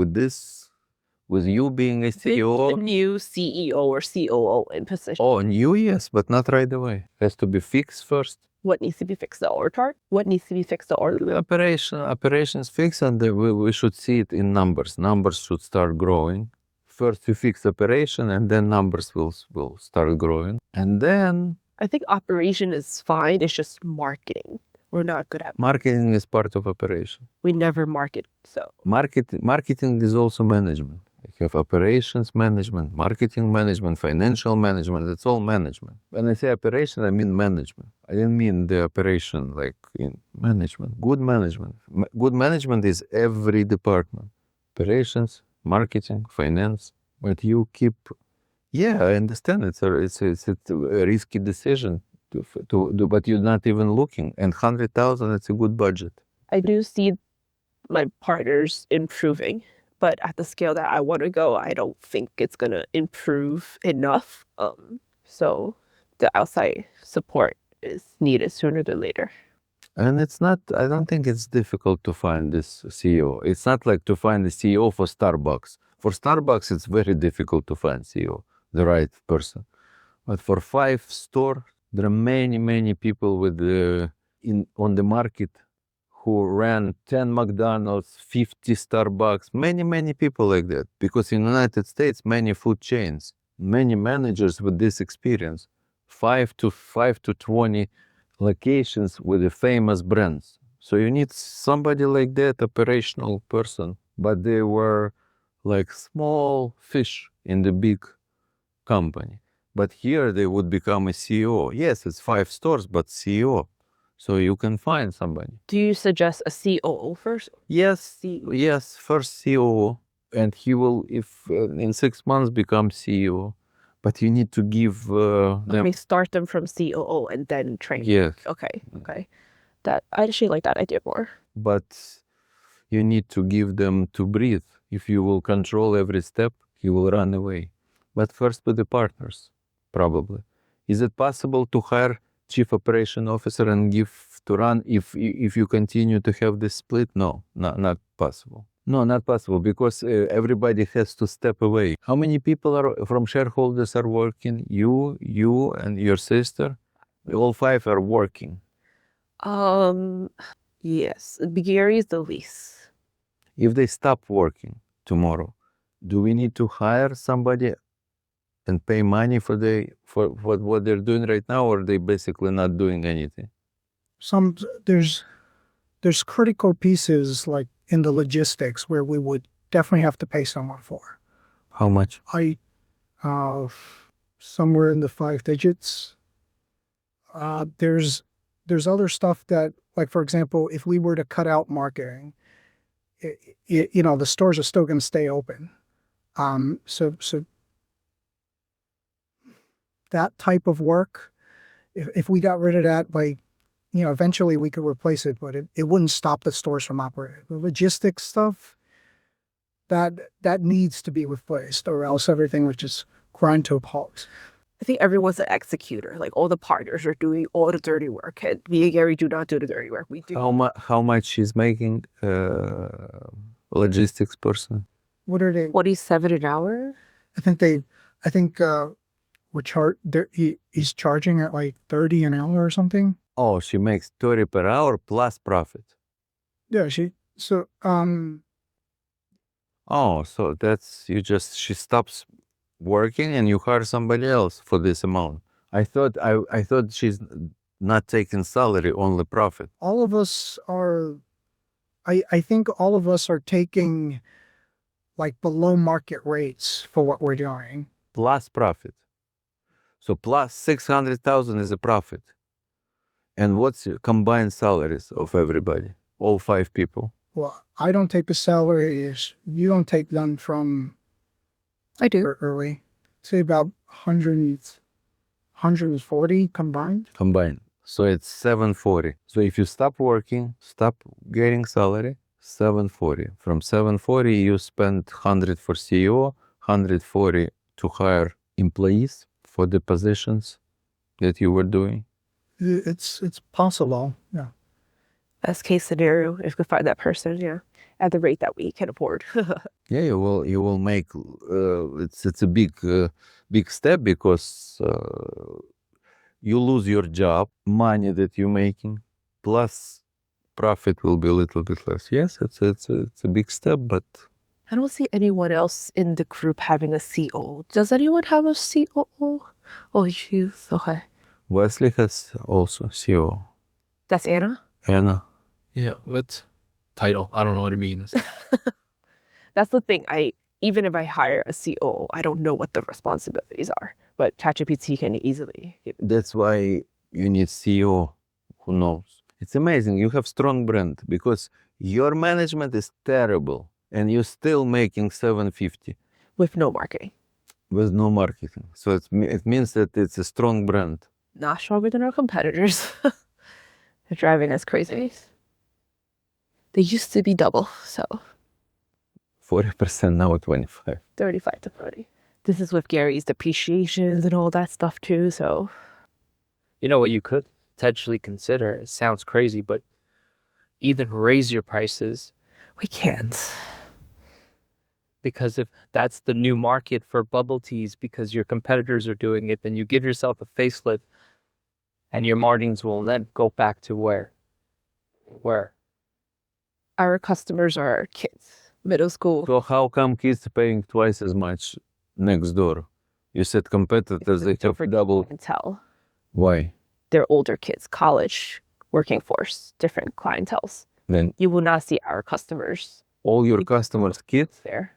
With you being a CEO. The new CEO or COO in position. Oh, new, yes, but not right away. Has to be fixed first. What needs to be fixed? The org chart? What needs to be fixed? The org? The operations fixed, and we should see it in numbers. Numbers should start growing. First, you fix operation, and then numbers will start growing. And then I think operation is fine. It's just marketing. We're not good at marketing is part of operation. We never market, so marketing is also management, I You have operations management, marketing management, financial management. It's all management. When I say operation, I mean management. I didn't mean the operation like in management. Good management. Good management is every department. Operations, marketing, finance. But you keep, yeah, I understand. It's a risky decision to do, but you're not even looking. And 100,000, it's a good budget. I do see my partners improving, but at the scale that I want to go, I don't think it's going to improve enough. So the outside support is needed sooner than later. And it's not, I don't think it's difficult to find this CEO. It's not like to find a CEO for Starbucks. For Starbucks, it's very difficult to find CEO, the right person. But for 5 stores, there are many, many people with on the market who ran 10 McDonald's, 50 Starbucks, many, many people like that. Because in the United States, many food chains, many managers with this experience, 5 to 20 locations with the famous brands. So you need somebody like that, operational person, but they were like small fish in the big company. But here they would become a CEO. Yes, it's 5 stores, but CEO. So you can find somebody. Do you suggest a COO first? Yes, yes, first CEO, and he will, if in 6 months, become CEO. But you need to give them. Okay, start them from COO and then train. Yes. Okay. That I actually like that idea more. But you need to give them to breathe. If you will control every step, he will run away. But first with the partners, probably. Is it possible to hire chief operation officer and give to run if you continue to have this split? No, not possible. No, not possible, because everybody has to step away. How many people are from shareholders are working? You and your sister? All 5 are working. Yes, Gary is the least. If they stop working tomorrow, do we need to hire somebody and pay money for what they're doing right now, or are they basically not doing anything? There's critical pieces like in the logistics where we would definitely have to pay someone for. How much? Somewhere in the 5 digits. There's other stuff that, like, for example, if we were to cut out marketing, the stores are still going to stay open. So that type of work, if we got rid of that, like, eventually we could replace it, but it wouldn't stop the stores from operating. The logistics stuff, that needs to be replaced, or else everything would just grind to a halt. I think everyone's an executor. Like, all the partners are doing all the dirty work. And me and Gary do not do the dirty work. We do. How much she's making, logistics person? What are they? 27 an hour? He's charging at like 30 an hour or something. Oh, she makes 30 per hour plus profit. Yeah, Oh, so she stops working and you hire somebody else for this amount. I thought she's not taking salary, only profit. All of us are, I think all of us are taking like below market rates for what we're doing. Plus profit. So plus 600,000 is a profit. And what's the combined salaries of everybody? All 5 people? Well, I don't take the salaries. You don't take them from... I do. Early. Say about 140 combined. Combined. So it's 740. So if you stop working, stop getting salary, 740. From 740, you spend 100 for CEO, 140 to hire employees for the positions that you were doing. It's possible, yeah. Best case scenario, if we could find that person, yeah, at the rate that we can afford. Yeah, you will make. It's a big step, because you lose your job, money that you're making, plus profit will be a little bit less. Yes, it's a big step, but I don't see anyone else in the group having a COO. Does anyone have a COO? Oh, she's okay. Wesley has also CEO. That's Anna? Anna. Yeah, what title? I don't know what it means. That's the thing. even if I hire a CO, I don't know what the responsibilities are. But ChatGPT can easily give. That's why you need CEO who knows. It's amazing. You have strong brand because your management is terrible and you're still making 750 With no marketing. with no marketing. So it means that it's a strong brand. Not stronger than our competitors. They're driving us crazy. They used to be double, so 40% now at 25. 35 to 40. This is with Gary's depreciations and all that stuff too, so. You know what you could potentially consider? It sounds crazy, but even raise your prices. We can't. Because if that's the new market for bubble teas because your competitors are doing it, then you give yourself a facelift and your margins will then go back to where? Where? Our customers are kids, middle school. So how come kids paying twice as much next door? You said competitors, they have double. Clientele. Why? They're older kids, college, working force, different clienteles. Then You will not see our customers all your customers kids? there.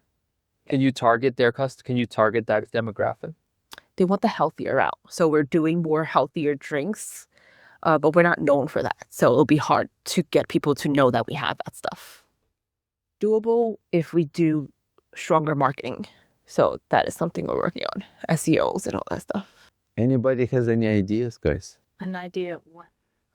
Can you target can you target that demographic? They want the healthier route. So we're doing more healthier drinks, but we're not known for that. So it'll be hard to get people to know that we have that stuff. Doable if we do stronger marketing. So that is something we're working on. SEOs and all that stuff. Anybody has any ideas, guys? An idea of what?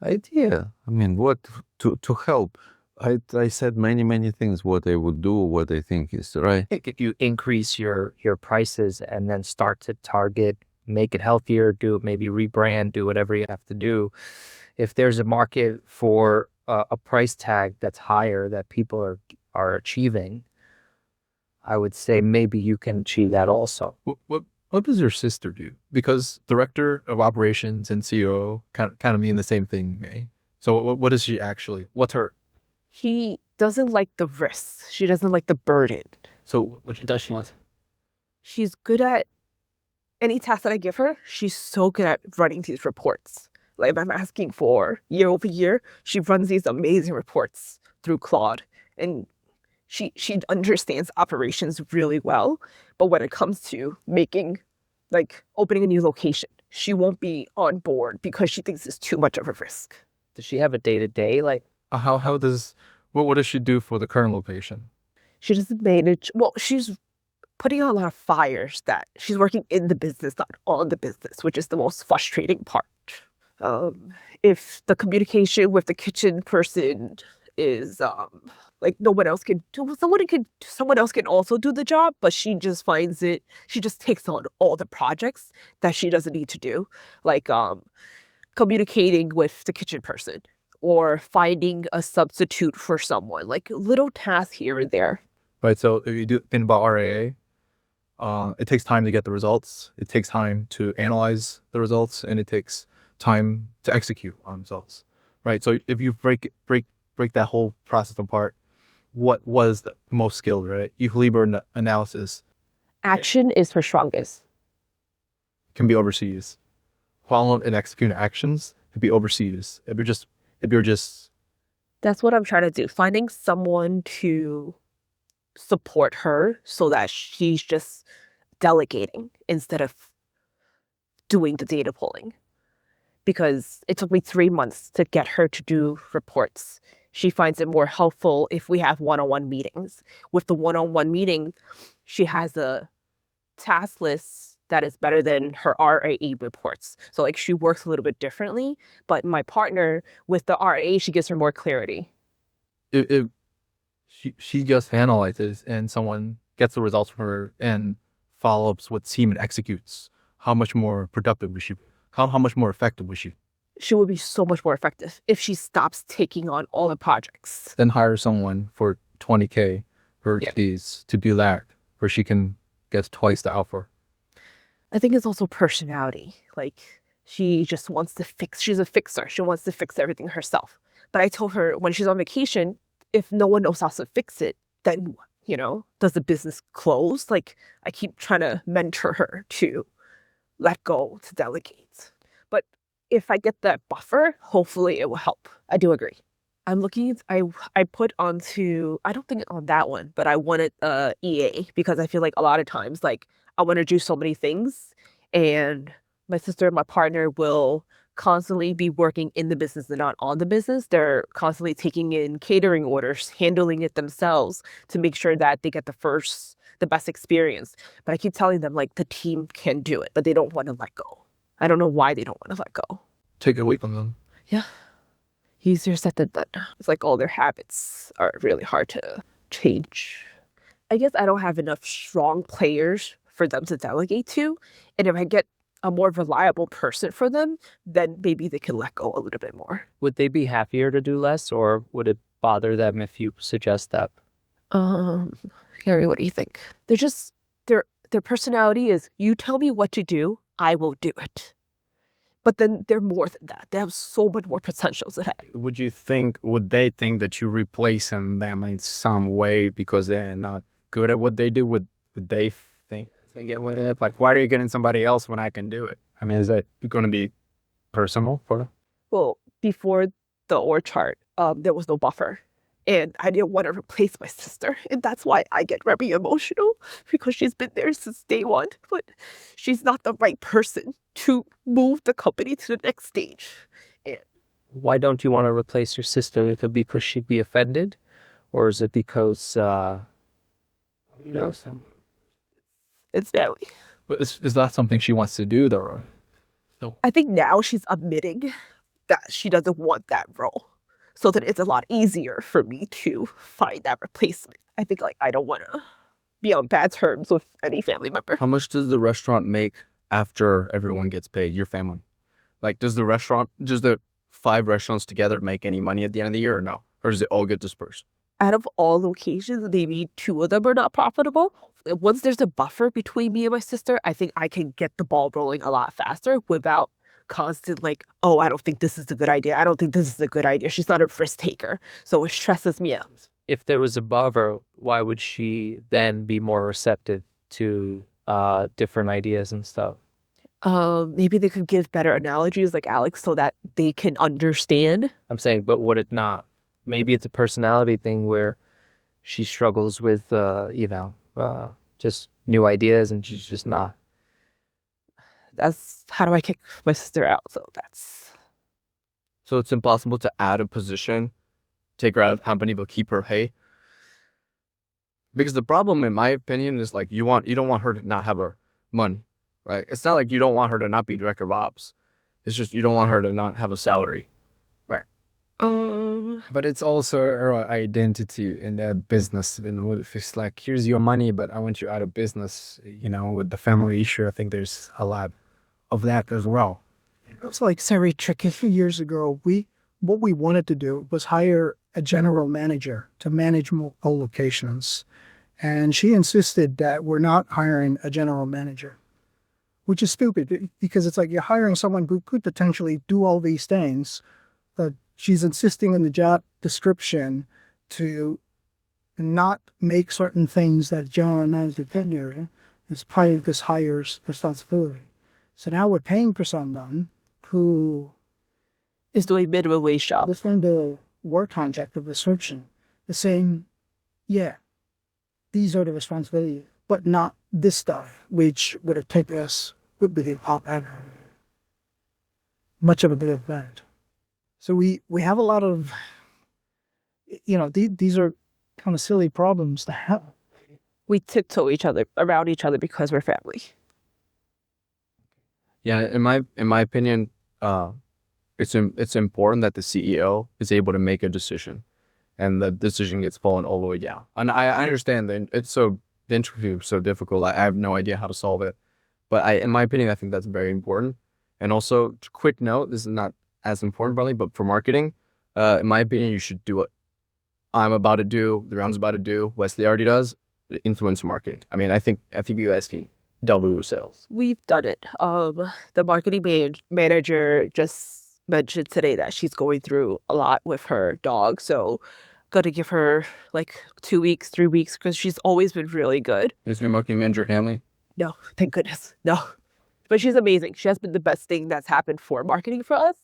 Idea. I mean, what to help? I said many things what I would do, what I think is right. If you increase your prices and then start to target, make it healthier, maybe rebrand, do whatever you have to do. If there's a market for a price tag that's higher that people are achieving, I would say maybe you can achieve that also. What does your sister do? Because director of operations and CEO kind of mean the same thing, eh? So what is she actually? What's her? She doesn't like the risks. She doesn't like the burden. So what does she want? She's good at any task that I give her. She's so good at running these reports. Like if I'm asking for year over year, she runs these amazing reports through Claude. And she understands operations really well. But when it comes to opening a new location, she won't be on board because she thinks it's too much of a risk. Does she have a day-to-day? Like, What does she do for the current location? She doesn't manage. Well, she's putting out a lot of fires that she's working in the business, not on the business, which is the most frustrating part. If the communication with the kitchen person is no one else can do, someone else can also do the job, but she just takes on all the projects that she doesn't need to do, like communicating with the kitchen person or finding a substitute for someone, like little tasks here and there. Right. So if you do think about RAA, it takes time to get the results. It takes time to analyze the results, and it takes time to execute on results. Right. So if you break that whole process apart, what was the most skilled, right? Equilibrium analysis. Action is her strongest. Can be overseas. Follow and execute actions can be overseas. If you're just. That's what I'm trying to do. Finding someone to support her so that she's just delegating instead of doing the data pulling. Because it took me 3 months to get her to do reports. She finds it more helpful if we have one-on-one meetings. With the one-on-one meeting, she has a task list that is better than her RAE reports. So she works a little bit differently, but my partner with the RA, she gives her more clarity. If she just analyzes and someone gets the results from her and follow-ups with team and executes, how much more productive was she? How much more effective was she? She would be so much more effective if she stops taking on all the projects. Then hire someone for $20K for days to do that, where she can get twice the output. I think it's also personality. She just wants to fix. She's a fixer. She wants to fix everything herself. But I told her when she's on vacation, if no one knows how to fix it, then, does the business close? I keep trying to mentor her to let go, to delegate. But if I get that buffer, hopefully it will help. I do agree. I'm looking. I put onto. I don't think on that one, but I wanted EA because I feel like a lot of times like I want to do so many things, and my sister and my partner will constantly be working in the business and not on the business. They're constantly taking in catering orders, handling it themselves to make sure that they get the best experience. But I keep telling them like the team can do it, but they don't want to let go. I don't know why they don't want to let go. Take it away from them. Yeah. Easier said than done. It's like all their habits are really hard to change. I guess I don't have enough strong players for them to delegate to. And if I get a more reliable person for them, then maybe they can let go a little bit more. Would they be happier to do less, or would it bother them if you suggest that? Harry, what do you think? They're just their personality is you tell me what to do, I will do it. But then they're more than that. They have so much more potential than that. Would they think that you're replacing them in some way because they're not good at what they do? Would they think they get with it? Like, why are you getting somebody else when I can do it? I mean, is that going to be personal for them? Well, before the org chart, there was no buffer. And I didn't want to replace my sister. And that's why I get very emotional, because she's been there since day one. But she's not the right person to move the company to the next stage. And Why don't you want to replace your sister? It could be because she'd be offended, or is it because it's family. But is that something she wants to do, though? I think now she's admitting that she doesn't want that role. So then it's a lot easier for me to find that replacement. I think like I don't want to be on bad terms with any family member. How much does the restaurant make after everyone gets paid? Your family? Like, does the 5 restaurants together make any money at the end of the year or no? Or does it all get dispersed? Out of all locations, maybe 2 of them are not profitable. Once there's a buffer between me and my sister, I think I can get the ball rolling a lot faster without constant like, oh, I don't think this is a good idea. I don't think this is a good idea. She's not a risk taker. So it stresses me out. if there was above her, why would she then be more receptive to different ideas and stuff? Maybe they could give better analogies like Alex so that they can understand. I'm saying, but would it not? Maybe it's a personality thing where she struggles with, just new ideas and she's just not. That's how do I kick my sister out? So it's impossible to add a position, take her out of the company, but keep her pay. Because the problem, in my opinion, is like you don't want her to not have her money, right? It's not like you don't want her to not be director of ops. It's just you don't want her to not have a salary, right? But it's also her identity in that business. If it's like, here's your money, but I want you out of business, with the family issue, I think there's a lot of that as well. It was like very tricky. A few years ago, what we wanted to do was hire a general manager to manage multiple locations. And she insisted that we're not hiring a general manager, which is stupid because it's like you're hiring someone who could potentially do all these things, but she's insisting in the job description to not make certain things that general manager tenure is part of this hire's responsibility. So now we're paying for someone who is doing minimum wage job. This one, the work contract of description is saying, yeah, these are the responsibilities, but not this stuff, which would have taken us, would be much of a bit of that. So we have a lot of, these are kind of silly problems to have. We tiptoe around each other because we're family. Yeah, in my opinion, it's important that the CEO is able to make a decision, and the decision gets fallen all the way down. And I understand that the interview is so difficult. I have no idea how to solve it, but in my opinion, I think that's very important. And also, quick note: this is not as important probably, but for marketing, in my opinion, you should do what I'm about to do, the round's about to do, Wesley already does, influencer marketing. I mean, I think you guys can double sales. We've done it. The marketing manager just mentioned today that she's going through a lot with her dog, so gotta give her like 2 weeks, 3 weeks, because she's always been really good. Is your marketing manager family? No, thank goodness, no. But she's amazing. She has been the best thing that's happened for marketing for us.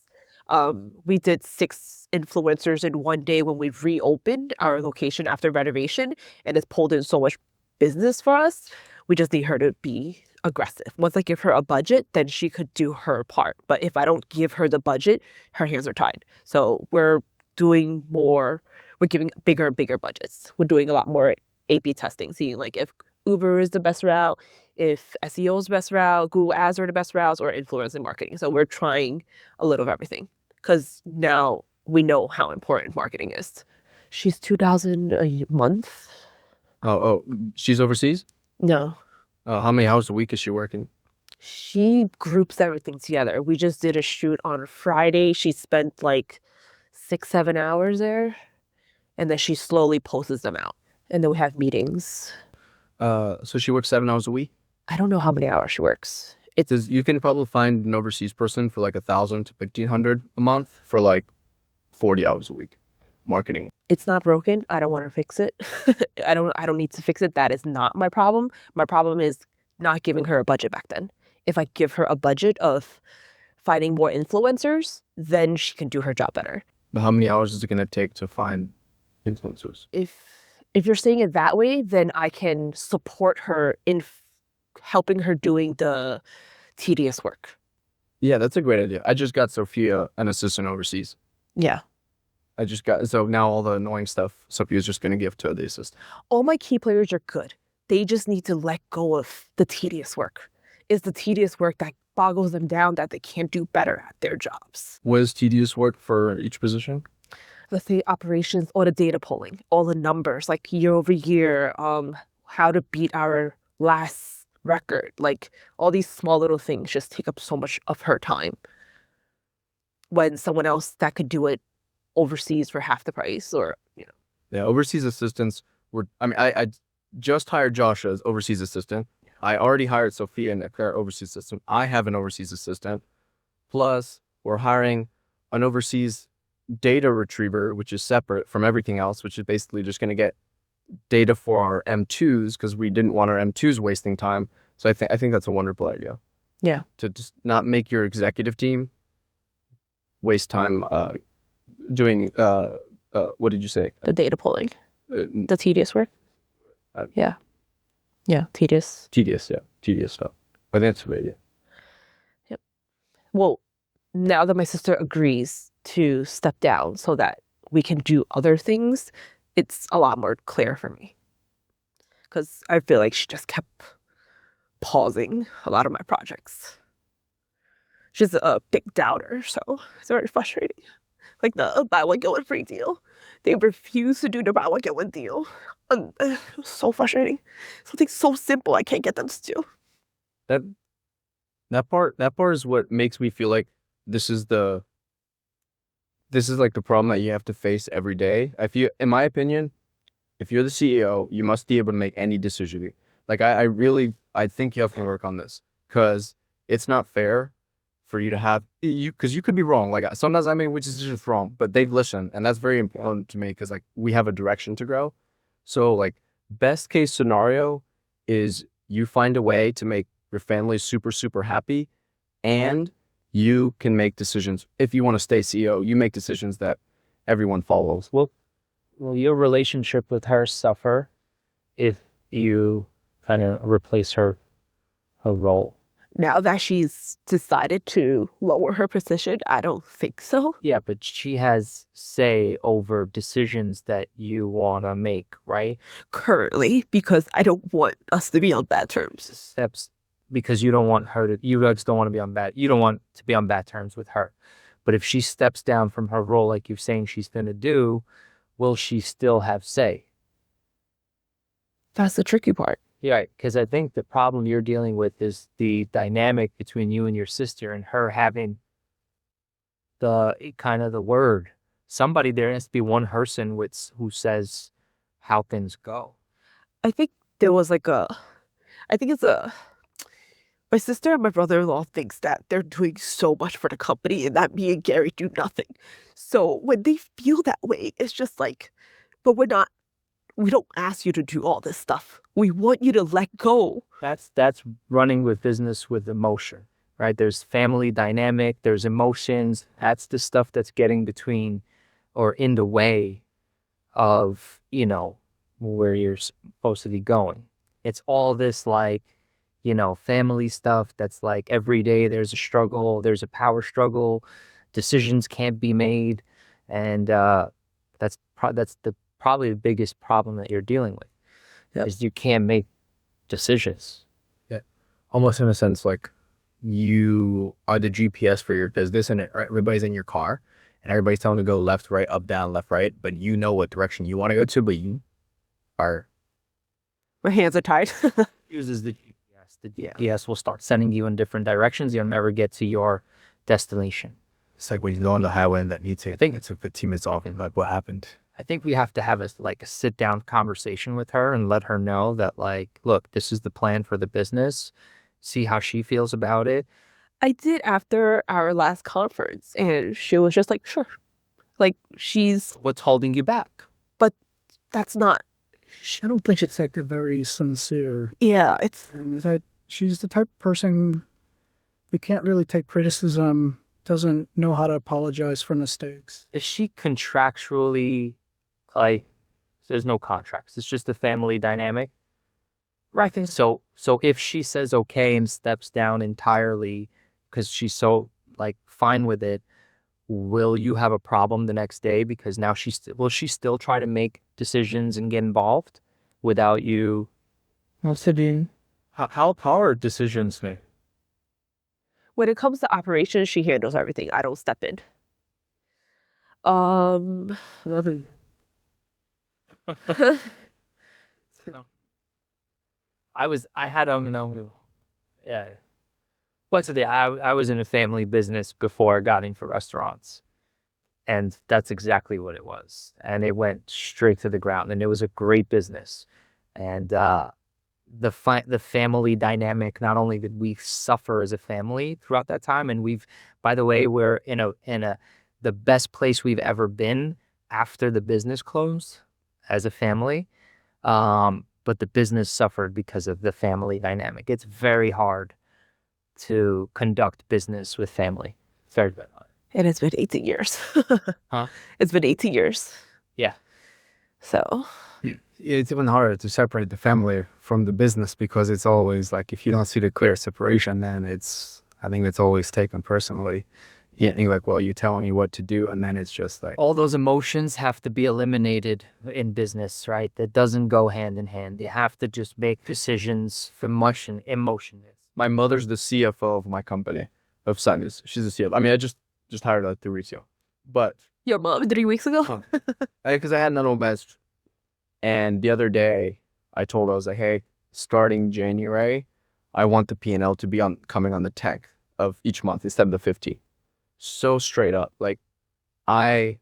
We did 6 influencers in one day when we reopened our location after renovation, and it's pulled in so much business for us. We just need her to be aggressive. Once I give her a budget, then she could do her part. But if I don't give her the budget, her hands are tied. So we're doing more, we're giving bigger and bigger budgets. We're doing a lot more A/B testing, seeing like if Uber is the best route, if SEO is the best route, Google Ads are the best routes, or influencer marketing. So we're trying a little of everything because now we know how important marketing is. She's $2,000 a month. Oh, she's overseas? No, How many hours a week is she working? she groups everything together. We just did a shoot on Friday. She spent like 6-7 hours there, and then she slowly posts them out. And then we have meetings. So she works 7 hours a week? I don't know how many hours she works. You can probably find an overseas person for like 1,000 to 1,500 a month for like 40 hours a week. Marketing. It's not broken. I don't want to fix it. I don't need to fix it. That is not my problem. My problem is not giving her a budget back then. If I give her a budget of finding more influencers, then she can do her job better. But how many hours is it going to take to find influencers? If you're saying it that way, then I can support her in helping her doing the tedious work. Yeah, that's a great idea. I just got Sophia an assistant overseas. Yeah. So now all the annoying stuff Sophia's just going to give to the assistant. All my key players are good. They just need to let go of the tedious work. It's the tedious work that boggles them down that they can't do better at their jobs. What is tedious work for each position? Let's say operations, all the data pulling, all the numbers, like year over year, how to beat our last record. Like all these small little things just take up so much of her time. When someone else that could do it overseas for half the price, or Yeah, overseas assistants I just hired Josh as overseas assistant. I already hired Sophia and our overseas assistant. I have an overseas assistant. Plus, we're hiring an overseas data retriever, which is separate from everything else, which is basically just going to get data for our M2s because we didn't want our M2s wasting time. So I think that's a wonderful idea. Yeah. To just not make your executive team waste time doing what did you say? the data pulling, the tedious work. Tedious. Tedious stuff. I think that's a good idea. Yep. Well, now that my sister agrees to step down so that we can do other things, it's a lot more clear for me. Because I feel like she just kept pausing a lot of my projects. She's a big doubter, so it's very frustrating. Like the buy one, get one free deal. They refuse to do the buy one, get one deal. And it was so frustrating. Something so simple I can't get them to do. That part is what makes me feel like this is like the problem that you have to face every day. In my opinion, if you're the CEO, you must be able to make any decision. Like I think you have to work on this because it's not fair for you to have because you could be wrong. Like sometimes I make which decisions wrong, but they listen, and that's very important to me because like we have a direction to grow. So like best case scenario is you find a way to make your family super, super happy, and you can make decisions. If you want to stay CEO, you make decisions that everyone follows. Will your relationship with her suffer if you kind of replace her role? Now that she's decided to lower her position, I don't think so. Yeah, but she has say over decisions that you want to make, right? Currently, because I don't want us to be on bad terms. Steps because you don't want her to. You guys don't want to be on bad. You don't want to be on bad terms with her. But if she steps down from her role, like you're saying she's going to do, will she still have say? That's the tricky part. Yeah, because I think the problem you're dealing with is the dynamic between you and your sister and her having the kind of the word. Somebody there has to be one person who says how things go. I think there was like my sister and my brother-in-law thinks that they're doing so much for the company and that me and Gary do nothing. So when they feel that way, it's just like, but we don't ask you to do all this stuff. We want you to let go. That's running with business with emotion, right? There's family dynamic, there's emotions. That's the stuff that's getting between or in the way of, you know, where you're supposed to be going. It's all this like, you know, family stuff that's like every day there's a struggle, there's a power struggle, decisions can't be made. And that's probably the biggest problem that you're dealing with. Yep. Is you can't make decisions. Yeah. Almost in a sense like you are the GPS for your business and everybody's in your car and everybody's telling you to go left, right, up, down, left, right, but you know what direction you want to go to, but you are... My hands are tied. Uses the GPS. The GPS will start sending you in different directions. You'll never get to your destination. It's like when you go on the highway and that needs to, I think it took 15 minutes off and like what happened. I think we have to have a sit down conversation with her and let her know that like, look, this is the plan for the business. See how she feels about it. I did after our last conference, and she was just like, sure. Like, she's... What's holding you back? But that's not... I don't think it's like a very sincere. Yeah, it's... That she's the type of person who can't really take criticism, doesn't know how to apologize for mistakes. Is she contractually, like, there's no contracts. It's just a family dynamic? Right. So if she says okay and steps down entirely because she's so like fine with it, will you have a problem the next day because now will she still try to make decisions and get involved without you? What's it doing? How are decisions made? When it comes to operations, she handles everything. I don't step in. Nothing. What's the day? I was in a family business before I got into restaurants. And that's exactly what it was. And it went straight to the ground. And it was a great business. And the family dynamic, not only did we suffer as a family throughout that time, and by the way, we're in the best place we've ever been after the business closed as a family. But the business suffered because of the family dynamic. It's very hard to conduct business with family. It's very hard. And it's been 18 years. Huh? It's been 18 years. Yeah. So. It's even harder to separate the family from the business because it's always like if you don't see the clear separation, then I think it's always taken personally. Yeah, you're like, well, you're telling me what to do, and then it's just like all those emotions have to be eliminated in business, right? That doesn't go hand in hand. You have to just make decisions from emotion. My mother's the CFO of my company of Sundays. She's the CFO. I mean, I just hired her 3 weeks ago, but Your mom 3 weeks ago? Because I had another best. And the other day, I told her, I was like, hey, starting January, I want the P&L to be coming on the 10th of each month instead of the 15th. So straight up, like I'm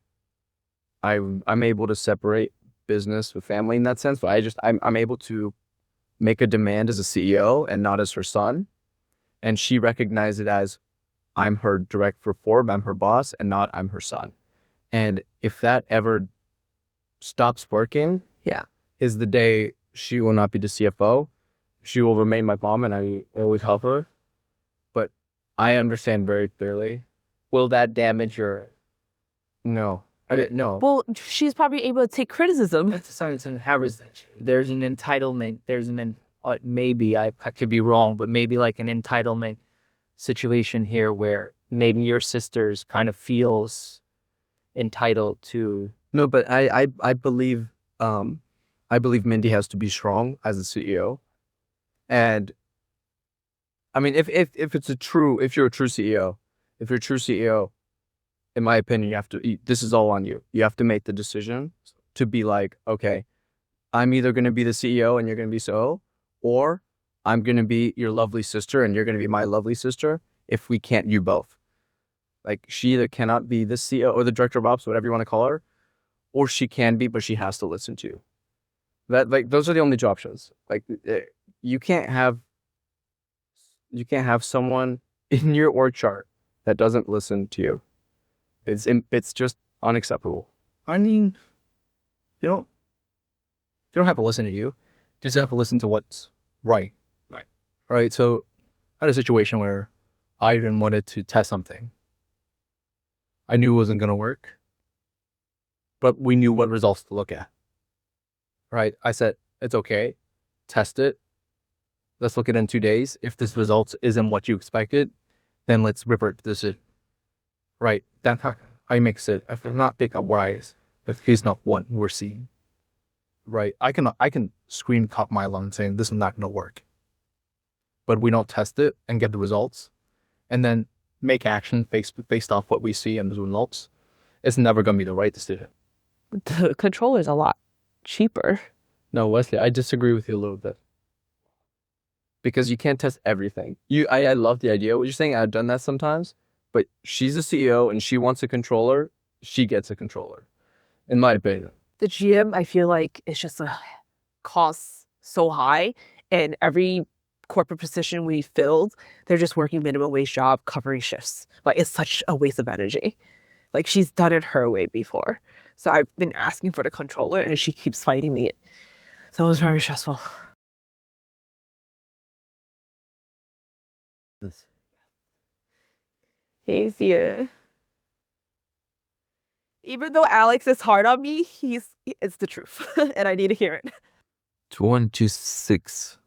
able to separate business with family in that sense, but I'm able to make a demand as a CEO and not as her son. And she recognized it as I'm her direct report, I'm her boss, and not I'm her son. And if that ever stops working, is the day she will not be the CFO. She will remain my mom and I always help her. But I understand very clearly. Will that damage your... No. I didn't know. Well, she's probably able to take criticism. There's an entitlement. Maybe I could be wrong, but maybe like an entitlement situation here where maybe your sister's kind of feels entitled to... No, but I believe Mindy has to be strong as a CEO. And I mean, if you're a true CEO, in my opinion, this is all on you. You have to make the decision to be like, okay, I'm either going to be the CEO and you're going to be CEO, or I'm going to be your lovely sister and you're going to be my lovely sister if we can't do both. Like, she either cannot be the CEO or the director of ops, whatever you want to call her, or she can be, but she has to listen to you. Those are the only two options. Like, you can't have someone in your org chart that doesn't listen to you. It's just unacceptable. I mean, you don't have to listen to you. You just have to listen to what's right. Right. So I had a situation where I even wanted to test something. I knew it wasn't going to work, but we knew what results to look at. Right? I said, it's okay. Test it. Let's look at it in 2 days. If this result isn't what you expected, then let's revert this. Right? That's how I mix it. If it's not pick up wise, if he's not what we're seeing. Right? I can screen cut my line saying this is not going to work. But we don't test it and get the results and then make action based off what we see and the results. It's never going to be the right decision. The controller's a lot cheaper. No, Wesley, I disagree with you a little bit. Because you can't test everything. I love the idea. What you're saying, I've done that sometimes, but she's a CEO and she wants a controller, she gets a controller, in my opinion. The GM, I feel like it's just a cost so high, and every corporate position we filled, they're just working minimum wage job, covering shifts. Like, it's such a waste of energy. Like, she's done it her way before. So I've been asking for the controller and she keeps fighting me. So it was very stressful. He's here. Even though Alex is hard on me, it's the truth. And I need to hear it. 2026.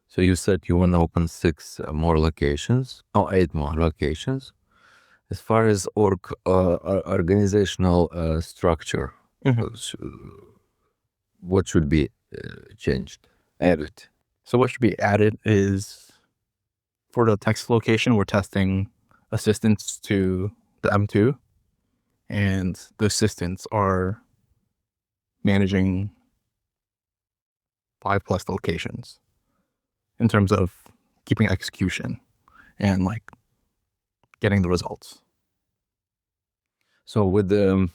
So you said you want to open 6 more locations, or 8 more locations. As far as organizational structure, what should be changed, added? So what should be added is for the Texas location, we're testing assistants to the M2, and the assistants are managing 5+ locations in terms of keeping execution and like getting the results. So with the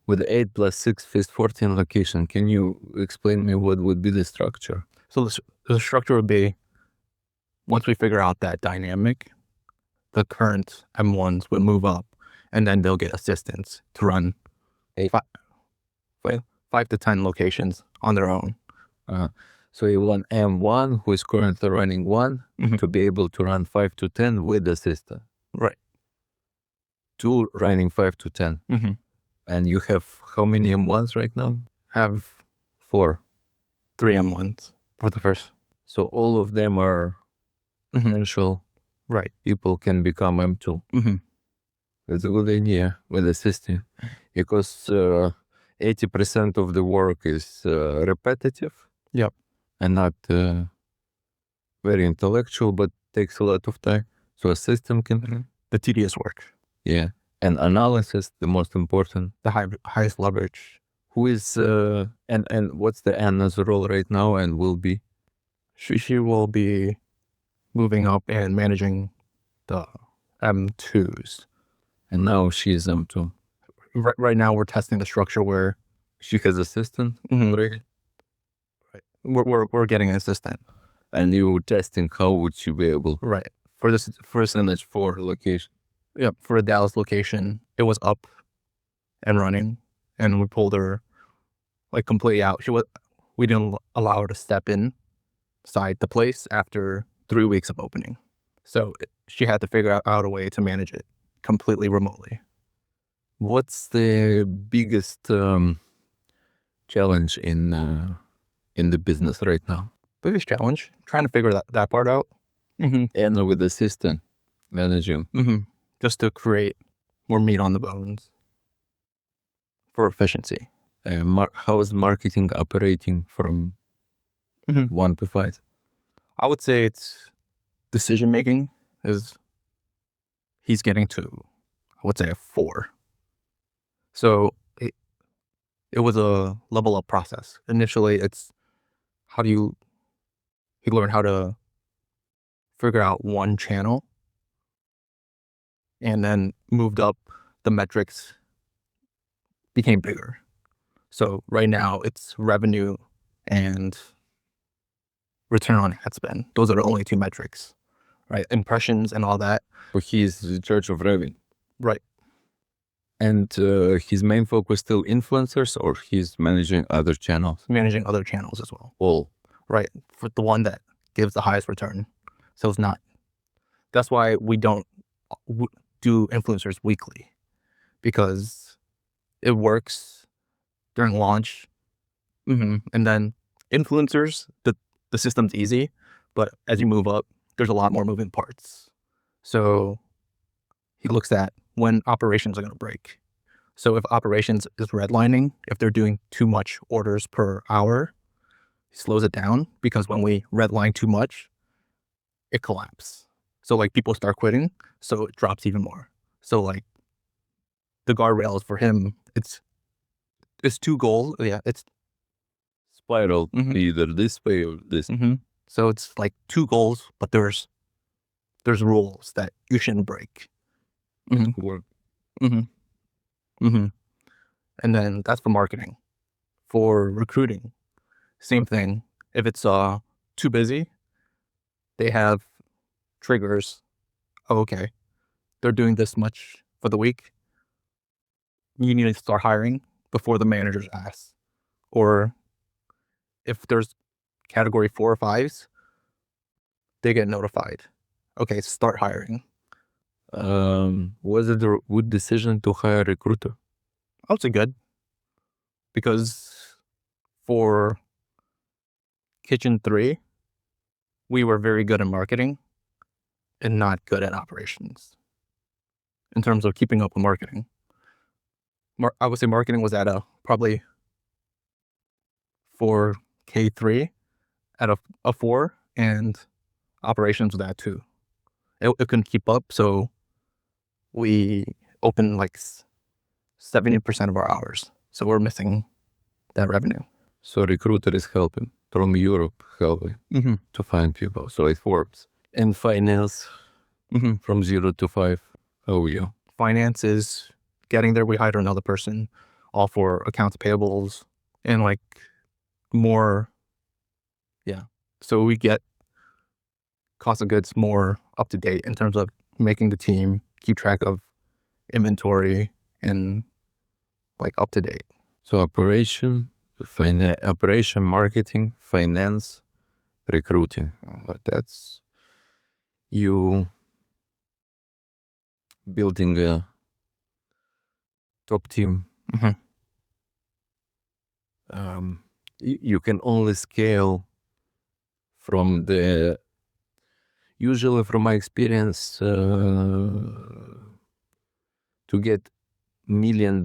8 plus 6 is 14 location, can you explain me what would be the structure? So the structure would be, once we figure out that dynamic, the current M1s would move up, and then they'll get assistants to run 5 to 10 locations on their own. So you want M1, who is currently running 1, to be able to run 5 to 10 with assistant. Right. 2 running 5 to 10. And you have how many M1s right now? Have 4. 3 M1s for the first. So all of them are potential. Right. People can become M2. That's a good idea with assisting, because 80% of the work is repetitive. Yep. And not very intellectual, but takes a lot of time. So a system can the tedious work. Yeah. And analysis, the most important. The highest leverage. Who is and what's the Anna's role right now and will be? She will be moving up and managing the M2s. And now she's M2. Right now we're testing the structure where she has assistant. Right. We're getting an assistant. And you were testing how would she be able? Right. For this percentage for location. Yep. For the Dallas location, it was up and running, and we pulled her like completely out. We didn't allow her to step inside the place after 3 weeks of opening. So she had to figure out a way to manage it completely remotely. What's the biggest challenge in the business right now? Biggest challenge? Trying to figure that part out. And with the assistant managing. Just to create more meat on the bones for efficiency. How is marketing operating from 1 to 5? I would say it's decision making is he's getting to, I would say, a 4. So it was a level up process. Initially, it's he learned how to figure out one channel, and then moved up. The metrics became bigger. So right now it's revenue and return on ad spend. Those are the only 2 metrics, right? Impressions and all that. So he's in charge of revenue. Right. And his main focus still influencers, or he's managing other channels? Managing other channels as well. All. Right. For the one that gives the highest return. So it's not. That's why we don't do influencers weekly, because it works during launch. And then influencers, the system's easy, but as you move up, there's a lot more moving parts. So he looks at when operations are going to break. So if operations is redlining, if they're doing too much orders per hour, he slows it down, because when we redline too much, it collapses. So like people start quitting, so it drops even more. So like the guardrails for him, it's two goals. Yeah, it's Spiral either this way or this. so it's like two goals, but there's rules that you shouldn't break. Work. And then that's for marketing. For recruiting, same thing. If it's too busy, they have triggers. Oh, okay, they're doing this much for the week. You need to start hiring before the managers ask. Or if there's category 4 or 5s, they get notified. Okay, start hiring. Was it a good decision to hire a recruiter? I would say good. Because for Kitchen 3, we were very good at marketing and not good at operations in terms of keeping up with marketing. I would say marketing was at probably for K3 at a 4, and operations was at 2. It couldn't keep up, so we opened like 70% of our hours. So we're missing that revenue. So recruiter is helping from Europe, helping to find people. So it works. And finance from 0 to 5. Oh, yeah. Finance is getting there. We hired another person, all for accounts payables and like more. Yeah. So we get cost of goods more up to date in terms of making the team keep track of inventory and like up to date. So operation, marketing, finance, recruiting. But that's you building a top team. You can only scale from usually from my experience, to get $1 million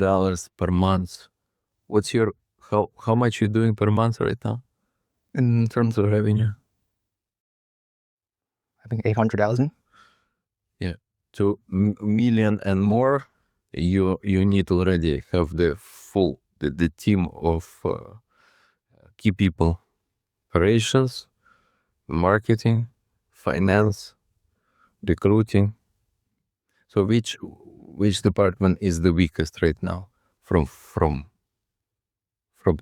per month. What's your, how much you doing per month right now in terms of revenue? I think 800,000. Yeah. To million and more, you need already have the full, the team of key people, operations, marketing, finance, recruiting. So which department is the weakest right now from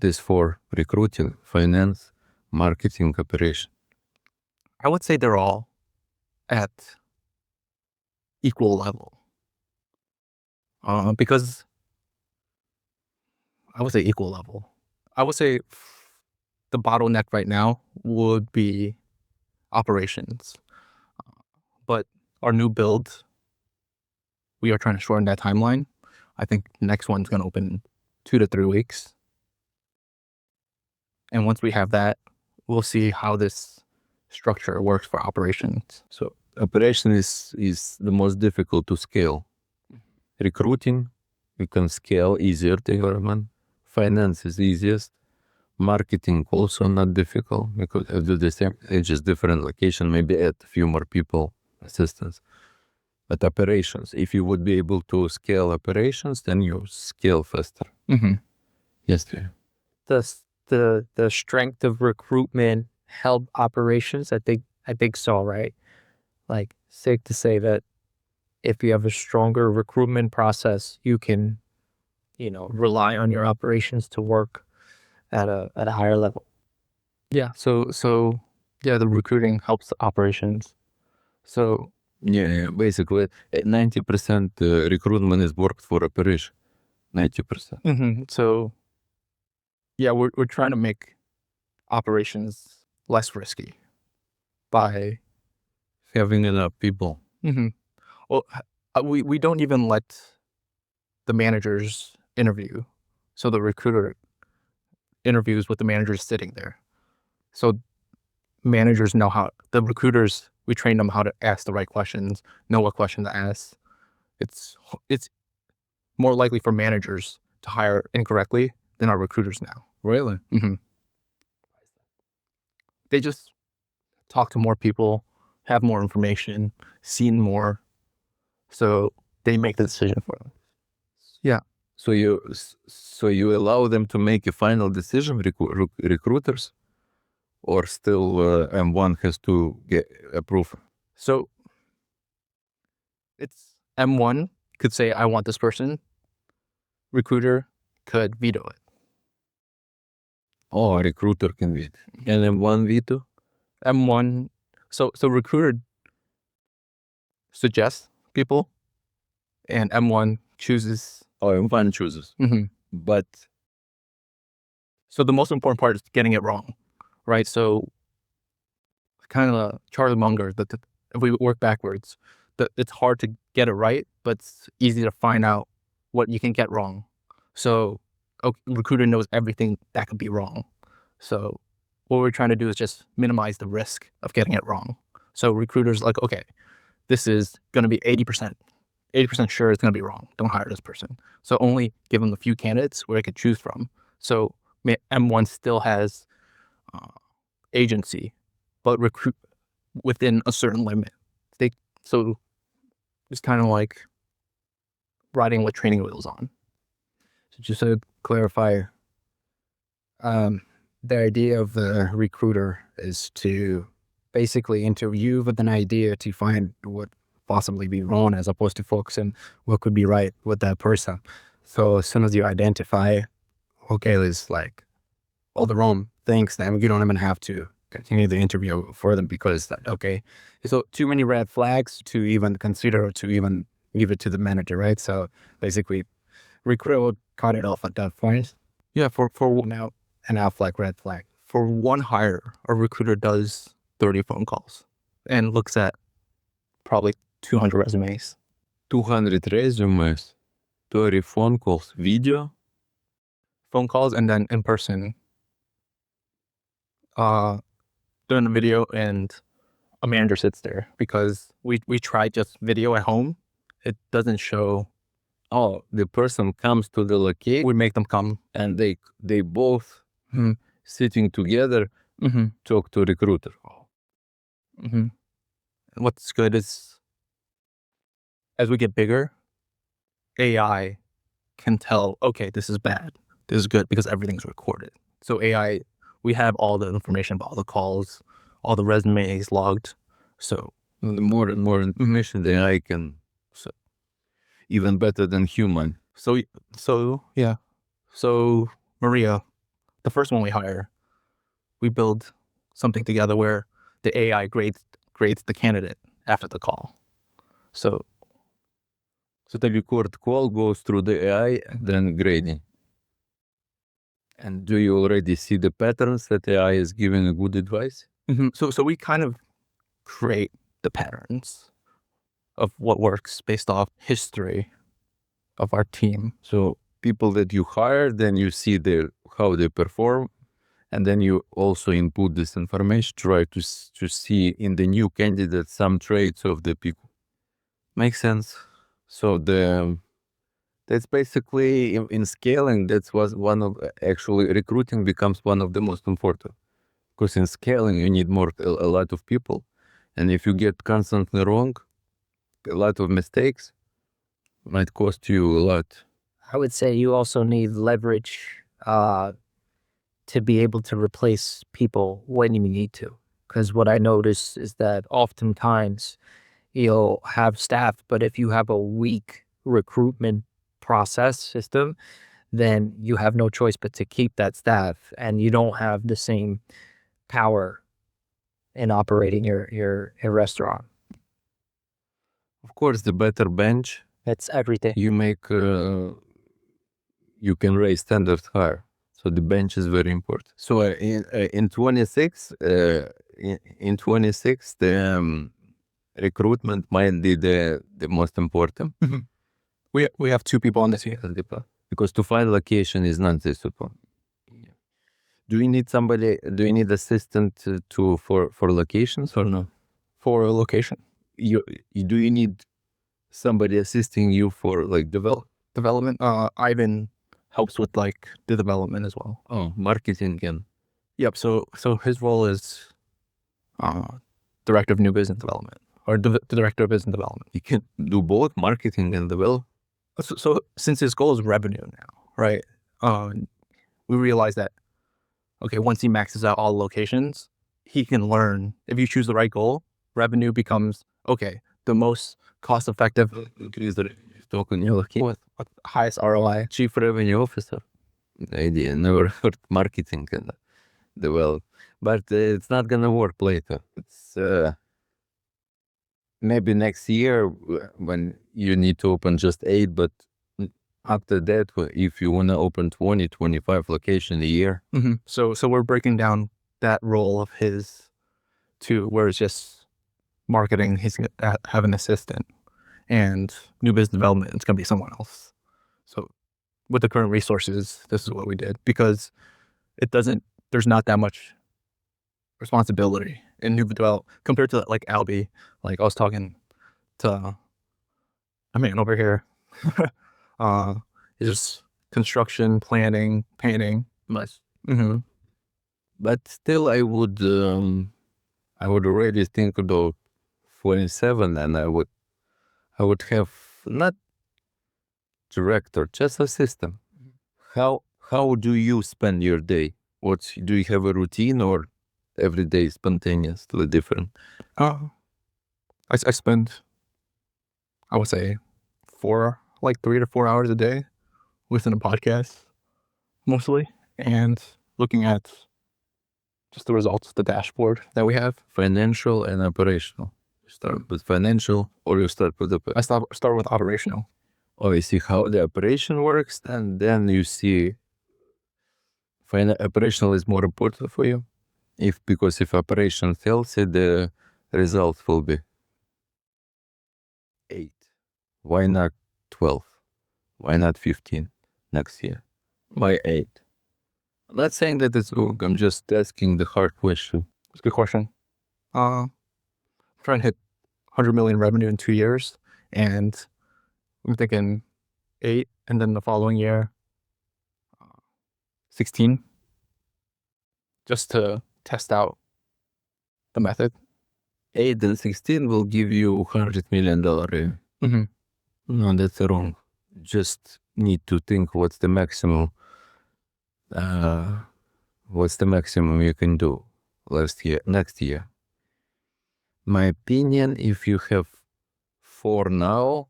this 4: recruiting, finance, marketing, operation? I would say they're all at equal level. Because I would say equal level. I would say the bottleneck right now would be operations. But our new build, we are trying to shorten that timeline. I think the next one's going to open 2 to 3 weeks. And once we have that, we'll see how this structure works for operations. So operation is the most difficult to scale. Recruiting, you can scale easier development. Finance is easiest. Marketing also not difficult because I do the same. It's just different location, maybe add a few more people, assistants. But operations, if you would be able to scale operations, then you scale faster. Yes, dear. Does the strength of recruitment help operations? I think so, right? Like, safe to say that if you have a stronger recruitment process, you can, rely on your operations to work at a higher level. Yeah. So yeah, the recruiting helps operations. So Yeah, basically 90% recruitment is worked for operation. 90%. So yeah, we're trying to make operations less risky. by Having enough people. well, we don't even let the managers interview. So the recruiter interviews with the managers sitting there. So managers know how, the recruiters, we train them how to ask the right questions, know what question to ask. It's more likely for managers to hire incorrectly than our recruiters now. Really? They just talk to more people, have more information, seen more, so they make the decision for them. So you allow them to make a final decision, recruiters, or still M1 has to get approval? So it's M1 could say, I want this person. Recruiter could veto it. Oh, a recruiter can veto. And M1 veto? M1, so recruiter suggests people, and M1 chooses. Oh, M1 chooses. But So the most important part is getting it wrong, right? So kind of Charlie Munger, that if we work backwards, that it's hard to get it right, but it's easy to find out what you can get wrong. So a recruiter knows everything that could be wrong. So what we're trying to do is just minimize the risk of getting it wrong. So recruiters like, okay, this is going to be 80% sure it's going to be wrong. Don't hire this person. So only give them a few candidates where they could choose from. So M1 still has agency, but recruit within a certain limit. So it's kind of like riding with training wheels on. So just to clarify, the idea of the recruiter is to basically interview with an idea to find what possibly be wrong, as opposed to focusing what could be right with that person. So as soon as you identify, okay, there's like all the wrong things, then you don't even have to continue the interview further, because okay, so too many red flags to even consider or to even give it to the manager, right? So basically, recruiter will cut it off at that point. Yeah, for Now enough like red flag. for one hire, a recruiter does 30 phone calls and looks at probably 200 resumes. 200 resumes, 30 phone calls, video. Phone calls and then in person, doing the video, and a manager sits there, because we tried just video at home. It doesn't show. Oh, the person comes to the location We make them come. and they both sitting together talk to recruiter. What's good is, as we get bigger, AI can tell, okay, this is bad, this is good, because everything's recorded. So AI, we have all the information about all the calls, all the resumes logged. So The more and more information the AI can, even better than human. So yeah. So Maria, the first one we hire, we build something together where the AI grades the candidate after the call. So the record call goes through the AI, then grading. And do you already see the patterns that AI is giving a good advice? so we kind of create the patterns of what works based off history of our team. So people that you hire, then you see how they perform, and then you also input this information, try to see in the new candidate some traits of the people. Makes sense. So that's basically in scaling, that was one of, actually recruiting becomes one of the most important, because in scaling you need a lot of people, and if you get constantly wrong, a lot of mistakes might cost you a lot. I would say you also need leverage to be able to replace people when you need to. Because what I notice is that oftentimes you'll have staff, but if you have a weak recruitment process system, then you have no choice but to keep that staff, and you don't have the same power in operating your restaurant. Of course, the better bench That's everything. you make, you can raise standards higher. So the bench is very important. So in 26, in 26, the recruitment might be the most important. We have 2 people on the team. Because to find location is not this simple. Do you need somebody? Do you need assistant for locations or no? For location Do you need somebody assisting you for like development. Ivan helps with like the development as well. Oh, marketing and Yep. So his role is director of new business development or the director of business development. you can do both marketing and develop. So since his goal is revenue now, right? We realize that okay, once he maxes out all the he can learn. If you choose the right goal, revenue becomes okay. The most cost effective Increase the revenue. with highest ROI. Chief revenue officer. The idea never heard marketing and develop, but it's not gonna work later. It's maybe next year when you need to open just 8, but after that, if you wanna open 20, 25 locations a year. So we're breaking down that role of his to where it's just marketing. He's gonna have an assistant, and new business development. It's gonna be someone else. So with the current resources, this is what we did because there's not that much responsibility in new development compared to like Albie. Like I was talking to a man over here. It's just construction, planning, painting. Nice. But still, I would already think about 27, and I would have not director, just a system. How do you spend your day? Do you have a routine or every day spontaneously different? I spend, I would say, 3 to 4 hours a day within a podcast, mostly, and looking at just the results, the dashboard that we have. Financial and operational. You start with financial or you start with I start with operational. Oh, you see how the operation works, and then you see operational is more important for you. Because if operation fails, the result will be 8. Why not 12? Why not 15 next year? Why 8? I'm not saying that it's wrong. I'm just asking the hard question. It's a good question. I'm trying to hit 100 million revenue in 2 years, and I'm thinking 8, and then the following year, 16, just to test out the method. 8 and 16 will give you $100 million. No, that's wrong. Just need to think what's the maximum. What's the maximum you can do next year? My opinion, if you have 4 now,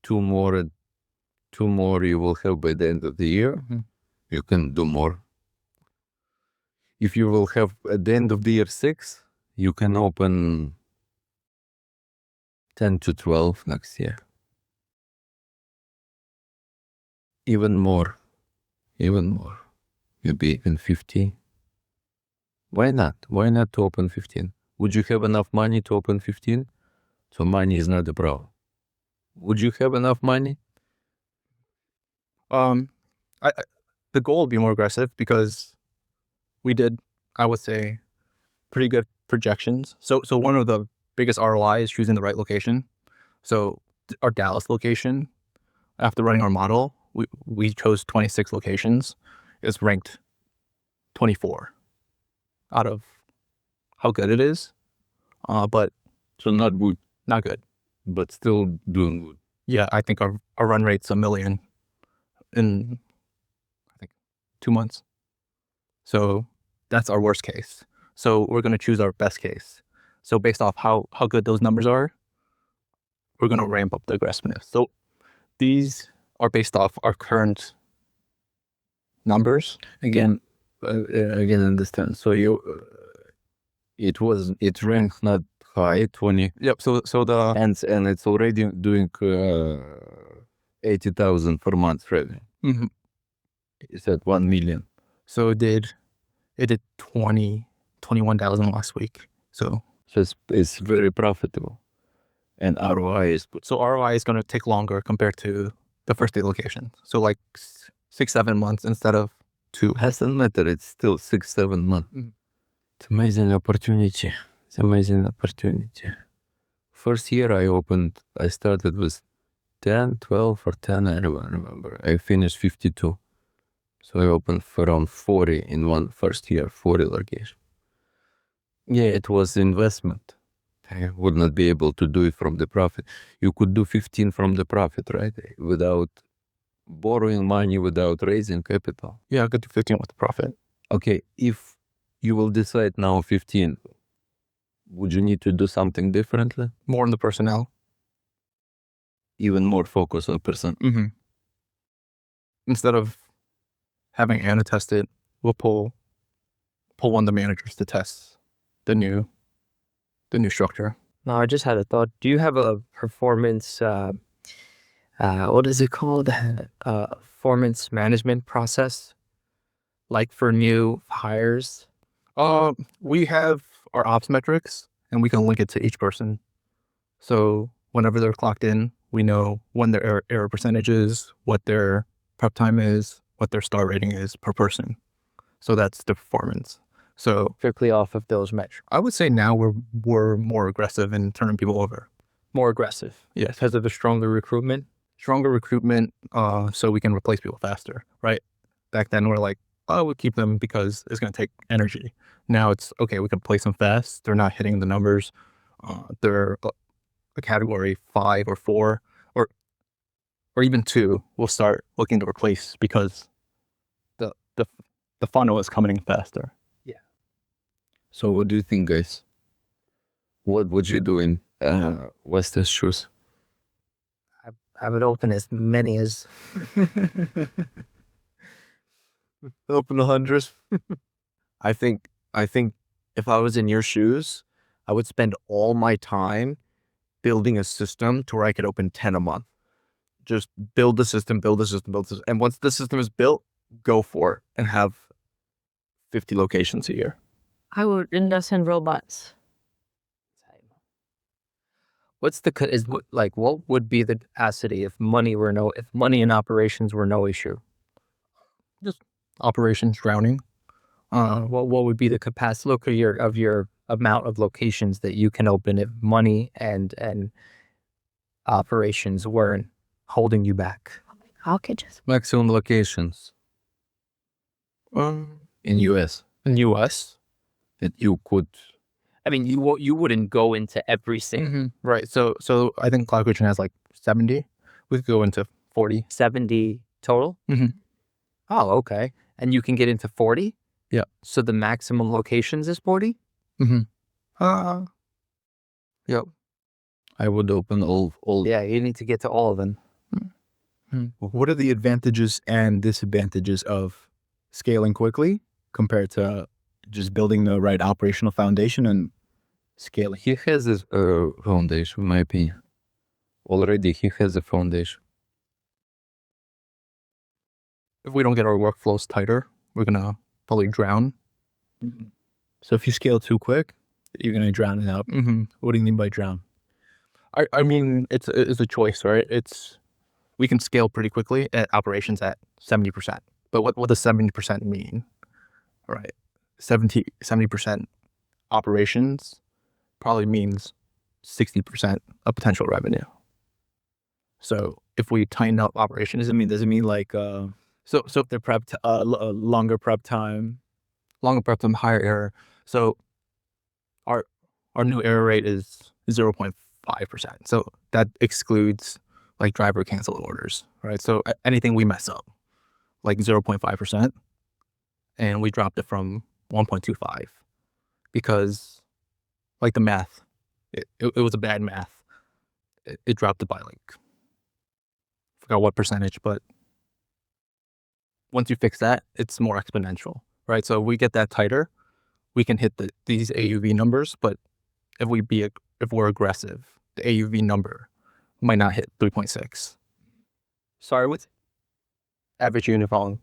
2 more you will have by the end of the year. You can do more. If you will have at the end of the year 6, you can open 10 to 12 next year. Even more. Maybe even 50. Why not? Why not to open 15? Would you have enough money to open 15? So money is not the problem. Would you have enough money? The goal would be more aggressive because we did, I would say, pretty good projections. So one of the biggest ROI is choosing the right location. So our Dallas location, after running our model, we chose 26 locations. It's ranked 24 out of how good it is. But So not good, not good. but still doing good. Yeah, I think our run rate's $1 million in, I think, 2 months. So that's our worst case. So we're going to choose our best case. So based off how good those numbers are, we're going to ramp up the aggressiveness. So these are based off our current numbers. Again, understand. So it ranked not high, 20. Yep. So the And it's already doing 80,000 per month revenue. It's at 1 million. it did 21,000 last week. So So it's very profitable, and ROI is good. so ROI is going to take longer compared to the first 8 locations. So like 6-7 months instead of 2. Doesn't matter. It's still 6-7 months. Mhm. It's amazing opportunity. It's amazing opportunity. First year I started with 10, 12 or 10, I don't remember. I finished 52. So I opened for around 40 in one first year, 40 location. Yeah, it was investment. I would not be able to do it from the profit. You could do 15 from the profit, right? Without borrowing money, without raising capital. Yeah, I could do 15 with the profit. Okay, if you will decide now 15, would you need to do something differently? More in the personnel. Even more focus on person. Mm-hmm. Instead of having Anna test it, we'll pull one of the managers to test the new structure. No, I just had a thought. Do you have a performance, what is it called? Performance management process? Like for new hires? We have our ops metrics and we can link it to each person. So whenever they're clocked in, we know when their error percentage is, what their prep time is, what their star rating is per person. So that's the performance. So Strictly off of those metrics. I would say now we're more aggressive in turning people over. More aggressive. Yes. Because of the stronger recruitment. Stronger recruitment, so we can replace people faster, right? Back then we're like, oh, we'll keep them because it's going to take energy. Now it's okay, we can place them fast. They're not hitting the numbers. They're a category 5 or 4 or even 2. We'll start looking to replace because the funnel is coming in faster. So what do you think, guys? What would you do in West's shoes? I would open as many as Open 100. I think if I was in your shoes, I would spend all my time building a system to where I could open 10 a month. Just build the system. And once the system is built, go for it and have 50 locations a year. I would invest in robots. What's the what would be the capacity if money and operations were no issue? Just operations drowning. What would be the capacity of your amount of locations that you can open if money and operations weren't holding you back? Okay, just Maximum locations in US In US. that you could. I mean, you wouldn't go into every single Right. So I think Cloud Kitchen has like 70. We could go into 40. 70 total. Mhm. Oh, okay. And you can get into 40. Yeah. So the maximum locations is 40. Yep. I would open all. Yeah, you need to get to all of them. What are the advantages and disadvantages of scaling quickly compared to just building the right operational foundation and scaling? He has his foundation, in my opinion. Already he has a foundation. If we don't get our workflows tighter, we're gonna probably drown. So if you scale too quick, you're gonna drown it out. What do you mean by drown? I mean it's a choice, right? We can scale pretty quickly at operations at 70%. But what does 70% mean? Right. 70% operations probably means 60% of potential revenue. So if we tighten up operations, does it mean like so if they're prepped longer prep time, higher error. So our new error rate is 0.5%. So that excludes like driver canceled orders, right? So anything we mess up, like 0.5%, and we dropped it from 1.25 because like the math, it was a bad math. It dropped it by like, forgot what percentage, but once you fix that, it's more exponential, right? So if we get that tighter, we can hit these AUV numbers, but if we're aggressive, the AUV number might not hit 3.6. Sorry, what's average unit volume?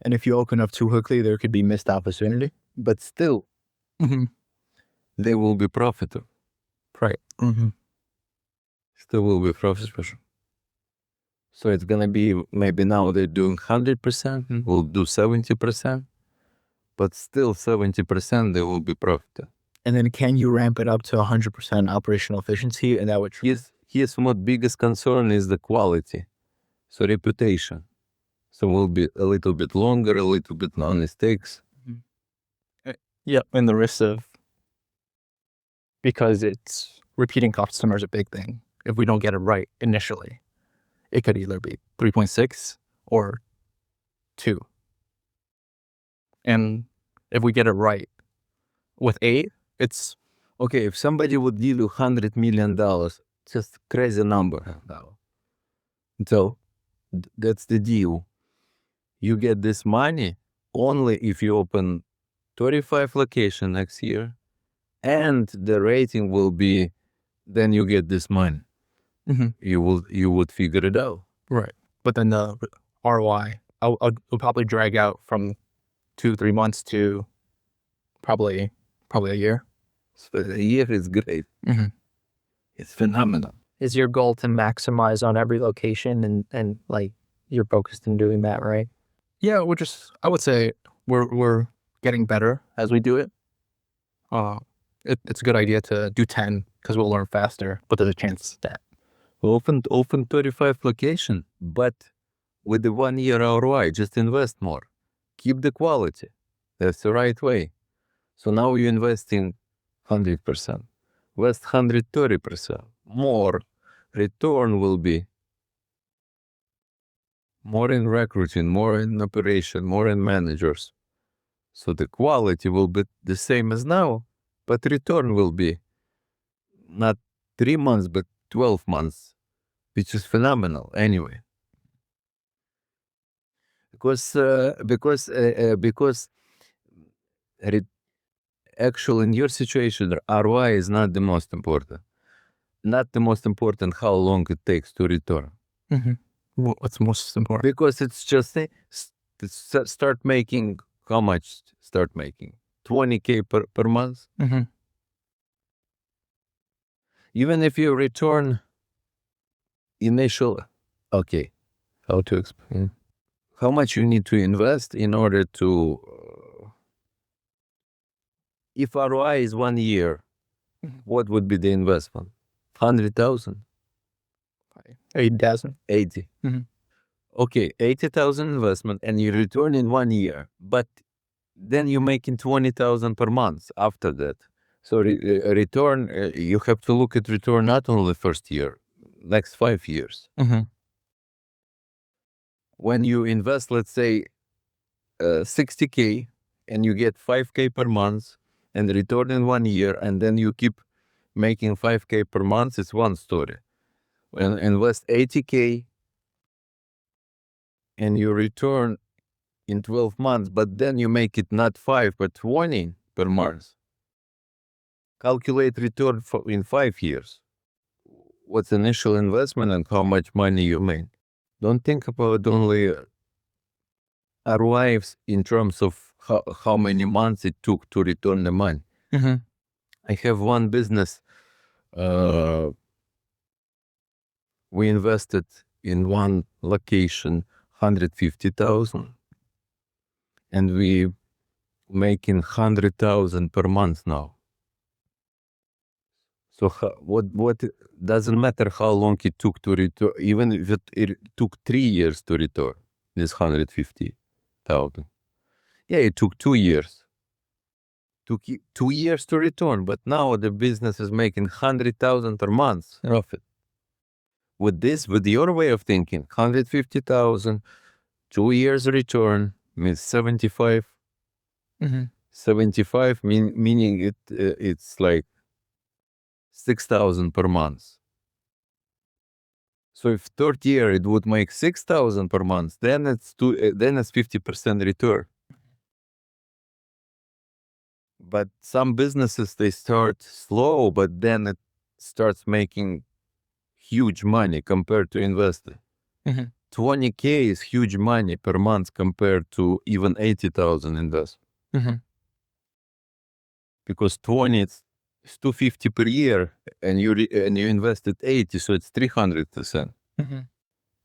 And if you open up too quickly, there could be missed opportunity. But still, they will be profitable. Right. Still will be profitable. So it's gonna be, maybe now they're doing 100%, we'll do 70%, but still 70% they will be profitable. And then can you ramp it up to 100% operational efficiency? And that would His what biggest concern is the quality, so reputation. So will be a little bit longer, a little bit no mistakes. Yep. And the risk of, because it's repeating customers a big thing. If we don't get it right initially, it could either be 3.6 or 2. And if we get it right with 8, it's Okay, if somebody would give you $100 million, just crazy number. So that's the deal. You get this money only if you open 35 location next year, and the rating will be, then you get this money. You would figure it out. right. But then the ROI, I'll probably drag out from 2-3 months to probably a year. So a year is great. It's phenomenal. Is your goal to maximize on every location and like you're focused in doing that, right? Yeah, I would say we're getting better as we do it. It's a good idea to do 10 because we'll learn faster, but there's a chance that Open 35 location, but with the 1 year ROI, just invest more. Keep the quality. That's the right way. So now you're investing 100%. Invest 130%. More return will be more in recruiting, more in operation, more in managers. So the quality will be the same as now, but return will be not 3 months, but 12 months, which is phenomenal anyway. Because actually in your situation, ROI is not the most important. Not the most important how long it takes to return. What's most important? Because it's just start making, how much start making? 20K per month? Even if you return initial, okay, how to explain? How much you need to invest in order to, if ROI is 1 year, what would be the investment? 100,000? 80,000. 80. Okay, 80,000 investment and you return in 1 year, but then you're making 20,000 per month after that. So return, you have to look at return not only first year, next 5 years. When you invest, let's say 60K and you get 5K per month and return in 1 year, and then you keep making 5K per month, it's one story. When invest 80K and you return in 12 months, but then you make it not 5, but 20 per month. Calculate return in 5 years. What's initial investment and how much money you make. Don't think about only ROIs in terms of how many months it took to return the money. I have one business. We invested in one location 150,000, and we making 100,000 per month now. So what doesn't matter how long it took to return, even if it took 3 years to return this 150,000. Yeah, it took 2 years. Took 2 years to return, but now the business is making 100,000 per month profit. With your way of thinking, 150,000, 2 years return means 75. 75 meaning it's like 6,000 per month. So if third year it would make 6,000 per month, then it's 50% return. But some businesses, they start slow, but then it starts making huge money compared to investing. 20K is huge money per month compared to even 80,000 investment. Because 20 It's 250 per year, and you invested 80, so it's 300%.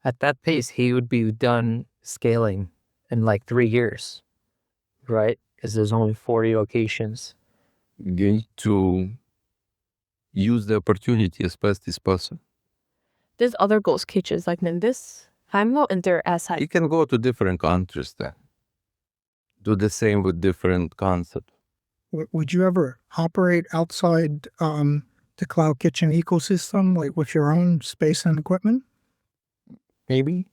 At that pace, he would be done scaling in like 3 years, right? Because there's only 40 locations. You need to use the opportunity as fast as possible. There's other ghost kitchens like this. 한국 인ter aside. You can go to different countries then. Do the same with different concepts. Would you ever operate outside the cloud kitchen ecosystem, like with your own space and equipment? Maybe.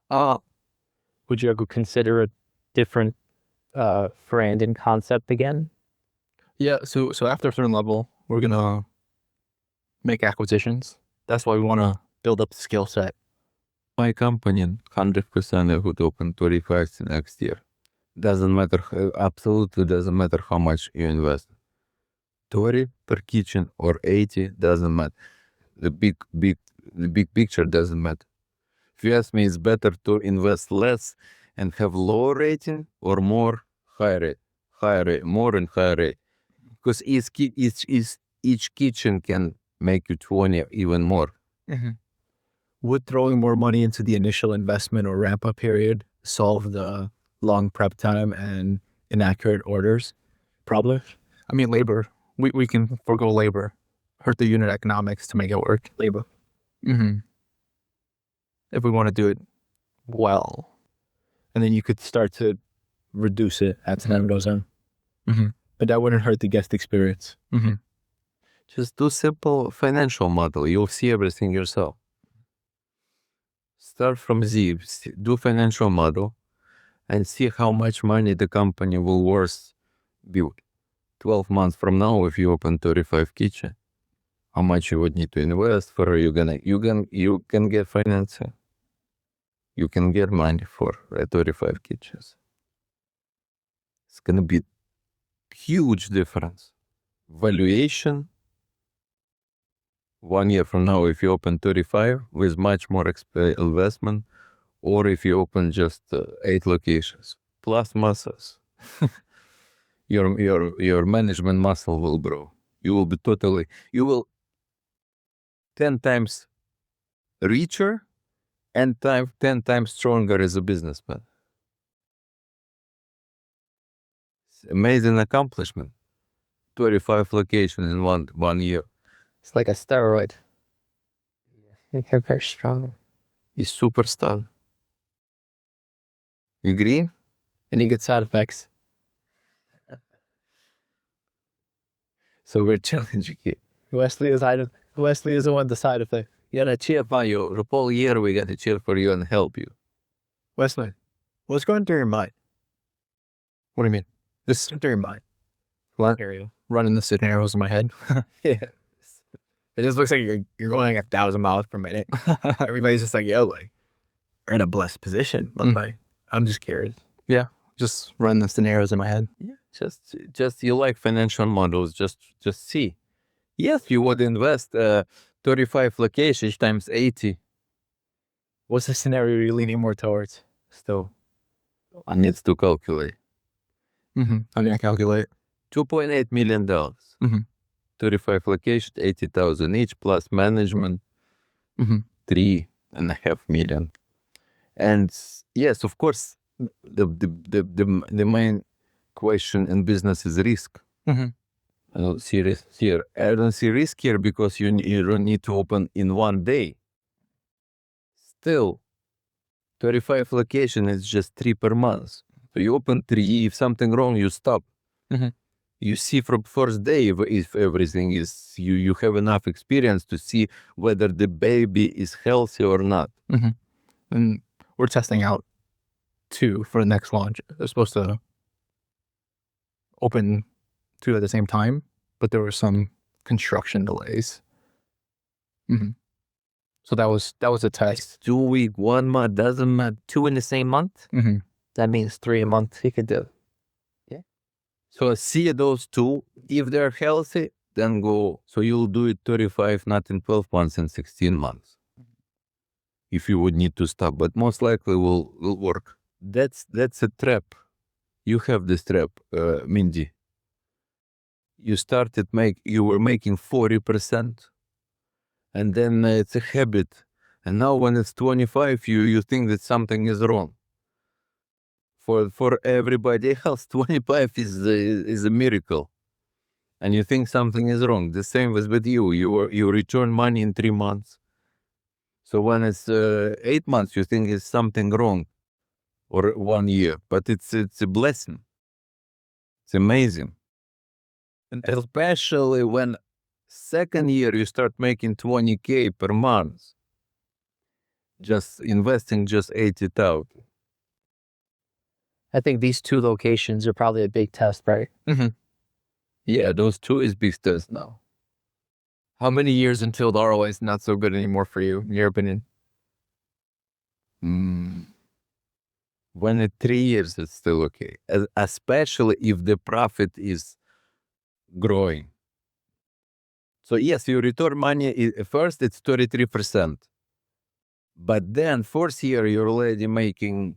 Would you ever consider a different brand and concept again? Yeah, so after a certain level, we're gonna make acquisitions. That's why we want to build up the skill set. My company, 100% I would open 25 next year. Doesn't matter, absolutely doesn't matter how much you invest. 20 per kitchen or 80 doesn't matter. The big picture doesn't matter. If you ask me, it's better to invest less and have lower rating or more higher rate, more and higher rate. Because each kitchen can make you 20, even more. Would throwing more money into the initial investment or ramp up period solve the long prep time and inaccurate orders problem? I mean, labor. We can forego labor, hurt the unit economics to make it work. Labor. If we want to do it well, and then you could start to reduce it as time goes on. But that wouldn't hurt the guest experience. Just do simple financial model. You'll see everything yourself. Start from Z, do financial model, and see how much money the company will worth be 12 months from now if you open 35 kitchen. How much you would need to invest for you can get financing. You can get money for 35 kitchens. It's gonna be huge difference. Valuation 1 year from now, if you open 35 with much more investment, or if you open just 8 locations plus muscles, your management muscle will grow. You will 10 times richer and 10 times stronger as a businessman. It's amazing accomplishment. 25 locations in one year. It's like a steroid. You're very strong. He's super strong. You agree? Any good side effects? So we're challenging you. Wesley is the one the side effect. You gotta cheer for you. The whole year we gotta cheer for you and help you. Wesley, what's going through your mind? What do you mean? This is through your mind. What? Running the scenarios in my head. Yeah. It just looks like you're going 1,000 miles per minute. Everybody's just like, yo, like, we're in a blessed position. Like, I'm just curious. Yeah, just run the scenarios in my head. Yeah, just you like financial models, just see. Yes, you would invest 35 locations times 80. What's the scenario you're leaning more towards still? I need to calculate. I'm gonna calculate. $2.8 million. 35 locations, 80,000 each, plus management, 3.5 million. And yes, of course, the main question in business is risk. I don't see risk here. I don't see risk here because you don't need to open in one day. Still, 35 location is just 3 per month. So you open 3, if something wrong, you stop. You see from first day if everything is, you have enough experience to see whether the baby is healthy or not. And we're testing out 2 for the next launch. They're supposed to open 2 at the same time, but there were some construction delays. So that was a test. 2 weeks, 1 month, doesn't matter. 2 in the same month? That means 3 a month he could do. So see those 2. If they're healthy, then go. So you'll do it 35, not in 12 months, in 16 months. If you would need to stop, but most likely will work. That's a trap. You have this trap, Mindy. you were making 40%, and then it's a habit. And now when it's 25, you think that something is wrong. For everybody else, 25 is a miracle. And you think something is wrong. The same with you. You return money in 3 months. So when it's 8 months, you think it's something wrong, or 1 year. But it's a blessing. It's amazing. And especially when second year you start making 20K per month, just investing just 80,000. I think these 2 locations are probably a big test, right? Yeah, those 2 is big test now. How many years until the ROI is not so good anymore for you, in your opinion? When it's 3 years, it's still okay, especially if the profit is growing. So yes, you return money, first it's 33%. But then fourth year, you're already making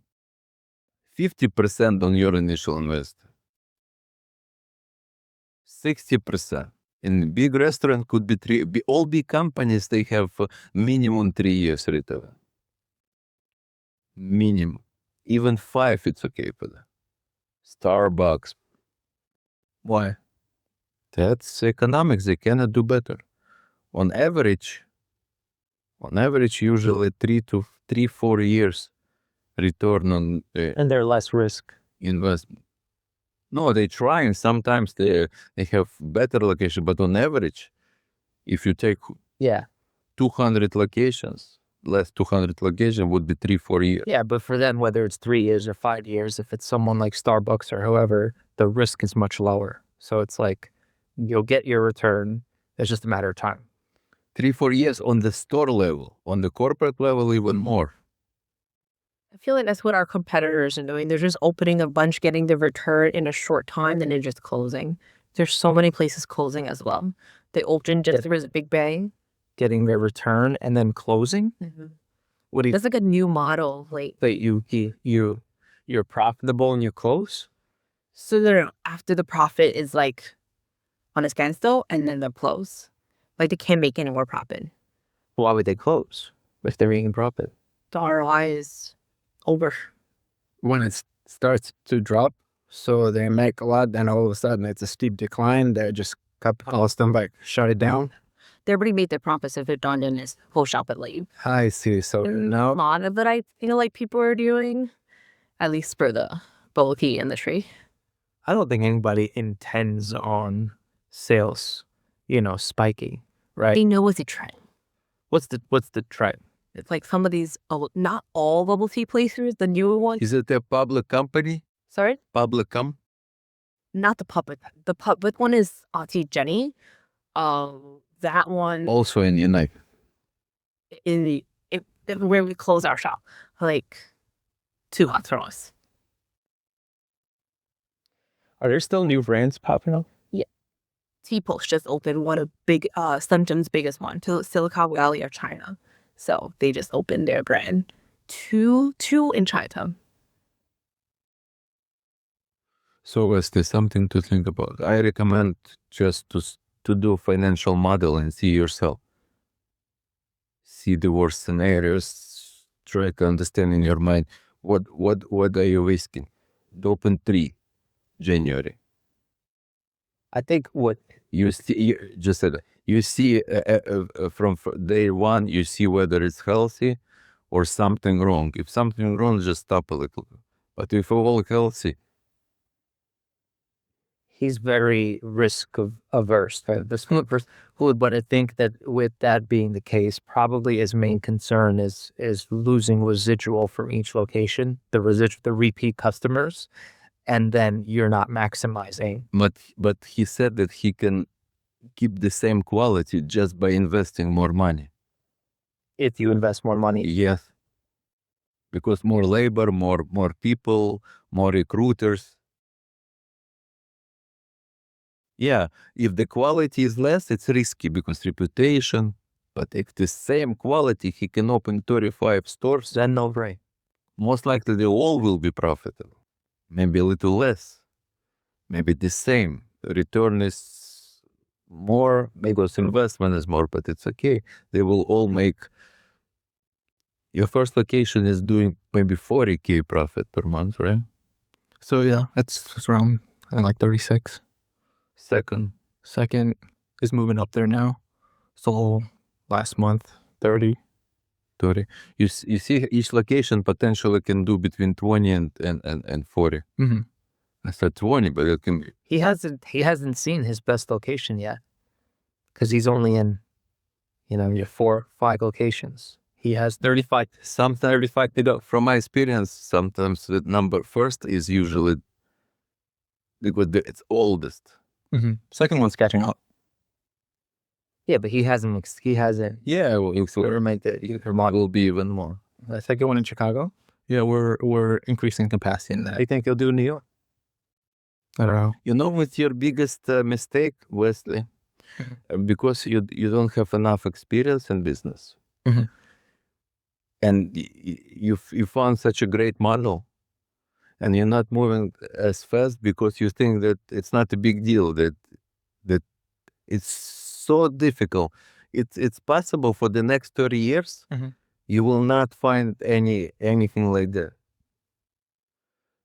50% on your initial investment. 60%. In big restaurant could be 3, all big companies, they have minimum 3 years return. Minimum. Even 5, it's okay for them. Starbucks. Why? That's economics, they cannot do better. On average, usually 4 years return on And they're less risk. investment. No, they try, and sometimes they have better location, but on average, if you take Yeah. 200 locations, less 200 locations would be 3-4 years. Yeah, but for them, whether it's 3 years or 5 years, if it's someone like Starbucks or whoever, the risk is much lower. So it's like you'll get your return. It's just a matter of time. 3-4 years on the store level, on the corporate level, even more. I feel like that's what our competitors are doing. They're just opening a bunch, getting the return in a short time, then they're just closing. There's so many places closing as well. They opened just there was a big bang. Getting their return and then closing. What do you That's like a new model. Like that you're profitable and you close? so they're after the profit is like on a standstill and then they'll close. Like they can't make any more profit. Why would they close if they're making profit? The ROI is over. When it starts to drop, so they make a lot, then all of a sudden it's a steep decline. They just cut all of them back, shut it down. They already made their profits if it done in this whole shop and leave. I see. So A now, lot of it I feel like people are doing, at least for the bubble tea industry. I don't think anybody intends on sales, spiking, right? They know it's a trend. What's the trend? It's like some of these, not all bubble tea places, the newer ones. Is it a public company? Sorry? Public Not the public. The public one is Auntie Jenny. That one also in United. in where we close our shop. Like, too hot for us. Are there still new brands popping up? T-Post just opened one of Sunjum's biggest one to Silicon Valley or China. So they just opened their brand. Two in Chinatown. So there's something to think about. I recommend just to do financial model and see yourself. See the worst scenarios, try to understand in your mind what are you risking. Open 3 January. I think what You see, you see from day 1, you see whether it's healthy or something wrong. If something wrong, just stop a little bit. But if all healthy, he's very risk averse. Right? This one person, but I think that with that being the case, probably his main concern is losing residual from each location, the repeat customers, and then you're not maximizing. but he said that he can keep the same quality just by investing more money. If you invest more money, Yes, because more labor, more people, more recruiters. Yeah, if the quality is less, it's risky because reputation. But if the same quality, he can open 35 stores, then no brain. most likely they all will be profitable. Maybe a little less, maybe the same. Return is more because investment is more, but it's okay. They will all make. Your first location is doing maybe 40K profit per month, right? So yeah, it's around I think like 36. Second, Second is moving up there now. So last month 30. 30. You see each location potentially can do between 20 and 40. Mm-hmm. I said 20, but it can be. He hasn't seen his best location yet, because he's only in, your 4-5 locations. He has 35. Some 35, from my experience, sometimes the number first is usually because it's oldest. Mm-hmm. Second one's catching up. Yeah, but he hasn't. Yeah, well, Experimented. your model will be even more. The second one in Chicago. Yeah, we're increasing capacity in that. I think he'll do New York. I don't know. You know what's your biggest mistake, Wesley? Because you don't have enough experience in business. Mhm. And you found such a great model, and you're not moving as fast because you think that it's not a big deal, that it's so difficult. It's possible for the next 30 years, Mhm. you will not find anything like that.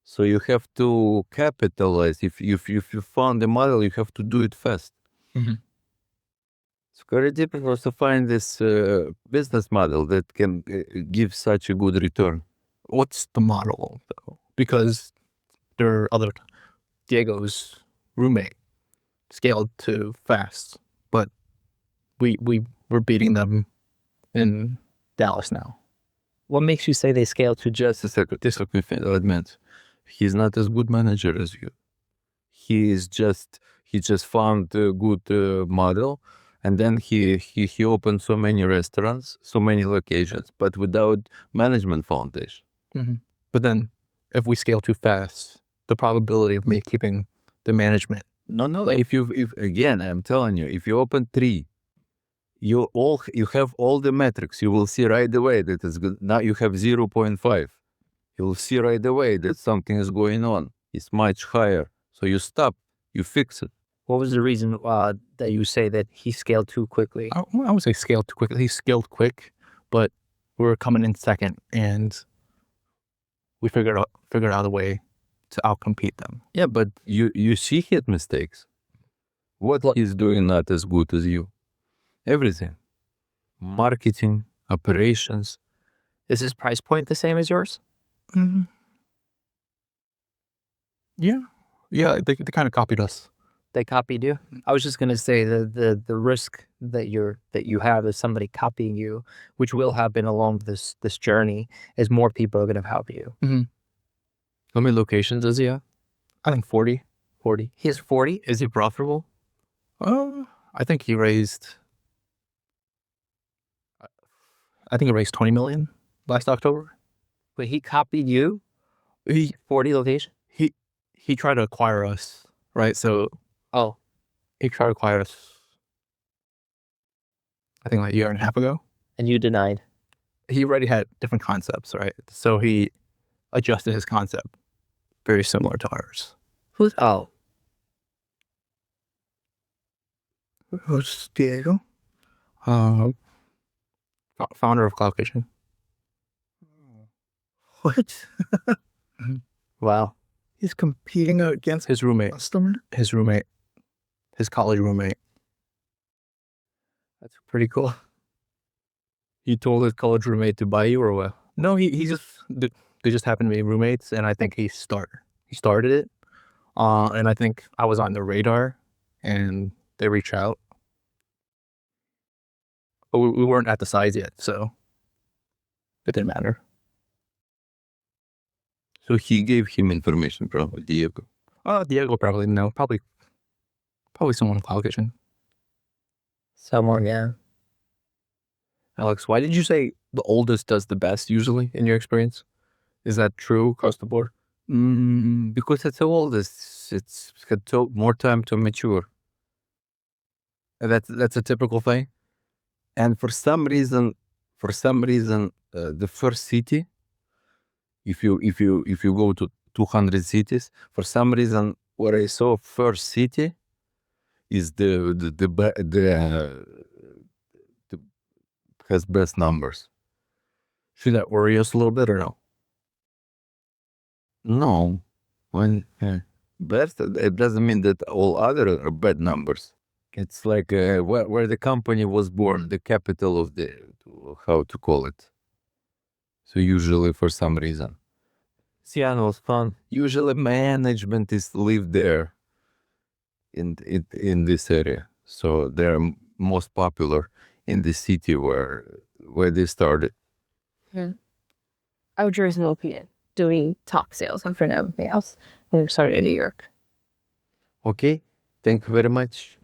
So you have to capitalize. If you found the model, you have to do it fast. Mhm. It's very difficult to find this business model that can give such a good return. What's the model though? Because there are other. Diego's roommate scaled too fast, but we're beating them in Dallas now. What makes you say they scaled too? Just a second, I'll admit, he's not as good manager as you. He just found a good model, and then he opened so many restaurants, so many locations, but without management foundation. Mm-hmm. But then, if we scale too fast, the probability of me keeping the management. No. If again, I'm telling you, if you open 3, you have all the metrics. You will see right away that it's good. Now you have 0.5. You will see right away that something is going on. It's much higher. So you stop. You fix it. What was the reason that you say that he scaled too quickly? I would say scaled too quickly. He scaled quick, but we were coming in second, and we figured out a way to outcompete them. Yeah, but you see he had mistakes. What he's doing not as good as you. Everything. Marketing, operations. Is his price point the same as yours? Mm-hmm. Yeah, they kind of copied us. They copied you? I was just gonna say the risk that you have is somebody copying you, which will happen along this journey, is more people are gonna copy you. Mm-hmm. How many locations does he have? I think 40. 40. He has 40? Is he profitable? I think he raised 20 million last October. But he copied you? 40 locations? He tried to acquire us, right? So, he tried to acquire us, I think like a year and a half ago. And you denied? He already had different concepts, right? So he adjusted his concept, very similar to ours. Who's Diego? Founder of Cloud Kitchen. What? Wow. He's competing against His roommate. customer? His college roommate. That's pretty cool. He told his college roommate to buy you, or what? No, he just they just happened to be roommates, and I think he started it. And I think I was on the radar, and they reached out. But we weren't at the size yet, so it didn't matter. So he gave him information, probably, Diego. Diego probably no, probably someone in Cloud Kitchen. Somewhere, yeah. Alex, why did you say the oldest does the best usually in your experience? Is that true across the board? Because it's the oldest. It's had more time to mature. That's a typical thing. And for some reason, the first city, if you go to 200 cities, for some reason, where I saw first city, is the has best numbers. Should that worry us a little bit or no? No, when best, it doesn't mean that all other are bad numbers. It's like where the company was born, the capital of the, how to call it. So usually for some reason, Seattle was fun. usually management is live there in this area. So they're most popular in the city where they started. I was raised in European doing top sales in front of everything else. And I started in New York. Okay, thank you very much.